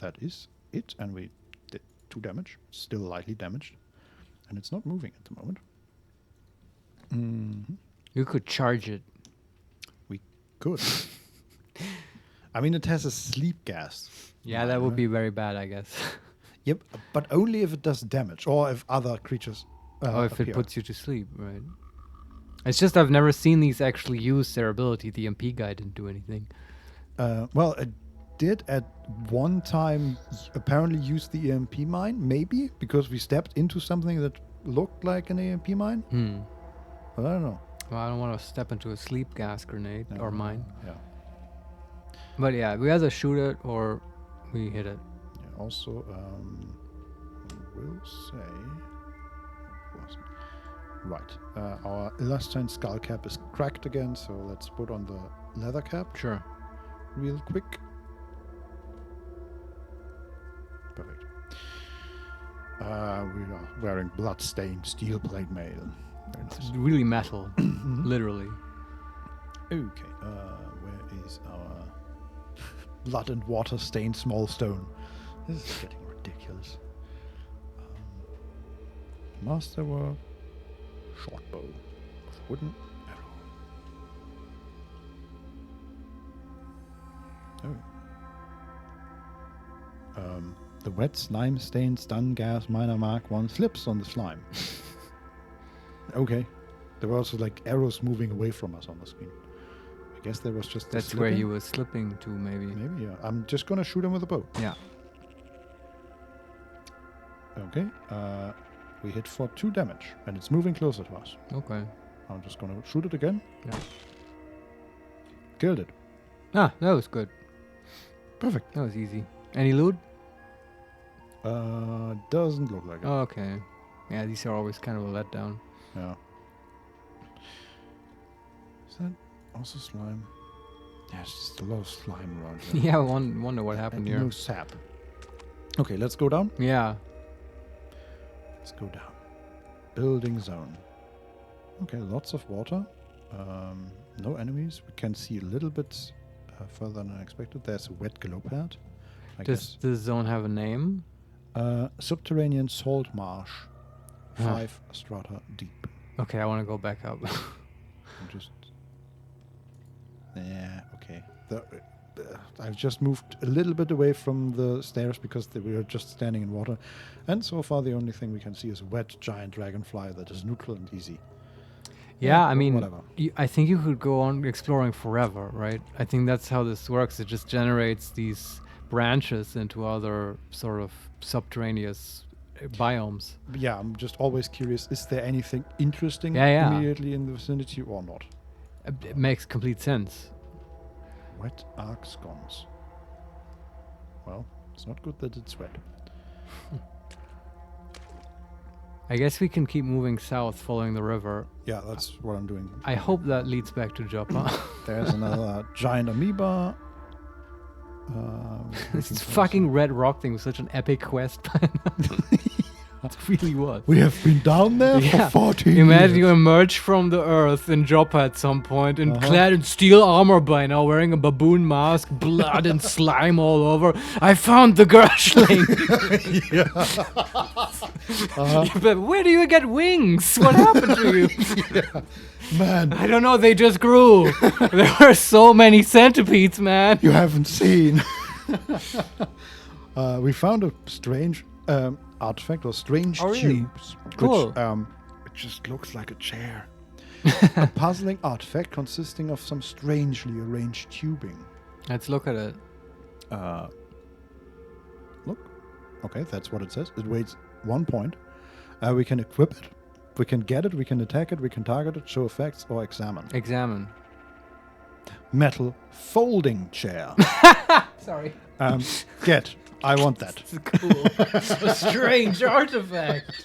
That is it. And we did 2 damage. Still lightly damaged. And it's not moving at the moment. You could charge it. We could. I mean, it has a sleep gas. Yeah, that would be very bad, I guess. Yep, but only if it does damage or if other creatures Or if appear. it puts you to sleep, right? It's just I've never seen these actually use their ability. The MP guy didn't do anything. Well, it did at one time apparently use the EMP mine, maybe, because we stepped into something that looked like an AMP mine. But I don't know. Well, I don't want to step into a sleep gas grenade or mine. Yeah. But yeah, we either shoot it or we hit it. Yeah, also, we'll say... Right. Our Elastine skull cap is cracked again, so let's put on the leather cap. Sure. Real quick. Perfect. We are wearing blood-stained steel plate mail. Very nice. It's really metal, literally. Okay, where is our blood and water stained small stone? This is getting ridiculous. Masterwork, short bow, with wooden arrow. Oh. The wet slime stained stun gas minor mark 1 slips on the slime. Okay. There were also like arrows moving away from us on the screen. I guess there was just That's where he was slipping to, maybe. Maybe, yeah. I'm just gonna shoot him with a bow. Yeah. Okay. We hit for 2 damage, and it's moving closer to us. Okay. I'm just gonna shoot it again. Yeah. Killed it. Ah, that was good. Perfect. That was easy. Any loot? Doesn't look like it. Oh, okay. Yeah, these are always kind of a letdown. Yeah. Is that also slime? Yeah, it's just a lot of slime around here. Yeah, I wonder what happened here. No sap. Okay, let's go down. Yeah. Let's go down. Building zone. Okay, lots of water. No enemies. We can see a little bit further than I expected. There's a wet glow pad. Does this zone have a name? Subterranean salt marsh. 5 strata deep. Okay, I want to go back up. Just... Yeah, okay. I've just moved a little bit away from the stairs because we are just standing in water. And so far the only thing we can see is a wet giant dragonfly that is neutral and easy. Yeah, I mean, whatever. I think you could go on exploring forever, right? I think that's how this works. It just generates these branches into other sort of subterraneous biomes. Yeah, I'm just always curious, is there anything interesting Yeah. immediately in the vicinity or not? It makes complete sense. Wet arc scones. Well, it's not good that it's wet. I guess we can keep moving south following the river. Yeah, that's what I'm doing. I hope that leads back to Joppa. There's another giant amoeba. This fucking red rock thing was such an epic quest. It really was. We have been down there for 14 years. Imagine you emerge from the earth in Joppa at some point and clad in steel armor by now, wearing a baboon mask, blood and slime all over. I found the Gershling. But where do you get wings? What happened to you? Man, I don't know, they just grew. There were so many centipedes, man. you haven't seen. We found a strange artifact or strange really? tubes. Cool. Which, it just looks like a chair. A puzzling artifact consisting of some strangely arranged tubing. Let's look at it. Look. Okay, that's what it says. It weighs 1 point. We can equip it. We can get it. We can attack it. We can target it, show effects, or examine. Examine. Metal folding chair. Sorry. Get. I want that. It's cool. A strange artifact.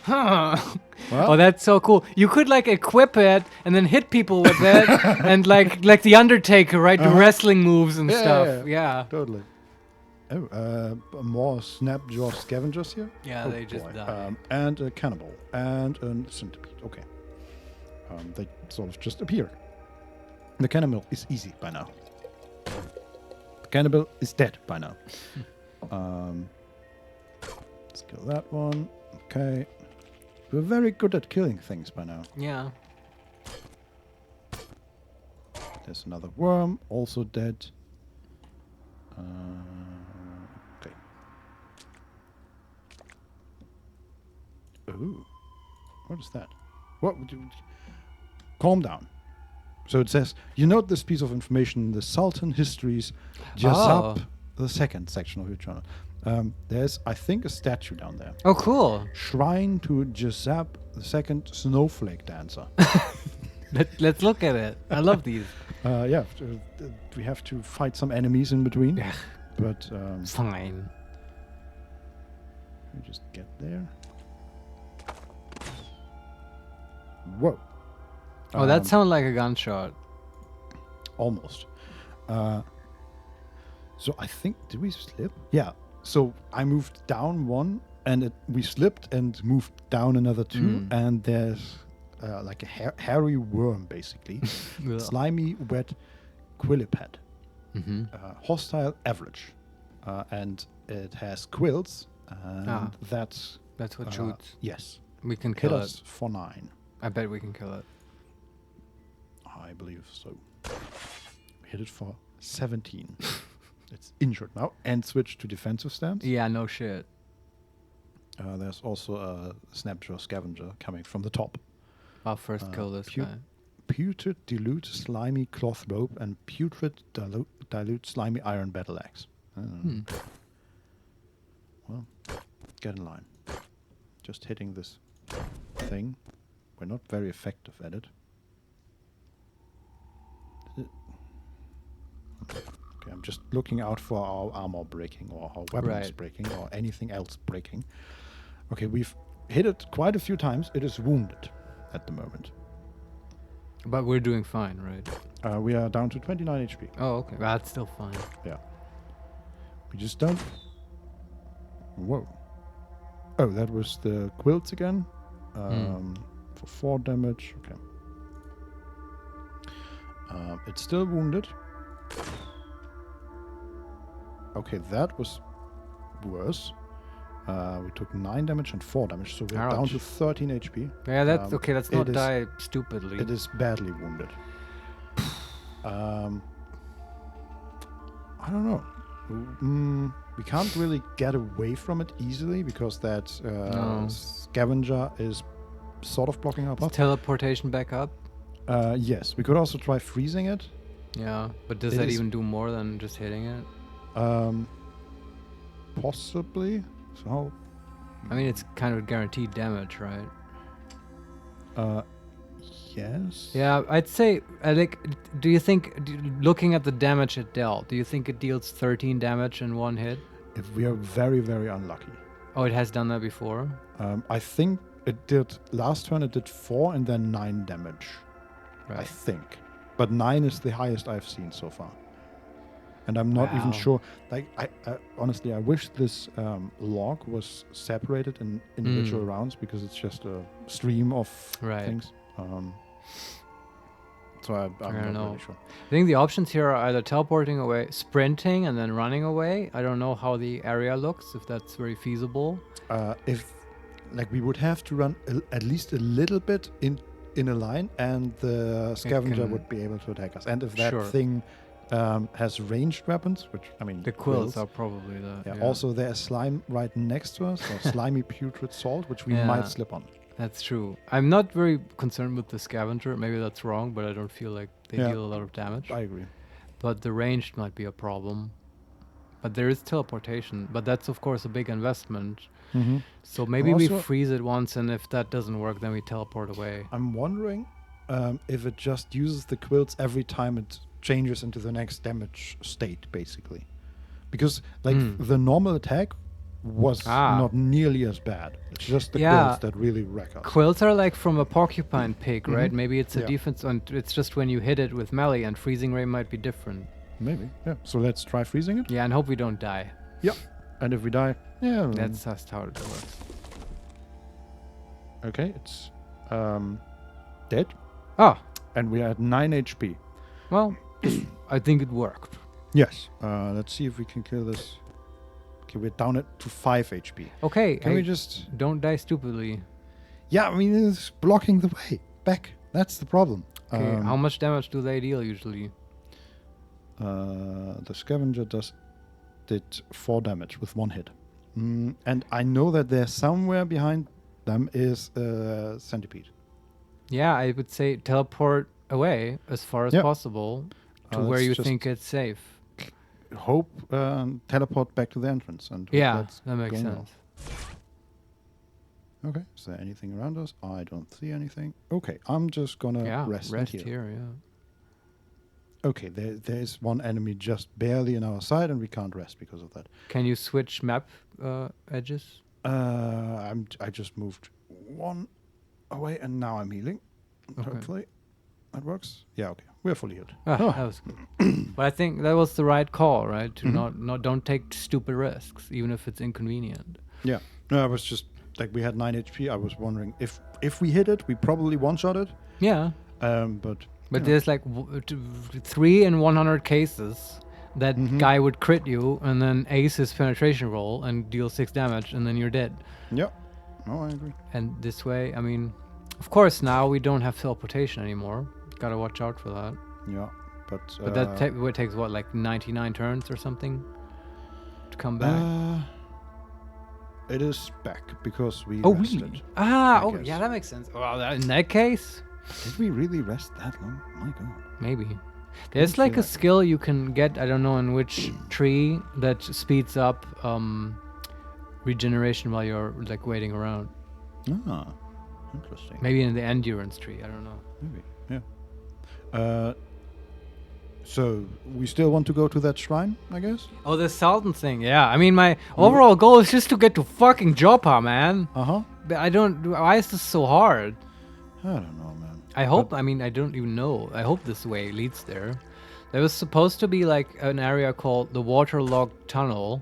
Huh. Well, Oh, that's so cool. You could like equip it and then hit people with it and like the Undertaker, right? Do wrestling moves and stuff. Yeah. Totally. Oh, more snapjaw scavengers here? Yeah, Oh, they just boy. die. And a cannibal. And a centipede. Okay. They sort of just appear. The cannibal is easy by now. The cannibal is dead by now. Let's kill that one. Okay. We're very good at killing things by now. Yeah. There's another worm, also dead. Okay. Ooh. What is that? What? Calm down. So it says, you note this piece of information in the Sultan Histories Jazab, the second section of your journal. There's, I think, a statue down there. Oh, cool. Shrine to Jezab II Snowflake Dancer. Let's look at it. I love these. Yeah, we have to fight some enemies in between. Yeah. But Fine. we just get there. Whoa. Oh, that sounded like a gunshot. Almost. So I think, did we slip? Yeah. So I moved down one, and we slipped and moved down another two, and there's like a hairy worm, basically. Slimy, wet quilliped. Hostile average. And it has quills, and that's what shoots. Yes. We can Hit kill us it. for 9. I bet we can kill it. I believe so. Hit it for 17. It's injured now and switch to defensive stance. Yeah, no shit. There's also a Snapjaw Scavenger coming from the top. I'll first kill this guy. Putrid Dilute Slimy Cloth Robe and Putrid Dilute Slimy Iron Battle Axe. Well, get in line. Just hitting this thing. We're not very effective at it. Okay, I'm just looking out for our armor breaking or our weapons breaking or anything else breaking. Okay, we've hit it quite a few times. It is wounded at the moment. But we're doing fine, right? We are down to 29 HP. Oh, okay. That's still fine. Yeah. We just don't... Whoa. Oh, that was the quilts again. For 4 damage. Okay. It's still wounded. Okay, that was worse. We took 9 damage and 4 damage, so we're down to 13 HP. Yeah, that's okay. Let's not die stupidly. It is badly wounded. I don't know. We can't really get away from it easily because that scavenger is sort of blocking our path. Teleportation back up? Yes, we could also try freezing it. Yeah, but does that even do more than just hitting it? Possibly. So, I mean, it's kind of guaranteed damage, right? Yes. Yeah, I'd say, do you think, looking at the damage it dealt, do you think it deals 13 damage in one hit? If we are very, very unlucky. Oh, it has done that before? I think it did, last turn it did 4 and then 9 damage. Right. I think. But 9 is the highest I've seen so far. And I'm not even sure. Like, I honestly, I wish this log was separated in individual rounds because it's just a stream of things. So I'm not really sure. I think the options here are either teleporting away, sprinting, and then running away. I don't know how the area looks, if that's very feasible. We would have to run at least a little bit in a line, and the scavenger would be able to attack us. And if that thing has ranged weapons, which, I mean... The quills are probably the... Yeah. Also, there's slime right next to us, or slimy putrid salt, which we might slip on. That's true. I'm not very concerned with the scavenger. Maybe that's wrong, but I don't feel like they deal a lot of damage. I agree. But the ranged might be a problem. But there is teleportation. But that's, of course, a big investment. So maybe we freeze it once, and if that doesn't work, then we teleport away. I'm wondering if it just uses the quilts every time it changes into the next damage state, basically. Because, the normal attack was not nearly as bad. It's just the quilts that really wreck us. Quilts are like from a porcupine pig, right? Maybe it's a defense, and it's just when you hit it with melee, and freezing ray might be different. Maybe, yeah. So let's try freezing it? Yeah, and hope we don't die. Yep. And if we die, That's how it works. Okay, it's dead. Oh. And we are at 9 HP. Well, I think it worked. Yes. Let's see if we can kill this. Okay, we're down to 5 HP. Okay. Can we just... Don't die stupidly. Yeah, I mean, it's blocking the way. Back. That's the problem. Okay, how much damage do they deal usually? The scavenger did 4 damage with 1 hit. And I know that there somewhere behind them is a centipede. Yeah, I would say teleport away as far as possible to where you think it's safe. hope teleport back to the entrance and hope Yeah, that's that makes going sense. well. Okay, is there anything around us? I don't see anything. Okay, I'm just gonna Yeah, rest, rest here. here. Yeah. Okay, there's one enemy just barely in our side, and we can't rest because of that. Can you switch map edges? I just moved one away, and now I'm healing. Okay. Hopefully that works. Yeah, okay, we're fully healed. Ah, Oh. that was good. But I think that was the right call, right? To not don't take stupid risks, even if it's inconvenient. Yeah, no, I was just like we had 9 HP. I was wondering if we hit it, we probably one-shot it. Yeah. But There's like 3 in 100 cases that guy would crit you and then ace his penetration roll and deal 6 damage and then you're dead. yeah, no, I agree. And this way, I mean, of course now we don't have teleportation anymore. Gotta watch out for that. Yeah, but That takes what, like 99 turns or something to come back? it is back because we Oh, rested. really? I Oh, guess. yeah, that makes sense. Well, in that case, Did we really rest that long? My God. maybe. There's like a skill you can get, I don't know in which tree, that speeds up regeneration while you're like waiting around. Ah, interesting. Maybe in the endurance tree, I don't know. Maybe, yeah. So we still want to go to that shrine, I guess? Oh, the Sultan thing, yeah. I mean, my overall goal is just to get to fucking Joppa, man. Uh-huh. But why is this so hard? I don't know, man. I hope, I don't even know. I hope this way leads there. There was supposed to be like an area called the Waterlogged Tunnel,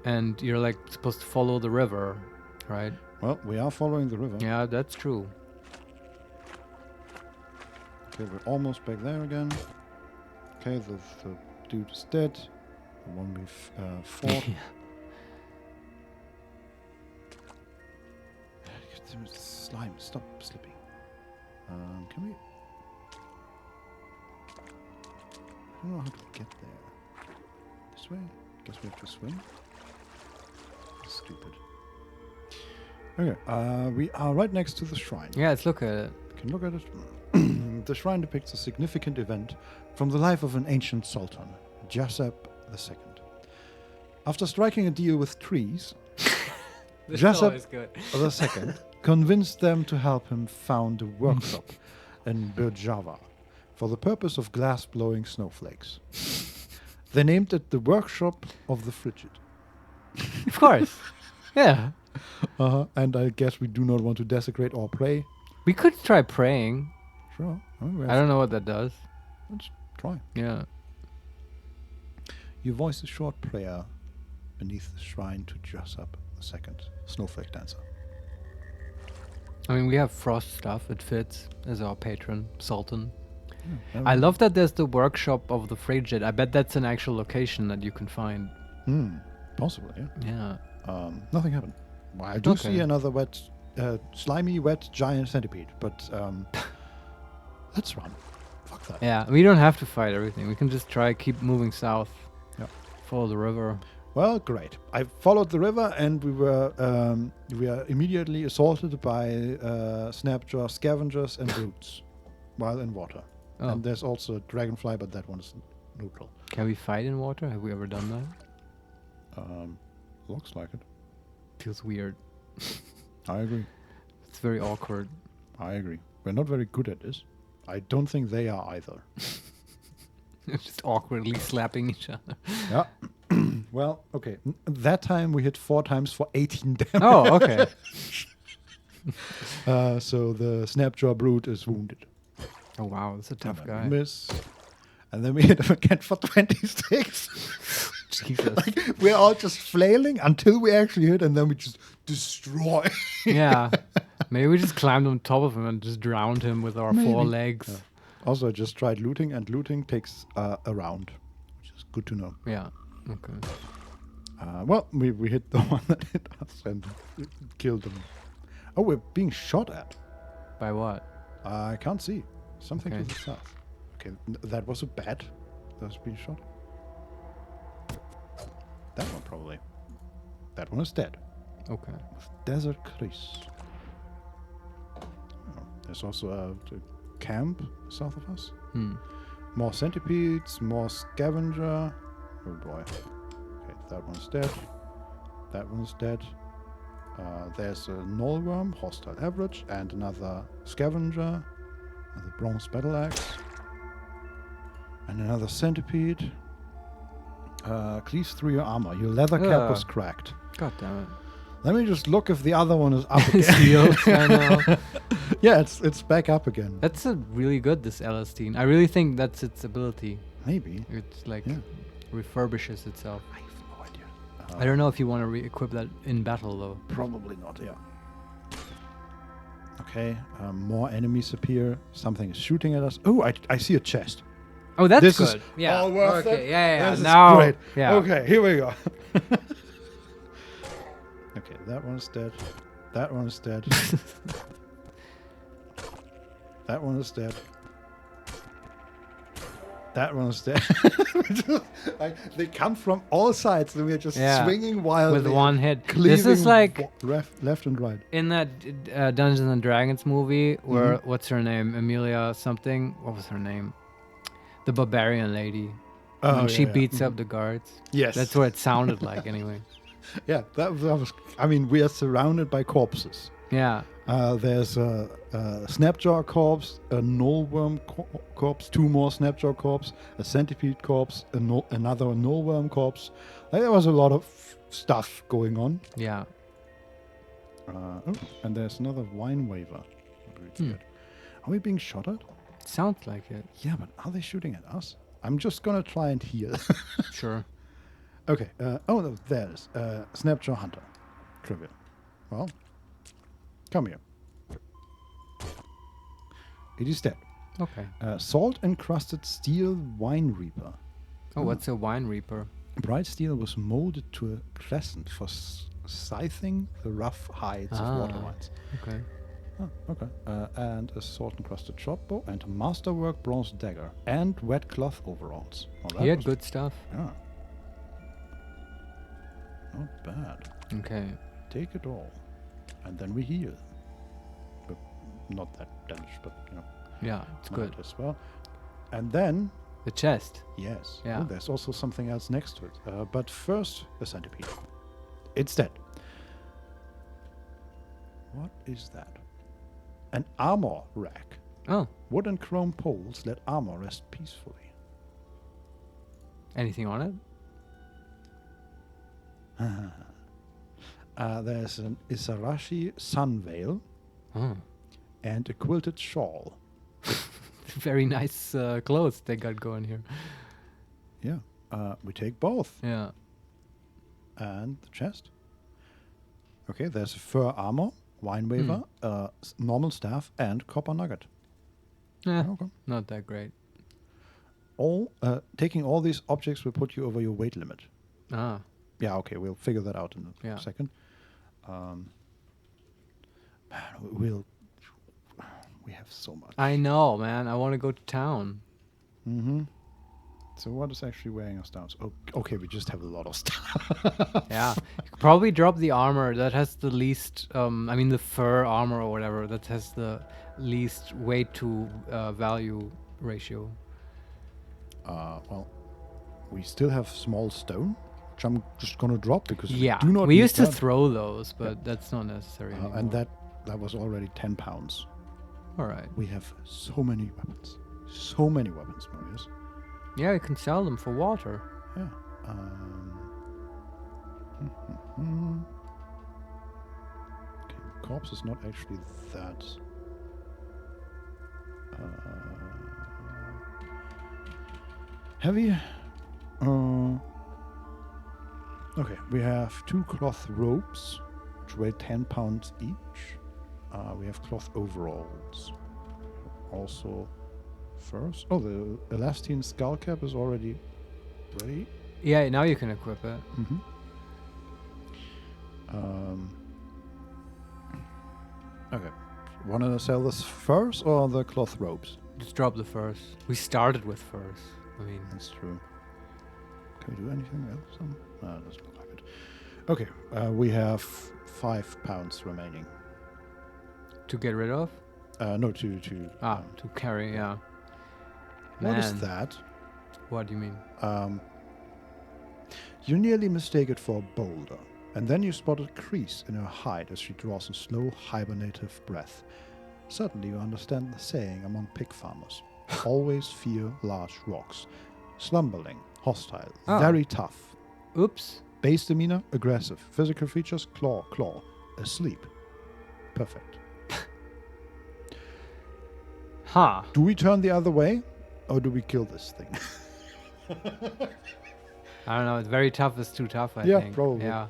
and you're like supposed to follow the river, right? Well, we are following the river. Yeah, that's true. Okay, we're almost back there again. Okay, the dude is dead. The one we fought. Slime, stop slipping. Can we? I don't know how to get there. This way? Guess we have to swim. Stupid. Okay, we are right next to the shrine. Yeah, let's look at it. Can look at it. The shrine depicts a significant event from the life of an ancient sultan, Jasap II. After striking a deal with trees, Jasap II convinced them to help him found a workshop in Burjava for the purpose of glass-blowing snowflakes. They named it the Workshop of the Frigid. Of course. Yeah. And I guess we do not want to desecrate or pray. We could try praying. Sure. I don't know what that does. Let's try. Yeah. You voice a short prayer beneath the shrine to Jasap II, snowflake dancer. I mean, we have frost stuff. It fits as our patron, Sultan. Yeah, I love that there's the Workshop of the Frigid. I bet that's an actual location that you can find. Possibly, yeah. Yeah. Nothing happened. Well, I do see another slimy, wet, giant centipede, but let's run. Fuck that. Yeah, we don't have to fight everything. We can just keep moving south. Yeah. Follow the river. Well, great. I followed the river, and we were immediately assaulted by snapjaw scavengers and brutes while in water. Oh. And there's also a dragonfly, but that one is neutral. Can we fight in water? Have we ever done that? Looks like it. Feels weird. I agree. It's very awkward. I agree. We're not very good at this. I don't think they are either. Just awkwardly slapping each other. Yeah. Well, okay. That time we hit 4 times for 18 damage. Oh, okay. So the snapjaw brute is wounded. Oh, wow. That's a tough guy. Miss. And then we hit him again for 26. Jesus. Like, we're all just flailing until we actually hit, and then we just destroy. Yeah. Maybe we just climbed on top of him and just drowned him with our 4 legs. Yeah. Also, I just tried looting, and looting takes a round, which is good to know. Yeah. Okay. Well, we hit the one that hit us and killed him. Oh, we're being shot at. By what? I can't see. Something Okay. to the south. Okay, that was a bat that was being shot. That one probably. That one is dead. Okay. With Desert Crease. Oh, there's also a camp south of us. More centipedes, more scavenger. Oh boy. Okay, that one's dead. That one's dead. There's a Nullworm, hostile average, and another Scavenger, another Bronze Battle Axe, and another Centipede. Cleaves through your armor. Your leather cap was cracked. God damn it. Let me just look if the other one is up again. Sealed, I know. Yeah, it's back up again. That's a really good, this Elastine. I really think that's its ability. Maybe. It's like refurbishes itself. I have no idea. I don't know if you want to re-equip that in battle, though. Probably not, yeah. Okay, more enemies appear. Something is shooting at us. Oh, I see a chest. Oh, that's This good. is Yeah. all worth Okay. it. Yeah. This is Now. great. Yeah. Okay, here we go. Okay, that one's dead. That one is dead. That one is dead. That one is dead. They come from all sides, and we're just swinging wildly. With one hit. This is like left and right. in that Dungeons and Dragons movie where what's her name? Emilia something. What was her name? The barbarian lady. When she beats up the guards. Yes. That's what it sounded like anyway. Yeah, that was. I mean, we are surrounded by corpses. Yeah. There's a Snapjaw corpse, a Nullworm corpse, 2 more Snapjaw corpse, a Centipede corpse, another Nullworm corpse. Like, there was a lot of stuff going on. Yeah. And there's another Wine Waver. Are we being shot at? Sounds like it. Yeah, but are they shooting at us? I'm just gonna try and heal. Sure. Okay. Oh, no, there it is. Snapjaw Hunter. Trivial. Well, come here. It is dead. Okay. Salt encrusted steel wine reaper. Oh, what's a wine reaper? Bright steel was molded to a crescent for scything the rough hides of water wines. Okay. Oh, okay. And a salt encrusted short bow and a masterwork bronze dagger and wet cloth overalls. Oh, He had good stuff. Yeah. Not bad. Okay. Take it all. And then we heal. But not that damage, but Yeah, it's good. as well. And then The chest. yes. Yeah. Oh, there's also something else next to it. But first a centipede. It's dead. What is that? An armor rack. Oh, Wood and chrome poles let armor rest peacefully. anything on it? There's an Isarashi sun veil Oh. and a quilted shawl. Very nice clothes they got going here. Yeah. We take both. Yeah. And the chest. Okay, there's fur armor, wine waver, normal staff, and copper nugget. Yeah. Okay. Not that great. Taking all these objects will put you over your weight limit. Ah. Yeah, okay, we'll figure that out in a second. Man, we have so much. I know, man. I want to go to town. Mm-hmm. So what is actually weighing us down? So, okay, we just have a lot of stuff. Yeah. You could probably drop the armor that has the least, I mean the fur armor or whatever, that has the least weight to value ratio. Well, we still have small stone, which I'm just going to drop because Yeah. we do not We need used to that. throw those, but that's not necessary anymore. And that was already 10 pounds. All right. We have so many weapons. So many weapons, Marius. Yeah, you can sell them for water. Yeah. Okay, corpse is not actually that. Heavy. Okay, we have 2 cloth robes, which weigh 10 pounds each. We have cloth overalls. Also, first. Oh, the Elastine skull cap is already ready. Yeah, now you can equip it. Mm-hmm. Okay. Want to sell this furs or the cloth robes? Just drop the furs. We started with furs. I mean, That's true. Can we do anything else? No, it doesn't look like it. Okay, we have 5 pounds remaining. to get rid of? No, to To carry, yeah. what is Man. that? What do you mean? You nearly mistake it for a boulder, and then you spot a crease in her hide as she draws a slow, hibernative breath. Suddenly you understand the saying among pig farmers. Always fear large rocks. Slumbering, hostile, very tough. Oops. Base demeanor, aggressive. Physical features, claw, claw. Asleep. Perfect. Huh. Do we turn the other way, or do we kill this thing? I don't know. It's very tough. It's too tough, I Yeah, think. probably. Yeah.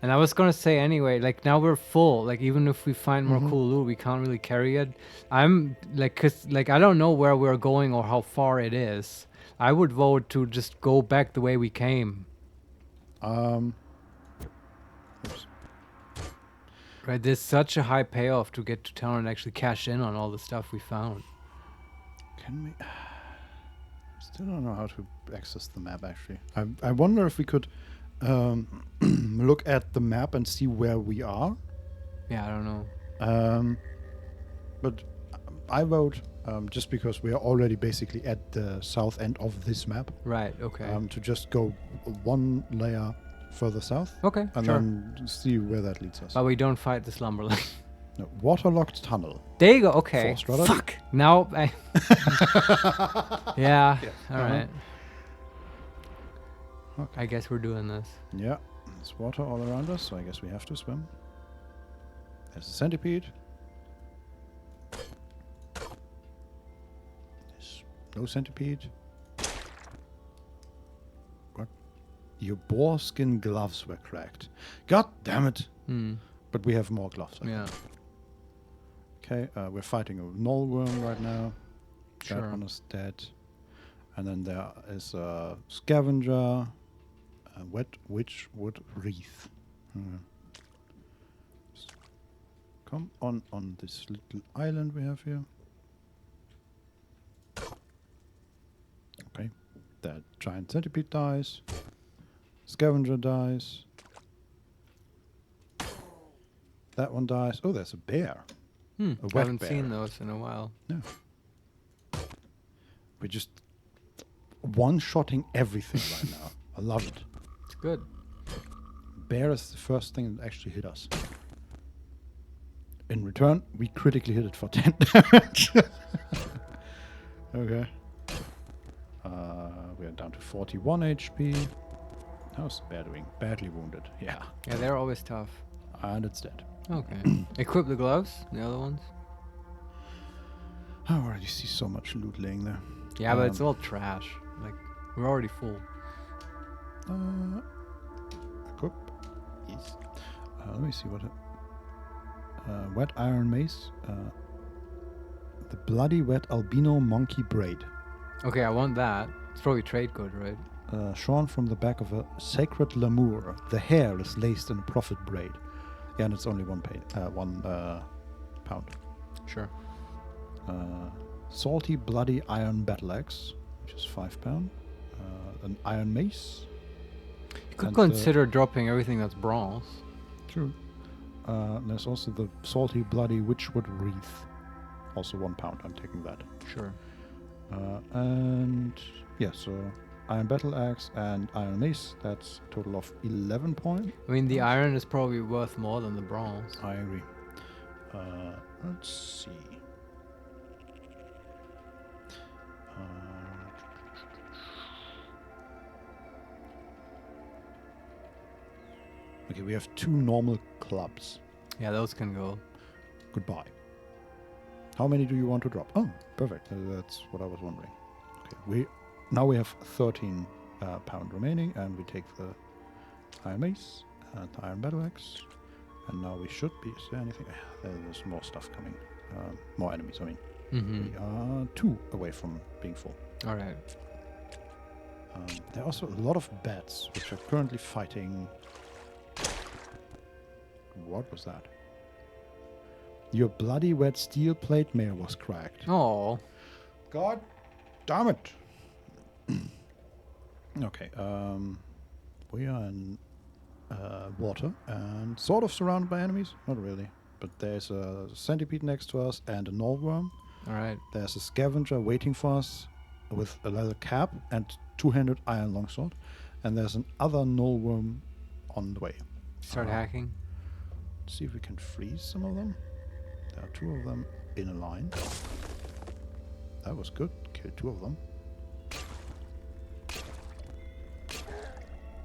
And I was going to say anyway, like now we're full. Like even if we find more Mhm. cool loot, we can't really carry it. I'm like, cause like I don't know where we're going or how far it is. I would vote to just go back the way we came. Oops. Right? There's such a high payoff to get to town and actually cash in on all the stuff we found. Can we... Still don't know how to access the map, actually. I wonder if we could look at the map and see where we are. Yeah, I don't know. But I vote, just because we are already basically at the south end of this map, Right. Okay. to just go one layer further south Okay. and Sure. then see where that leads us. But we don't fight the slumberland. No, waterlogged tunnel. There you go. Okay. Forced rudder. Fuck. Now I. Yeah. All right. Okay. I guess we're doing this. Yeah, there's water all around us, so I guess we have to swim. There's a centipede. There's no centipede. What? Your boar skin gloves were cracked. God damn it! Hmm. But we have more gloves. I Yeah. think. Okay, we're fighting a null worm right now. Sure. That one is dead. And then there is a scavenger. A wet witchwood wreath. Come on this little island we have here. Okay. That giant centipede dies. Scavenger dies. That one dies. Oh, there's a bear. A I wet haven't bear. seen those in a while. We're just one-shotting everything right now. I love it. It's good. Bear is the first thing that actually hit us. In return, we critically hit it for 10 damage. Okay. We are down to 41 HP. How's the bear doing? Badly wounded. Yeah. Yeah, they're always tough. And it's dead. Okay. Equip the gloves. The other ones. I already see so much loot laying there. Yeah, but it's all trash. Like we're already full. Equip. Yes. Let me see what... wet iron mace. The bloody wet albino monkey braid. Okay, I want that. It's probably trade good, right? Shorn from the back of a sacred lemur. The hair is laced in a prophet braid. Yeah, and it's only one pound. Sure. Salty bloody iron battle axe, which is £5. An iron mace. You could And, consider dropping everything that's bronze. True. There's also the salty bloody witchwood wreath. Also £1. I'm taking that. Sure. And yeah, so iron battle axe and iron mace. That's a total of 11 points. I mean, the iron is probably worth more than the bronze. I agree. Let's see. Okay, we have 2 normal clubs. Yeah, those can go. Goodbye. How many do you want to drop? Oh, perfect. That's what I was wondering. Okay, now we have 13 pound remaining, and we take the iron mace and the iron battle axe, and now we should be. Is there anything? There's more stuff coming. More enemies. I mean, we are 2 away from being full. All right. There are also a lot of bats, which are currently fighting. What was that? Your bloody wet steel plate mare was cracked. Oh. God damn it. Okay, we are in water and sort of surrounded by enemies. Not really, but there's a centipede next to us and a nullworm. All right. There's a scavenger waiting for us with a leather cap and 2-handed iron longsword. and there's another null worm on the way. Start hacking. See if we can freeze some of them. There are 2 of them in a line. That was good. Killed 2 of them.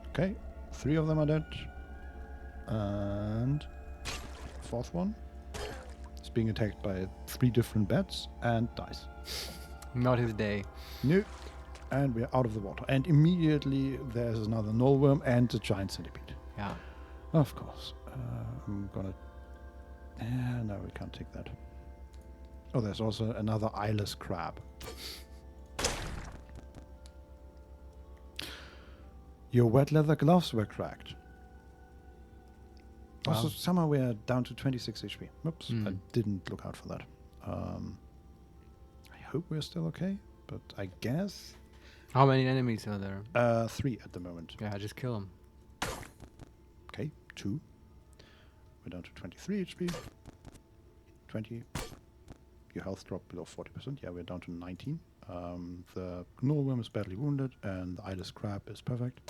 Okay, 3 of them are dead. And 4th one is being attacked by 3 different bats and dies. Not his day. No. And we're out of the water. And immediately there's another null worm and a giant centipede. Yeah. Of course. I'm gonna... no, we can't take that. Oh, there's also another eyeless crab. Your wet leather gloves were cracked. Wow. Also, somehow we're down to 26 HP. Oops, I Mm. didn't look out for that. I hope we're still okay, but I guess... How many enemies are there? 3 at the moment. Yeah, just kill them. Okay, 2. We're down to 23 HP. 20. Your health dropped below 40%. Yeah, we're down to 19. The null worm is badly wounded, and the eyeless crab is perfect.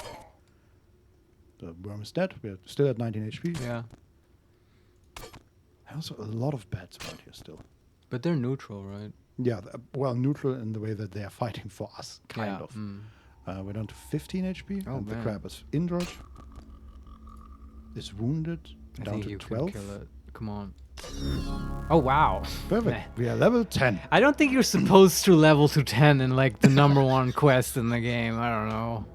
The worm is dead. We're still at 19 HP. Yeah. Also, a lot of bats around here still. But they're neutral, right? Yeah, well, neutral in the way that they are fighting for us, kind Yeah, of. mm. We're down to 15 HP, Oh, and the man. crab is injured. Is wounded, I down think to you 12. can kill it. Come on. Oh, wow. Perfect. Meh. We are level 10. I don't think you're supposed to level to 10 in like the number 1 quest in the game. I don't know.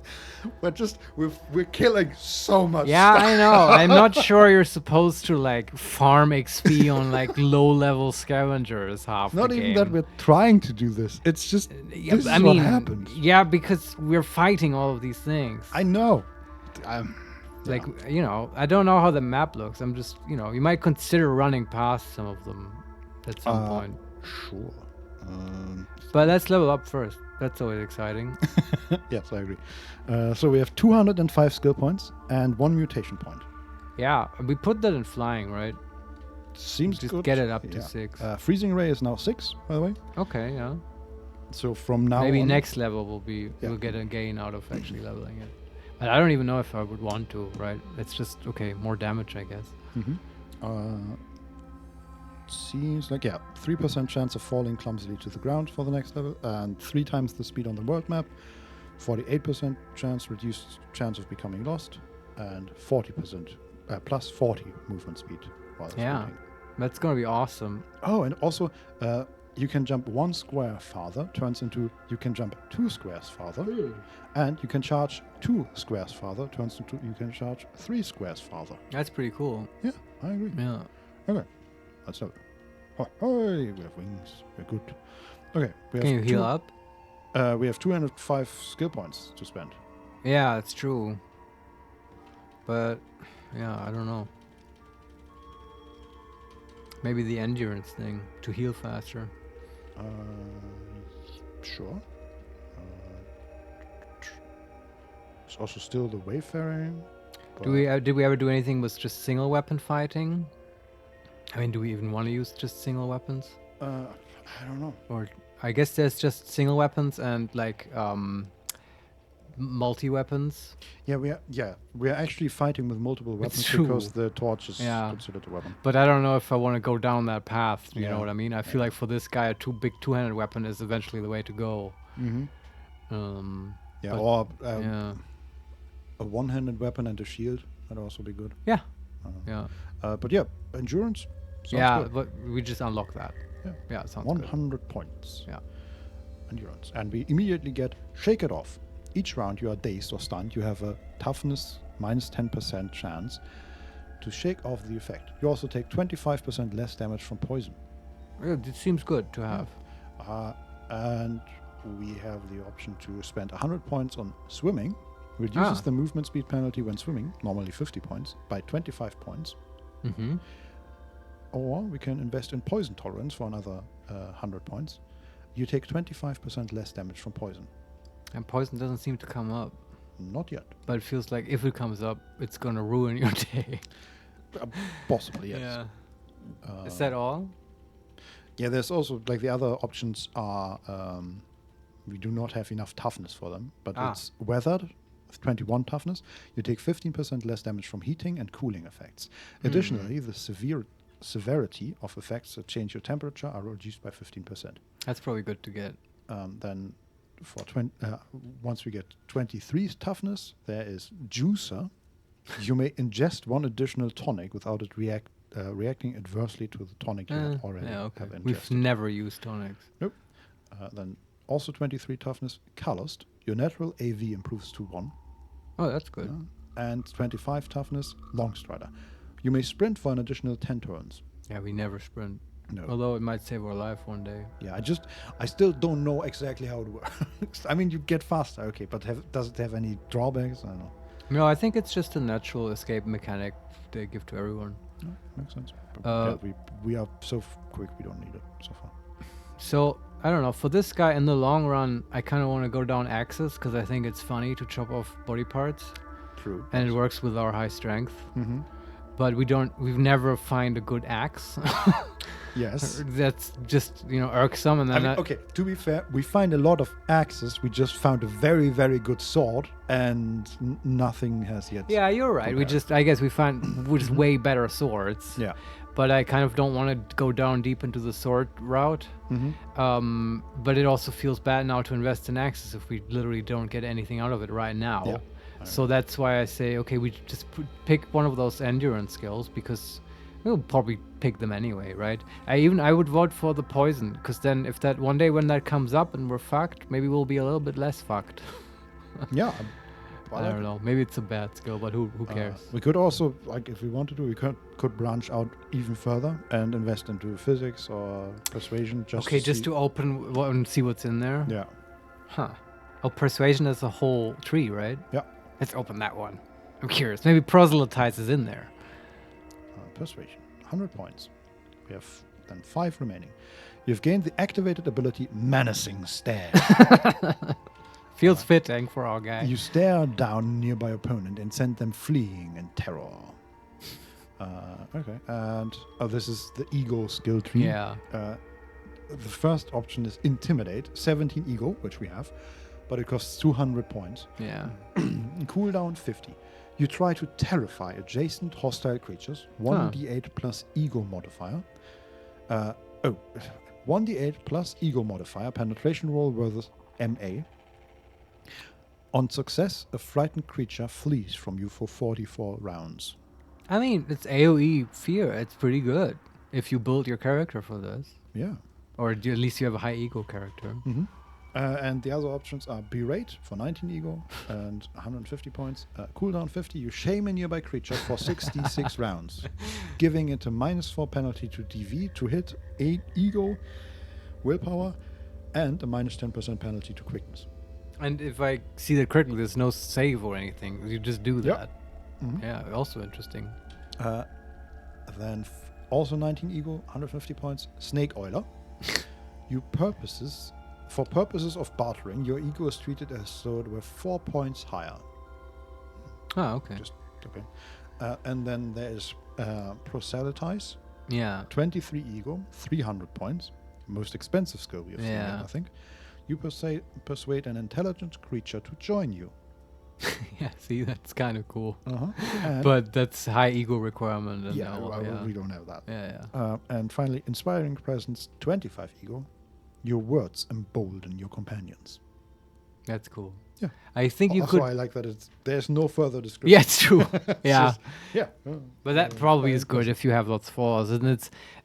We're killing so much Yeah, stuff. I know. I'm not sure you're supposed to like farm XP on like low level scavengers half Not the even game. that we're trying to do this. It's just Yeah, this I is mean, what happens. yeah, because we're fighting all of these things. I know. Like, you know, I don't know how the map looks. I'm just, you know, you might consider running past some of them at some point. Sure. But let's level up first. That's always exciting. Yes, I agree. So we have 205 skill points and 1 mutation point. Yeah, we put that in flying, right? Seems Just good. get it up to Yeah. 6. Freezing ray is now 6, by the way. Okay, yeah. So from now Maybe on, next level will be Yeah. we'll get a gain out of actually leveling it. But I don't even know if I would want to, right? It's just okay, more damage, I guess. seems like 3% chance of falling clumsily to the ground for the next level, and 3 times the speed on the world map. 48% chance, reduced chance of becoming lost, and 40% plus 40 movement speed while Yeah. speeding. That's gonna be awesome. Oh, and also you can jump 1 square farther, turns into you can jump 2 squares farther, and you can charge 2 squares farther, turns into you can charge 3 squares farther. That's pretty cool. Yeah, I agree. Yeah. Okay, let's have it. Hey, we have wings. We're good. Okay, we have Can you heal up? We have 205 skill points to spend. Yeah, it's true. But yeah, I don't know. Maybe the endurance thing to heal faster. Sure. It's also still the wayfaring. Did we ever do anything with just single weapon fighting? I mean, do we even want to use just single weapons? I don't know. Or I guess there's just single weapons and like multi weapons. Yeah, we are actually fighting with multiple weapons true. because the torch is Yeah. considered a weapon. But I don't know if I want to go down that path. You Yeah. know what I mean? I feel like for this guy, a big two-handed weapon is eventually the way to go. Mm-hmm. Yeah, But- or Yeah. a one-handed weapon and a shield would also be good. Yeah. Yeah. But yeah, endurance. Sounds Yeah. good. But we just unlock that. Yeah. Yeah. Sounds 100 points. Yeah. Endurance. And we immediately get Shake It Off. Each round you are dazed or stunned, you have a toughness minus 10% chance to shake off the effect. You also take 25% less damage from poison. good. It seems good to have. And we have the option to spend 100 points on swimming. Reduces the movement speed penalty when swimming, normally 50 points, by 25 points. Mm-hmm. Or we can invest in poison tolerance for another 100 points. You take 25% less damage from poison. And poison doesn't seem to come up. Not yet. But it feels like if it comes up, it's gonna ruin your day. Possibly, yes. Yeah. Is that all? Yeah, there's also, like, the other options are, we do not have enough toughness for them, but it's weathered, 21 toughness, you take 15% less damage from heating and cooling effects. Additionally, the severity of effects that change your temperature are reduced by 15%. That's probably good to get. Then for once we get 23 toughness, there is Juicer. You may ingest one additional tonic without it reacting adversely to the tonic you have already have ingested. We've never used tonics. Nope. Then also 23 toughness, Calloused. Your natural AV improves to 1. Oh, that's good. And 25 toughness, Longstrider. You may sprint for an additional 10 turns. Yeah, we never sprint. No. Although it might save our life one day. Yeah, I still don't know exactly how it works. I mean, you get faster, okay, but does it have any drawbacks? I don't know. No, I think it's just a natural escape mechanic they give to everyone. No, makes sense. But we are so quick, we don't need it so far. So, I don't know, for this guy, in the long run, I kind of want to go down axes, because I think it's funny to chop off body parts. True. And it works with our high strength. Mm-hmm. But we've never find a good axe. Yes. That's just, irksome. And then okay, to be fair, we find a lot of axes. We just found a very, very good sword, and nothing has yet. Yeah, you're right. I guess we find just way better swords. Yeah. But I kind of don't want to go down deep into the sword route. Mm-hmm. But it also feels bad now to invest in axes if we literally don't get anything out of it right now. Yeah. So that's why I say, okay, we just pick one of those endurance skills, because we'll probably pick them anyway, right? I would vote for the poison, because then if that one day when that comes up and we're fucked, maybe we'll be a little bit less fucked. Yeah. I don't know. Maybe it's a bad skill, but who cares? We could also, if we wanted to, we could branch out even further and invest into physics or persuasion. Just to open and see what's in there. Yeah. Huh. Oh, persuasion is a whole tree, right? Yeah. Let's open that one. I'm curious. Maybe proselytize is in there. Persuasion, 100 points. We have then 5 remaining. You've gained the activated ability Menacing Stare. Feels fitting for our guy. You stare down a nearby opponent and send them fleeing in terror. Okay, and this is the ego skill tree. Yeah. The first option is Intimidate, 17 ego, which we have, but it costs 200 points. Yeah. Cooldown 50. You try to terrify adjacent hostile creatures. 1d8 plus ego modifier. 1d8 plus ego modifier. Penetration roll versus MA. On success, a frightened creature flees from you for 44 rounds. I mean, it's AoE fear. It's pretty good if you build your character for this. Yeah. Or at least you have a high ego character. Mm-hmm. And the other options are Berate for 19 ego and 150 points. Cooldown 50, you shame a nearby creature for 66 rounds, giving it a -4 penalty to DV, to hit, 8 ego, willpower, and a -10% penalty to quickness. And if I see that correctly, there's no save or anything. You just do that. Mm-hmm. Yeah, also interesting. Then also 19 ego, 150 points. Snake Oiler. For purposes of bartering, your ego is treated as though it were 4 points higher. Oh, okay. Okay. And then there is Proselytize. Yeah. 23 ego, 300 points. Most expensive skill we have seen, I think. You persuade an intelligent creature to join you. Yeah, see, that's kind of cool. Uh-huh. But that's high ego requirement. And We don't have that. Yeah. And finally, Inspiring Presence, 25 ego. Your words embolden your companions. That's cool. Yeah. I think you also, could. I like that there's no further description. Yeah, it's true. Yeah. Yeah. But that probably is good if you have lots of flaws. And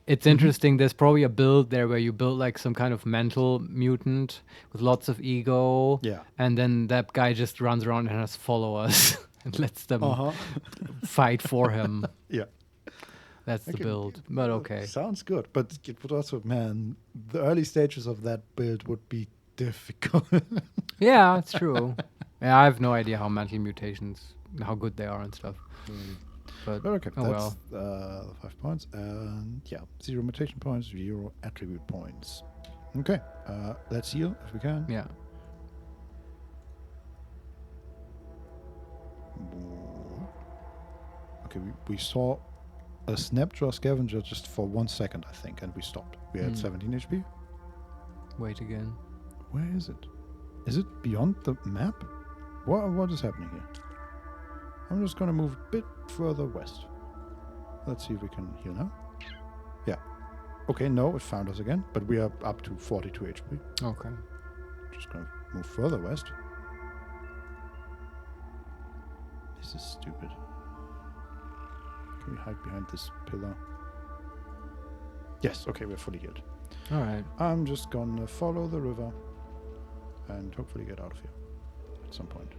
it's interesting. There's probably a build there where you build like some kind of mental mutant with lots of ego. Yeah. And then that guy just runs around and has follow us and lets them fight for him. Yeah. That's the build. But okay. Sounds good. But it would also, man, the early stages of that build would be difficult. Yeah, it's true. Yeah, I have no idea how mental mutations, how good they are and stuff. But okay, that's well. 5 points. And 0 mutation points, 0 attribute points. Okay, let's heal if we can. Yeah. Okay, we saw a Snapjaw Scavenger just for 1 second, I think, and we stopped. We had 17 HP. Wait again. Where is it? Is it beyond the map? What is happening here? I'm just gonna move a bit further west. Let's see if we can heal now. Yeah. Okay, no, it found us again, but we are up to 42 HP. Okay. Just gonna move further west. This is stupid. Can we hide behind this pillar? Yes, okay, we're fully healed. All right. I'm just gonna follow the river and hopefully get out of here at some point.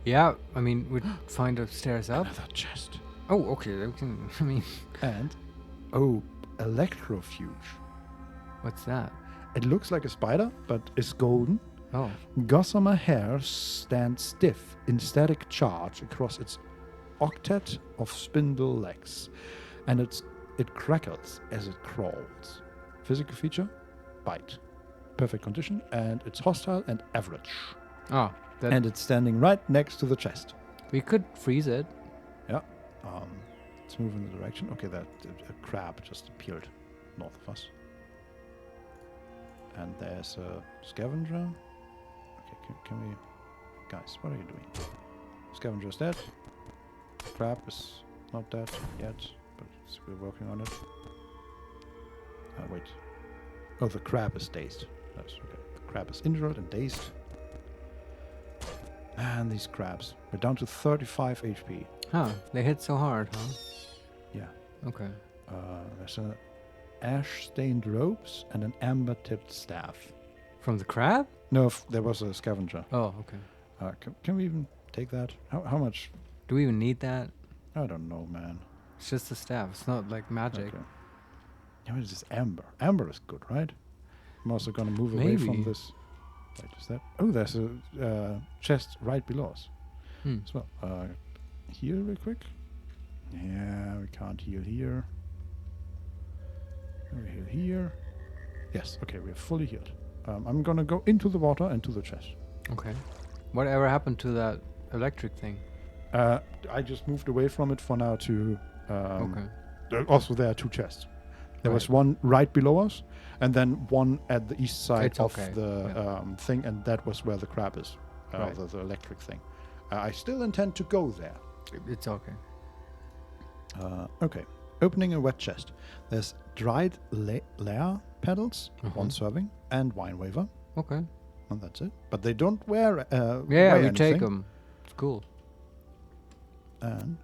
Yeah, I mean, we'd find the stairs up. Another chest. Oh, okay. Then we can, I mean, And, oh, electrofuge. what's that? It looks like a spider, but it's golden. Oh, Gossamer hair stands stiff in static charge across its octet of spindle legs, and it crackles as it crawls. Physical feature, bite. Perfect condition, and it's hostile and average. oh, that And it's standing right next to the chest. we could freeze it. Yeah. Let's move in the direction. Okay, that a crab just appeared north of us. And there's a scavenger. Okay, can we... Guys, what are you doing? Scavenger's dead. Crab is not dead yet, but we're working on it. Wait. Oh, the crab is dazed. That's okay. The crab is injured and dazed. Man, these crabs. We're down to 35 HP. Huh, they hit so hard, huh? Yeah. Okay. There's a ash-stained ropes and an amber-tipped staff. From the crab? No, there was a scavenger. Oh, okay. Can we even take that? How much? Do we even need that? I don't know, man. It's just a staff. It's not like magic. Okay. Yeah, what is this amber? Amber is good, right? I'm also gonna move away from Maybe. this. Wait, is that? Oh, there's a chest right below us Hmm. as well. Heal real quick. Yeah, we can't heal here. We heal here. Yes, okay, we're fully healed. I'm gonna go into the water and to the chest. Okay. Whatever happened to that electric thing? I just moved away from it for now to. Okay. Also, there are two chests. There was Right. one right below us, and then one at the east side It's of okay, the thing, and that was where the crab is, Right. the electric thing. I still intend to go there. It's okay. Okay. Opening a wet chest. There's dried layer petals, one serving, and wine waver, Okay. and that's it. But they don't wear. Yeah, weigh we take anything. them. It's cool. And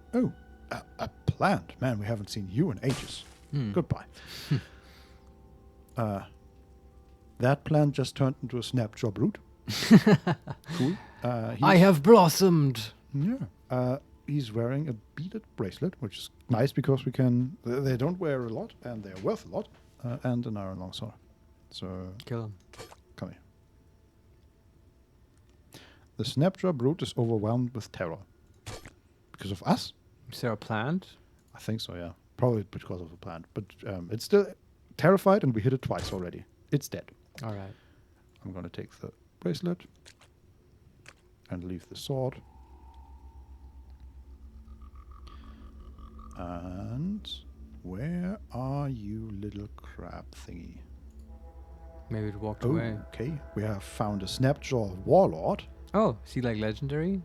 a plant. Man, we haven't seen you in ages. Hmm. Goodbye. That plant just turned into a snapjob root. Cool. I have blossomed. Yeah. He's wearing a beaded bracelet, which is nice because we can. They don't wear a lot, and they're worth a lot. And an iron longsword. So Kill him. come here. The snapjob root is overwhelmed with terror because of us. Is there a plant? I think so. Yeah, probably because of the plant, but it's still terrified, and we hit it twice already. It's dead. All right. I'm gonna take the bracelet and leave the sword. And where are you, little crab thingy? Maybe it walked Oh, away. okay. We have found a snapjaw warlord. Oh, is he like legendary?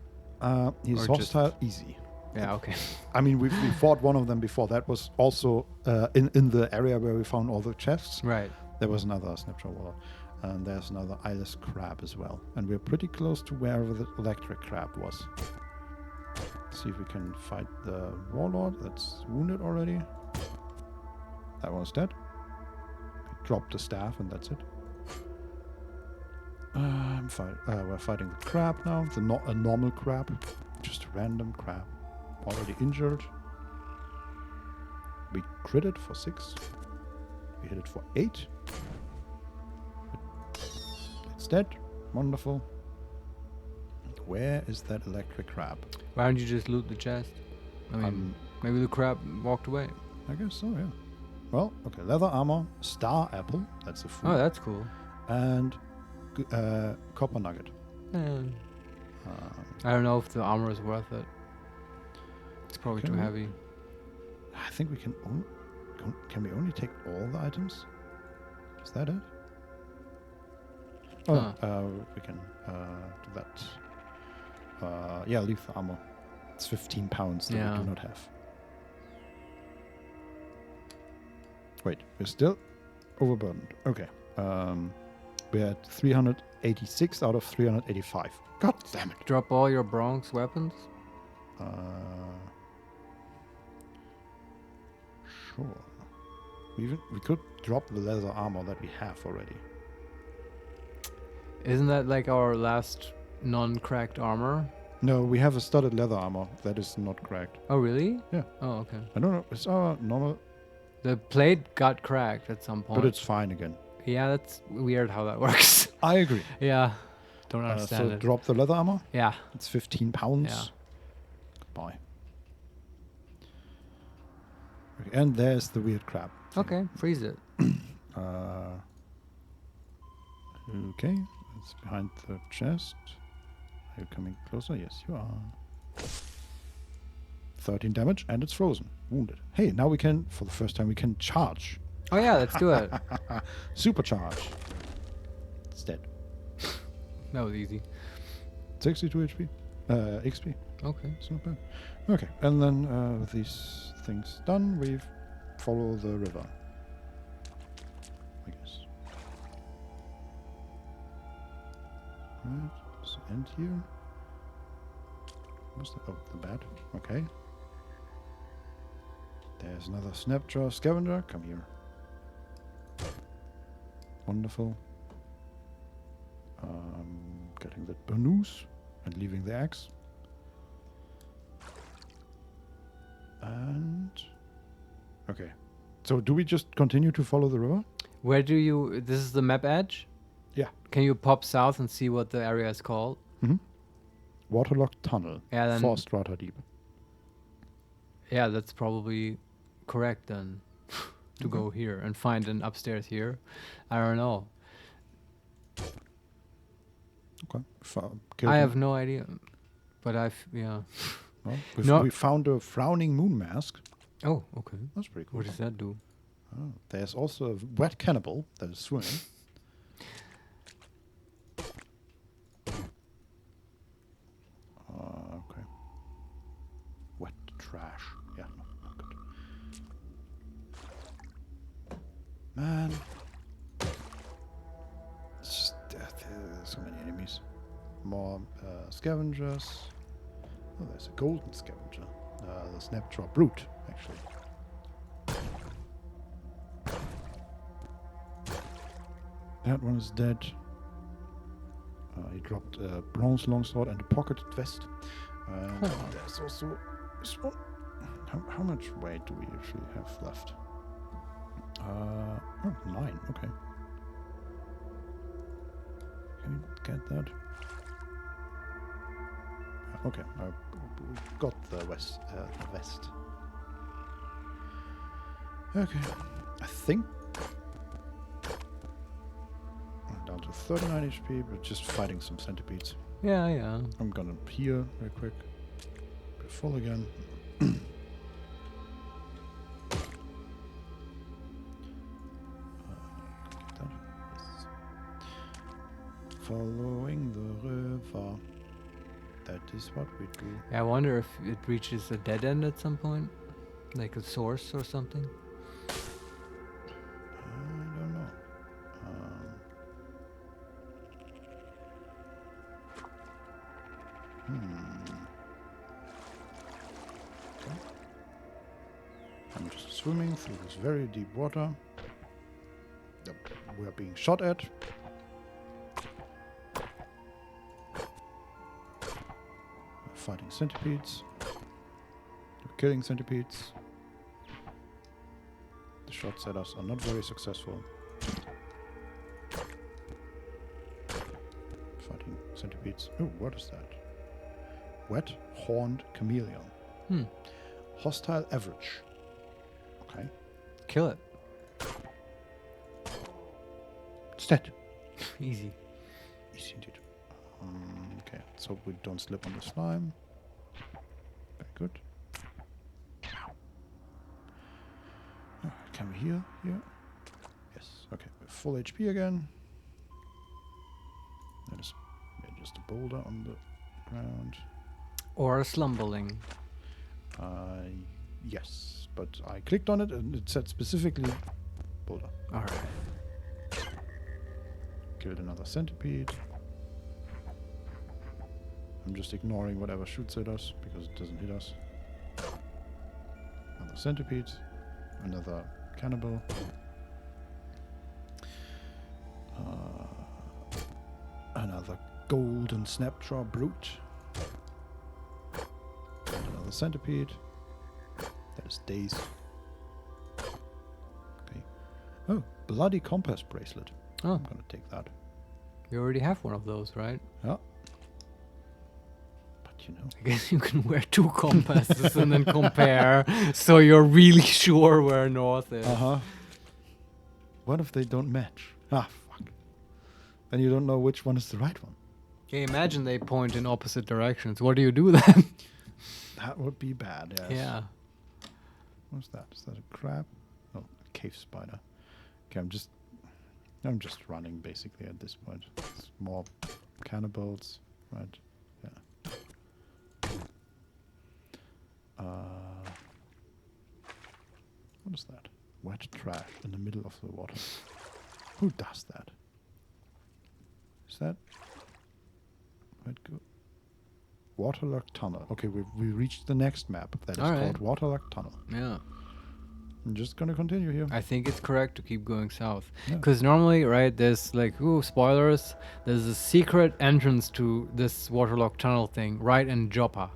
He's Or just- hostile easy. Yeah, okay. I mean, we fought one of them before. That was also in the area where we found all the chests. Right. There was another snapjaw warlord. And there's another eyeless crab as well. And we're pretty close to wherever the electric crab was. See if we can fight the warlord that's wounded already. That one's dead. We dropped the staff and that's it. We're fighting the crab now. A normal crab. Just a random crab. Already injured. We critted for 6. We hit it for 8. It's dead. Wonderful. Where is that electric crab? Why don't you just loot the chest? I mean, maybe the crab walked away. I guess so, yeah. Well, okay. Leather armor, star apple. That's a food. Oh, that's cool. And copper nugget. I don't know if the armor is worth it. It's probably Can too we- heavy. I think we can can we only take all the items? Is that it? Oh, Huh. we can do that. Yeah, lethal armor. It's 15 pounds that we do not have. Wait, we're still overburdened. Okay. We're at 386 out of 385. God damn it. Drop all your bronze weapons? Sure. We could drop the leather armor that we have already. Isn't that like our last non-cracked armor? No, we have a studded leather armor that is not cracked. Oh, really? Yeah. Oh, okay. I don't know. It's our normal, The plate got cracked at some point. but it's fine again. Yeah, that's weird how that works. I agree. Yeah. Don't understand So it. drop the leather armor. Yeah. It's 15 pounds. Yeah. Goodbye. Okay, and there's the weird crab. Okay, freeze it. Okay, it's behind the chest. Are you coming closer? Yes, you are. 13 damage, and it's frozen. Wounded. Hey, now we can, for the first time, we can charge. Oh yeah, let's do it. Supercharge. It's dead. That was easy. 62 HP. XP. Okay. It's not bad. Okay, and then with these things done, we follow the river. I guess. Right, so end here. What's the, oh, the bat. Okay. There's another snapjaw scavenger. Come here. Wonderful. Getting the burnous and leaving the axe. And okay. So do we just continue to follow the river? Where do you... This is the map edge? Yeah. Can you pop south and see what the area is called? Mm-hmm. Waterlogged tunnel. Yeah, then... Forced water deep. Yeah, that's probably correct then. To go here and find an upstairs here. I don't know. Okay. I have no idea. But yeah. Well, we found a frowning moon mask. Oh, okay. That's pretty cool. What does that do? Oh, there's also a wet cannibal that is swimming. Okay. Wet trash. Yeah, no, not good. Man. It's just there's so many enemies. More scavengers. Oh, there's a golden scavenger. The snapjaw brute, actually. That one is dead. He dropped a bronze longsword and a pocketed vest. There's also this one. How much weight do we usually have left? Oh, 9. Okay. Can we get that? Okay, we got the vest. Okay, I think down to 39 HP, but just fighting some centipedes. Yeah, yeah. I'm gonna heal real quick. We're full again. Following the river. That is what we do. I wonder if it reaches a dead end at some point? Like a source or something? I don't know. Okay. I'm just swimming through this very deep water. We are being shot at. Fighting centipedes. We're killing centipedes. The shots at us are not very successful. Fighting centipedes. Oh, what is that? Wet horned chameleon. Hostile average. Okay. Kill it. It's dead. Easy. Easy indeed. Okay, let's hope we don't slip on the slime. Very good. Can we heal here? Yes. Okay, we're full HP again. That is just a boulder on the ground. Or slumbling. Yes, but I clicked on it and it said specifically boulder. All right. Killed another centipede. I'm just ignoring whatever shoots at us because it doesn't hit us. Another centipede. Another cannibal. Another golden snapjaw brute. And another centipede. There's days. Okay. Oh, bloody compass bracelet. Oh, I'm gonna take that. you already have one of those, right? Yeah. But you know. I guess you can wear 2 compasses and then compare, so you're really sure where north is. What if they don't match? Ah, fuck. Then you don't know which one is the right one. Okay, imagine they point in opposite directions. What do you do then? That would be bad, yes. Yeah. What's that? Is that a crab? Oh, a cave spider. Okay, I'm just running basically at this point. It's more cannibals, right? Yeah. What is that? Wet trash in the middle of the water. Who does that? Is that? Where'd go? Waterlogged tunnel. Okay, we reached the next map. That is called Waterlogged Tunnel. Yeah. I'm just gonna continue here. I think it's correct to keep going south. Yeah. Because normally, right, there's like, spoilers, there's a secret entrance to this waterlogged tunnel thing right in Joppa.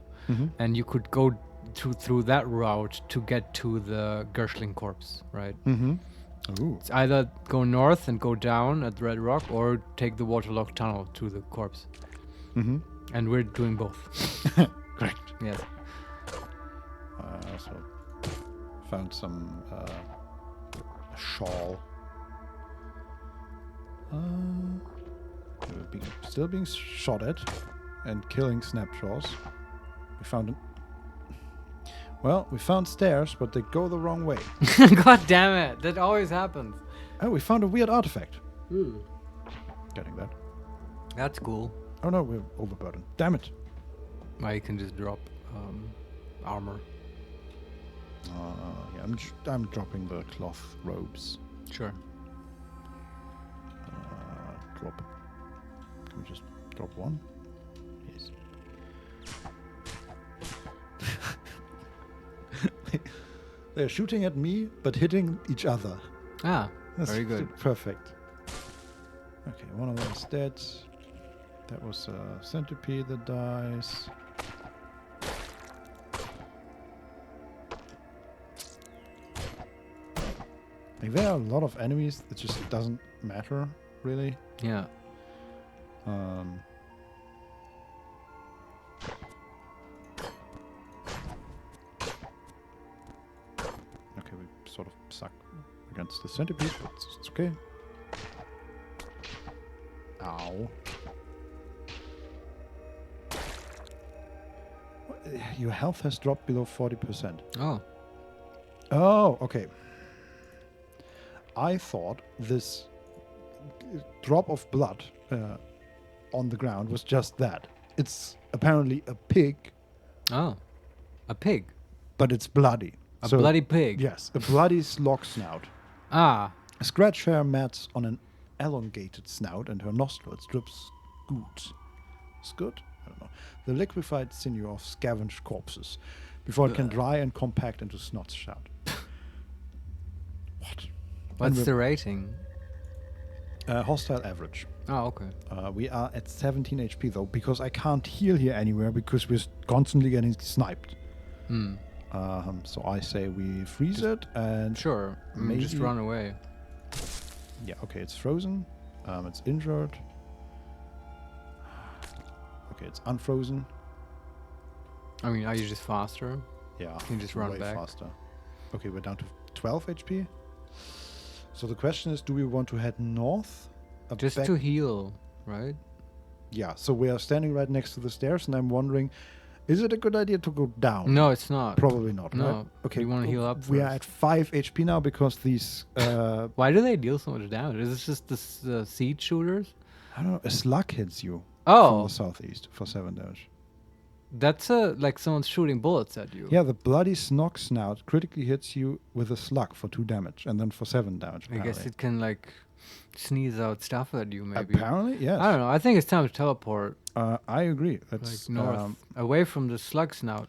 And you could go through that route to get to the Gershling corpse, right? Ooh. It's either go north and go down at Red Rock or take the waterlogged tunnel to the corpse. And we're doing both. Correct. Yes. I also found some a shawl. Still being shot at and killing snapjaws. We found we found stairs, but they go the wrong way. God damn it! That always happens. Oh, we found a weird artifact. Getting that. That's cool. Oh no, we're overburdened. Damn it. Well, you can just drop armor. Yeah, I'm dropping the cloth robes. Sure. Drop. Can we just drop one? Yes. They're shooting at me, but hitting each other. Ah, That's very good. Perfect. Okay, one of them is dead. That was a centipede that dies. Like, there are a lot of enemies that just doesn't matter, really. Yeah. Okay, we sort of suck against the centipede, but it's okay. Ow. Your health has dropped below 40%. Oh. Oh, okay. I thought this drop of blood on the ground was just that. It's apparently a pig. Oh. A pig. But it's bloody. A bloody pig. Yes, a bloody slog snout. Ah. A scratch hair mats on an elongated snout, and her nostrils drips scud. Scud? I don't know. The liquefied sinew of scavenged corpses before it can dry and compact into snot shout. What? What's the rating? Hostile average. Oh, okay. We are at 17 HP though, because I can't heal here anywhere because we're constantly getting sniped. So I say we freeze it and Sure. maybe Just run away. Yeah, okay, it's frozen. It's injured. Okay, it's unfrozen. I mean, are you just faster? Yeah, You just run way back. faster. Okay, we're down to 12 HP. So the question is, do we want to head north? Just back? to heal, right? Yeah, so we are standing right next to the stairs, and I'm wondering, is it a good idea to go down? No, it's not. Probably not, No. right? Okay, You wanna heal up We are first. at 5 HP now because these, Why do they deal so much damage? Is this just the seed shooters? I don't know, a slug hits you from Oh. the southeast for 7 damage. That's like someone's shooting bullets at you. Yeah, the bloody snog snout critically hits you with a slug for 2 damage, and then for 7 damage. I guess it can like sneeze out stuff at you, maybe. Apparently, yes. I don't know. I think it's time to teleport. I agree. Let's Like north, away from the slug snout.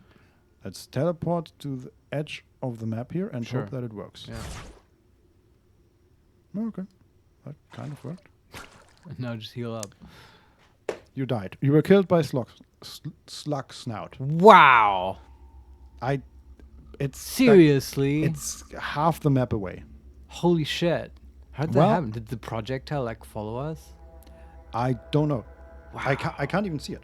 let's teleport to the edge of the map here and Sure. hope that it works. Yeah. Okay, that kind of worked. And now just heal up. You died. You were killed by slug snout. Wow. It's Seriously? It's half the map away. Holy shit. How did that Well- happen? Did the projectile like follow us? I don't know. Wow. I can't even see it.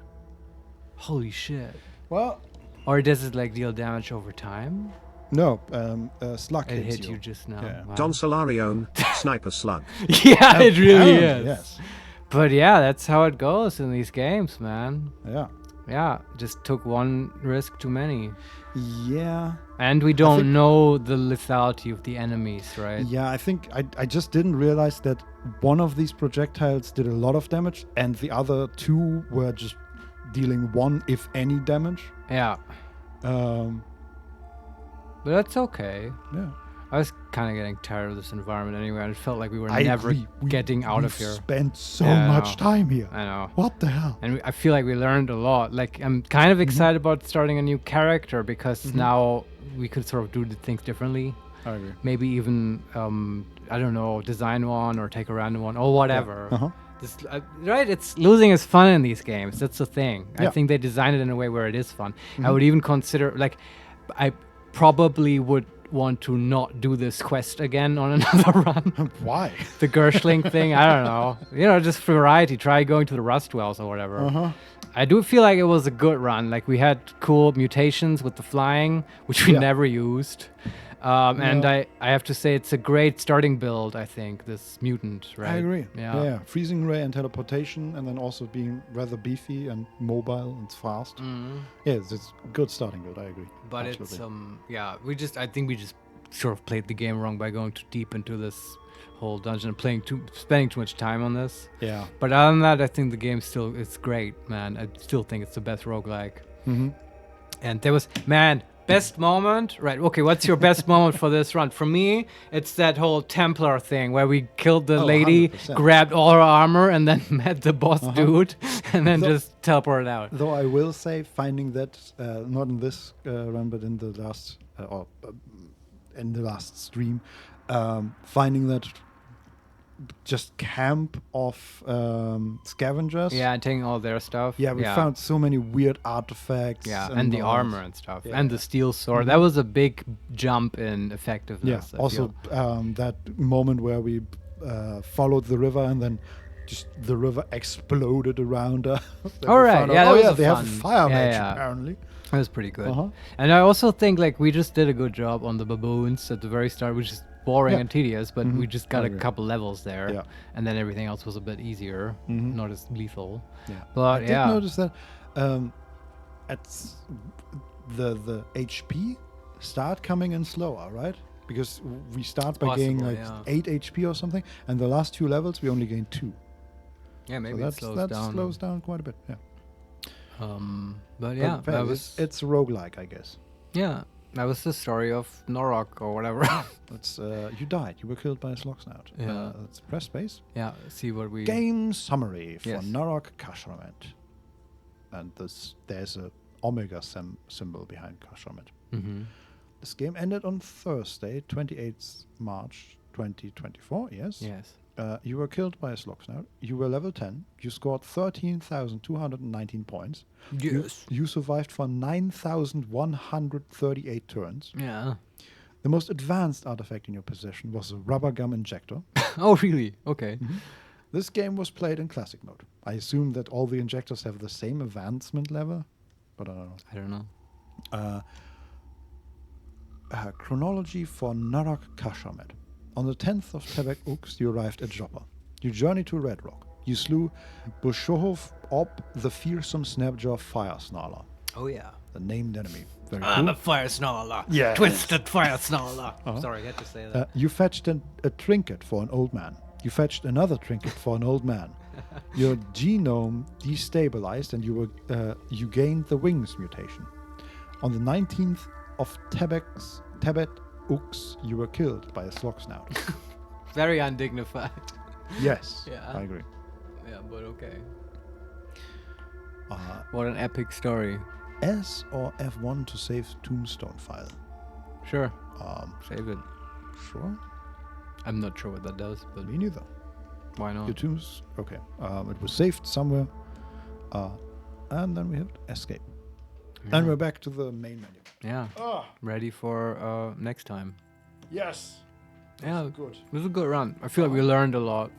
Holy shit. Well, Or does it like deal damage over time? no. Slug It hits hit you just now. Yeah. Wow. Don Solarione, Sniper Slug. Yeah, it really Apparently, is. Yes. But yeah, that's how it goes in these games, man. Yeah. Yeah, just took one risk too many. Yeah. And we don't think- know the lethality of the enemies, right? Yeah, I think I just didn't realize that one of these projectiles did a lot of damage and the other 2 were just dealing 1, if any, damage. Yeah. Um, But that's okay. yeah. I was kind of getting tired of this environment anyway. I felt like we were I never agree. getting out of We've here. spent so Yeah, I much know. time here. I know. What the hell? And I feel like we learned a lot. Like, I'm kind of excited about starting a new character because now we could sort of do the things differently. I agree. Maybe even, I don't know, design one or take a random one or whatever. Uh-huh. This, right? It's losing is fun in these games. That's the thing. I Yeah. think they designed it in a way where it is fun. I would even consider, like, I probably would want to not do this quest again on another run. Why? The Gershling thing, I don't know. You know, just for variety, try going to the Rust Wells or whatever. Uh-huh. I do feel like it was a good run. Like, we had cool mutations with the flying, which we Yeah. never used. And No. I have to say, it's a great starting build, I think, this mutant, right? I agree. Yeah. Yeah. Freezing ray and teleportation, and then also being rather beefy and mobile and fast. Yeah, it's a good starting build. I agree. But Absolutely. it's, I think we just sort of played the game wrong by going too deep into this whole dungeon and spending too much time on this. Yeah. But other than that, I think the game still is great, man. I still think it's the best roguelike. Mm-hmm. And there was, man, best moment? Right, okay, what's your best moment for this run? For me, it's that whole Templar thing where we killed the Oh, lady, 100%. grabbed all her armor, and then met the boss dude, and then So- just teleported out. Though I will say, finding that not in this run, but in the last in the last stream, finding that just camp of scavengers. Yeah, and taking all their stuff. Yeah, we found so many weird artifacts. Yeah, and the all that. armor and stuff, Yeah. and the steel sword. That was a big jump in effectiveness. Yeah. I Also, feel. that moment where we followed the river and then just the river exploded around us. And All we right, found yeah, out, that oh was yeah, a they have a fun- fire yeah, mage yeah. apparently. That was pretty good. Uh-huh. And I also think like we just did a good job on the baboons at the very start, which is boring Yeah. and tedious, but we just got I a agree. couple levels there, Yeah. and then everything else was a bit easier, not as lethal. Yeah. But I did yeah, notice that the HP start coming in slower, right? Because we start by gaining Possible, like yeah. 8 HP or something, and the last 2 levels we only gain 2. yeah, maybe So it slows that down. slows down quite a bit. Yeah. But yeah, But that it's, was it's roguelike, I guess. yeah, that was the story of Norok or whatever. It's you died. You were killed by a slug snout. Yeah. Let's press space. Yeah, see what we. Game summary for Yes. Narok Kashamet. And there's a omega symbol behind Kashamet. Mm-hmm. This game ended on Thursday, 28th March 2024. Yes. Yes. You were killed by a slug snout. You were level 10. You scored 13,219 points. Yes. You survived for 9,138 turns. Yeah. The most advanced artifact in your possession was a rubber gum injector. Oh, really? Okay. This game was played in classic mode. I assume that all the injectors have the same advancement level, but I don't know. I don't know. Chronology for Narok Kashamet. On the 10th of Tebek Ux, you arrived at Joppa. You journeyed to Red Rock. You slew Bushohov Ob, the fearsome snapjaw fire snarler, Oh yeah. the named enemy. Very I'm cool. a fire snarler. Yes. Twisted fire snarler. Sorry, I had to say that. You fetched a trinket for an old man. You fetched another trinket for an old man. your genome destabilized and you gained the wings mutation. On the 19th of Tebet Ux, you were killed by a slug snout. Very undignified. Yes, Yeah. I agree. Yeah, but okay. What an epic story. S or F1 to save tombstone file. Sure. Save it. Sure. I'm not sure what that does, but Me neither. why not? Your tombs. Okay. It was saved somewhere. And then we hit escape. Yeah. And we're back to the main menu. Yeah. Ready for next time. Yes. Yeah, Good. it was a good run. I feel like we learned a lot.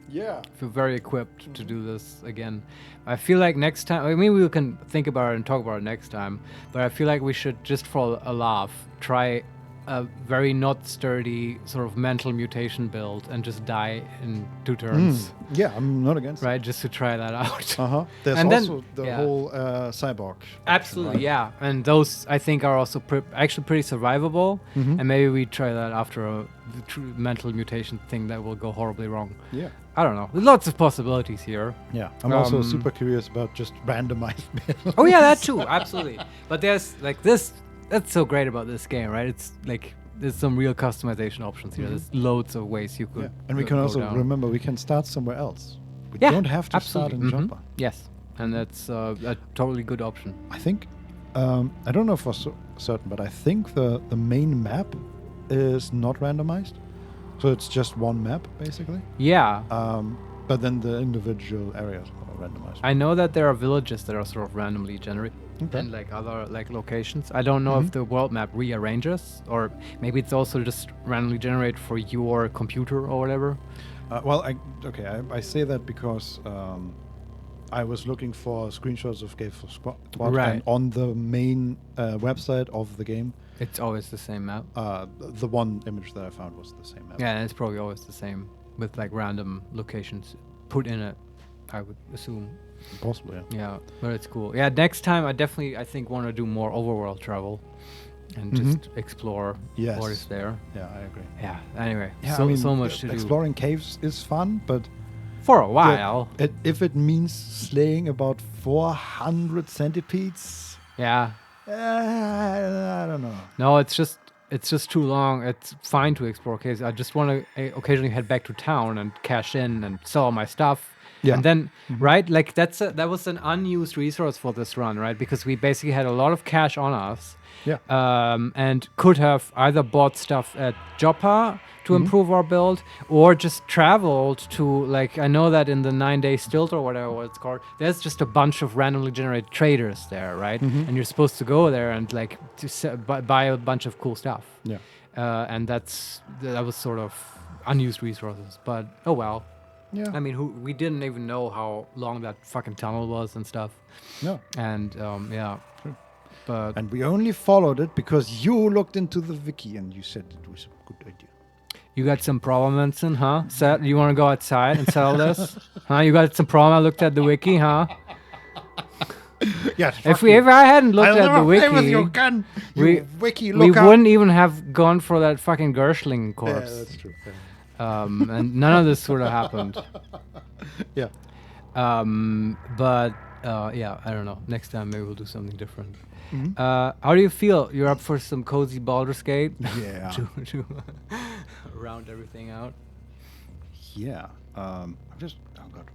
Yeah. I feel very equipped to do this again. I feel like next time, I mean, we can think about it and talk about it next time, but I feel like we should, just for a laugh, try a very not sturdy sort of mental mutation build and just die in 2 turns. Yeah, I'm not against Right, just to try that out. Uh-huh. There's And then- also the yeah. whole cyborg. Absolutely, right? yeah. And those, I think, are also actually pretty survivable. And maybe we try that after a true mental mutation thing that will go horribly wrong. Yeah. I don't know. There's lots of possibilities here. Yeah. I'm also Um, super curious about just randomized builds. Oh, yeah, that too. Absolutely. But there's like this. That's so great about this game, right? It's like there's some real customization options here. There's loads of ways you could. Yeah. And we can go also down. remember we can start somewhere else. We Yeah, don't have to absolutely. start in Mhm. Joppa. Yes, and that's a totally good option. I think, I don't know for certain, but I think the main map is not randomized. So it's just one map, basically. Yeah, But then the individual areas are randomized. I know that there are villages that are sort of randomly generated. Okay. And like other like locations. I don't know if the world map rearranges, or maybe it's also just randomly generated for your computer or whatever. Well, I say that because I was looking for screenshots of Caves of Qud, Right. and on the main website of the game, It's always the same map. the one image that I found was the same map. Yeah, and it's probably always the same with like random locations put in it, I would assume. Possibly, yeah. Yeah, but it's cool. Yeah, next time I definitely, I think, want to do more overworld travel and just explore Yes. what is there. Yeah, I agree. Yeah, anyway, Yeah, so, I mean, so much to do. exploring caves is fun, but For a while. if it means slaying about 400 centipedes, Yeah. I don't know. No, it's just too long. It's fine to explore caves. I just want to occasionally head back to town and cash in and sell all my stuff. Yeah. And then, right, like that was an unused resource for this run, right? Because we basically had a lot of cash on us. Yeah. And could have either bought stuff at Joppa to improve our build, or just traveled to, like, I know that in the 9-day stilt or whatever it's called, there's just a bunch of randomly generated traders there, right? And you're supposed to go there and like to buy a bunch of cool stuff. Yeah. And that was sort of unused resources, but oh well. Yeah. I mean, we didn't even know how long that fucking tunnel was and stuff. No. And yeah. But And we only followed it because you looked into the wiki and you said it was a good idea. you got some problem, Vincent, huh? You want to go outside and settle this? Huh? You got some problem? I looked at the wiki, huh? Yes. If I hadn't looked at the wiki, wiki we wouldn't even have gone for that fucking Gershling Yeah, corpse. that's true. And none of this would have happened. Yeah. But yeah, I don't know. Next time maybe we'll do something different. How do you feel? You're up for some cozy Baldur's Gate? Yeah. to round everything out. Yeah. Oh god,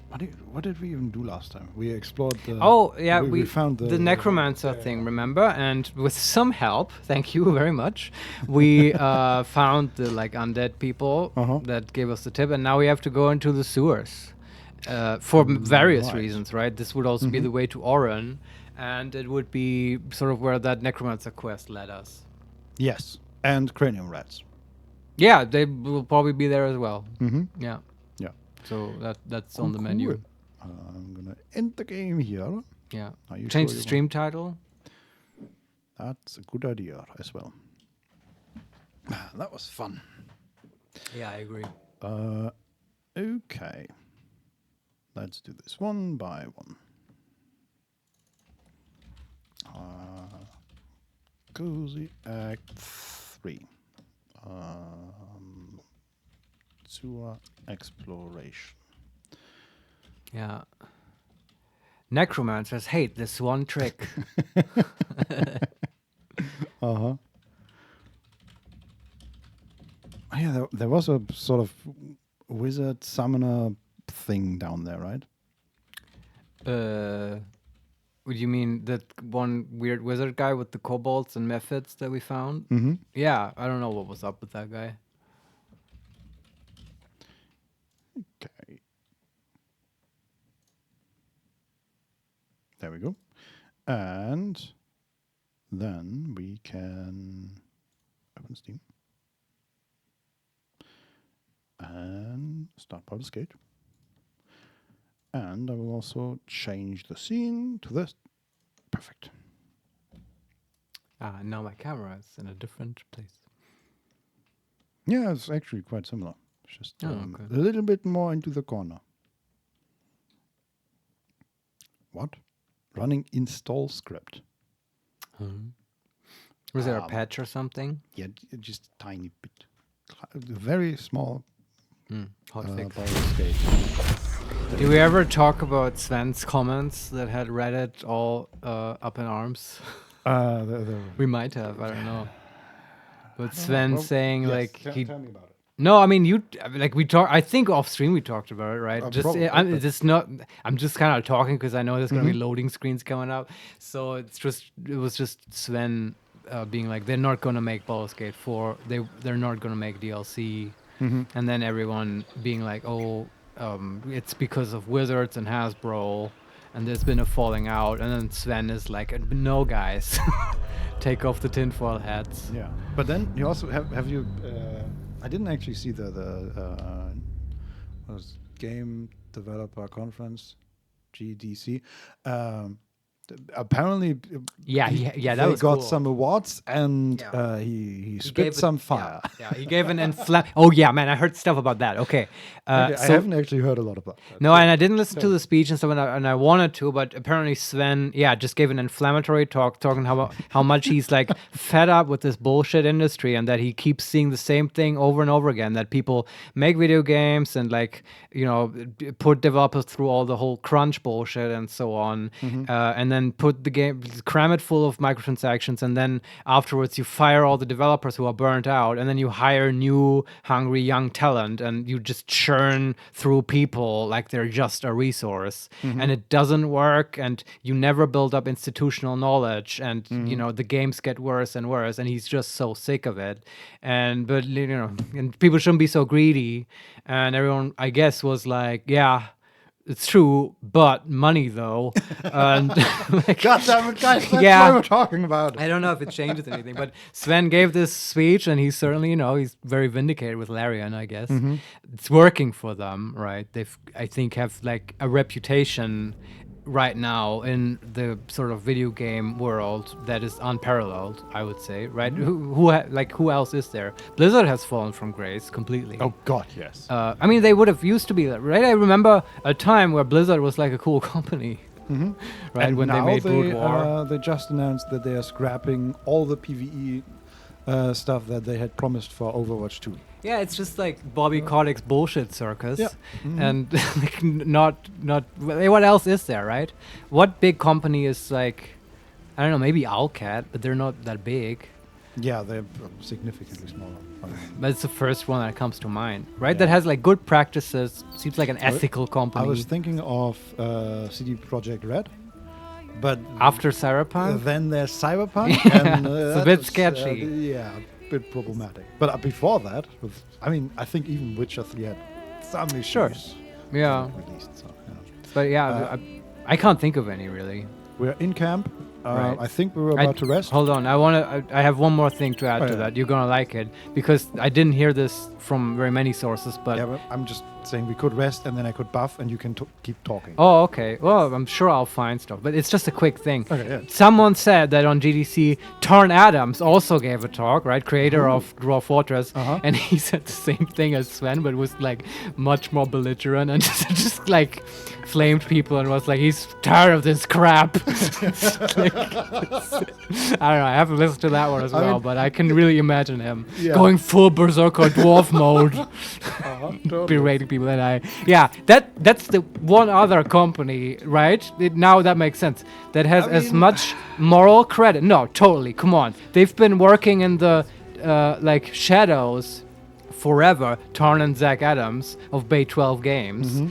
what did we even do last time? We explored the. Oh yeah, we found the necromancer thing, remember? And with some help, thank you very much, we found the like undead people that gave us the tip, and now we have to go into the sewers for various Right. reasons, right? This would also be the way to Oren, and it would be sort of where that necromancer quest led us. Yes, and cranium rats. Yeah, they will probably be there as well. Yeah. Yeah. So that's on the menu. Cool. I'm gonna end the game here. Yeah. Are you Change sure the you stream title. That's a good idea as well. That was fun. Yeah, I agree. Okay. Let's do this one by one. Cozy Act 3. Sewer exploration. Yeah. Necromancers hate this one trick. Uh-huh. Yeah, there was a sort of wizard summoner thing down there, right? What do you mean that one weird wizard guy with the kobolds and methods that we found? Mm-hmm. Yeah, I don't know what was up with that guy. Okay. There we go. And then we can open Steam and start Baldur's Gate. And I will also change the scene to this. Perfect. Now my camera is in a different place. Yeah, it's actually quite similar. It's just okay. a little bit more into the corner. What? Running install script. Was there a patch or something? Yeah, just a tiny bit. Very small. Hotfix. Baldur's Gate. Did we ever talk about Sven's comments that had Reddit all up in arms? We might have. I don't know. But Sven saying yes, like tell me about it. No, I mean we talk. I think off stream we talked about it, right? I'm just kind of talking because I know there's gonna be loading screens coming up. So it was just Sven being like they're not gonna make Baldur's Gate 4. They're not gonna make DLC. And then everyone being like, it's because of Wizards and Hasbro, and there's been a falling out. And then Sven is like, no, guys, take off the tinfoil hats. Yeah, but then you also have you. I didn't actually see the what was Game Developer Conference, GDC. Apparently, that they was got cool. some awards, and he spit some fire. Yeah, he gave an Oh yeah, man, I heard stuff about that. Okay, I haven't actually heard a lot about that. No, and I didn't listen to the speech and stuff, and I wanted to, but apparently Sven, just gave an inflammatory talk, talking how much he's like fed up with this bullshit industry, and that he keeps seeing the same thing over and over again. That people make video games and put developers through all the whole crunch bullshit and so on, and then put the game, cram it full of microtransactions, and then afterwards you fire all the developers who are burnt out, and then you hire new hungry young talent, and you just churn through people like they're just a resource, and it doesn't work, and you never build up institutional knowledge, and the games get worse and worse, and he's just so sick of it. And people shouldn't be so greedy, and everyone I guess was like, yeah, it's true, but money though. And God damn it, guys! That's what we're talking about. I don't know if it changes anything, but Sven gave this speech, and he's certainly, he's very vindicated with Larian, I guess. It's working for them, right? I think, have like a reputation right now in the sort of video game world that is unparalleled, I would say, right? Who else is there? Blizzard has fallen from grace completely. Oh God, yes. I mean, they would have used to be, right? I remember a time where Blizzard was like a cool company, right? And when they made Brood War. They just announced that they are scrapping all the PvE stuff that they had promised for Overwatch 2. Yeah, it's just like Bobby Kotick's bullshit circus. Yeah. And what else is there, right? What big company is like, I don't know, maybe Owlcat, but they're not that big. Yeah, they're significantly smaller. But it's the first one that comes to mind, right? That has like good practices, seems like an ethical company. I was thinking of CD Projekt Red, but after Cyberpunk? Then there's Cyberpunk. Yeah, and, it's a bit sketchy. A bit problematic. But before that, I think even Witcher 3 had some issues. Sure. Yeah. Released, so, But I can't think of any really. We're in camp. Right. I think we were about to rest. Hold on, I have one more thing to add to that. You're gonna like it because I didn't hear this from very many sources, but I'm just saying we could rest and then I could buff and you can keep talking. Oh, okay. Well, I'm sure I'll find stuff, but it's just a quick thing. Okay, yeah. Someone said that on GDC, Tarn Adams also gave a talk, right? Creator of Dwarf Fortress, and he said the same thing as Sven, but was like much more belligerent and just like flamed people and was like, he's tired of this crap. I don't know. I haven't listened to that one as well, but I can really imagine him going full berserker dwarf mode. totally. berating people that that's the one other company, right? Now that makes sense. That has as much moral credit. No, totally. Come on, they've been working in the like shadows forever. Tarn and Zach Adams of Bay 12 Games,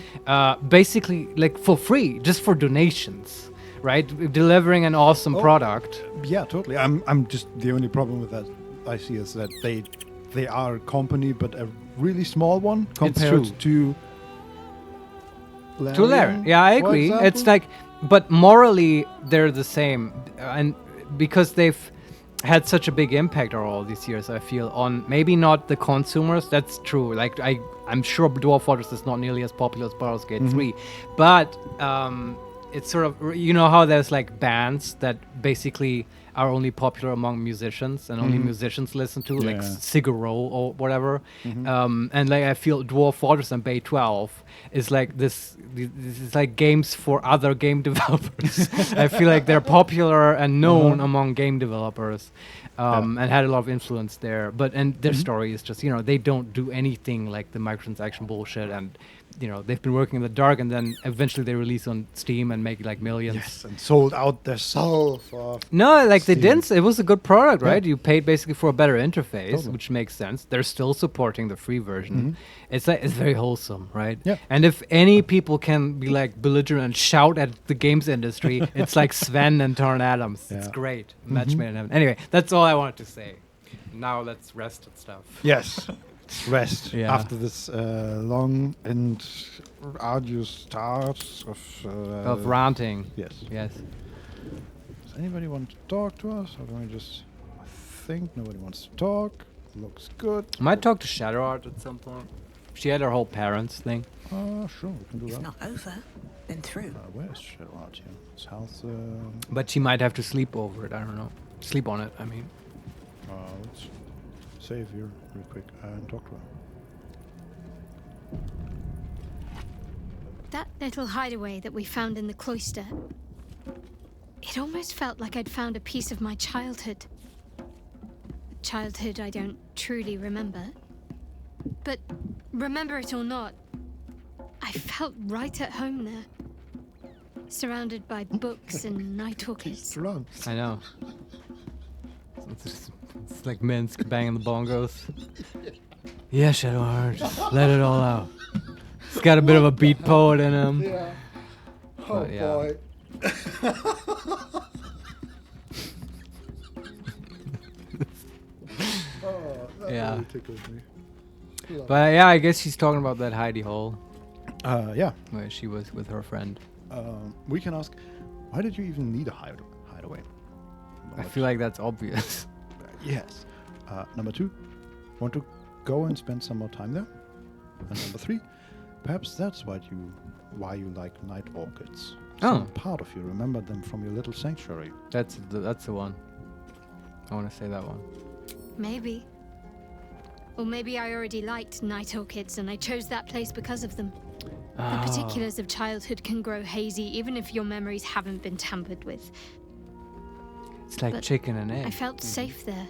basically like for free, just for donations, right? Delivering an awesome product. Yeah, totally. I'm just the only problem with that I see is that they are a company, but a really small one compared to Larian. Yeah, I for agree. example. It's like, but morally they're the same, and because they've had such a big impact over all these years, I feel, on maybe not the consumers. That's true. Like I'm sure Dwarf Fortress is not nearly as popular as Baldur's Gate 3, but it's sort of, you know how there's like bands that basically are only popular among musicians and only musicians listen to, like Sigur Rós or whatever. And like I feel Dwarf Fortress and Bay 12 is like this is like games for other game developers. I feel like they're popular and known among game developers, and had a lot of influence there. But their story is just, you know, they don't do anything like the microtransaction bullshit, and you know, they've been working in the dark, and then eventually they release on Steam and make like millions. Yes, and sold out their soul for. No, like Steam. they didn't. It was a good product, right? Yeah. You paid basically for a better interface, Totally. which makes sense. They're still supporting the free version. It's like, it's very wholesome, right? Yeah. And if any people can be like belligerent and shout at the games industry, it's like Sven and Tarn Adams. It's Yeah. great. Match made in heaven. Anyway, that's all I wanted to say. Now let's rest and stuff. Yes, rest Yeah. after this long and arduous task Of ranting. Yes. Yes. Does anybody want to talk to us? Or do I just think nobody wants to talk? Looks good. Might talk to Shadow Art at some point. She had her whole parents thing. Sure, we can do It's that. not over. Been through. Where's Shadow Art here? His house. But she might have to sleep over it. I don't know. Sleep on it, I mean. Let's save here real quick and talk to her. That little hideaway that we found in the cloister. It almost felt like I'd found a piece of my childhood. A childhood I don't truly remember. But remember it or not, I felt right at home there. Surrounded by books and night orchids. Drunk. I know. It's like Minsk banging the bongos. Yeah, Shadowheart, let it all out. He's got a bit of a beat poet in him. Yeah. But, yeah. Boy. That Yeah. really tickled me. But yeah, I guess she's talking about that hidey hole Yeah. where she was with her friend. We can ask, why did you even need a hideaway? I feel like that's obvious. Yes. Number 2, want to go and spend some more time there? And number 3, perhaps that's why you like night orchids. Some Oh. part of you remembered them from your little sanctuary. That's the one. I want to say that one. Maybe. Or maybe I already liked night orchids and I chose that place because of them. The particulars of childhood can grow hazy even if your memories haven't been tampered with. It's like But chicken and I egg. felt safe there.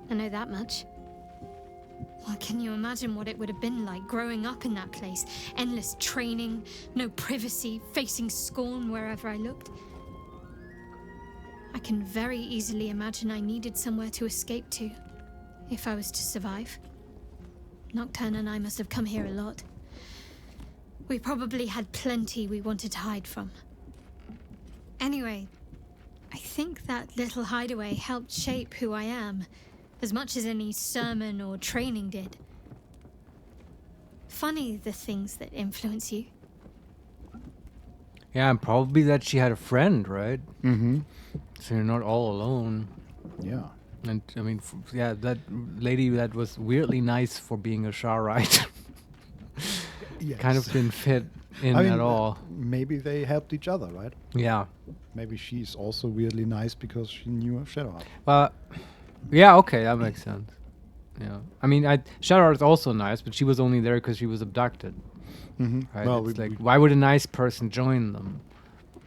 I know that much. Well, can you imagine what it would have been like growing up in that place? Endless training, no privacy, facing scorn wherever I looked. I can very easily imagine I needed somewhere to escape to, if I was to survive. Nocturne and I must have come here a lot. We probably had plenty we wanted to hide from. Anyway, I think that little hideaway helped shape who I am, as much as any sermon or training did. Funny the things that influence you. Yeah, and probably that she had a friend, right? Mm-hmm. So you're not all alone. Yeah. And I mean, yeah, that lady that was weirdly nice for being a Sharite Yes. kind of didn't fit in I mean, at all. Maybe they helped each other, right? Yeah. Maybe she's also weirdly nice because she knew of Shadowheart. But yeah, okay, that makes sense. Yeah. I mean, Shadowheart is also nice, but she was only there because she was abducted. Mm-hmm. Right? Well, It's like, why would a nice person join them?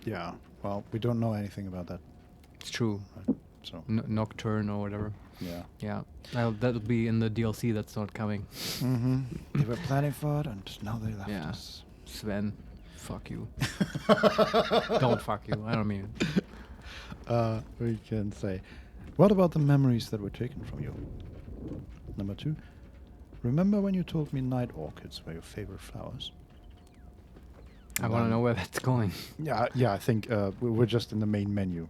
yeah. Well, we don't know anything about that. It's true. So Nocturne or whatever. yeah. Yeah. Well, that'll be in the DLC that's not coming. Mm-hmm. They were planning for it, and now they left Yeah. us. Sven, fuck you. Don't fuck you. I don't mean it. We can say, what about the memories that were taken from you? Number 2, remember when you told me night orchids were your favorite flowers? I want to know where that's going. Yeah, I think we're just in the main menu.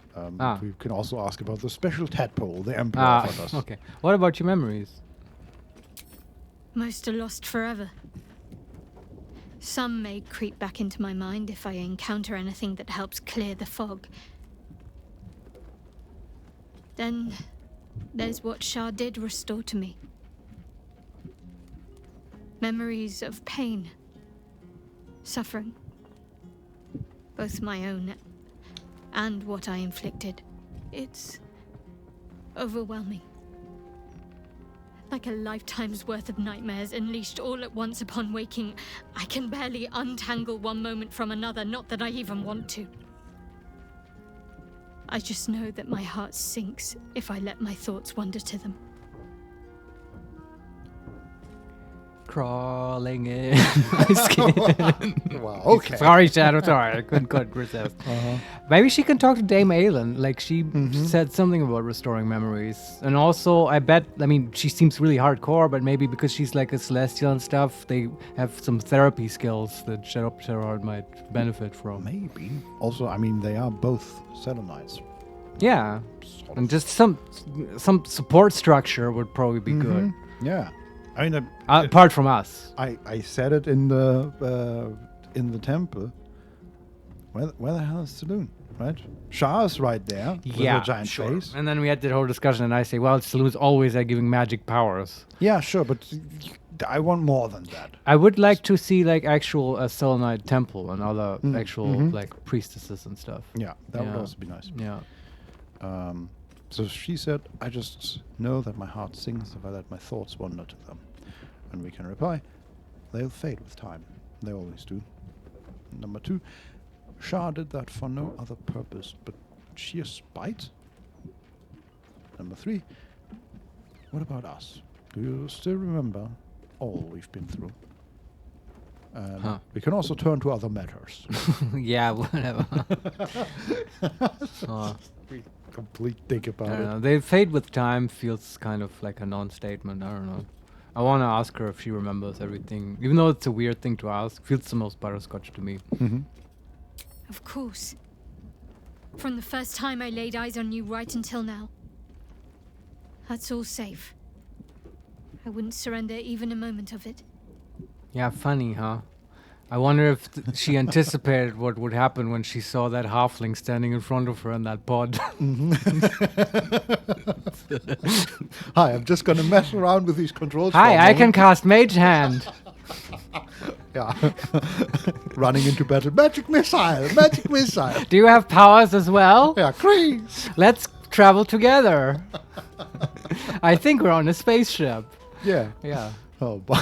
We can also ask about the special tadpole the Emperor offered us. Okay. What about your memories? Most are lost forever. Some may creep back into my mind if I encounter anything that helps clear the fog. Then there's what Shah did restore to me. Memories of pain, suffering, both my own and what I inflicted. It's overwhelming. Like a lifetime's worth of nightmares unleashed all at once upon waking. I can barely untangle one moment from another, not that I even want to. I just know that my heart sinks if I let my thoughts wander to them. Crawling in my skin. Wow, okay. Sorry, Shadow. Sorry, I couldn't resist. Maybe she can talk to Dame Aelin. Like, she said something about restoring memories. And also, I mean, she seems really hardcore, but maybe because she's like a celestial and stuff, they have some therapy skills that Shadowheart might benefit from. Maybe. Also, I mean, they are both Selenites. Yeah. And just some support structure would probably be good. Yeah. I mean, Apart from us. I said it in the temple. Where the hell is Saloon, right? Shah is right there with a giant face. And then we had the whole discussion, and I say, well, Saloon's always giving magic powers. Yeah, sure, but I want more than that. I would like to see like actual Selenite temple and other actual like priestesses and stuff. Yeah, that would also be nice. Yeah. So she said, I just know that my heart sings if I let my thoughts wander to them. And we can reply, they'll fade with time. They always do. Number 2, Shah did that for no other purpose but sheer spite. Number 3, what about us? Do you still remember all we've been through? We can also turn to other matters. Yeah, whatever. Complete think about I don't it. know. They fade with time feels kind of like a non-statement. I don't know. I want to ask her if she remembers everything. Even though it's a weird thing to ask, feels the most butterscotch to me. Of course. From the first time I laid eyes on you right until now. That's all safe. I wouldn't surrender even a moment of it. Yeah, funny, huh? I wonder if she anticipated what would happen when she saw that halfling standing in front of her in that pod. Hi, I'm just going to mess around with these controls. Hi, I can cast Mage Hand. Yeah. Running into battle. Magic missile! Magic missile! Do you have powers as well? Yeah, Kreese! Let's travel together. I think we're on a spaceship. Yeah. Yeah. Oh, boy.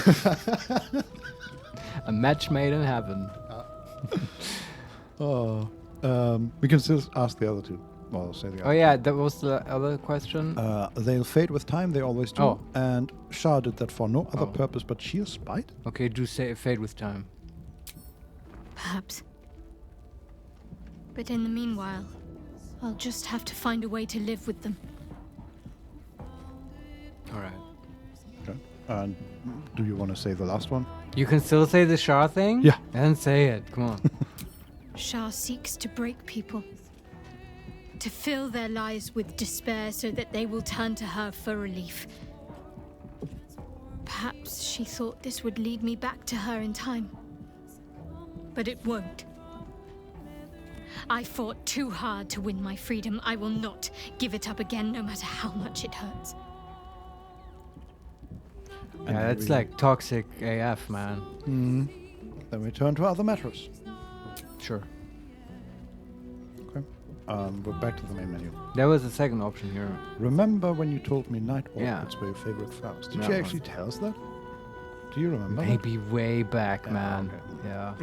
A match made in heaven. We can still ask the other two. Well, say the other. Oh yeah, that was the other question. They'll fade with time, they always do. Oh. And Shah did that for no other purpose but sheer spite. Okay, do say fade with time. Perhaps. But in the meanwhile, I'll just have to find a way to live with them. All right. Okay. And do you want to say the last one? You can still say the Shah thing? Yeah. And say it. Come on. Shah seeks to break people. To fill their lives with despair so that they will turn to her for relief. Perhaps she thought this would lead me back to her in time. But it won't. I fought too hard to win my freedom. I will not give it up again, no matter how much it hurts. Yeah, that's like toxic AF, man. Then we turn to other matters. Sure. Okay. We're back to the main menu. There was a second option here. Remember when you told me night Yeah. orchids were your favorite flowers? Did That she one. actually tell us that? Do you remember? Maybe way back, Yeah, man. okay. Yeah.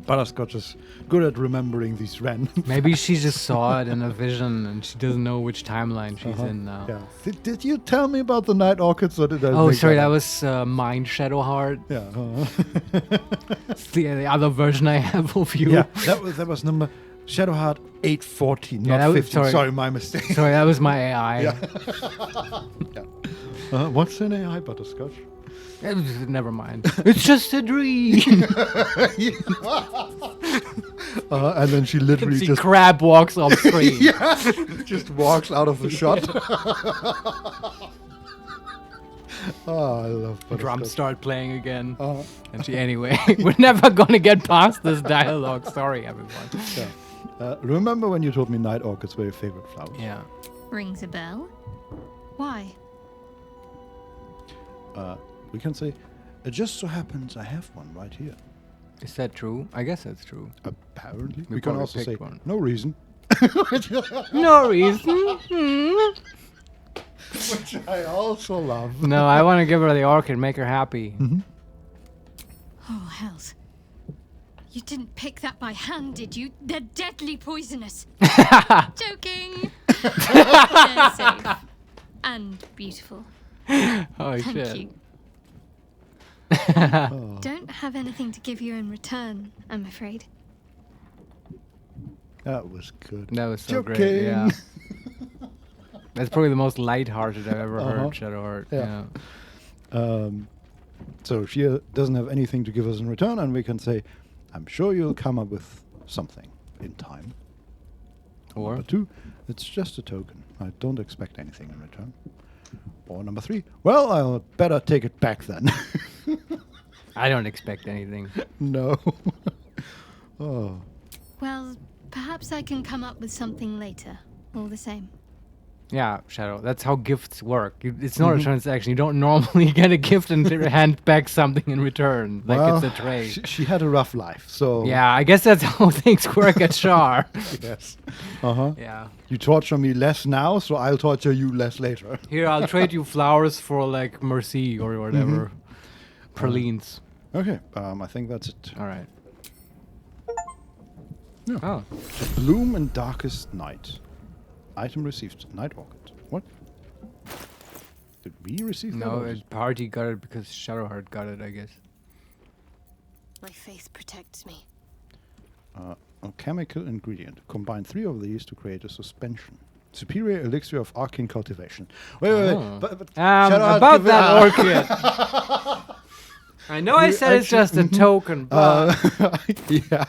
Butterscotch is good at remembering these random. Maybe she just saw it in a vision and she doesn't know which timeline she's in now. Yeah. Did you tell me about the night orchids, or did I? Oh, make sorry, that up? was Mind Shadowheart. Yeah. It's the other version I have of you. Yeah. That was number Shadowheart 814, Yeah, not that was- 15. sorry. My mistake. Sorry, that was my AI. Yeah. What's an AI, Butterscotch? Never mind. It's just a dream. And then she literally See, just crab walks off screen. just walks out of the shot. Oh, I love Butterscotch. Drums start playing again. Uh-huh. And she, anyway, we're never gonna get past this dialogue. Sorry, everyone. Yeah. Remember when you told me night orchids were your favorite flowers? Yeah. Rings a bell. Why? We can say, it just so happens I have one right here. Is that true? I guess that's true. Apparently. We We can probably also say, picked one. no reason. No reason. Which I also love. No, I want to give her the orchid, make her happy. Oh, hells. You didn't pick that by hand, did you? They're deadly poisonous. Joking. They're safe. And beautiful. Oh, Thank shit. you. Don't have anything to give you in return, I'm afraid. That was good. That was so great. Joking. Yeah. That's probably the most lighthearted I've ever Uh-huh. heard, Shadowheart. Yeah. Yeah. So she doesn't have anything to give us in return, and we can say, I'm sure you'll come up with something in time. Or? Number 2, it's just a token. I don't expect anything in return. Or number 3, well, I'll better take it back then. I don't expect anything. No. Oh. Well, perhaps I can come up with something later, all the same. Yeah, Shadow. That's how gifts work. It's not a transaction. You don't normally get a gift and hand back something in return. Like Well, it's a trade. She had a rough life, so... Yeah, I guess that's how things work at Shar. Yes. Uh-huh. Yeah. You torture me less now, so I'll torture you less later. Here, I'll trade you flowers for like mercy or whatever. Pralines. Okay, I think that's it. All right. Yeah. Oh. Bloom in darkest night. Item received. Night orchid. What? Did we receive that? No, or a party got it because Shadowheart got it, I guess. My faith protects me. a chemical ingredient. Combine 3 of these to create a suspension. Superior elixir of arcane cultivation. Wait. Oh. But shout out, about give it that a- orchid. I know I We said it's just a token, but yeah,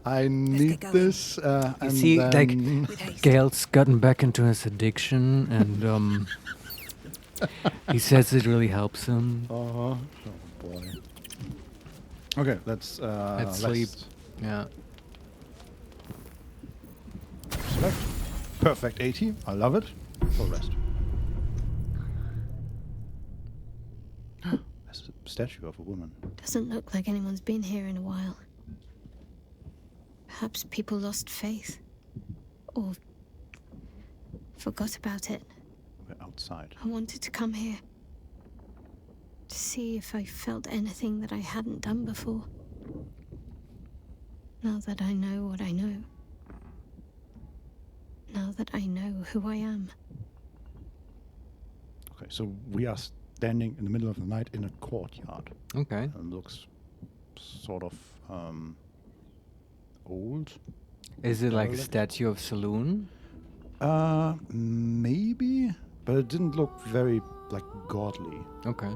I need going. this. And see, like, then With haste. Gale's gotten back into his addiction, and he says it really helps him. oh boy. Okay, let's sleep. Yeah. Select. Perfect 80. I love it. For rest. There's a statue of a woman. Doesn't look like anyone's been here in a while. Perhaps people lost faith. Or forgot about it. We're outside. I wanted to come here. To see if I felt anything that I hadn't done before. Now that I know what I know. Now that I know who I am. Okay, so we are standing in the middle of the night in a courtyard. Okay. And looks sort of old. Is it like a Derelict? statue of Saloon? Maybe, but it didn't look very like godly. Okay.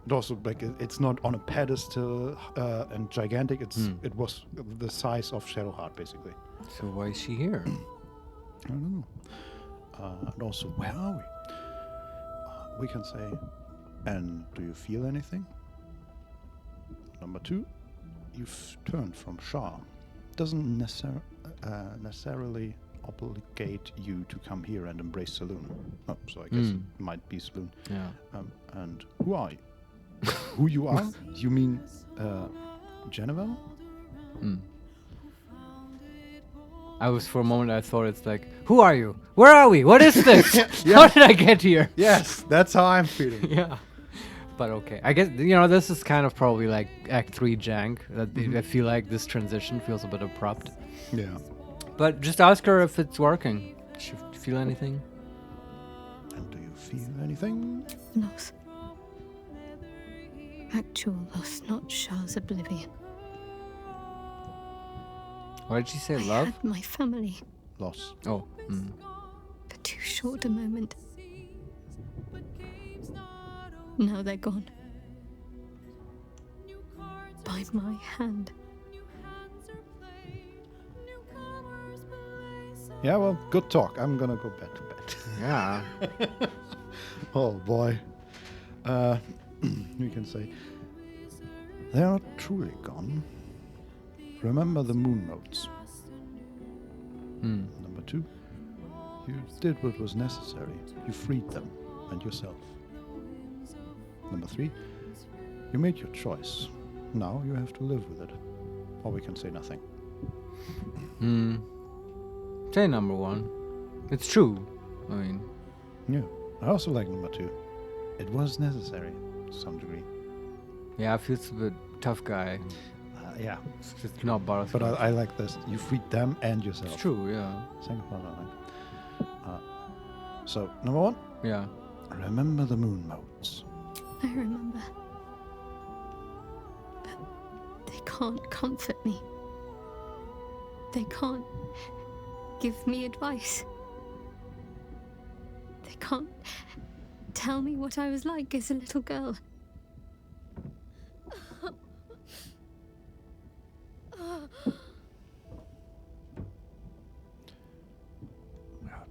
It also like it's not on a pedestal and gigantic. It was the size of Shadowheart basically. So why is she here? I don't know. And also, where are we? We can say, and do you feel anything? Number 2, you've turned from Shah. Doesn't necessarily obligate you to come here and embrace Saloon. Oh, so I guess it might be Saloon. Yeah. And who are you? Who you are? You mean Genevieve? I was for a moment. I thought it's like, who are you? Where are we? What is this? How did I get here? Yes, that's how I'm feeling. Yeah. But okay, I guess this is kind of probably like Act 3 jank. I feel like this transition feels a bit abrupt. Yeah. But just ask her if it's working. Does she feel anything? And do you feel anything? Loss. Actual loss, not Shah's oblivion. What did she say? I Love? had my family Loss. Oh. for too short a moment. Now they're gone. By my hand. Yeah, well, good talk. I'm gonna go back to bed. Yeah. Oh boy. We can say they are not truly gone. Remember the moon modes. Number 2, you did what was necessary. You freed them and yourself. Number 3, you made your choice. Now you have to live with it. Or we can say nothing. Say number 1. It's true. I mean, Yeah. I also like number 2. It was necessary to some degree. yeah, I feel it's a bit tough guy. Yeah. It's just not bothered. But I like this. You freed them and yourself. It's true, yeah. Thank you for that. So, number 1, Yeah. remember the moon modes. I remember. But they can't comfort me. They can't give me advice. They can't tell me what I was like as a little girl.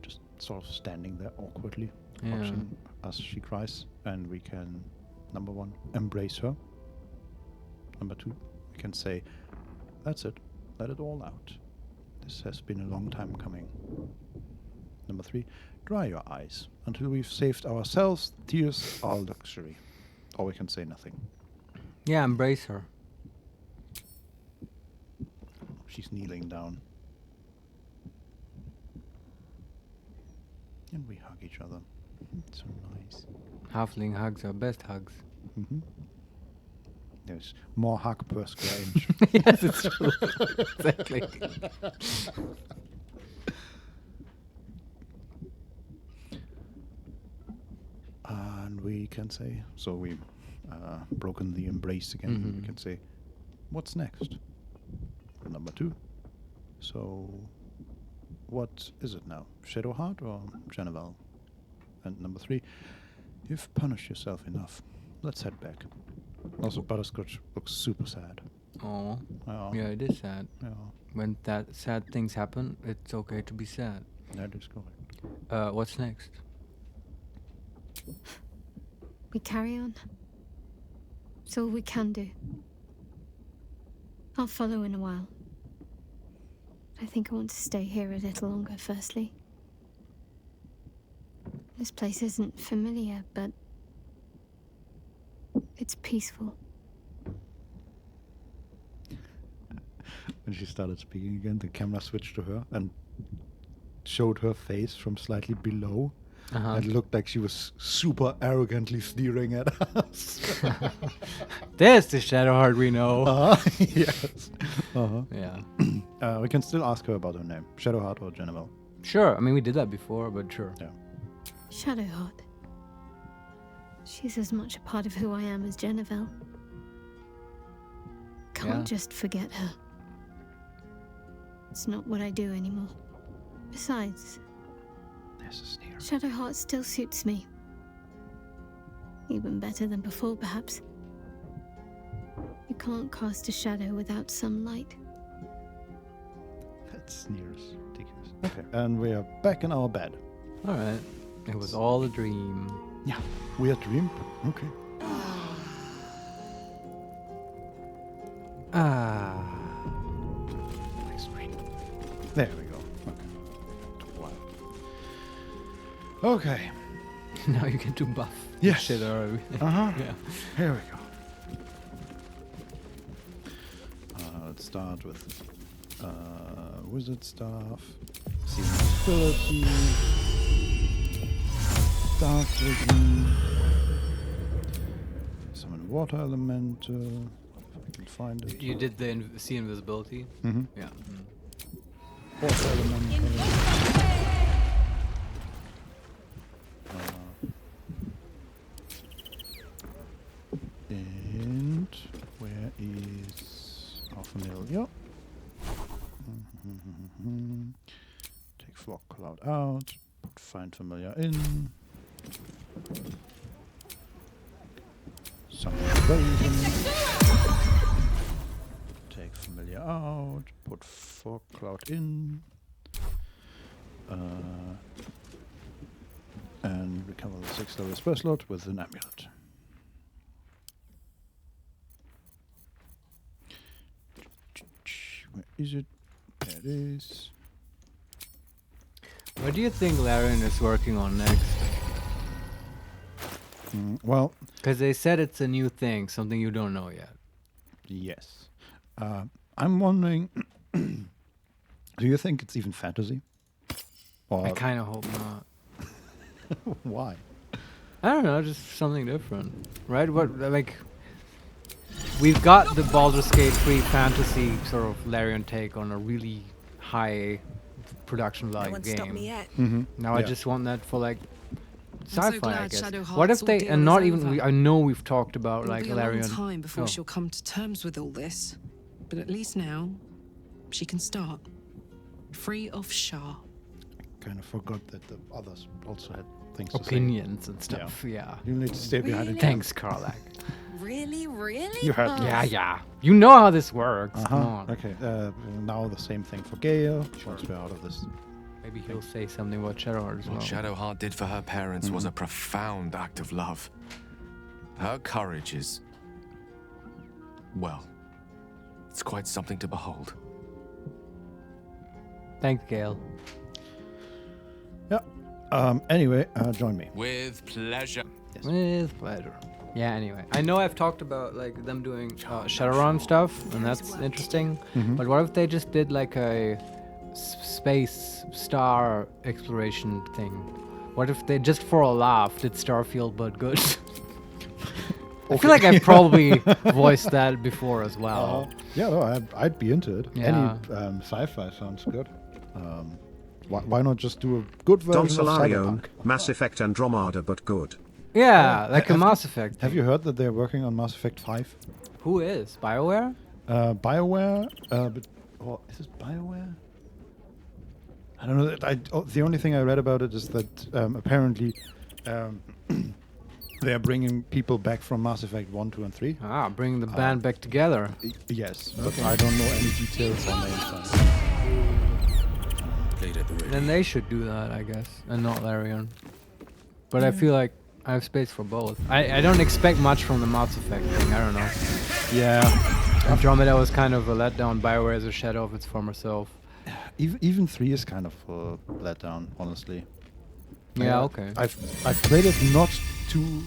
Just sort of standing there awkwardly, Yeah. watching as she cries, and we can, number 1, embrace her. Number 2, we can say, that's it, let it all out. This has been a long time coming. Number 3, dry your eyes. Until we've saved ourselves, tears are luxury. Or we can say nothing. Yeah, embrace her. She's kneeling down. And we hug each other. It's so nice. Halfling hugs are best hugs. There's more hug per square inch. Yes, it's true. Exactly. And we can say, so we broken the embrace again. We can say, what's next? Number 2. So, what is it now? Shadowheart or Genevieve? And number 3, you've punished yourself enough. Let's head back. Also, Butterscotch looks super sad. Oh. Oh. Yeah, it is sad. Yeah, When that sad things happen, it's okay to be sad. that is correct. What's next? We carry on. It's all we can do. I'll follow in a while. I think I want to stay here a little longer, firstly. This place isn't familiar, but it's peaceful. When she started speaking again, the camera switched to her and showed her face from slightly below. It looked like she was super arrogantly sneering at us. There's the Shadowheart we know. Yes. Yeah. We can still ask her about her name. Shadowheart or Genevieve. Sure. I mean, we did that before, but sure. Yeah. Shadowheart. She's as much a part of who I am as Genevieve. Can't just forget her. It's not what I do anymore. Besides, There's a sneer. Shadowheart still suits me. Even better than before, perhaps. You can't cast a shadow without some light. That sneer is ridiculous. Okay. And we are back in our bed. All right. It was all a dream. Yeah. Weird dream. Okay. Next screen. There we go. Okay. Wow. Okay. Now you can do buff. Yes. Shit already. Uh-huh. Yeah. Here we go. Let's start with wizard staff, ability, dark vision, water element. If I can find it. You did the see invisibility? Mm-hmm. Yeah. Water element. And where is our familiar? Take Flock Cloud out. Put Find Familiar in. Summon Raven. Take Familiar out. Put Fog Cloud in. And recover the 6th level spell slot with an amulet. Where is it? There it is. What do you think Larian is working on next? Well, Because they said it's a new thing, something you don't know yet. yes. I'm wondering, do you think it's even fantasy? Or I kind of hope not. why? I don't know, just something different, right? What like we've got the Baldur's Gate 3 fantasy sort of Larian take on a really high production value game. Mm-hmm. Now I Yeah. just want that for like so sci-fi, I glad guess. Shadow What if Heart's they ordeal and is not even over. I know we've talked about It'll like be a Larian. long time before Oh. she'll come to terms with all this, but at least now she can start. Free of Shah. Kind of forgot that the others also had things to Opinions and stuff. Yeah. say. You need to stay behind it. Thanks, Karlak. Really? You heard me. Yeah. You know how this works. Come on. Okay. Now the same thing for Gale. Once we're out of this. Maybe he'll say something about Shadowheart as well. What Shadowheart did for her parents was a profound act of love. Her courage is... well, it's quite something to behold. Thanks, Gale. Yeah. Anyway, join me. With pleasure. With pleasure. Yeah, anyway. I know I've talked about like them doing Shadowrun stuff, and that's interesting. But what if they just did like a space star exploration thing? What if they just for a laugh did Starfield but good? I feel like I've probably voiced that before as well. Yeah, no, I'd be into it. Yeah. Any sci-fi sounds good. Why not just do a good Don version of Solarion, Cyberpunk? Mass Effect Andromeda, but good. Yeah, like a Mass Effect. Have you heard that they're working on Mass Effect 5? Who is? BioWare? BioWare, is it BioWare? I don't know. The only thing I read about it is that apparently they are bringing people back from Mass Effect 1, 2, and 3. Ah, bring the band back together. Yes, but I don't know any details on the inside. Then they should do that, I guess, and not Larian. But I feel like I have space for both. I don't expect much from the Mass Effect thing, I don't know. Yeah. Andromeda was kind of a letdown. BioWare is a shadow of its former self. Even 3 is kind of a letdown, honestly. Yeah, okay. I've played it not too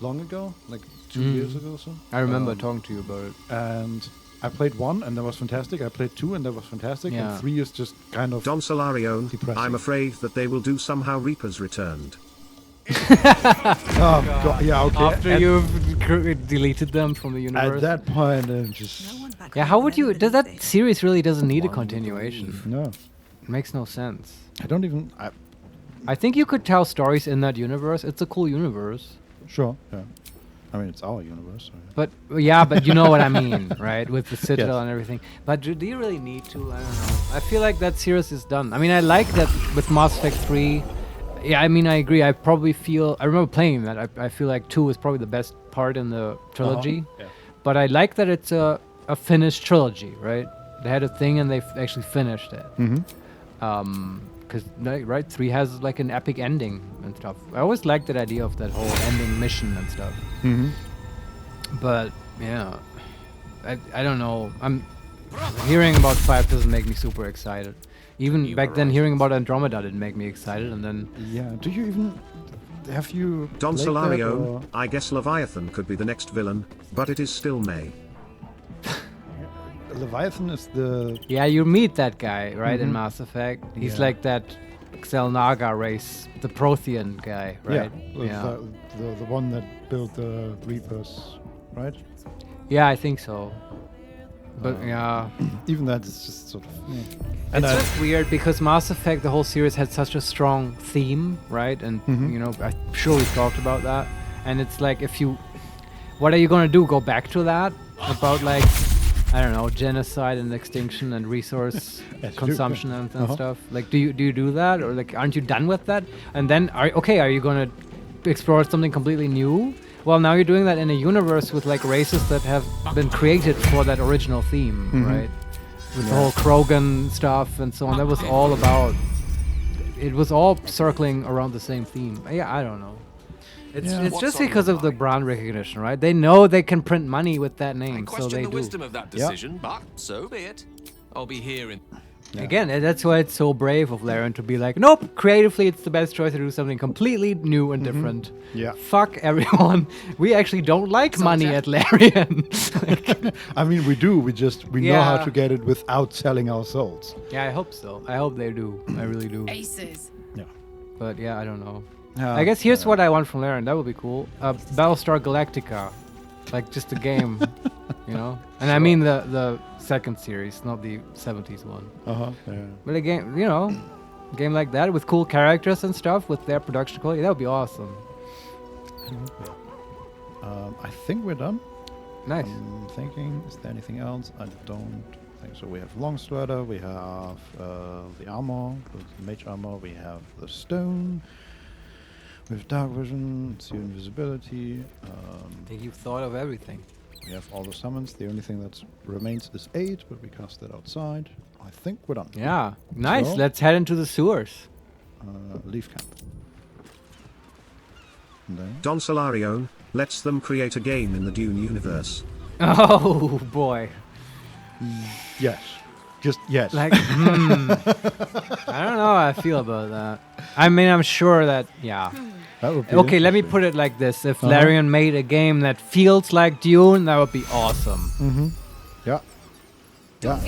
long ago, like 2 years ago or so. I remember talking to you about it. And I played 1 and that was fantastic. I played 2 and that was fantastic. Yeah. And 3 is just kind of Don Solarion, depressing. I'm afraid that they will do somehow Reapers Returned. oh god, yeah, okay. After you've deleted them from the universe. At that point, just Yeah, how would you? That series really doesn't need a continuation. no. It makes no sense. I don't even. I think you could tell stories in that universe. It's a cool universe. Sure, yeah. I mean, it's our universe. So yeah. But yeah, but you know what I mean, right? With the Citadel Yes. and everything. But do you really need to? I don't know. I feel like that series is done. I mean, I like that with Mass Effect 3. Yeah, I mean, I agree. I remember playing that. I feel like 2 is probably the best part in the trilogy. Yeah. But I like that it's a finished trilogy, right? They had a thing and they actually finished it. Because right, 3 has like an epic ending and stuff. I always liked that idea of that whole ending mission and stuff. But yeah, I don't know. I'm hearing about 5 doesn't make me super excited. Even back then, hearing about Andromeda didn't make me excited, and then Yeah. Do you even have you Don played that, Solarion, or- I guess Leviathan could be the next villain, but it is still May. Leviathan is the yeah, you meet that guy right in Mass Effect. He's Yeah. like that Xel'Naga race, the Prothean guy, right? Yeah, the one that built the Reapers, right? Yeah, I think so. But yeah, Even that is just sort of. it's just weird because Mass Effect, the whole series had such a strong theme, right? And you know, I'm sure we've talked about that. And it's like, what are you gonna do? Go back to that about like, I don't know, genocide and extinction and resource consumption and stuff. Like, do you do that, or like, aren't you done with that? And then, are you gonna explore something completely new? Well, now you're doing that in a universe with like races that have been created for that original theme, right? With the whole Krogan stuff and so on. That was all about. It was all circling around the same theme. Yeah, I don't know. It's just because of the brand recognition, right? They know they can print money with that name, so they the do. wisdom of that decision, but so be it. I'll be here in. Again, that's why it's so brave of Laren to be like, nope, creatively it's the best choice to do something completely new and different. Yeah. Fuck everyone. We actually don't like money at Larian. I mean, we do. We know how to get it without selling our souls. Yeah, I hope so. I hope they do. I really do. Aces. Yeah. But yeah, I don't know. I guess here's what I want from Laren. That would be cool. Battlestar Galactica. Like just a game, you know? And I mean the second series, not the 70s one. Yeah. But a game, you know, a game like that with cool characters and stuff with their production quality, that would be awesome. I think we're done. Nice. I'm thinking, is there anything else? I don't think so. We have Longstrider, we have the armor, the mage armor, we have the stone, we have dark vision, zero invisibility. I think you've thought of everything. We have all the summons. The only thing that remains is 8, but we cast that outside. I think we're done. Yeah, nice. So, Let's head into the sewers. Leaf camp. And then Don Solarione lets them create a game in the Dune universe. Oh boy. yes, just yes. Like, I don't know how I feel about that. I mean, I'm sure that, yeah. That would be Okay, let me interesting. put it like this. If Larian made a game that feels like Dune, that would be awesome. Yeah. Yeah.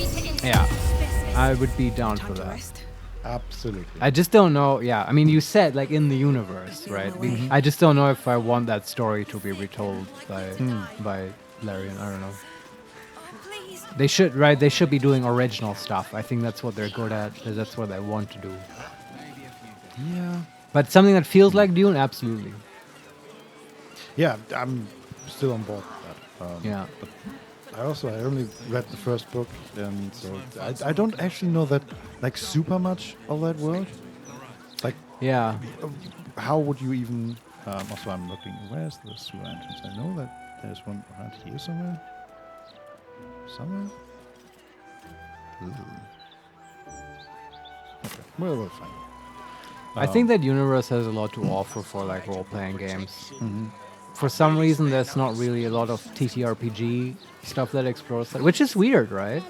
Yeah, I would be down for that. Absolutely. I just don't know. Yeah, I mean, you said like in the universe, right? I just don't know if I want that story to be retold by Larian. I don't know. They should, right? They should be doing original stuff. I think that's what they're good at. That's what they want to do. Yeah. But something that feels like Dune, absolutely. Yeah, I'm still on board with that. Yeah. But I only read the first book, and so I don't actually know that like super much of that world. Like, Yeah. how would you even? Also, I'm looking. Where's the sewer entrance? I know that there's one around here somewhere. Somewhere. Okay, we'll find it. I think that universe has a lot to offer for like role-playing games. For some reason, there's not really a lot of TTRPG stuff that explores that, which is weird, right?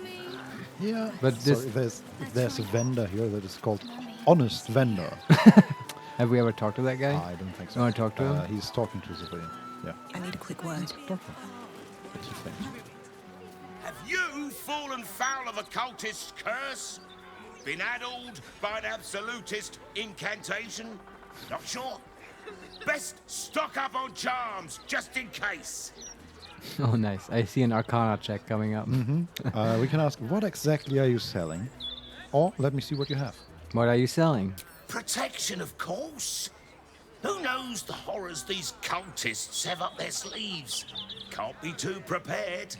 Yeah, But so this- there's a vendor here that is called Honest Vendor. Have we ever talked to that guy? I don't think so. You wanna talk to him? He's talking to civilian. Yeah. I need a quick word. Talk to him. What's his name? Have you fallen foul of a cultist's curse? Been addled by an absolutist incantation? Not sure? Best stock up on charms, just in case. Oh, nice. I see an Arcana check coming up. We can ask, what exactly are you selling? Or let me see what you have. What are you selling? Protection, of course. Who knows the horrors these cultists have up their sleeves? Can't be too prepared.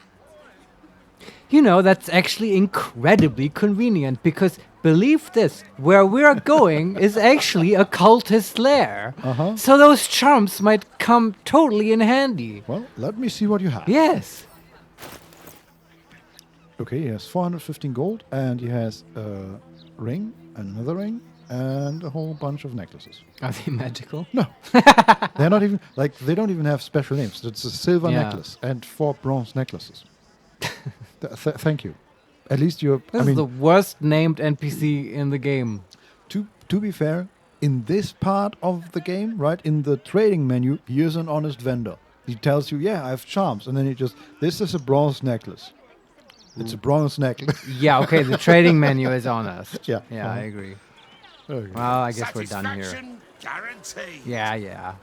You know, that's actually incredibly convenient because, believe this, where we're going is actually a cultist lair. So those charms might come totally in handy. Well, let me see what you have. Yes. Okay, he has 415 gold, and he has a ring, another ring, and a whole bunch of necklaces. Are they magical? No. They're not even, like, they don't even have special names. It's a silver Yeah. necklace and 4 bronze necklaces. Thank you. At least you're, This is the worst named NPC in the game. to be fair, in this part of the game, right, in the trading menu, here's an honest vendor. He tells you, yeah, I have charms. And then he just, this is a bronze necklace. It's a bronze necklace. Yeah, okay, the trading menu is honest. Yeah. Yeah, I agree. Okay. Well, I guess we're done here. Satisfaction guaranteed. Yeah.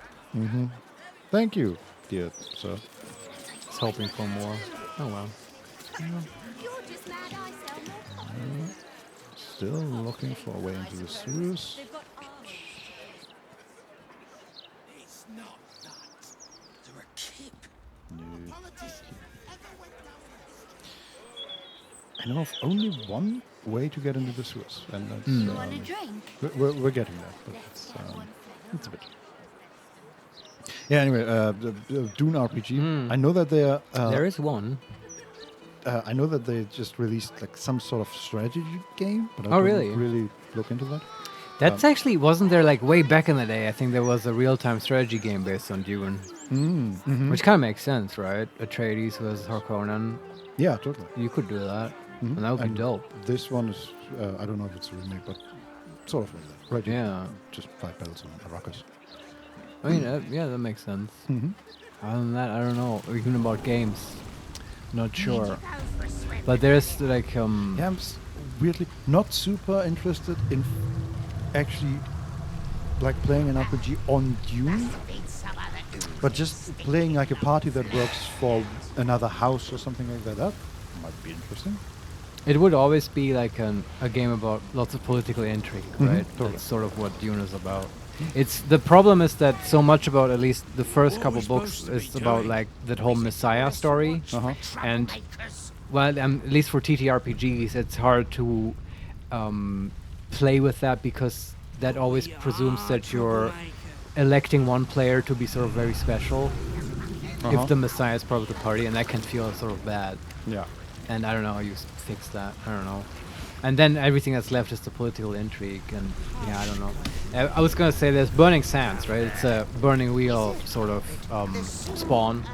Thank you, dear sir. Just hoping for more. Oh well. You're just mad I sell more. Still looking for a way into the sewers. They've got arms. It's not that. They're a kip. No. Politician. I know of only one way to get into the sewers, and that's Want a drink? we're getting there, but it's a bit. Yeah. Anyway, the Dune RPG. I know that There is one. I know that they just released like some sort of strategy game, but I Oh, didn't really? really look into that. That's actually wasn't there like way back in the day. I think there was a real-time strategy game based on Dune, which kind of makes sense, right? Atreides was Harkonnen. Yeah, totally. You could do that, and that would be dope. This one is I don't know if it's a remake, but sort of like that, right? You Yeah. just fight battles and ruckus. I mean, yeah, that makes sense. Other than that, I don't know. Even about games, not sure. But there's like Yeah, I'm weirdly not super interested in actually like playing an RPG on Dune, but just playing like a party that works for another house or something like that. That might be interesting. It would always be like a game about lots of political intrigue, right? totally. That's sort of what Dune is about. It's the problem is that so much about at least the first couple books is about like that whole Messiah story, and well, at least for TTRPGs, it's hard to play with that because that always presumes that you're electing one player to be sort of very special. If the Messiah is part of the party, and that can feel sort of bad. Yeah. And I don't know how you fix that. I don't know. And then everything that's left is the political intrigue, and yeah, I don't know. I was gonna say there's Burning Sands, right? It's a burning wheel sort of spawn,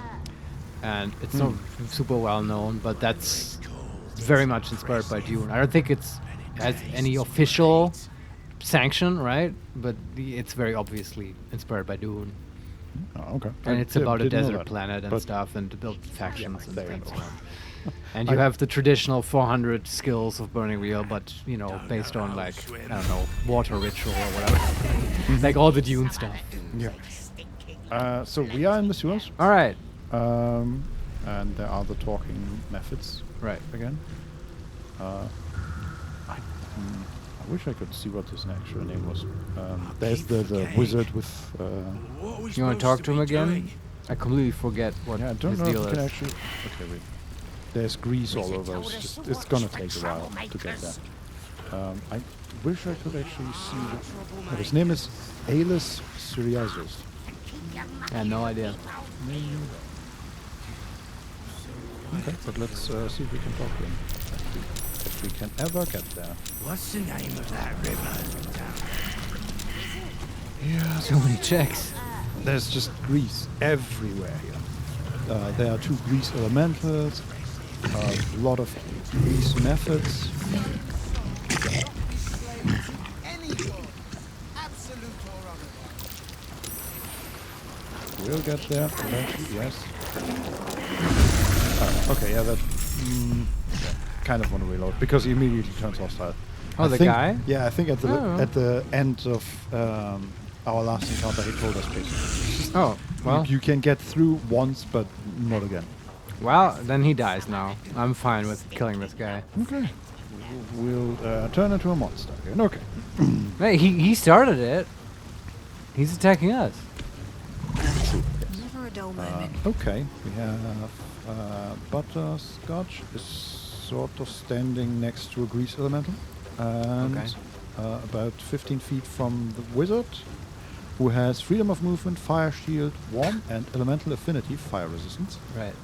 and it's not super well known, but that's very much inspired by Dune. I don't think it's has any official sanction, right? But it's very obviously inspired by Dune, Oh, okay. and I it's about a didn't know desert that, planet and but stuff, and to build factions and there you things. go. And you have the traditional 400 skills of burning wheel, but you know, based on like I don't know, water ritual or whatever, like all the Dune stuff. Yeah. So we are in the sewers, All right, and there are the talking methods right. again. I wish I could see what his actual name was. There's the wizard with. You want to talk to him again? I completely forget what Yeah, I don't his know if deal you can is. actually. Okay, wait. There's grease all over. It's gonna take a while to get there. I wish I could actually see. His name is Aelis Syriazus. I had no idea. Okay, but let's see if we can talk to him. If we can ever get there. What's the name of that river? Yeah, So many checks. there's just grease everywhere here. There are 2 grease elementals, a lot of grease methods. We'll get there eventually, yes. Okay, yeah, that kind of want to reload because he immediately turns hostile. Oh, I the think- guy? Yeah, I think at the Oh. at the end of our last encounter, he told us basically. Oh, well, You can get through once, but not again. well, then he dies now. I'm fine with killing this guy. Okay. We'll turn into a monster again. Okay. Hey, he started it. He's attacking us. Never a dull moment. Okay. We have Butterscotch is sort of standing next to a grease elemental, and Okay. about 15 feet from the wizard, who has freedom of movement, fire shield, warm, and elemental affinity, fire resistance. Right.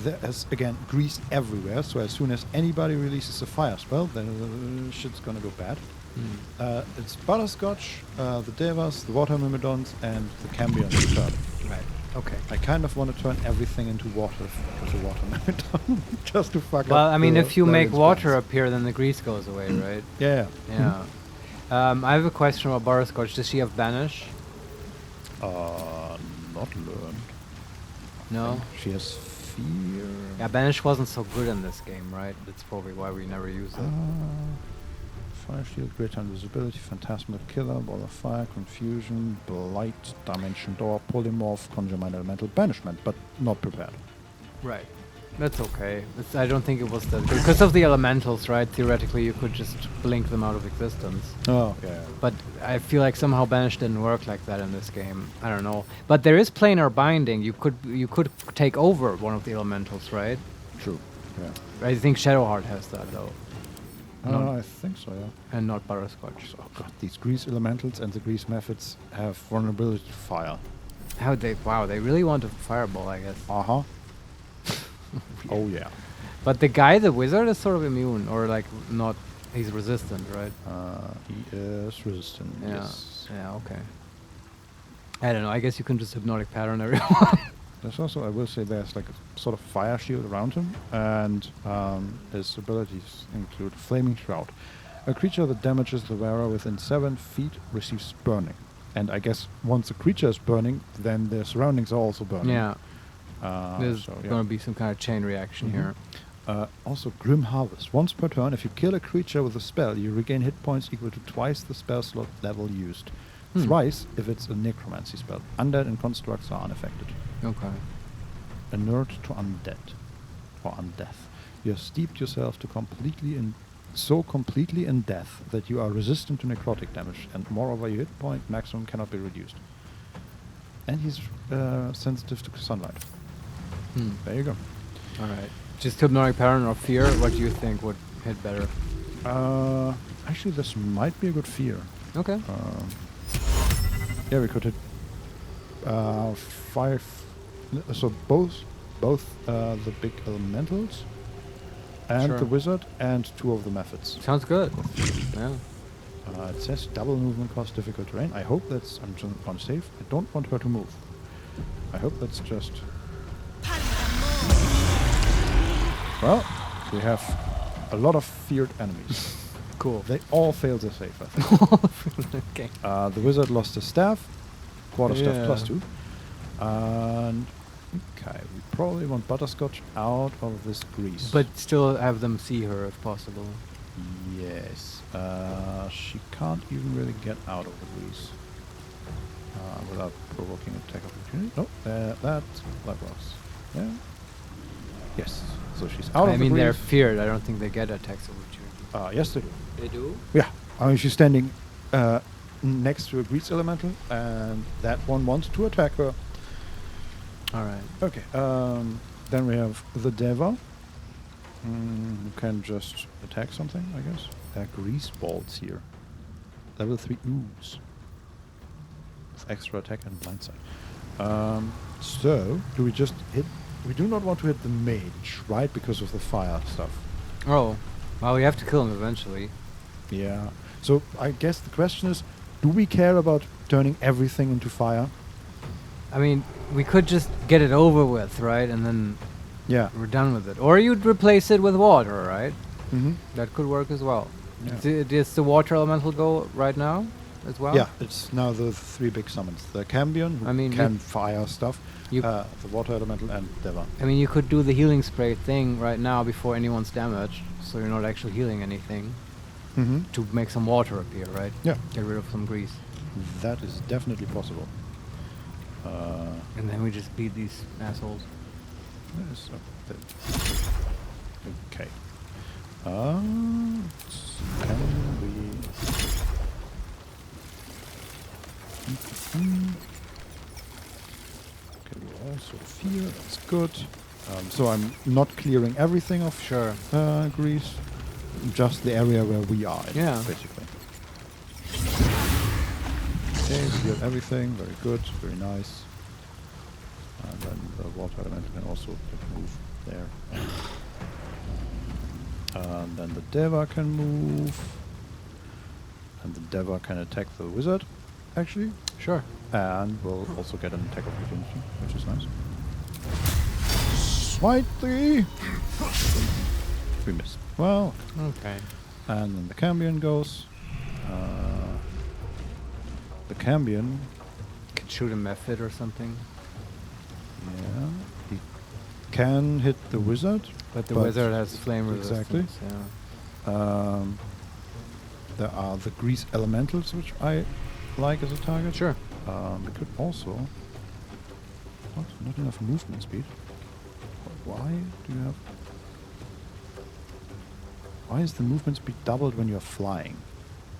There is again grease everywhere, so as soon as anybody releases a fire spell, then shit's gonna go bad. It's Butterscotch, the Devas, the Water Myrmidons, and the Cambion the Turtle. Right. Okay. I kind of want to turn everything into water with the Water Myrmidon, just to fuck up. Well, I mean, the if you make Larian's water plans. appear, then the grease goes away, right? Yeah. Yeah. I have a question about Butterscotch. Does she have Banish? Not learned. No. She has fear. Yeah, Banish wasn't so good in this game, right? That's probably why we never used it. Fire Shield, Great Time Visibility, Phantasmal Killer, Ball of Fire, Confusion, Blight, Dimension Door, Polymorph, Conjure Mind Elemental, Banishment, but not prepared. Right. That's okay. I don't think it was that good. Because of the elementals, right? Theoretically, you could just blink them out of existence. Oh, yeah. But I feel like somehow Banish didn't work like that in this game. I don't know. But there is planar binding. You could take over one of the elementals, right? True. Yeah. I think Shadowheart has that though. I think so, yeah. And not Butterscotch. Oh god, these grease elementals and the grease methods have vulnerability to fire. Wow, they really want a fireball, I guess. Uh-huh. Oh yeah. But the guy, the wizard, is sort of immune, or like not. He's resistant, right? He is resistant. Yeah. Yes. Yeah. Okay. I don't know. I guess you can just hypnotic pattern everyone. There's also, I will say, there's like a sort of fire shield around him, and his abilities include Flaming Shroud. A creature that damages the wearer within 7 feet receives burning. And I guess once a creature is burning, then the surroundings are also burning. Yeah. There's so, going to be some kind of chain reaction here. Also, Grim Harvest. Once per turn, if you kill a creature with a spell, you regain hit points equal to twice the spell slot level used. Thrice if it's a necromancy spell. Undead and constructs are unaffected. Okay. Inert to undead. Or undeath. You have steeped yourself to completely in death that you are resistant to necrotic damage, and moreover your hit point maximum cannot be reduced. And he's sensitive to sunlight. There you go. Alright. Just hypnotic pattern or fear, what do you think would hit better? Actually, this might be a good fear. Okay. Yeah, we could hit 5. So both the big elementals and the wizard and 2 of the methods. Sounds good. Yeah. It says double movement cost difficult terrain. I hope that's unsafe. I don't want her to move. I hope that's just. Well, we have a lot of feared enemies. Cool. They all failed their save, I think. Okay. The wizard lost his staff, quarter staff +2. And okay, we probably want Butterscotch out of this grease. But still have them see her if possible. Yes. She can't even really get out of the grease without provoking attack opportunity. No, that works. Yeah. Yes. So she's out of the grease. I mean, they're feared. I don't think they get attacks opportunity. Yes, they do. They do? Yeah. I mean, she's standing next to a grease elemental, and that one wants to attack her. All right. Okay. Then we have the Deva, who can just attack something, I guess. Grease balls here. Level 3 ooze. With extra attack and blindside. So, do we just hit... We do not want to hit the mage, right? Because of the fire stuff. Oh. Well, we have to kill him eventually. Yeah. So, I guess the question is, do we care about turning everything into fire? I mean, we could just get it over with, right? And then we're done with it. Or you'd replace it with water, right? Mm-hmm. That could work as well. Yeah. Does the water elemental go right now as well? Yeah, it's now the 3 big summons. The Cambion, who can fire stuff, the water elemental, and Deva. I mean, you could do the healing spray thing right now before anyone's damaged, so you're not actually healing anything. To make some water appear, right? Yeah. Get rid of some grease. That is definitely possible. And then we just beat these assholes. Okay. Can we... Okay, we also fear, that's good. So I'm not clearing everything of grease, just the area where we are in, basically. Okay, we cleared everything, very good, very nice. And then the water element can also move there. And then the Deva can move. And the Deva can attack the wizard, actually. Sure. And we'll also get an attack opportunity, which is nice. Smite thee! We miss. Well. Okay. And then the Cambion goes. The Cambion can shoot a method or something. Yeah. He can hit the wizard. But the wizard has flame resistance. Exactly. Yeah. there are the grease elementals, which I like as a target. Sure. We could also... What? Not enough movement speed. Why do you have... Why is the movement speed doubled when you're flying?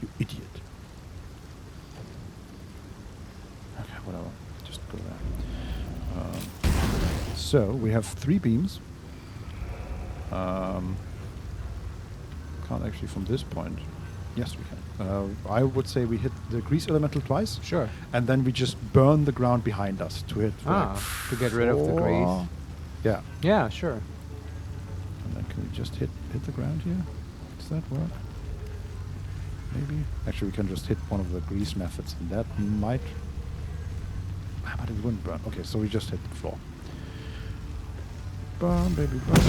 You idiot. Okay, whatever. Just go there. So, we have 3 beams. Can't actually from this point. Yes, we can. I would say we hit the grease elemental twice. Sure. And then we just burn the ground behind us to hit. To get rid of the grease. Yeah. Yeah, sure. And then can we just hit the ground here? Does that work? Maybe. Actually, we can just hit one of the grease methods, and that might. But it wouldn't burn. Okay, so we just hit the floor. Burn, baby, burn.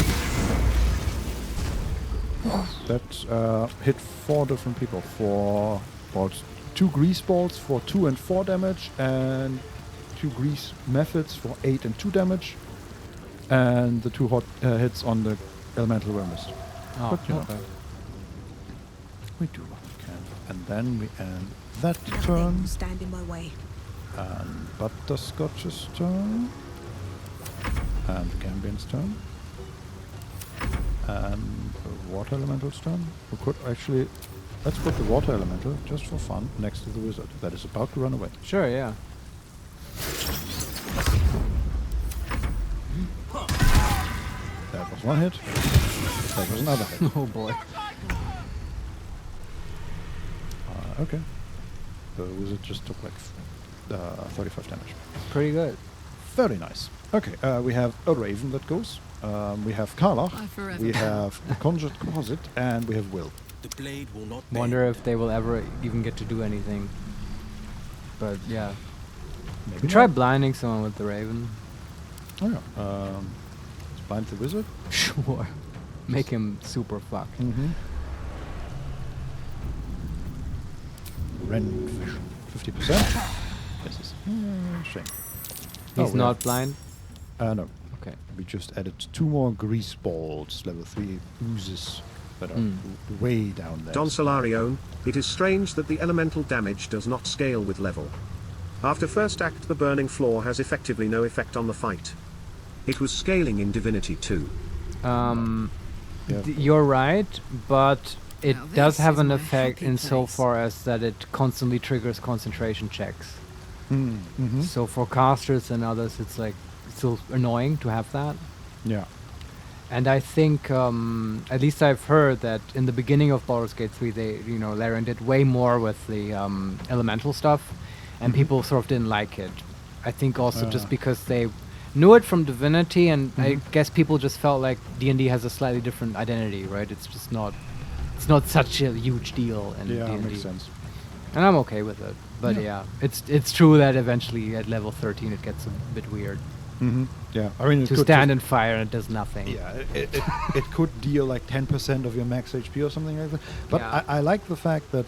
That hit 4 different people for about 2 grease balls for 2 and 4 damage, and 2 grease methods for 8 and 2 damage, and the 2 hot hits on the elemental vermis. Oh, But, you know, okay. we do what we can. And then we end that Nothing turn. will stand in my way. And Butterscotch's turn. And Gambion's turn. And the Water Elemental's turn. We could actually... Let's put the Water Elemental, just for fun, next to the Wizard that is about to run away. Sure, yeah. That was 1 hit. That was another hit. Oh boy. Okay. The Wizard just took like 35 damage. Pretty good. Very nice. Okay, we have a Raven that goes. We have Karlach. Bye forever. We have Conjured Closet, and we have Will. The blade will not Wonder if they will ever even get to do anything. But yeah. Maybe Try not. blinding someone with the Raven. Oh yeah. Let's blind the Wizard. Sure. Make him super fucked. Mm-hmm. Rend vision. 50%. This is shame. He's we not have- blind? No. Okay. We just added 2 more grease balls, level 3 oozes that are Mm. way down there. Don Solarione, it is strange that the elemental damage does not scale with level. After first act the burning floor has effectively no effect on the fight. It was scaling in Divinity 2. Yeah. You're right, but it Now does this have is an my effect happy insofar as that it constantly triggers concentration checks. Mm-hmm. So for casters and others, it's like still annoying to have that. Yeah. And I think, at least I've heard that in the beginning of Baldur's Gate 3, Larian did way more with the elemental stuff, and people sort of didn't like it. I think also just because they knew it from Divinity, and I guess people just felt like D&D has a slightly different identity, right? It's just not, it's not such a huge deal in Yeah, D&D. makes sense. And I'm okay with it. But yeah, it's true that eventually at level 13 it gets a bit weird. Mm-hmm. Yeah, I mean, it To could stand just- in fire and it does nothing. Yeah, it could deal like 10% of your max HP or something like that. But Yeah. I like the fact that,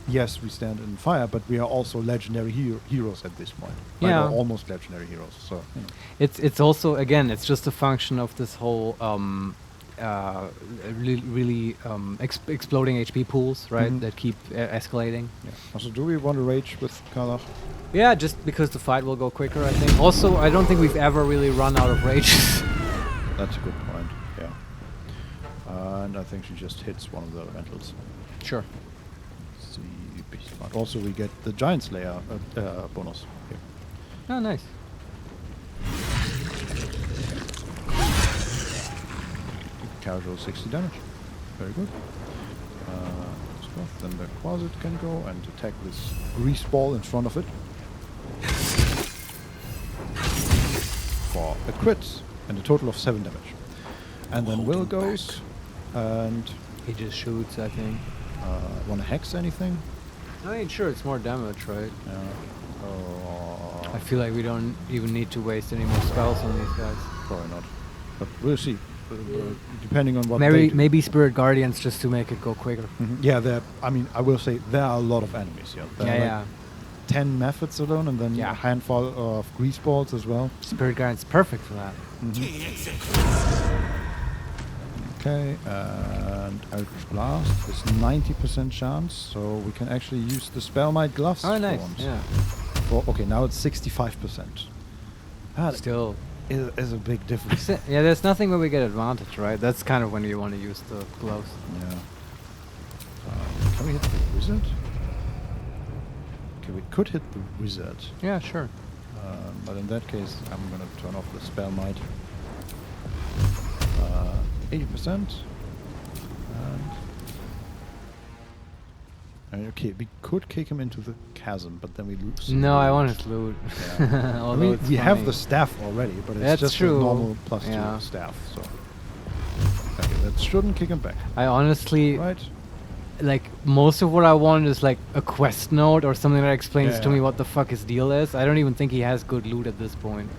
yes, we stand in fire, but we are also legendary heroes at this point. Like, Yeah. we're almost legendary heroes. So, you know. It's also, again, it's just a function of this whole really exploding HP pools, right? Mhm. That keep escalating. Yeah. Also, do we want to rage with Karlach? Yeah, just because the fight will go quicker, I think. Also, I don't think we've ever really run out of rages. That's a good point. Yeah. And I think she just hits one of the elementals. Sure. Let's see, beast part. Also, we get the Giant Slayer bonus here. Oh, nice. Casual 60 damage. Very good. Then the closet can go and attack this grease ball in front of it. For a crit and a total of 7 damage. And then Will goes and He just shoots, I think. wanna hex anything? I mean, sure, it's more damage, right? Yeah. I feel like we don't even need to waste any more spells on these guys. Probably not. But we'll see. Depending on what they Maybe do. maybe Spirit Guardians just to make it go quicker. Mhm. Yeah, I mean, I will say there are a lot of enemies here. There are Yeah, like 10 methods alone, and then Yeah. a handful of grease balls as well. Spirit Guardians perfect for that. Okay, and Eldritch Blast is 90% chance, so we can actually use the Spellmite Gloves. Oh, nice. once. Yeah. Okay, now it's 65%. Still. Is a big difference. Yeah, there's nothing where we get advantage, right? That's kind of when you want to use the gloves. Yeah. Can we hit the wizard? Okay, we could hit the wizard. Yeah, sure. But in that case, I'm gonna turn off the Spellmite. 80%. And okay, we could kick him into the chasm, but then we lose. No, I want his loot. Yeah. Although we it's have funny. the staff already, but it's That's just true. a normal +2 Yeah. staff. So okay, that shouldn't kick him back, I honestly, right? like, most of what I want is like a quest note or something that explains to Yeah. me what the fuck his deal is. I don't even think he has good loot at this point.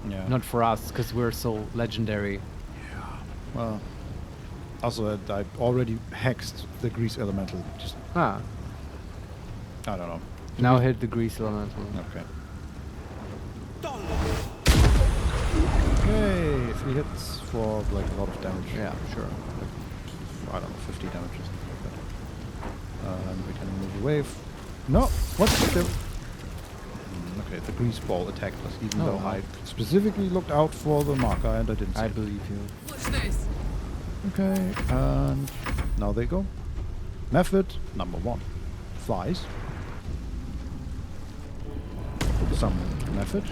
Yeah. Not for us, because we're so legendary. Well. Also, I already hexed the grease elemental. Just Ah, I don't know. now hit the grease elemental. Okay. Okay, 3 hits for like a lot of damage. Yeah, sure. Like, I don't know, 50 damage or something like that. And we can move away. No, what's the? Okay, the grease ball attacked us, even Oh, though wow. I specifically looked out for the marker and I didn't see I it. believe you. What's this? Okay, and now they go. Method number 1. Flies. Some method.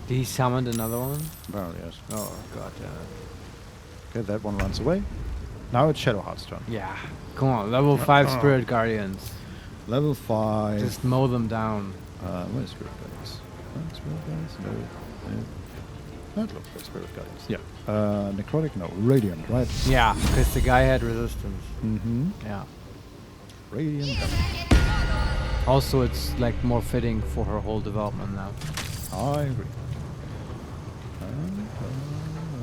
Did he summon another one? Apparently, yes. Oh, god damn it. Okay, that one runs away. Now it's Shadowheart's turn. Yeah. Come on, level 5 Spirit Guardians. Level 5. Just mow them down. Where is Spirit Guardians? Spirit Guardians? No. That looks like Spirit Guardians. Yeah. Necrotic? No. Radiant, right? Yeah, because the guy had resistance. Mm-hmm. Yeah. Radiant. Also, it's like more fitting for her whole development now. I agree. And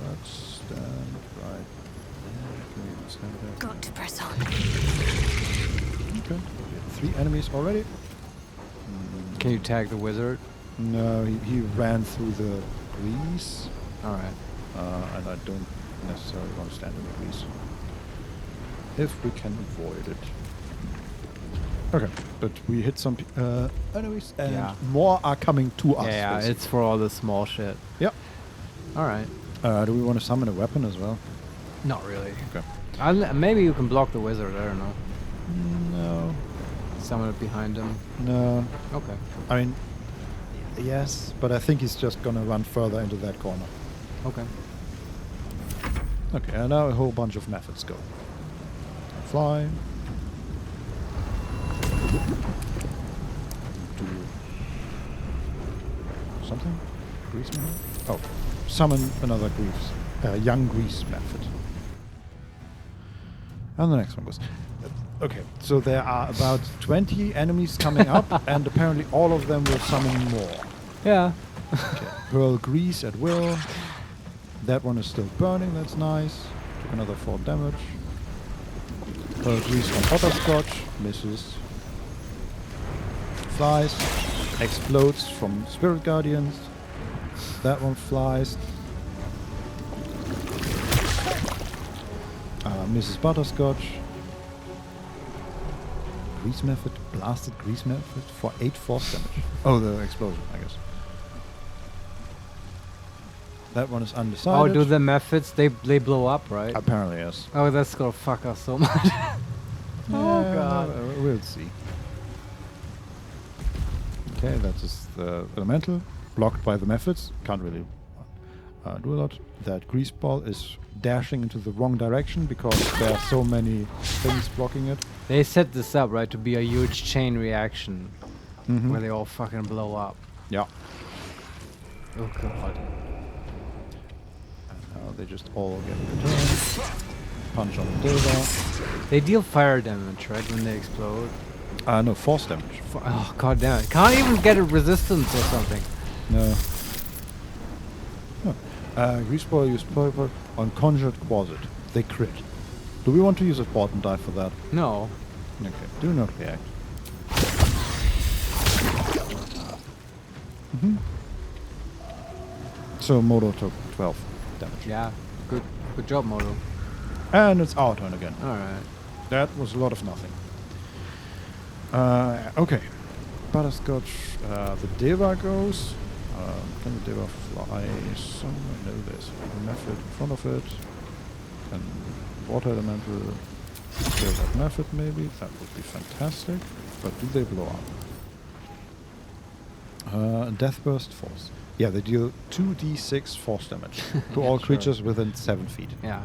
let's stand right there. Can we even stand there? Got to press on. Okay. 3 enemies already. Can you tag the wizard? No, he ran through the grease. Alright. And I don't necessarily want to stand in the grease. If we can avoid it. Okay, but we hit some enemies and Yeah. more are coming to us. Yeah, basically. it's for all the small shit. Yep. Alright. Do we want to summon a weapon as well? Not really. Okay. Maybe you can block the wizard, I don't know. No. Summon it behind him. No. Okay. I mean, yes, but I think he's just gonna run further into that corner. Okay. Okay, and now a whole bunch of methods go. Fly. Do something? Grease method? Oh, summon another grease, young grease method. And the next one goes. Okay, so there are about 20 enemies coming up, and apparently all of them will summon more. Yeah. Okay. Hurl grease at will. That one is still burning, that's nice. Took another 4 damage. Hurl grease on butterscotch, misses. Flies. Explodes from Spirit Guardians. That one flies. Misses butterscotch. Grease method, blasted grease method for 8 force damage. Oh, the explosion, I guess. That one is Oh, undecided. do the methods, they blow up, right? Apparently, yes. Oh, that's gonna fuck us so much. Oh, God. We'll see. Okay, that is the elemental. Blocked by the methods. Can't really do a lot. That grease ball is dashing into the wrong direction because there are so many things blocking it. They set this up, right, to be a huge chain reaction Mm-hmm. where they all fucking blow up. Yeah. Oh, God. And now they just all get returned. Punch on the dildo. They deal fire damage, right, when they explode? No, force damage. Oh, god damn it. Can't even get a resistance or something. No. Grease ball use purple on conjured quasit. They crit. Do we want to use a Portent die for that? No. Okay. Do not react. So Modo took 12. damage. Yeah, good job, Moto. And it's our turn again. All right. That was a lot of nothing. Okay. Butterscotch. The Deva goes. Can the Deva fly somewhere? No, there's a method in front of it. And water elemental. Kill that method maybe. That would be fantastic. But do they blow up? Death Burst Force. Yeah, they deal 2d6 force damage to all creatures within 7 feet. Yeah.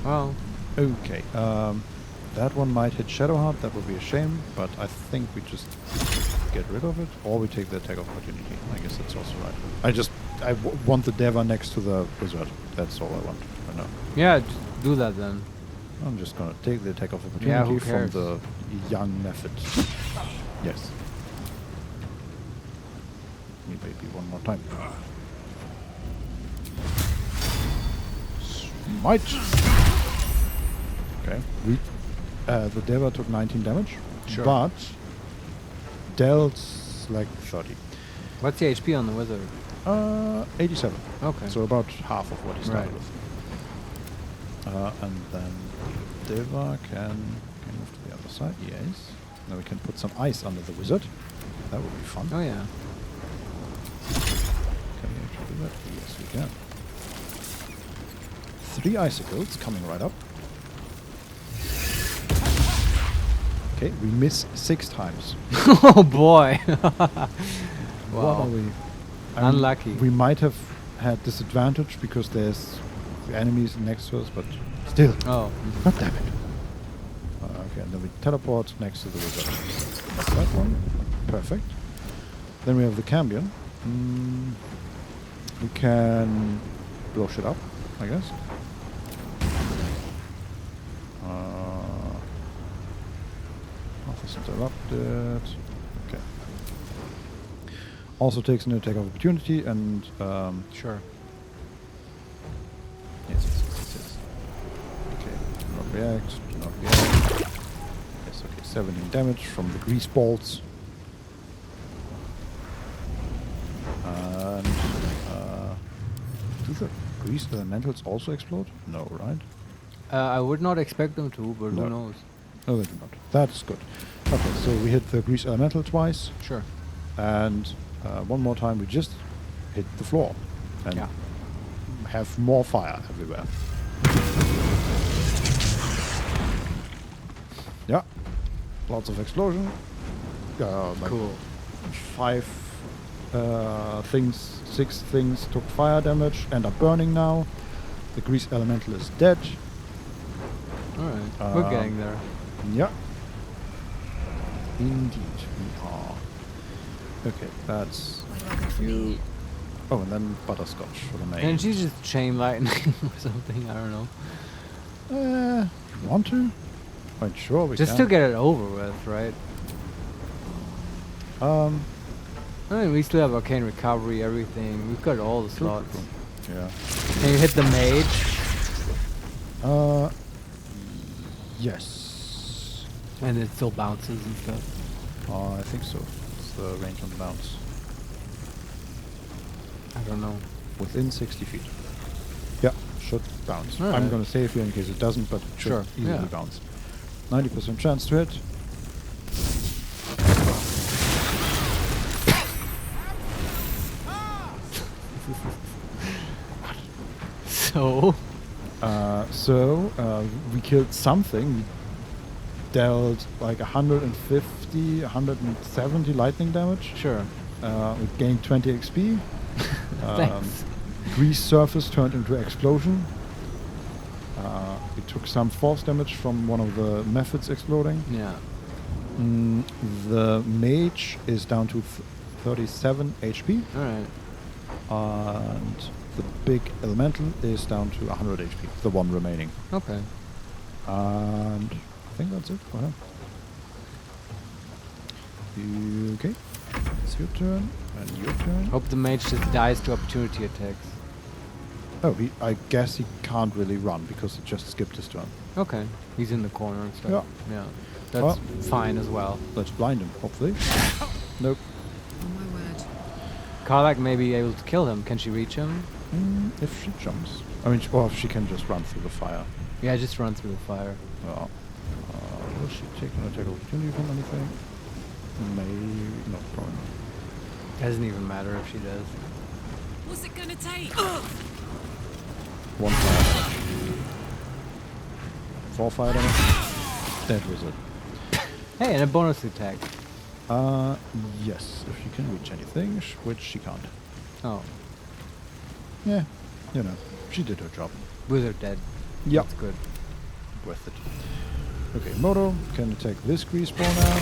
Well. Okay. That one might hit Shadowheart. That would be a shame. But I think we just get rid of it, or we take the attack of opportunity. I guess that's also right. I want the Deva next to the wizard. That's all I want right now. Yeah, do that then. I'm just gonna take the attack of opportunity from the young method. Yes. Maybe one more time. Smite. Okay. The Deva took 19 damage, but dealt like 30. What's the HP on the wizard? 87. Okay. So about half of what he started with. And then Deva can move to the other side. Yes. Now we can put some ice under the wizard. That would be fun. Oh yeah. Can we actually do that? Yes, we can. 3 icicles coming right up. Okay, we miss 6 times. Oh boy. What are we? Unlucky. We might have had disadvantage because there's enemies next to us, but still. Oh. God damn it. Okay, and then we teleport next to the wizard. That's that one. Perfect. Then we have the Cambion. We can blow shit up, I guess. Office interrupted. Okay. Also takes an attack of opportunity and Sure. Yes. Okay. Do not react. Do not react. Yes. Okay. 17 damage from the grease bolts. And do the grease elementals also explode? No, right? I would not expect them to, but No. who knows? No, they do not. That's good. Okay, so we hit the grease elemental twice, Sure. and one more time we just hit the floor and Yeah. have more fire everywhere. Yeah, lots of explosion. Like Cool. 6 things took fire damage and are burning now. The grease elemental is dead. Alright. We're getting there. Yeah. Indeed, we are. Okay, that's you. Oh, and then butterscotch for the main. Can she just chain lightning or something? I don't know. Want to? Quite sure we Just can. to get it over with, right? I mean, we still have arcane recovery, everything. We've got all the slots. Yeah. Can you hit the mage? Yes. And it still bounces and stuff. I think so. It's the range on the bounce. I don't know. Within 60 feet. Yeah, should bounce. All I'm right. going to save you in case it doesn't, but it should Sure, easily yeah. bounce. 90% chance to hit. So? We killed something. We dealt like 150, 170 lightning damage. Sure. We gained 20 XP. Thanks. Grease surface turned into explosion. We took some force damage from one of the methods exploding. Yeah. The mage is down to 37 HP. Alright. And the big elemental is down to 100 HP, the one remaining. Okay. And I think that's it for him. Okay. It's your turn, and your turn. Hope the mage just dies to opportunity attacks. Oh, I guess he can't really run because he just skipped his turn. Okay. He's in the corner and stuff. Yeah. Yeah. That's Well, fine as well. Let's blind him, hopefully. Nope. Oh my word. Karlak may be able to kill him. Can she reach him? If she jumps. I mean, or she can just run through the fire. Yeah, just run through the fire. Well, will she take an attack opportunity from anything? Maybe. No, probably not. Doesn't even matter if she does. What's it gonna take? 1 fire damage. 4 fire damage. That was it. Hey, and a bonus attack. Yes, if she can reach anything, which she can't. Oh, Yeah, you know, she did her job. wizard dead. Yep. That's good. Worth it. Okay, Moto can attack this grease ball now.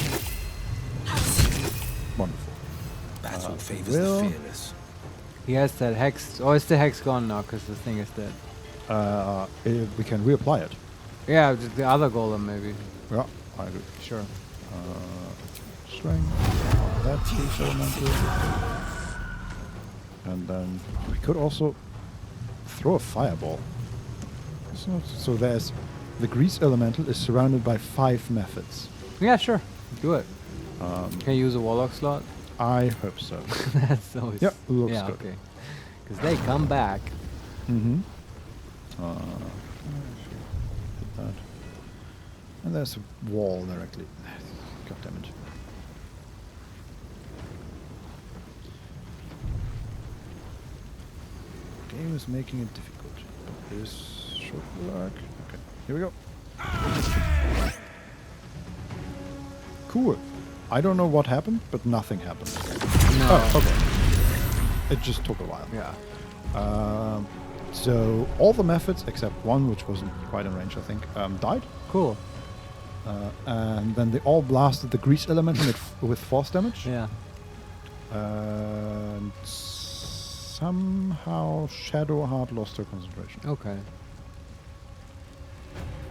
Wonderful. Battle favors Will. the fearless. He has that hex. Oh, is the hex gone now? Because the thing is dead. We can reapply it. Yeah, just the other golem maybe. Yeah, I agree. Sure. Strength. That's grease elemental. And then we could also throw a fireball. So there's the grease elemental is surrounded by 5 methods. Yeah, sure. Do it. Can you use a warlock slot? I hope so. That's always. Yeah, looks yeah, good. okay. Because they come back. Mm-hmm. Hit that. And there's a wall directly. God damn it. Game is making it difficult. But this should work. Okay, here we go. Cool. I don't know what happened, but nothing happened. No. Oh, okay. It just took a while. Yeah. So all the methods except one, which wasn't quite in range, I think, died. Cool. And then they all blasted the grease element with force damage. Yeah. And somehow Shadowheart lost her concentration. Okay.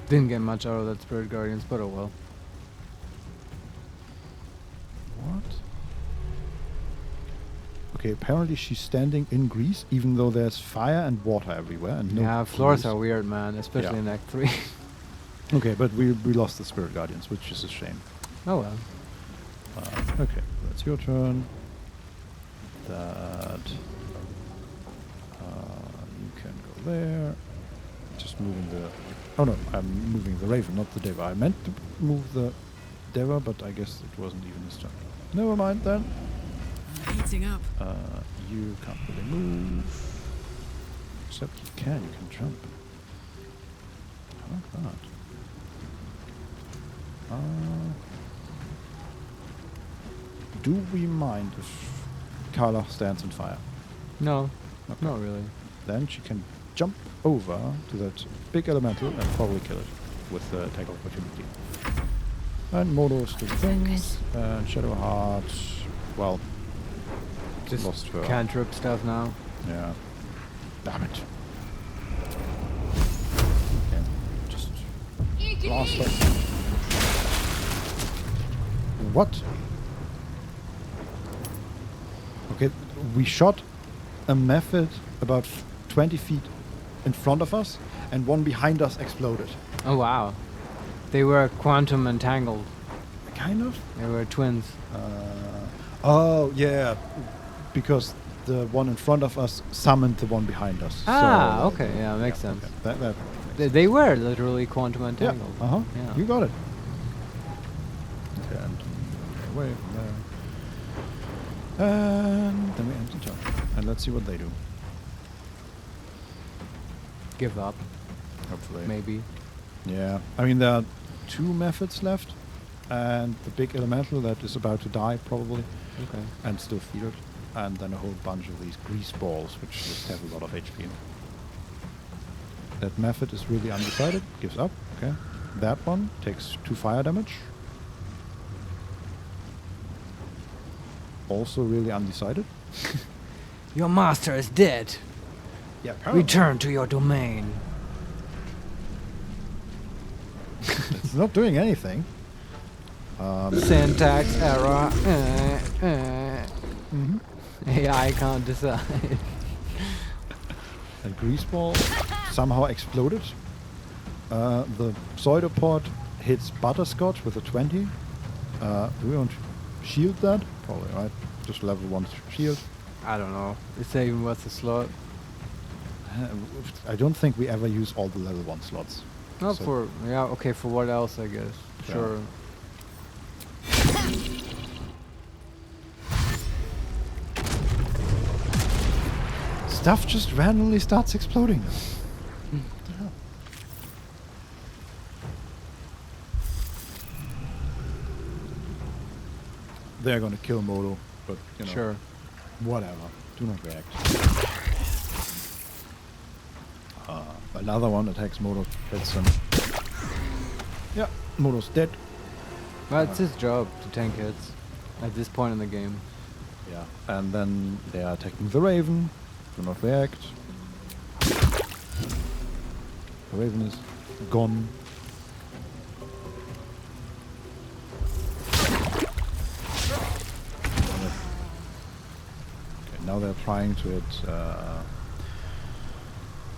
Didn't get much out of that Spirit Guardians, but oh well. What? Okay, apparently she's standing in grease, even though there's fire and water everywhere. And no Yeah, floors grease. are weird, man, especially Yeah. in Act 3. Okay, but we lost the Spirit Guardians, which is a shame. Oh well. Okay, that's your turn. That you can go there. Just moving the. Oh no, I'm moving the Raven, not the Deva. I meant to move the Deva, but I guess it wasn't even his turn. Never mind then. Heating up. You can't really move. Except you can jump. How like that? Do we mind if Carla stands in fire? No, Okay. not really. Then she can jump over to that big elemental and probably kill it with the attack opportunity. And Modo's do things, and Shadowheart, well, Just lost her. cantrip stuff now. Yeah. Damn it. Okay. Just blast her. What? Okay, we shot a method about 20 feet in front of us, and one behind us exploded. Oh wow. They were quantum entangled. Kind of? They were twins. Oh, yeah. Because the one in front of us summoned the one behind us. Ah, So, okay, yeah, makes sense. okay. That They were literally quantum yeah. entangled. Uh-huh. Yeah. You got it. And away from there. And then we end the turn. And let's see what they do. Give up, Hopefully. maybe. Yeah. I mean, there are 2 methods left. And the big elemental that is about to die, probably. Okay. And still feared. And then a whole bunch of these grease balls, which just have a lot of HP. That method is really undecided. Gives up. Okay. That one takes 2 fire damage. Also really undecided. Your master is dead. Yeah, Return to your domain. It's not doing anything. Syntax error. Mm-hmm. AI can't decide. A grease ball somehow exploded. The pseudopod hits Butterscotch with a 20. Do we want to shield that? Probably, right? Just level 1 shield. I don't know. Is that even worth the slot? I don't think we ever use all the level 1 slots. Not So- for okay, for what else, I guess. Yeah. Sure. Stuff just randomly starts exploding. What the hell? They're gonna kill Modo, but you know, Sure. whatever. Do not react. Another one attacks Modo, hits him. Yeah, Modo's dead. Well, it's his job to tank hits at this point in the game. Yeah, and then they are attacking the Raven. Do not react. The Raven is gone. Okay, now they're trying to hit the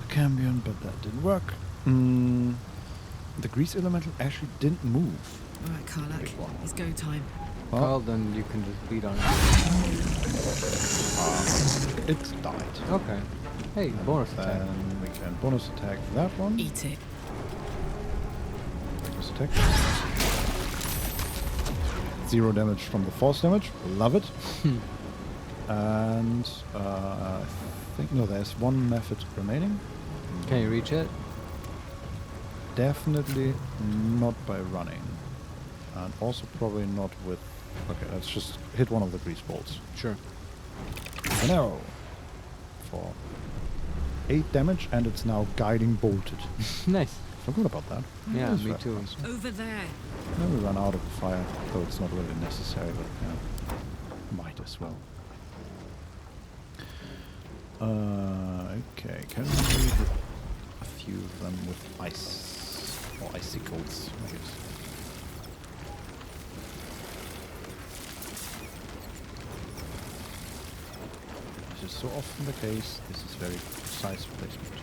Cambion, but that didn't work. The Grease Elemental actually didn't move. All right, Karlak, Big one. it's go time. Well, then you can just beat on it. It died. Okay. Hey, bonus attack. Then we can bonus attack that one. Eat it. Bonus attack. 0 damage from the force damage. Love it. And I think no, there's one method remaining. Can you reach it? Definitely not by running, and also probably not with. Okay, let's just hit one of the grease balls. Sure. An arrow for 8 damage, and it's now guiding bolted. Nice. Forgot about that. Yeah, That's me very too. nice. Over there. Then we run out of fire, though it's not really necessary, but yeah, might as well. Okay, can we hit a few of them with ice or icicles, I guess. This is so often the case. This is very precise placement.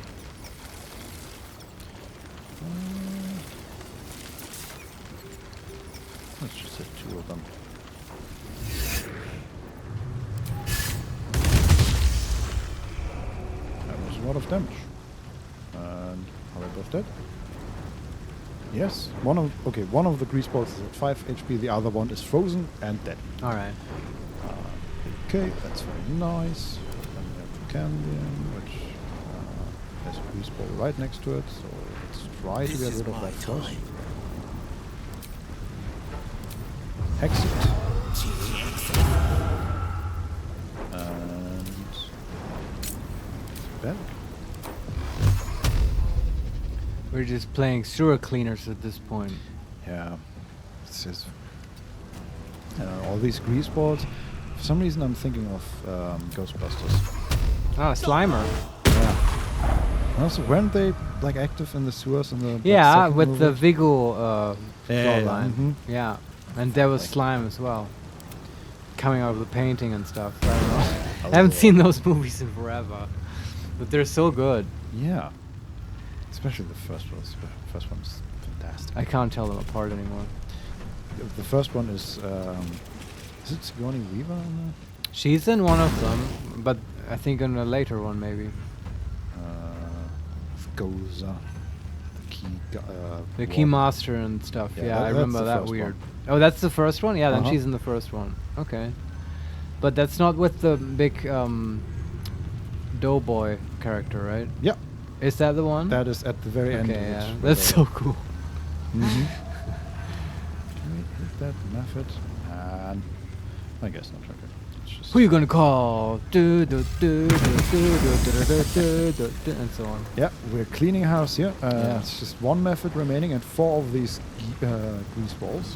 Let's just hit 2 of them. That was a lot of damage. And are they both dead? Yes. One of the grease balls is at 5 HP, the other one is frozen and dead. Alright. Okay, that's very nice. Then we have the Cambion, which has a grease ball right next to it, so let's try to get rid of that first. Exit. And back. We're just playing sewer cleaners at this point. Yeah. It's just all these grease balls. For some reason I'm thinking of Ghostbusters. Ah, Slimer. Yeah. And also, weren't they like active in the sewers in the Yeah, second with movie? the Vigil Yeah, line. mhm. Yeah. And there was Like- slime as well. Coming out of the painting and stuff. I don't know. I haven't seen those movies in forever. But they're so good. Yeah. Especially the first one. The first one is fantastic. I can't tell them apart anymore. The first one is it Sigourney Weaver in there? She's in one of them, but I think in a later one maybe. Goza. The Keymaster and stuff. Yeah, Yeah, that- I that's remember the that first weird. one. Oh, that's the first one? Yeah, then Uh-huh. she's in the first one. Okay. But that's not with the big Doughboy character, right? Yeah, Is that the one? that is at the very end. Okay, of yeah. it, That's so cool. Mhm. Can we hit that method? And I guess not. Okay. Let's just Who you gonna call? Do, do, do, do, do, do, do, do, do, do, and so on. Yeah, we're cleaning house here. Yeah. It's just one method remaining and 4 of these grease balls.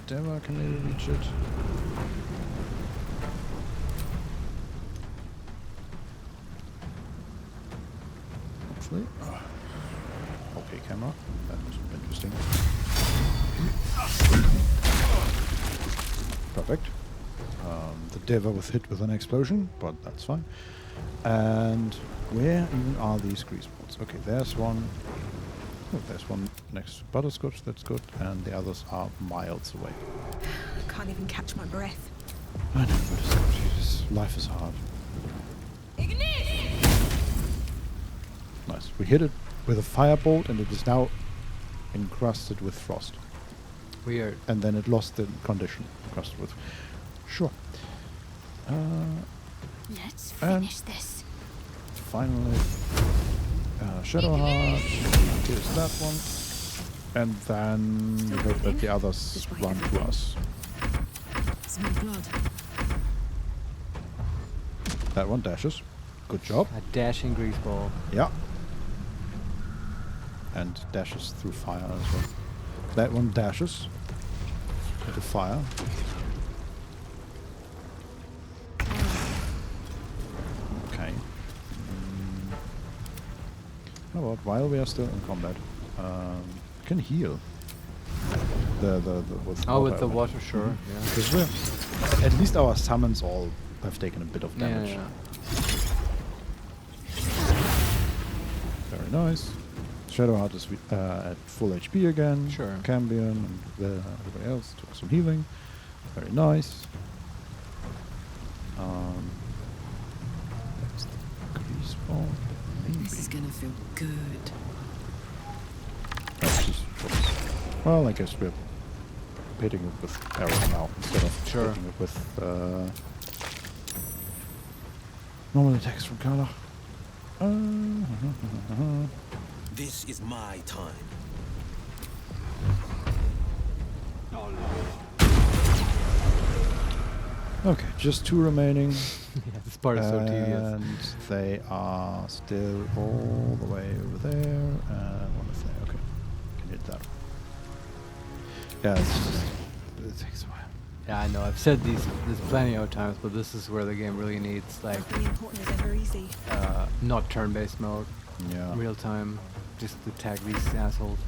Deva, can maybe reach it? Hopefully. Okay, camera. That was interesting. Perfect. The Deva was hit with an explosion, but that's fine. And where even are these grease balls? Okay, there's one. Oh, there's one next to Butterscotch, that's good. And the others are miles away. I can't even catch my breath. I know, Butterscotch, you just Life is hard. Nice. We hit it with a firebolt and it is now encrusted with frost. Weird. And then it lost the condition. Encrusted with. Sure. Let's finish this. Finally, Shadowheart. Here's that one. And then we hope that the others run to us. Some blood. That one dashes. Good job. A dashing grease ball. Yeah. And dashes through fire as well. That one dashes into fire. Okay. How about while we are still in combat, we can heal. With With the element. water, sure. Yeah. Because we're at least our summons all have taken a bit of damage. Yeah. Very nice. Shadowheart is at full HP again. Sure. Cambion and everybody else took some healing. Very nice. That's the grease ball. This is gonna feel good. Well, I guess we're hitting it with arrows now instead of hitting it with normal attacks from Kala. This is my time. Okay, just 2 remaining. Yeah, this part is so tedious. And they are still all the way over there. And one is there. Okay, can hit that. Yeah, it's just it takes a while. Yeah, I know. I've said this plenty of times, but this is where the game really needs like Nothing important is ever easy. not turn-based mode, Yeah, real time, just to tag these assholes.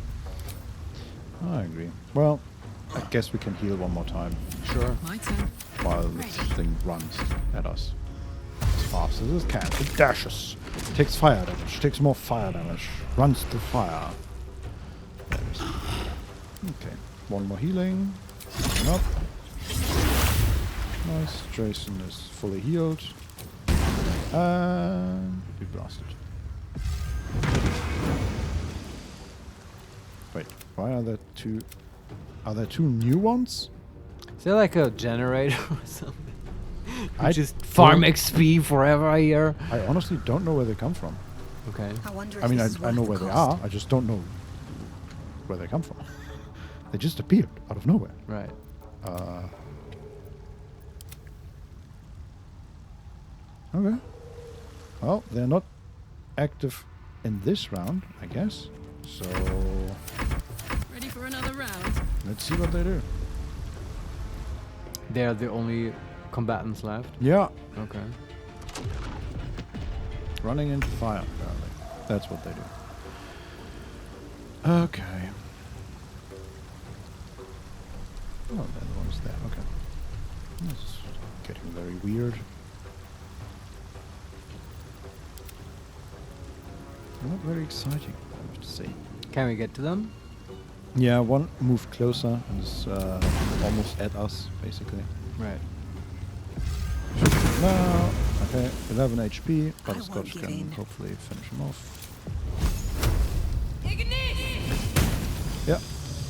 I agree. Well, I guess we can heal one more time Sure. My turn. while this thing runs at us as fast as it can. It dashes, takes fire damage, takes more fire damage, runs through fire. There it is. Okay, one more healing. Coming up. Nice. Jason is fully healed. And we blasted. Wait, why are there 2? Are there 2 new ones? Is there like a generator or something? I just farm don't- XP forever here. I honestly don't know where they come from. Okay. I wonder I if mean, this is I know worth where the they cost. are. I just don't know where they come from. They just appeared out of nowhere. Right. Okay. Well, they're not active in this round, I guess. So Ready for another round? let's see what they do. They are the only combatants left. Yeah, Okay. running into fire, apparently. That's what they do. Okay. Oh, the other one's there. Okay. This is getting very weird. Not very exciting, I have to say. Can we get to them? Yeah, one moved closer and is almost at us, basically. Right. Now, okay, 11 HP. I Butterscotch won't give can in. hopefully finish him off. Yeah,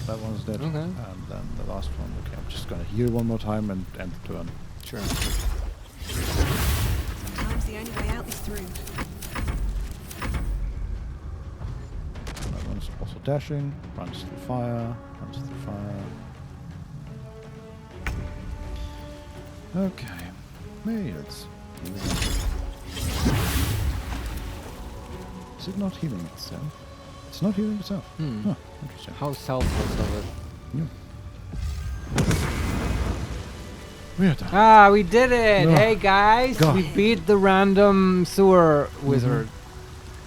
that one's dead. Okay. And then the last one. Okay, I'm just gonna heal one more time and end the turn. Sure. Sometimes the only way out is through. That one's also dashing. Runs through fire. Runs through fire. Okay. Hey, let's heal them. Is it not healing itself? It's not healing itself. Hmm. Huh, interesting. How selfless of it. Yeah. Weird. Ah, we did it! No. Hey guys, God. we beat the random sewer wizard.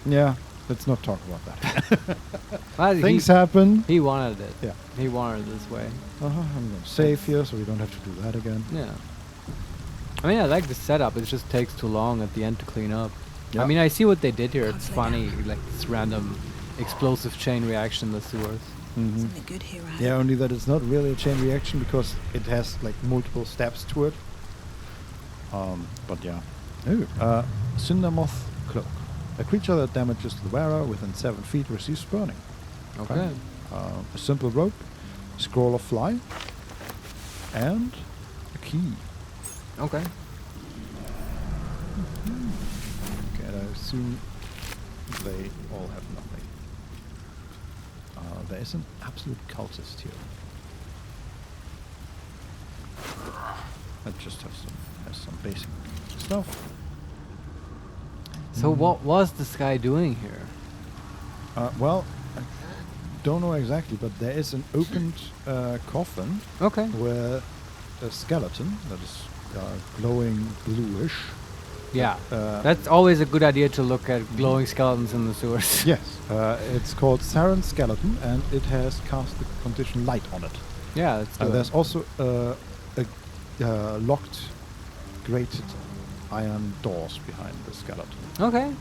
Yeah, let's not talk about that. Well, Things happen. he wanted it. Yeah. He wanted it this way. I'm gonna save here so we don't have to do that again. Yeah. I mean, I like the setup. It just takes too long at the end to clean up. Yeah. I mean, I see what they did here. It's funny, like this random explosive chain reaction in the sewers. Something good here, Adam. Yeah, only that it's not really a chain reaction because it has like multiple steps to it. But yeah. Ooh, Cindermoth Cloak. A creature that damages the wearer within 7 feet receives burning. Okay. A simple rope, scroll of fly, and a key. Okay. Okay, I assume they all have nothing. There is an absolute cultist here. That just has some basic stuff. So what was this guy doing here? Well, I don't know exactly, but there is an opened coffin Okay. where a skeleton that is glowing bluish. Yeah. That's always a good idea to look at glowing skeletons in the sewers. Yes, it's called Saren's skeleton, and it has cast the condition light on it. Yeah, that's good. There's also a locked, grated iron doors behind the skeleton. Okay.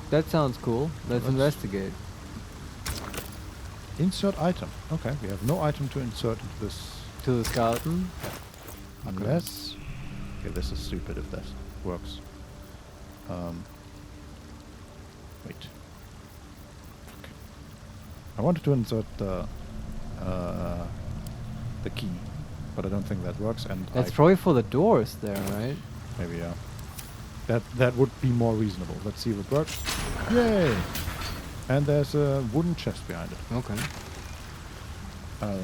That sounds cool. Let's investigate. Insert item. Okay, we have no item to insert into this. To the skeleton? Unless... Okay, this is stupid if that works. Wait. Okay. I wanted to insert the key, but I don't think that works. And That's probably for the doors there, right? maybe yeah. That would be more reasonable. Let's see if it works. Yay! And there's a wooden chest behind it. Okay.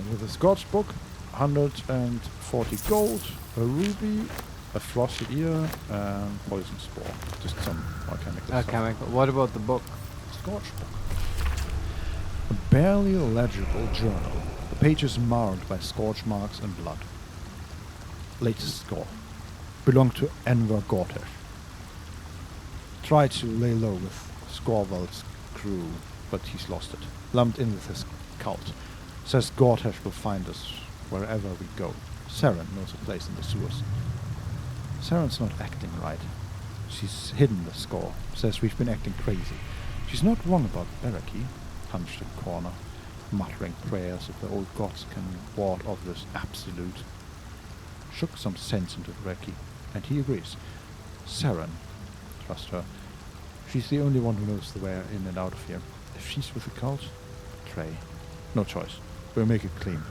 With a Scorch book, 140 gold, a ruby, a frosty ear, and poison spore. Just some alchemical stuff. Chemical. What about the book? Scorch book. A barely legible journal. The page is marred by scorch marks and blood. Latest score. Belonged to Enver Gothic. Tried to lay low with Scorvald's crew, but he's lost it. Lumped in with his cult. Says Gothic will find us wherever we go. Saren knows a place in the sewers. Saren's not acting right. She's hidden the score. Says we've been acting crazy. She's not wrong about Bereki. Hunched in corner, muttering prayers if the old gods can ward off this absolute. Shook some sense into Bereki, and he agrees. Saren, trust her. She's the only one who knows the way in and out of here. If she's with the cult, Trey. No choice. We'll make it clean.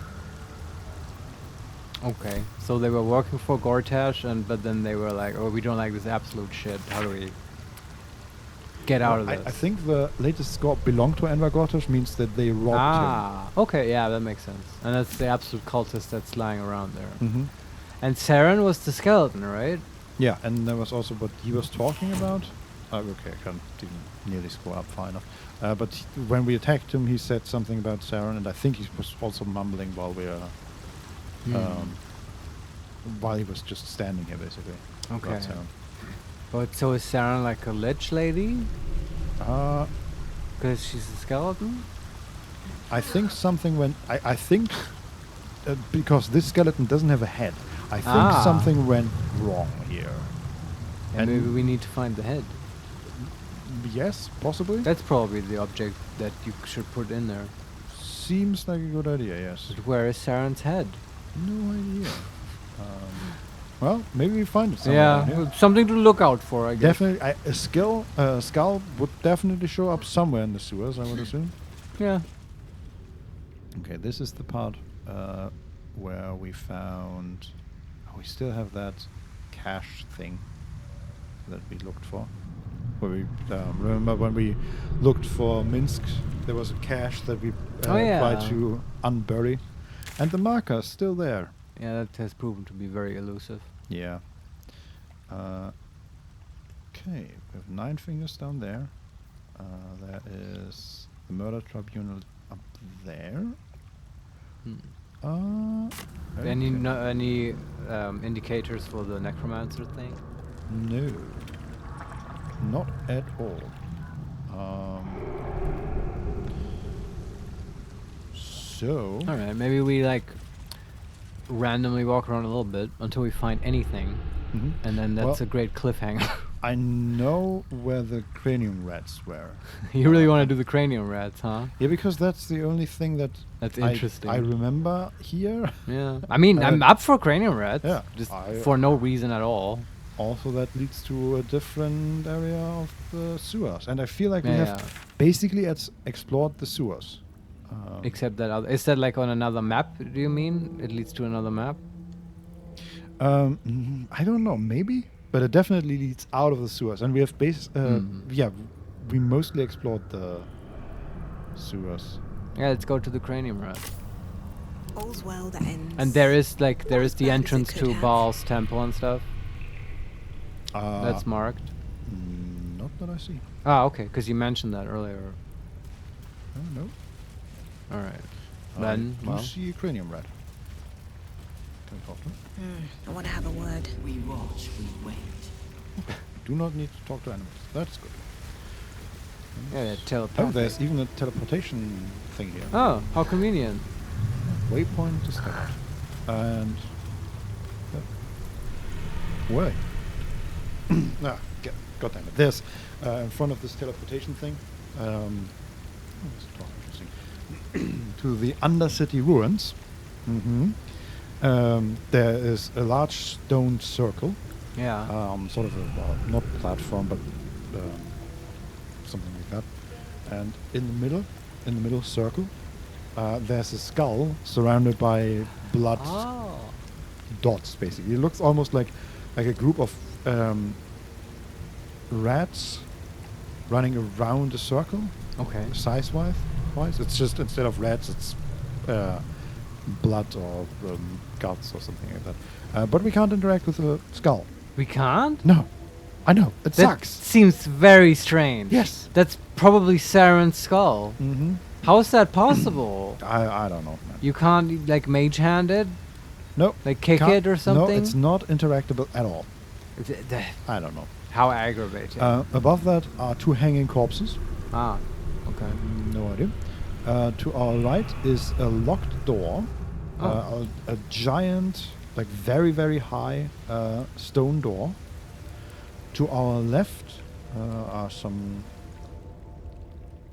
Okay. So they were working for Gortash, but then they were like, oh, we don't like this absolute shit. How do we get out of this? I think the latest score belonged to Enver Gortash means that they robbed him. Okay, yeah, that makes sense. And that's the absolute cultist that's lying around there. Mm-hmm. And Saren was the skeleton, right? Yeah, and there was also what he was talking about. Okay, I can't even nearly score up far enough. But when we attacked him, he said something about Saren, and I think he was also mumbling while we were... while he was just standing here, basically. Okay. But so is Saren like a lich lady? Because she's a skeleton? I think something went... I think... because this skeleton doesn't have a head. I think something went wrong here. And maybe we need to find the head. Yes, possibly. That's probably the object that you should put in there. Seems like a good idea, yes. But where is Saren's head? No idea. Well, maybe we find it somewhere. Yeah, something to look out for, I guess. Definitely, a skull would definitely show up somewhere in the sewers, I would assume. Yeah. Okay, this is the part where we found... we still have that cache thing that we looked for. Where we remember when we looked for Minsk, there was a cache that we tried to unbury, and the marker is still there. Yeah, that has proven to be very elusive. Yeah. Okay, we have 9 fingers down there. There is the murder tribunal up there. Okay. Any indicators for the necromancer thing? No, not at all. So. All right, maybe we like randomly walk around a little bit until we find anything, and then that's a great cliffhanger. I know where the cranium rats were. You really want to do the cranium rats, huh? Yeah, because that's the only thing that's interesting. I remember here. Yeah, I mean, I'm up for cranium rats. Yeah, just for no reason at all. also that leads to a different area of the sewers. And I feel like we Yeah, have basically explored the sewers. Except that is that like on another map? Do you mean it leads to another map? I don't know, maybe, but it definitely leads out of the sewers. And we have we mostly explored the sewers. Yeah, let's go to the cranium rat. All's well that ends. And there is the as entrance it to could have. Baal's temple and stuff. That's marked. Not that I see. Ah, okay, because you mentioned that earlier. No. All right. I Then, do see a cranium rat. Can I talk to him? I want to have a word. We watch, we wait. Do not need to talk to animals. That's good. yeah, telepathic. Oh, there's even a teleportation thing here. Oh, how convenient. Waypoint discovered. And wait. God damn it. There's in front of this teleportation thing. Let's talk interesting. To the Undercity ruins. There is a large stone circle. Yeah. Sort of a not platform, but something like that. And in the middle circle, there's a skull surrounded by blood dots. Basically, it looks almost like a group of rats running around a circle. Okay. Size-wise, it's just instead of rats, it's blood or guts or something like that. But we can't interact with the skull. We can't? No, I know it That sucks. seems very strange. Yes. That's probably Saren's skull. Mm-hmm. How is that possible? I don't know, man. You can't like mage hand it? No. Like kick Can't- it or something? No, it's not interactable at all. Th- I don't know. How aggravating. Above that are two hanging corpses. Ah, okay. No idea. To our right is a locked door. A giant, like very, very high stone door. To our left are some,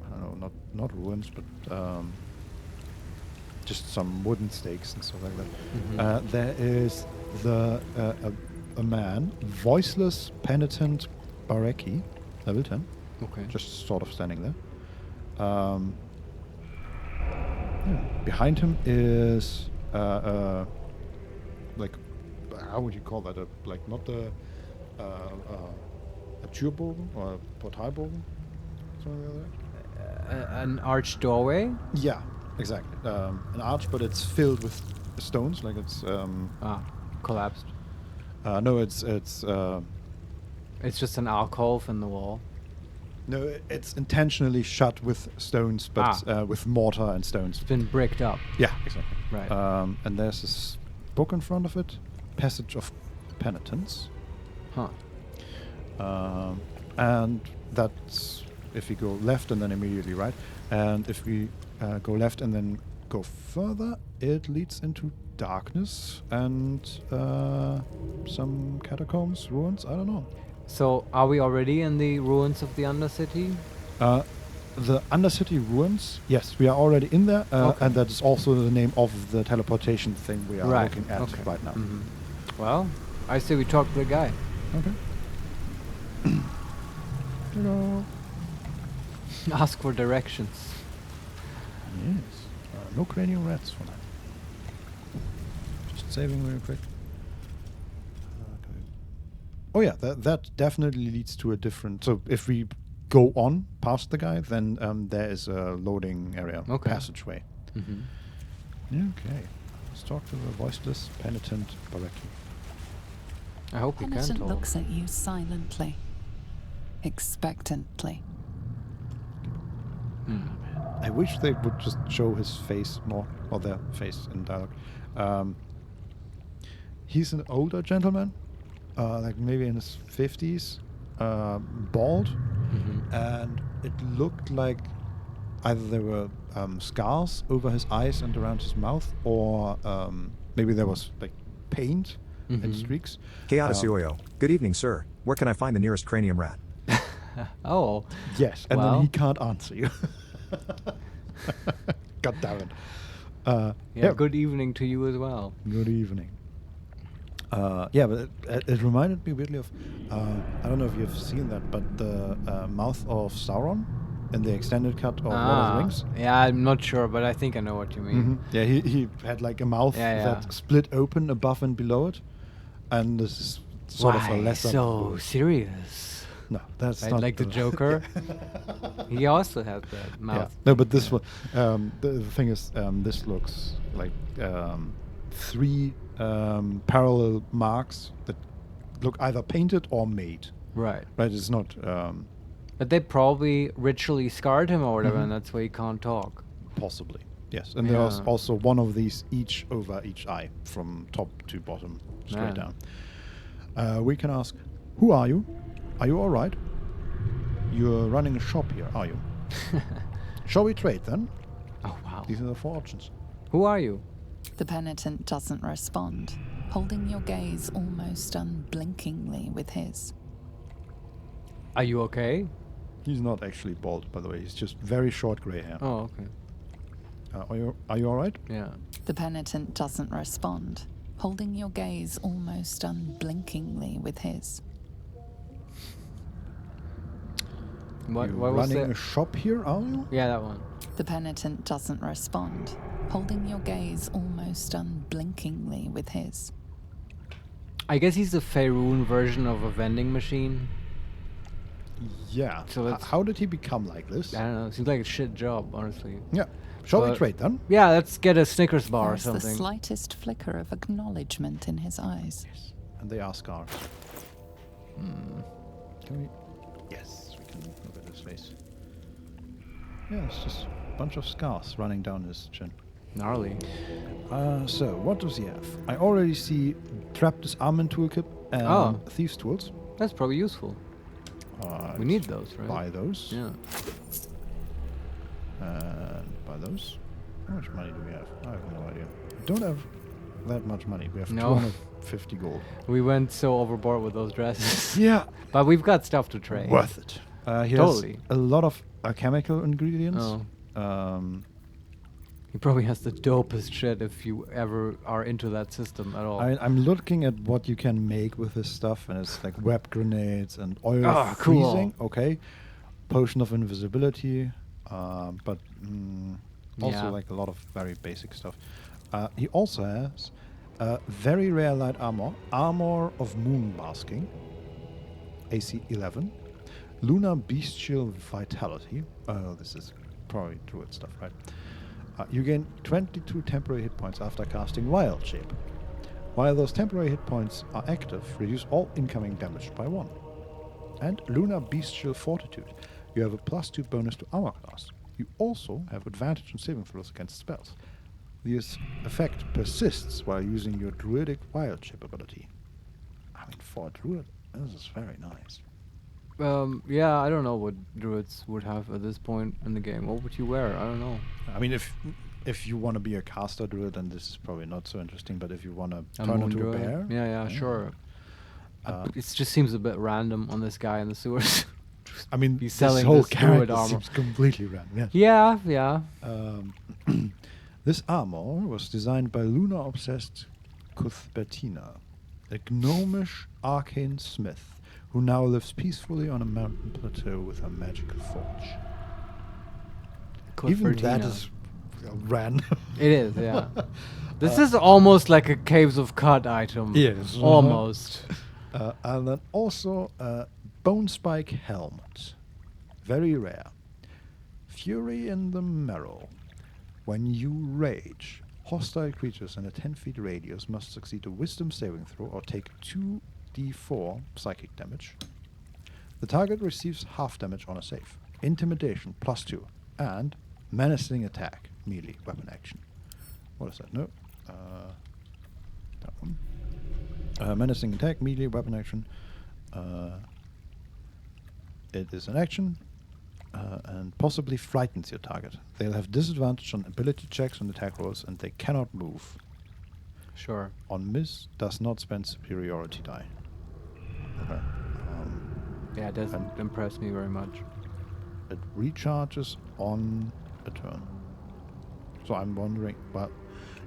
I don't know, not ruins, but just some wooden stakes and stuff like that. There is a man, voiceless penitent Bareki, level 10. Okay. Just sort of standing there. Behind him is like, how would you call that? Not a Türbogen or a Portalbogen, something like that. An arched doorway? Yeah, exactly. An arch, but it's filled with stones, like it's Collapsed. no, it's It's just an alcove in the wall. no, it's intentionally shut with stones, but with mortar and stones. It's been bricked up. Yeah, exactly. Right. And there's this book in front of it, Passage of Penitence. Huh. And that's if we go left and then immediately right. And if we go left and then go further, it leads into darkness and some catacombs, ruins, I don't know. So, are we already in the ruins of the Undercity? The Undercity ruins, yes, we are already in there, and that is also the name of the teleportation thing we are looking at right now. Well, I say we talk to the guy. Okay. Hello. Ask for directions. Yes. No cranial rats for now. Just saving real quick. Okay. Oh yeah, that definitely leads to a different. So if we go on past the guy, then there is a loading area, passageway. Okay. Let's talk to the voiceless penitent Bareki. I hope we can Penitent talk. looks at you silently, expectantly. I wish they would just show his face more, or their face in dialogue. He's an older gentleman, like maybe in his 50s, bald, and it looked like either there were scars over his eyes and around his mouth, or maybe there was like paint and streaks. Keotasioyo. Good evening, sir. Where can I find the nearest cranium rat? Oh. Yes, and then he can't answer you. God damn it. Yeah, good evening to you as well. Good evening. Yeah, but it reminded me weirdly of, I don't know if you've seen that, but the mouth of Sauron in the extended cut of Lord of the Rings. Yeah, I'm not sure, but I think I know what you mean. Yeah, he had like a mouth that split open above and below it, and this is sort of a lesser. So serious? No, that's right, not like the Joker. He also had that mouth. Yeah. No, but this one, the thing is, this looks like 3 parallel marks that look either painted or made. Right. Right. It's not. But they probably ritually scarred him or whatever, and that's why he can't talk. Possibly. Yes, and there's also one of these each over each eye, from top to bottom, straight down. We can ask, who are you? Are you all right? You're running a shop here, are you? Shall we trade then? Oh, wow. These are the 4 options. Who are you? The penitent doesn't respond, holding your gaze almost unblinkingly with his. Are you okay? He's not actually bald, by the way. He's just very short grey hair. Oh, okay. Are you all right? Yeah. The penitent doesn't respond, holding your gaze almost unblinkingly with his. What You're was running it? a shop here, are you? Yeah, that one. The penitent doesn't respond, holding your gaze almost unblinkingly with his. I guess he's the Faerun version of a vending machine. Yeah. So how did he become like this? I don't know. Seems like a shit job, honestly. Yeah. Shall we trade then? Yeah, let's get a Snickers bar There's or something. the slightest flicker of acknowledgement in his eyes. Yes. And they are scars. Can we? Yes, we can look at his face. Yeah, it's just a bunch of scars running down his chin. Gnarly. So, what does he have? I already see Trap Disarmament Toolkit and Thieves Tools. That's probably useful. We need those, right? Buy those. Yeah. And buy those. How much money do we have? I have no idea. We don't have that much money. We have 250 gold. We went so overboard with those dresses. Yeah. But we've got stuff to trade. Worth it. He has a lot of chemical ingredients. He probably has the dopest shit if you ever are into that system at all. I'm looking at what you can make with this stuff, and it's like web grenades and oil freezing. Cool. Okay. Potion of invisibility, but also like a lot of very basic stuff. He also has very rare light armor, armor of moon basking, AC 11, lunar bestial vitality. Oh, this is probably druid stuff, right? You gain 22 temporary hit points after casting Wild Shape. While those temporary hit points are active, reduce all incoming damage by 1. And Lunar Bestial Fortitude. You have a +2 bonus to armor class. You also have advantage on saving throws against spells. This effect persists while using your Druidic Wild Shape ability. I mean, for a druid, this is very nice. Yeah, I don't know what druids would have at this point in the game. What would you wear? I don't know. I mean, if you want to be a caster druid, then this is probably not so interesting. But if you want to A turn moon into druid? a bear, Yeah, sure. It just seems a bit random on this guy in the sewers. I mean, He's selling this whole this druid character armor. seems completely random. Yes. Yeah. This armor was designed by Luna-obsessed Cuthbertina, a gnomish arcane smith who now lives peacefully on a mountain plateau with her magical forge. Even that is random. It is, yeah. This is almost like a Caves of Qud item. Yes. Almost. And then also a bone spike helmet. Very rare. Fury in the marrow. When you rage, hostile creatures in a 10 feet radius must succeed a wisdom saving throw or take 2d4 psychic damage. The target receives half damage on a save. Intimidation +2. And menacing attack, melee, weapon action. What is that? No. That one. Menacing attack, melee, weapon action. It is an action. And possibly frightens your target. They'll have disadvantage on ability checks and attack rolls, and they cannot move. Sure. On miss, does not spend superiority die. Okay. Yeah, it doesn't impress me very much. It recharges on a turn. So I'm wondering, well,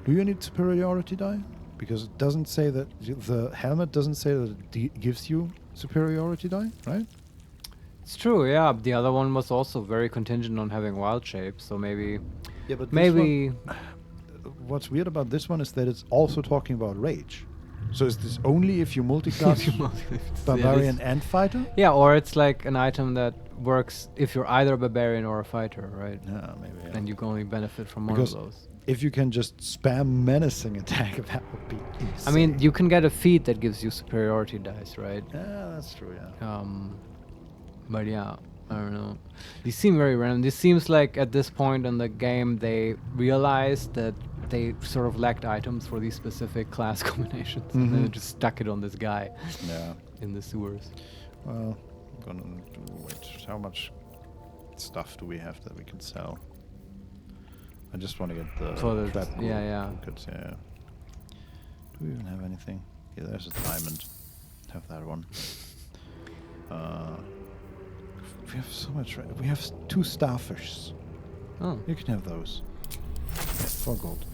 do you need superiority die? Because it doesn't say that the helmet doesn't say that it gives you superiority die, right? It's true, yeah. The other one was also very contingent on having wild shape, so maybe... Yeah, but maybe... What's weird about this one is that it's also talking about rage. So is this only if you multiclass barbarian and fighter? Yeah, or it's like an item that works if you're either a barbarian or a fighter, right? Yeah, maybe. Yeah. And you can only benefit from Because one of those. If you can just spam menacing attack, that would be insane. I mean, you can get a feat that gives you superiority dice, right? Yeah, that's true, yeah. But yeah, I don't know. These seem very random. This seems like at this point in the game they realized that they sort of lacked items for these specific class combinations, and then they just stuck it on this guy. Yeah. In the sewers. Well, I'm gonna wait. How much stuff do we have that we can sell? I just want to get the trap. Yeah. Goods, yeah. Do we even have anything? Yeah, there's a diamond. Have that one. We have so much. We have 2 starfish. Oh. You can have those. For gold.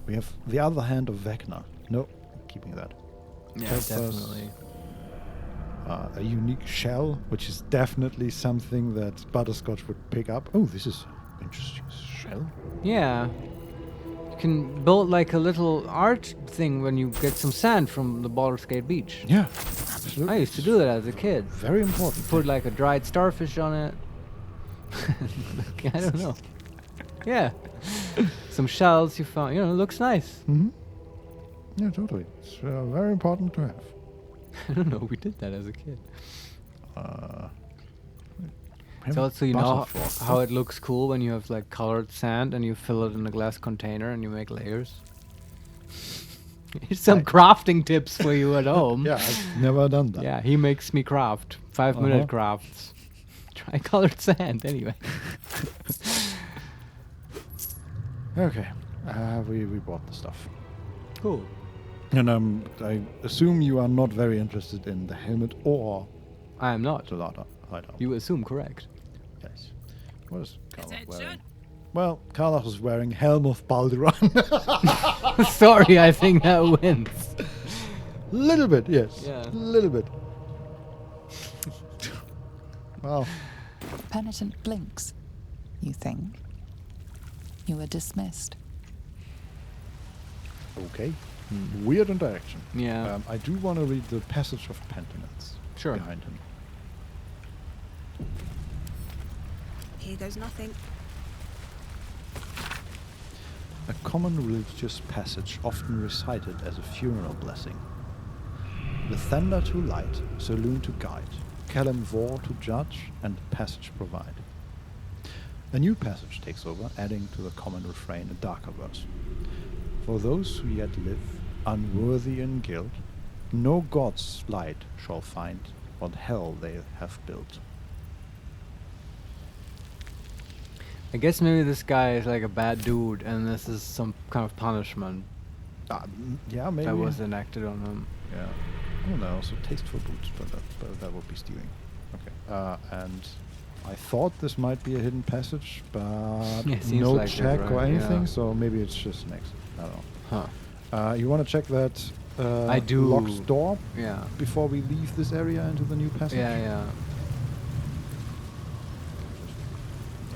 We have the other hand of Vecna. No, keeping that. Yeah, Peppers, definitely. A unique shell, which is definitely something that Butterscotch would pick up. Oh, this is an interesting shell. Yeah. You can build like a little art thing when you get some sand from the Baldur's Gate beach. Yeah, absolutely. I used to do that as a kid. Very important. Put like a dried starfish on it. I don't know. Yeah. Some shells you found. It looks nice. Mm-hmm. Yeah, totally. It's very important to have. I don't know. We did that as a kid. So you know how it looks cool when you have like colored sand and you fill it in a glass container and you make layers. Here's some crafting tips for you at home. Yeah, I've never done that. Yeah, he makes me craft 5-minute crafts. Try colored sand anyway. Okay, we bought the stuff. Cool. And I assume you are not very interested in the helmet or I am not. the hideout. You assume correct. Yes. What is Karlach wearing? Well, Karlach is wearing Helm of Baldur. Sorry, I think that wins. Little bit, yes. Yeah. Little bit. Well. Penitent blinks. You think? You were dismissed. Okay. Weird interaction. Yeah. I do want to read the Passage of Penitence. Sure. Behind him. Here goes nothing. A common religious passage often recited as a funeral blessing. The thunder to light, saloon to guide, Callum Vor to judge, and the passage provide. A new passage takes over, adding to the common refrain a darker verse. For those who yet live, unworthy in guilt, no god's light shall find what hell they have built. I guess maybe this guy is like a bad dude and this is some kind of punishment Yeah, maybe. that was enacted on him. Yeah. Oh no, also tasteful boots, but that would be stealing. Okay. And I thought this might be a hidden passage, but Yeah, seems no like it, check or right? anything, Yeah. so maybe it's just an exit. I don't know. Huh. You want to check that I do. locked door Yeah. before we leave this area into the new passage? Yeah.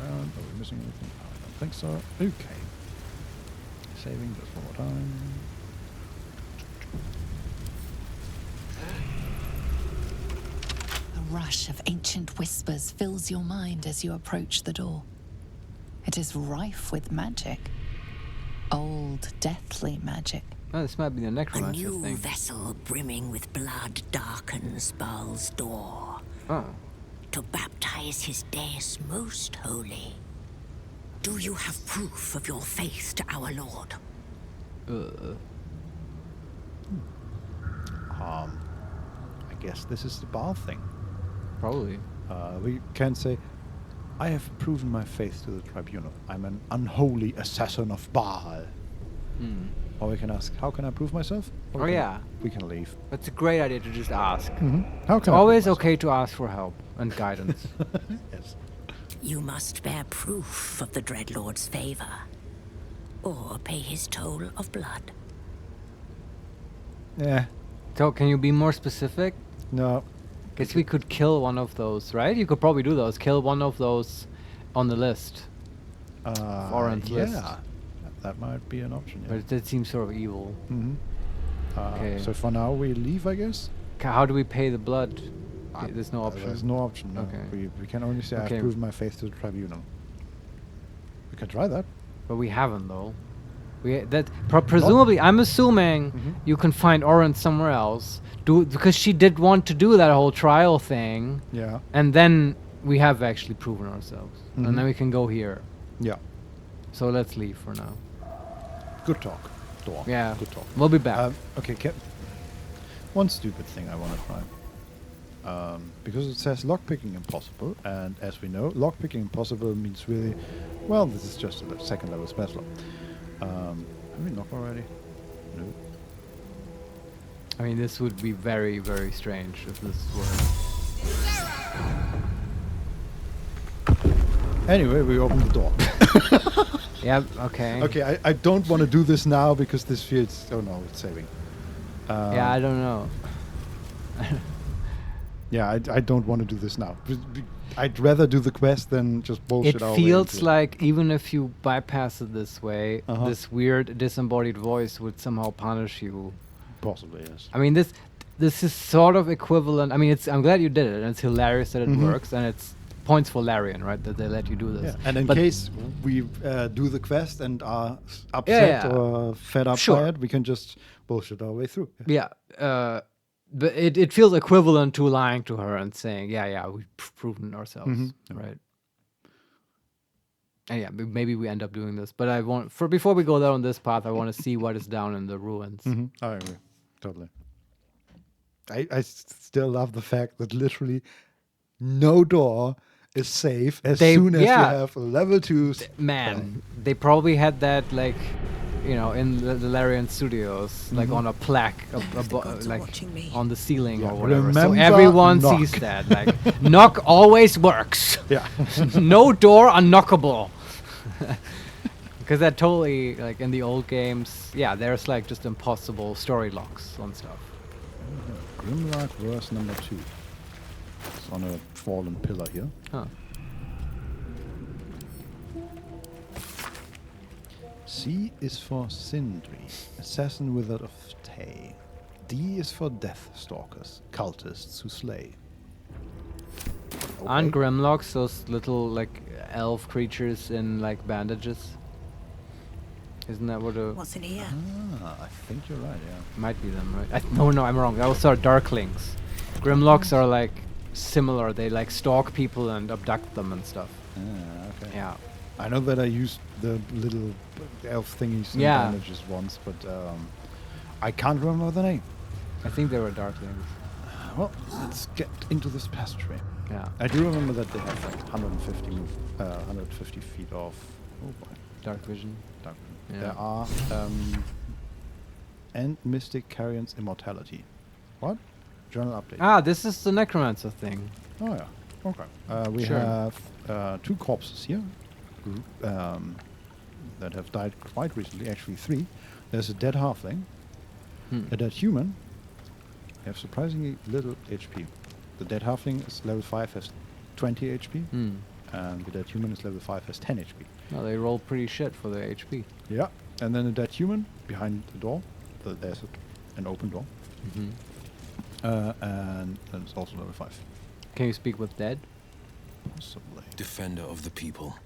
Are we missing anything? I don't think so. Okay. Saving just one more time. A rush of ancient whispers fills your mind as you approach the door. It is rife with magic. Old, deathly magic. Oh, this might be the A necromancer new thing. vessel brimming with blood darkens Baal's door Oh. to baptize his deus most holy. Do you have proof of your faith to our Lord? I guess this is the Baal thing. Probably. We can say, I have proven my faith to the tribunal. I'm an unholy assassin of Baal. Or we can ask, how can I prove myself? Or Oh, we can- yeah. We can leave. That's a great idea to just ask. How It's can I prove always myself? okay to ask for help and guidance. Yes. You must bear proof of the Dreadlord's favor, or pay his toll of blood. Yeah. So can you be more specific? No. Guess we could kill one of those, right? You could probably do those. Kill one of those on the list. Orange list. That might be an option. Yeah. But that seems sort of evil. Mm-hmm. Okay. So for now we leave, I guess. How do we pay the blood? There's no option. There's no option. No. Okay. We can only say Okay. I've proven my faith to the tribunal. We can try that. But we haven't though. Presumably, I'm assuming you can find Oren somewhere else. Because she did want to do that whole trial thing. Yeah. And then we have actually proven ourselves, and then we can go here. Yeah. So let's leave for now. Good talk. Door. Yeah. Good talk. We'll be back. Okay. One stupid thing I want to try. Because it says lockpicking impossible, and as we know, lockpicking impossible means really, well, this is just a second level special. Have we knocked already? No. I mean, this would be very, very strange if this were. Anyway, we open the door. Yeah, okay. Okay, I don't want to do this now because this feels... Oh no, it's saving. Yeah, I don't know. Yeah, I don't want to do this now. I'd rather do the quest than just bullshit It our way feels into like even if you bypass it this way, this weird disembodied voice would somehow punish you. Possibly, yes. I mean, this is sort of equivalent. I mean, I'm glad you did it, and it's hilarious that it works, and it's points for Larian, right? That they let you do this. Yeah. And in case we do the quest and are upset or fed up by it, we can just bullshit our way through. Yeah. But it feels equivalent to lying to her and saying, yeah, we've proven ourselves, right? And yeah, maybe we end up doing this. But I want before we go down this path, I want to see what is down in the ruins. I agree, totally. I still love the fact that literally no door is safe as soon as you have a level 2. Man, they probably had that like, in the Larian Studios, like on a plaque, like on the ceiling or whatever. So everyone sees that. Like, knock always works. Yeah. No door unknockable. Because that totally, like in the old games, there's like just impossible story locks on stuff. Grimlock verse number 2. It's on a fallen pillar here. Huh. C is for Sindri, Assassin Wizard of Tay. D is for Death Stalkers, cultists who slay. Okay. Aren't Grimlocks those little like elf creatures in like bandages? Isn't that what a... What's in here? I think you're right, yeah. Might be them, right? No, I'm wrong. Those are Darklings. Grimlocks are like similar. They like stalk people and abduct them and stuff. Okay. Yeah. I know that I used the little elf thingies in bandages once, but I can't remember the name. I think they were Darklings. Well, let's get into this passageway. Yeah. I do remember that they have like 150 feet of... Oh boy. Dark vision. Dark vision. Yeah. There are... and Mystic Carrion's Immortality. What? Journal update. This is the Necromancer thing. Oh yeah. Okay. We have 2 corpses here. That have died quite recently, actually 3. There's a dead halfling, a dead human. They have surprisingly little HP. The dead halfling is level 5, has 20 HP, and the dead human is level 5, has 10 HP. No, they roll pretty shit for the HP. Yeah, and then the dead human behind the door. There's an open door, and then it's also level 5. Can you speak with dead? Possibly. Defender of the people.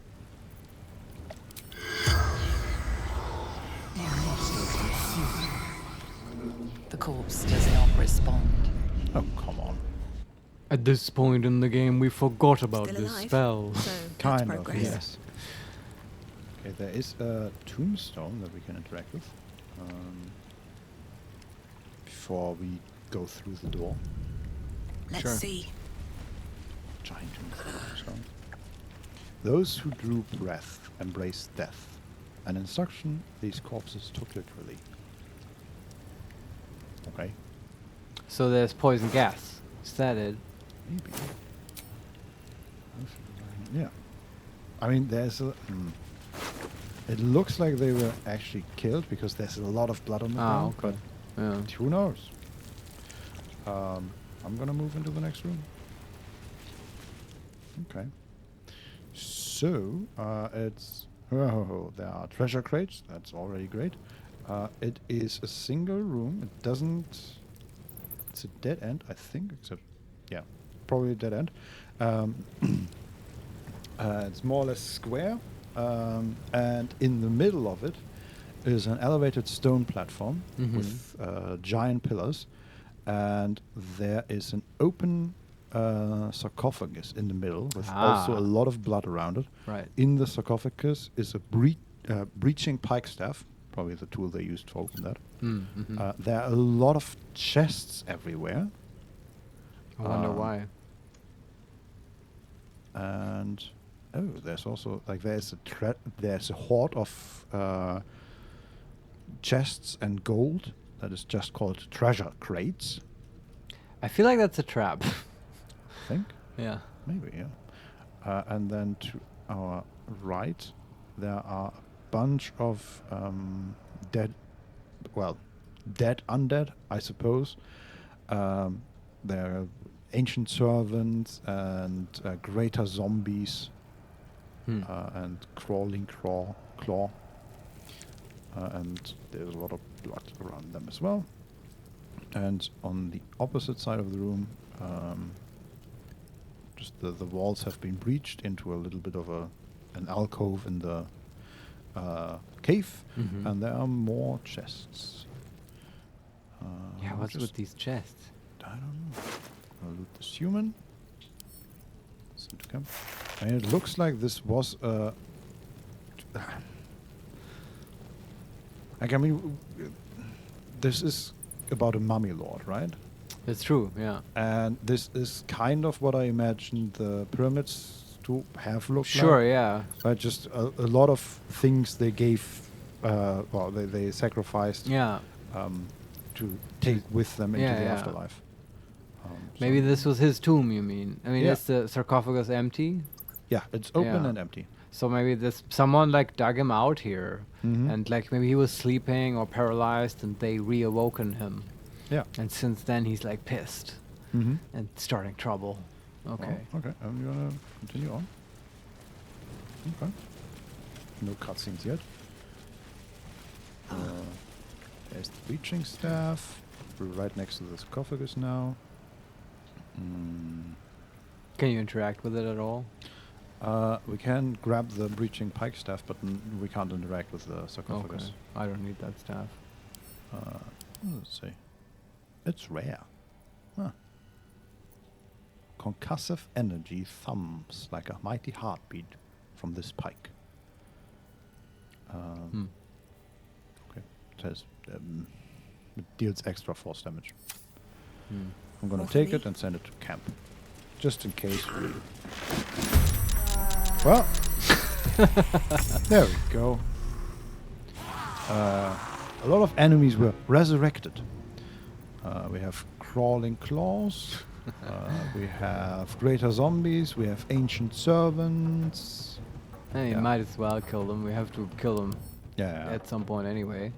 The corpse does not respond. Oh, come on. At this point in the game, we forgot about Still this alive, spell. so Kind of, progress. yes. Okay, there is a tombstone that we can interact with before we go through the door. Let's see. Giant tombstone. Those who drew breath embrace death. An instruction these corpses took literally. Okay. So there's poison gas. Is that it? Maybe. Yeah. I mean, there's a... it looks like they were actually killed because there's a lot of blood on the ground. Okay. Yeah. Who knows? I'm gonna move into the next room. Okay. So it's there are treasure crates. That's already great. It is a single room. It doesn't. It's a dead end, I think. Except, yeah, probably a dead end. It's more or less square, and in the middle of it is an elevated stone platform with giant pillars, and there is an open sarcophagus in the middle with also a lot of blood around it. Right. In the sarcophagus is a breaching pike staff, probably the tool they used to open that. There are a lot of chests everywhere. I wonder why. And there's also there's a hoard of chests and gold that is just called treasure crates. I feel like that's a trap. Think? Yeah. Maybe, yeah. And then to our right, there are a bunch of dead undead, I suppose. There are ancient servants and greater zombies and crawling claw. And there's a lot of blood around them as well. And on the opposite side of the room, just the walls have been breached into a little bit of an alcove in the cave, and there are more chests. Yeah, what's with these chests? I don't know. I'll loot this human. Seem to come. And it looks like this was like, I mean, this is about a mummy lord, right? It's true, yeah. And this is kind of what I imagined the pyramids to have looked like. Sure, yeah. But just a lot of things they gave, they sacrificed to take with them into the afterlife. Maybe this was his tomb, you mean? I mean, is the sarcophagus empty? Yeah, it's open and empty. So maybe someone like dug him out here, and like maybe he was sleeping or paralyzed, and they reawoken him. Yeah. And since then he's like pissed and starting trouble. Okay. Oh, okay. I'm gonna continue on. Okay. No cutscenes yet. There's the breaching staff. We're right next to the sarcophagus now. Can you interact with it at all? We can grab the breaching pike staff, but we can't interact with the sarcophagus. Okay. I don't need that staff. Let's see. It's rare. Huh. Concussive energy thumps like a mighty heartbeat from this pike. Okay. It says it deals extra force damage. I'm gonna take it and send it to camp, just in case we. Well, there we go. A lot of enemies were resurrected. We have crawling claws. We have greater zombies. We have ancient servants. And you might as well kill them. We have to kill them at some point anyway.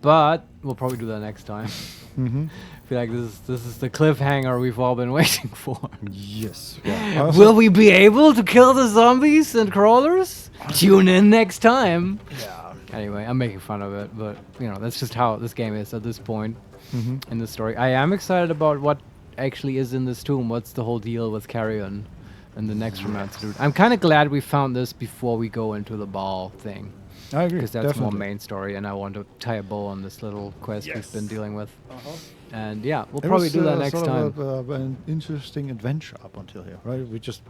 But we'll probably do that next time. I feel like this is the cliffhanger we've all been waiting for. Yes. Yeah. Will we be able to kill the zombies and crawlers? Tune in next time. Yeah. Anyway, I'm making fun of it, but you know that's just how this game is at this point in the story. I am excited about what actually is in this tomb. What's the whole deal with Carrion and the next romance dude? I'm kind of glad we found this before we go into the ball thing. I agree. Because that's more main story, and I want to tie a bow on this little quest we've been dealing with. And yeah, we'll probably do that next time. An interesting adventure up until here, right? We just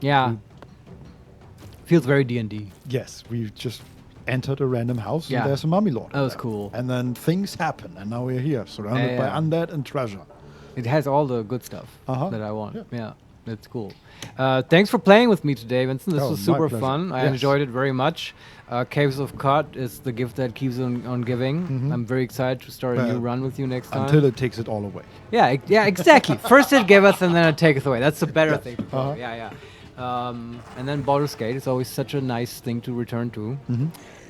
feels very D&D. Yes, we just entered a random house and there's a mummy lord. That was cool. And then things happen, and now we're here, surrounded by undead and treasure. It has all the good stuff that I want. Yeah, it's cool. Thanks for playing with me today, Vincent. This was super fun. I enjoyed it very much. Caves of Qud is the gift that keeps on giving. I'm very excited to start a new run with you next time. Until it takes it all away. Yeah, exactly. First it giveth and then it taketh away. That's the better thing. And then Baldur's Gate is always such a nice thing to return to.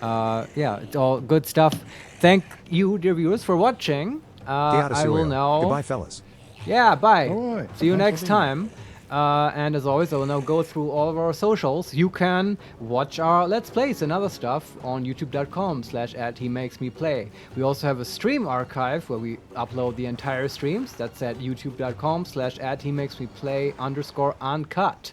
It's all good stuff. Thank you, dear viewers, for watching. I will now. Goodbye, fellas. Yeah, bye. All right. See you Thanks next for being time. And as always, I will now go through all of our socials. You can watch our Let's Plays and other stuff on youtube.com/@HeMakesMePlay. We also have a stream archive where we upload the entire streams. That's at youtube.com/@HeMakesMePlay_uncut.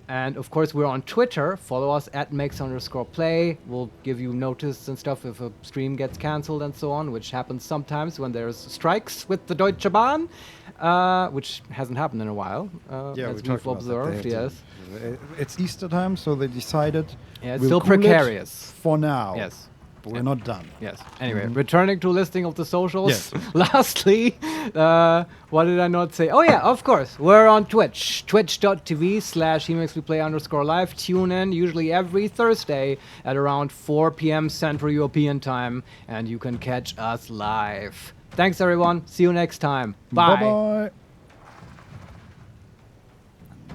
And of course, we're on Twitter. Follow us @makes_play. We'll give you notice and stuff if a stream gets cancelled and so on, which happens sometimes when there's strikes with the Deutsche Bahn, which hasn't happened in a while, as we've observed. Yes, it's Easter time, so they decided. Yeah, it's we'll still cool it precarious for now. Yes. But we're not done. Yes. Anyway, returning to listing of the socials. Yes. Lastly, what did I not say? Oh yeah, of course. We're on Twitch. Twitch.tv/HeMakesMePlay_live. Tune in usually every Thursday at around 4 p.m. Central European time, and you can catch us live. Thanks everyone. See you next time. Bye. Bye-bye.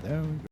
There we go.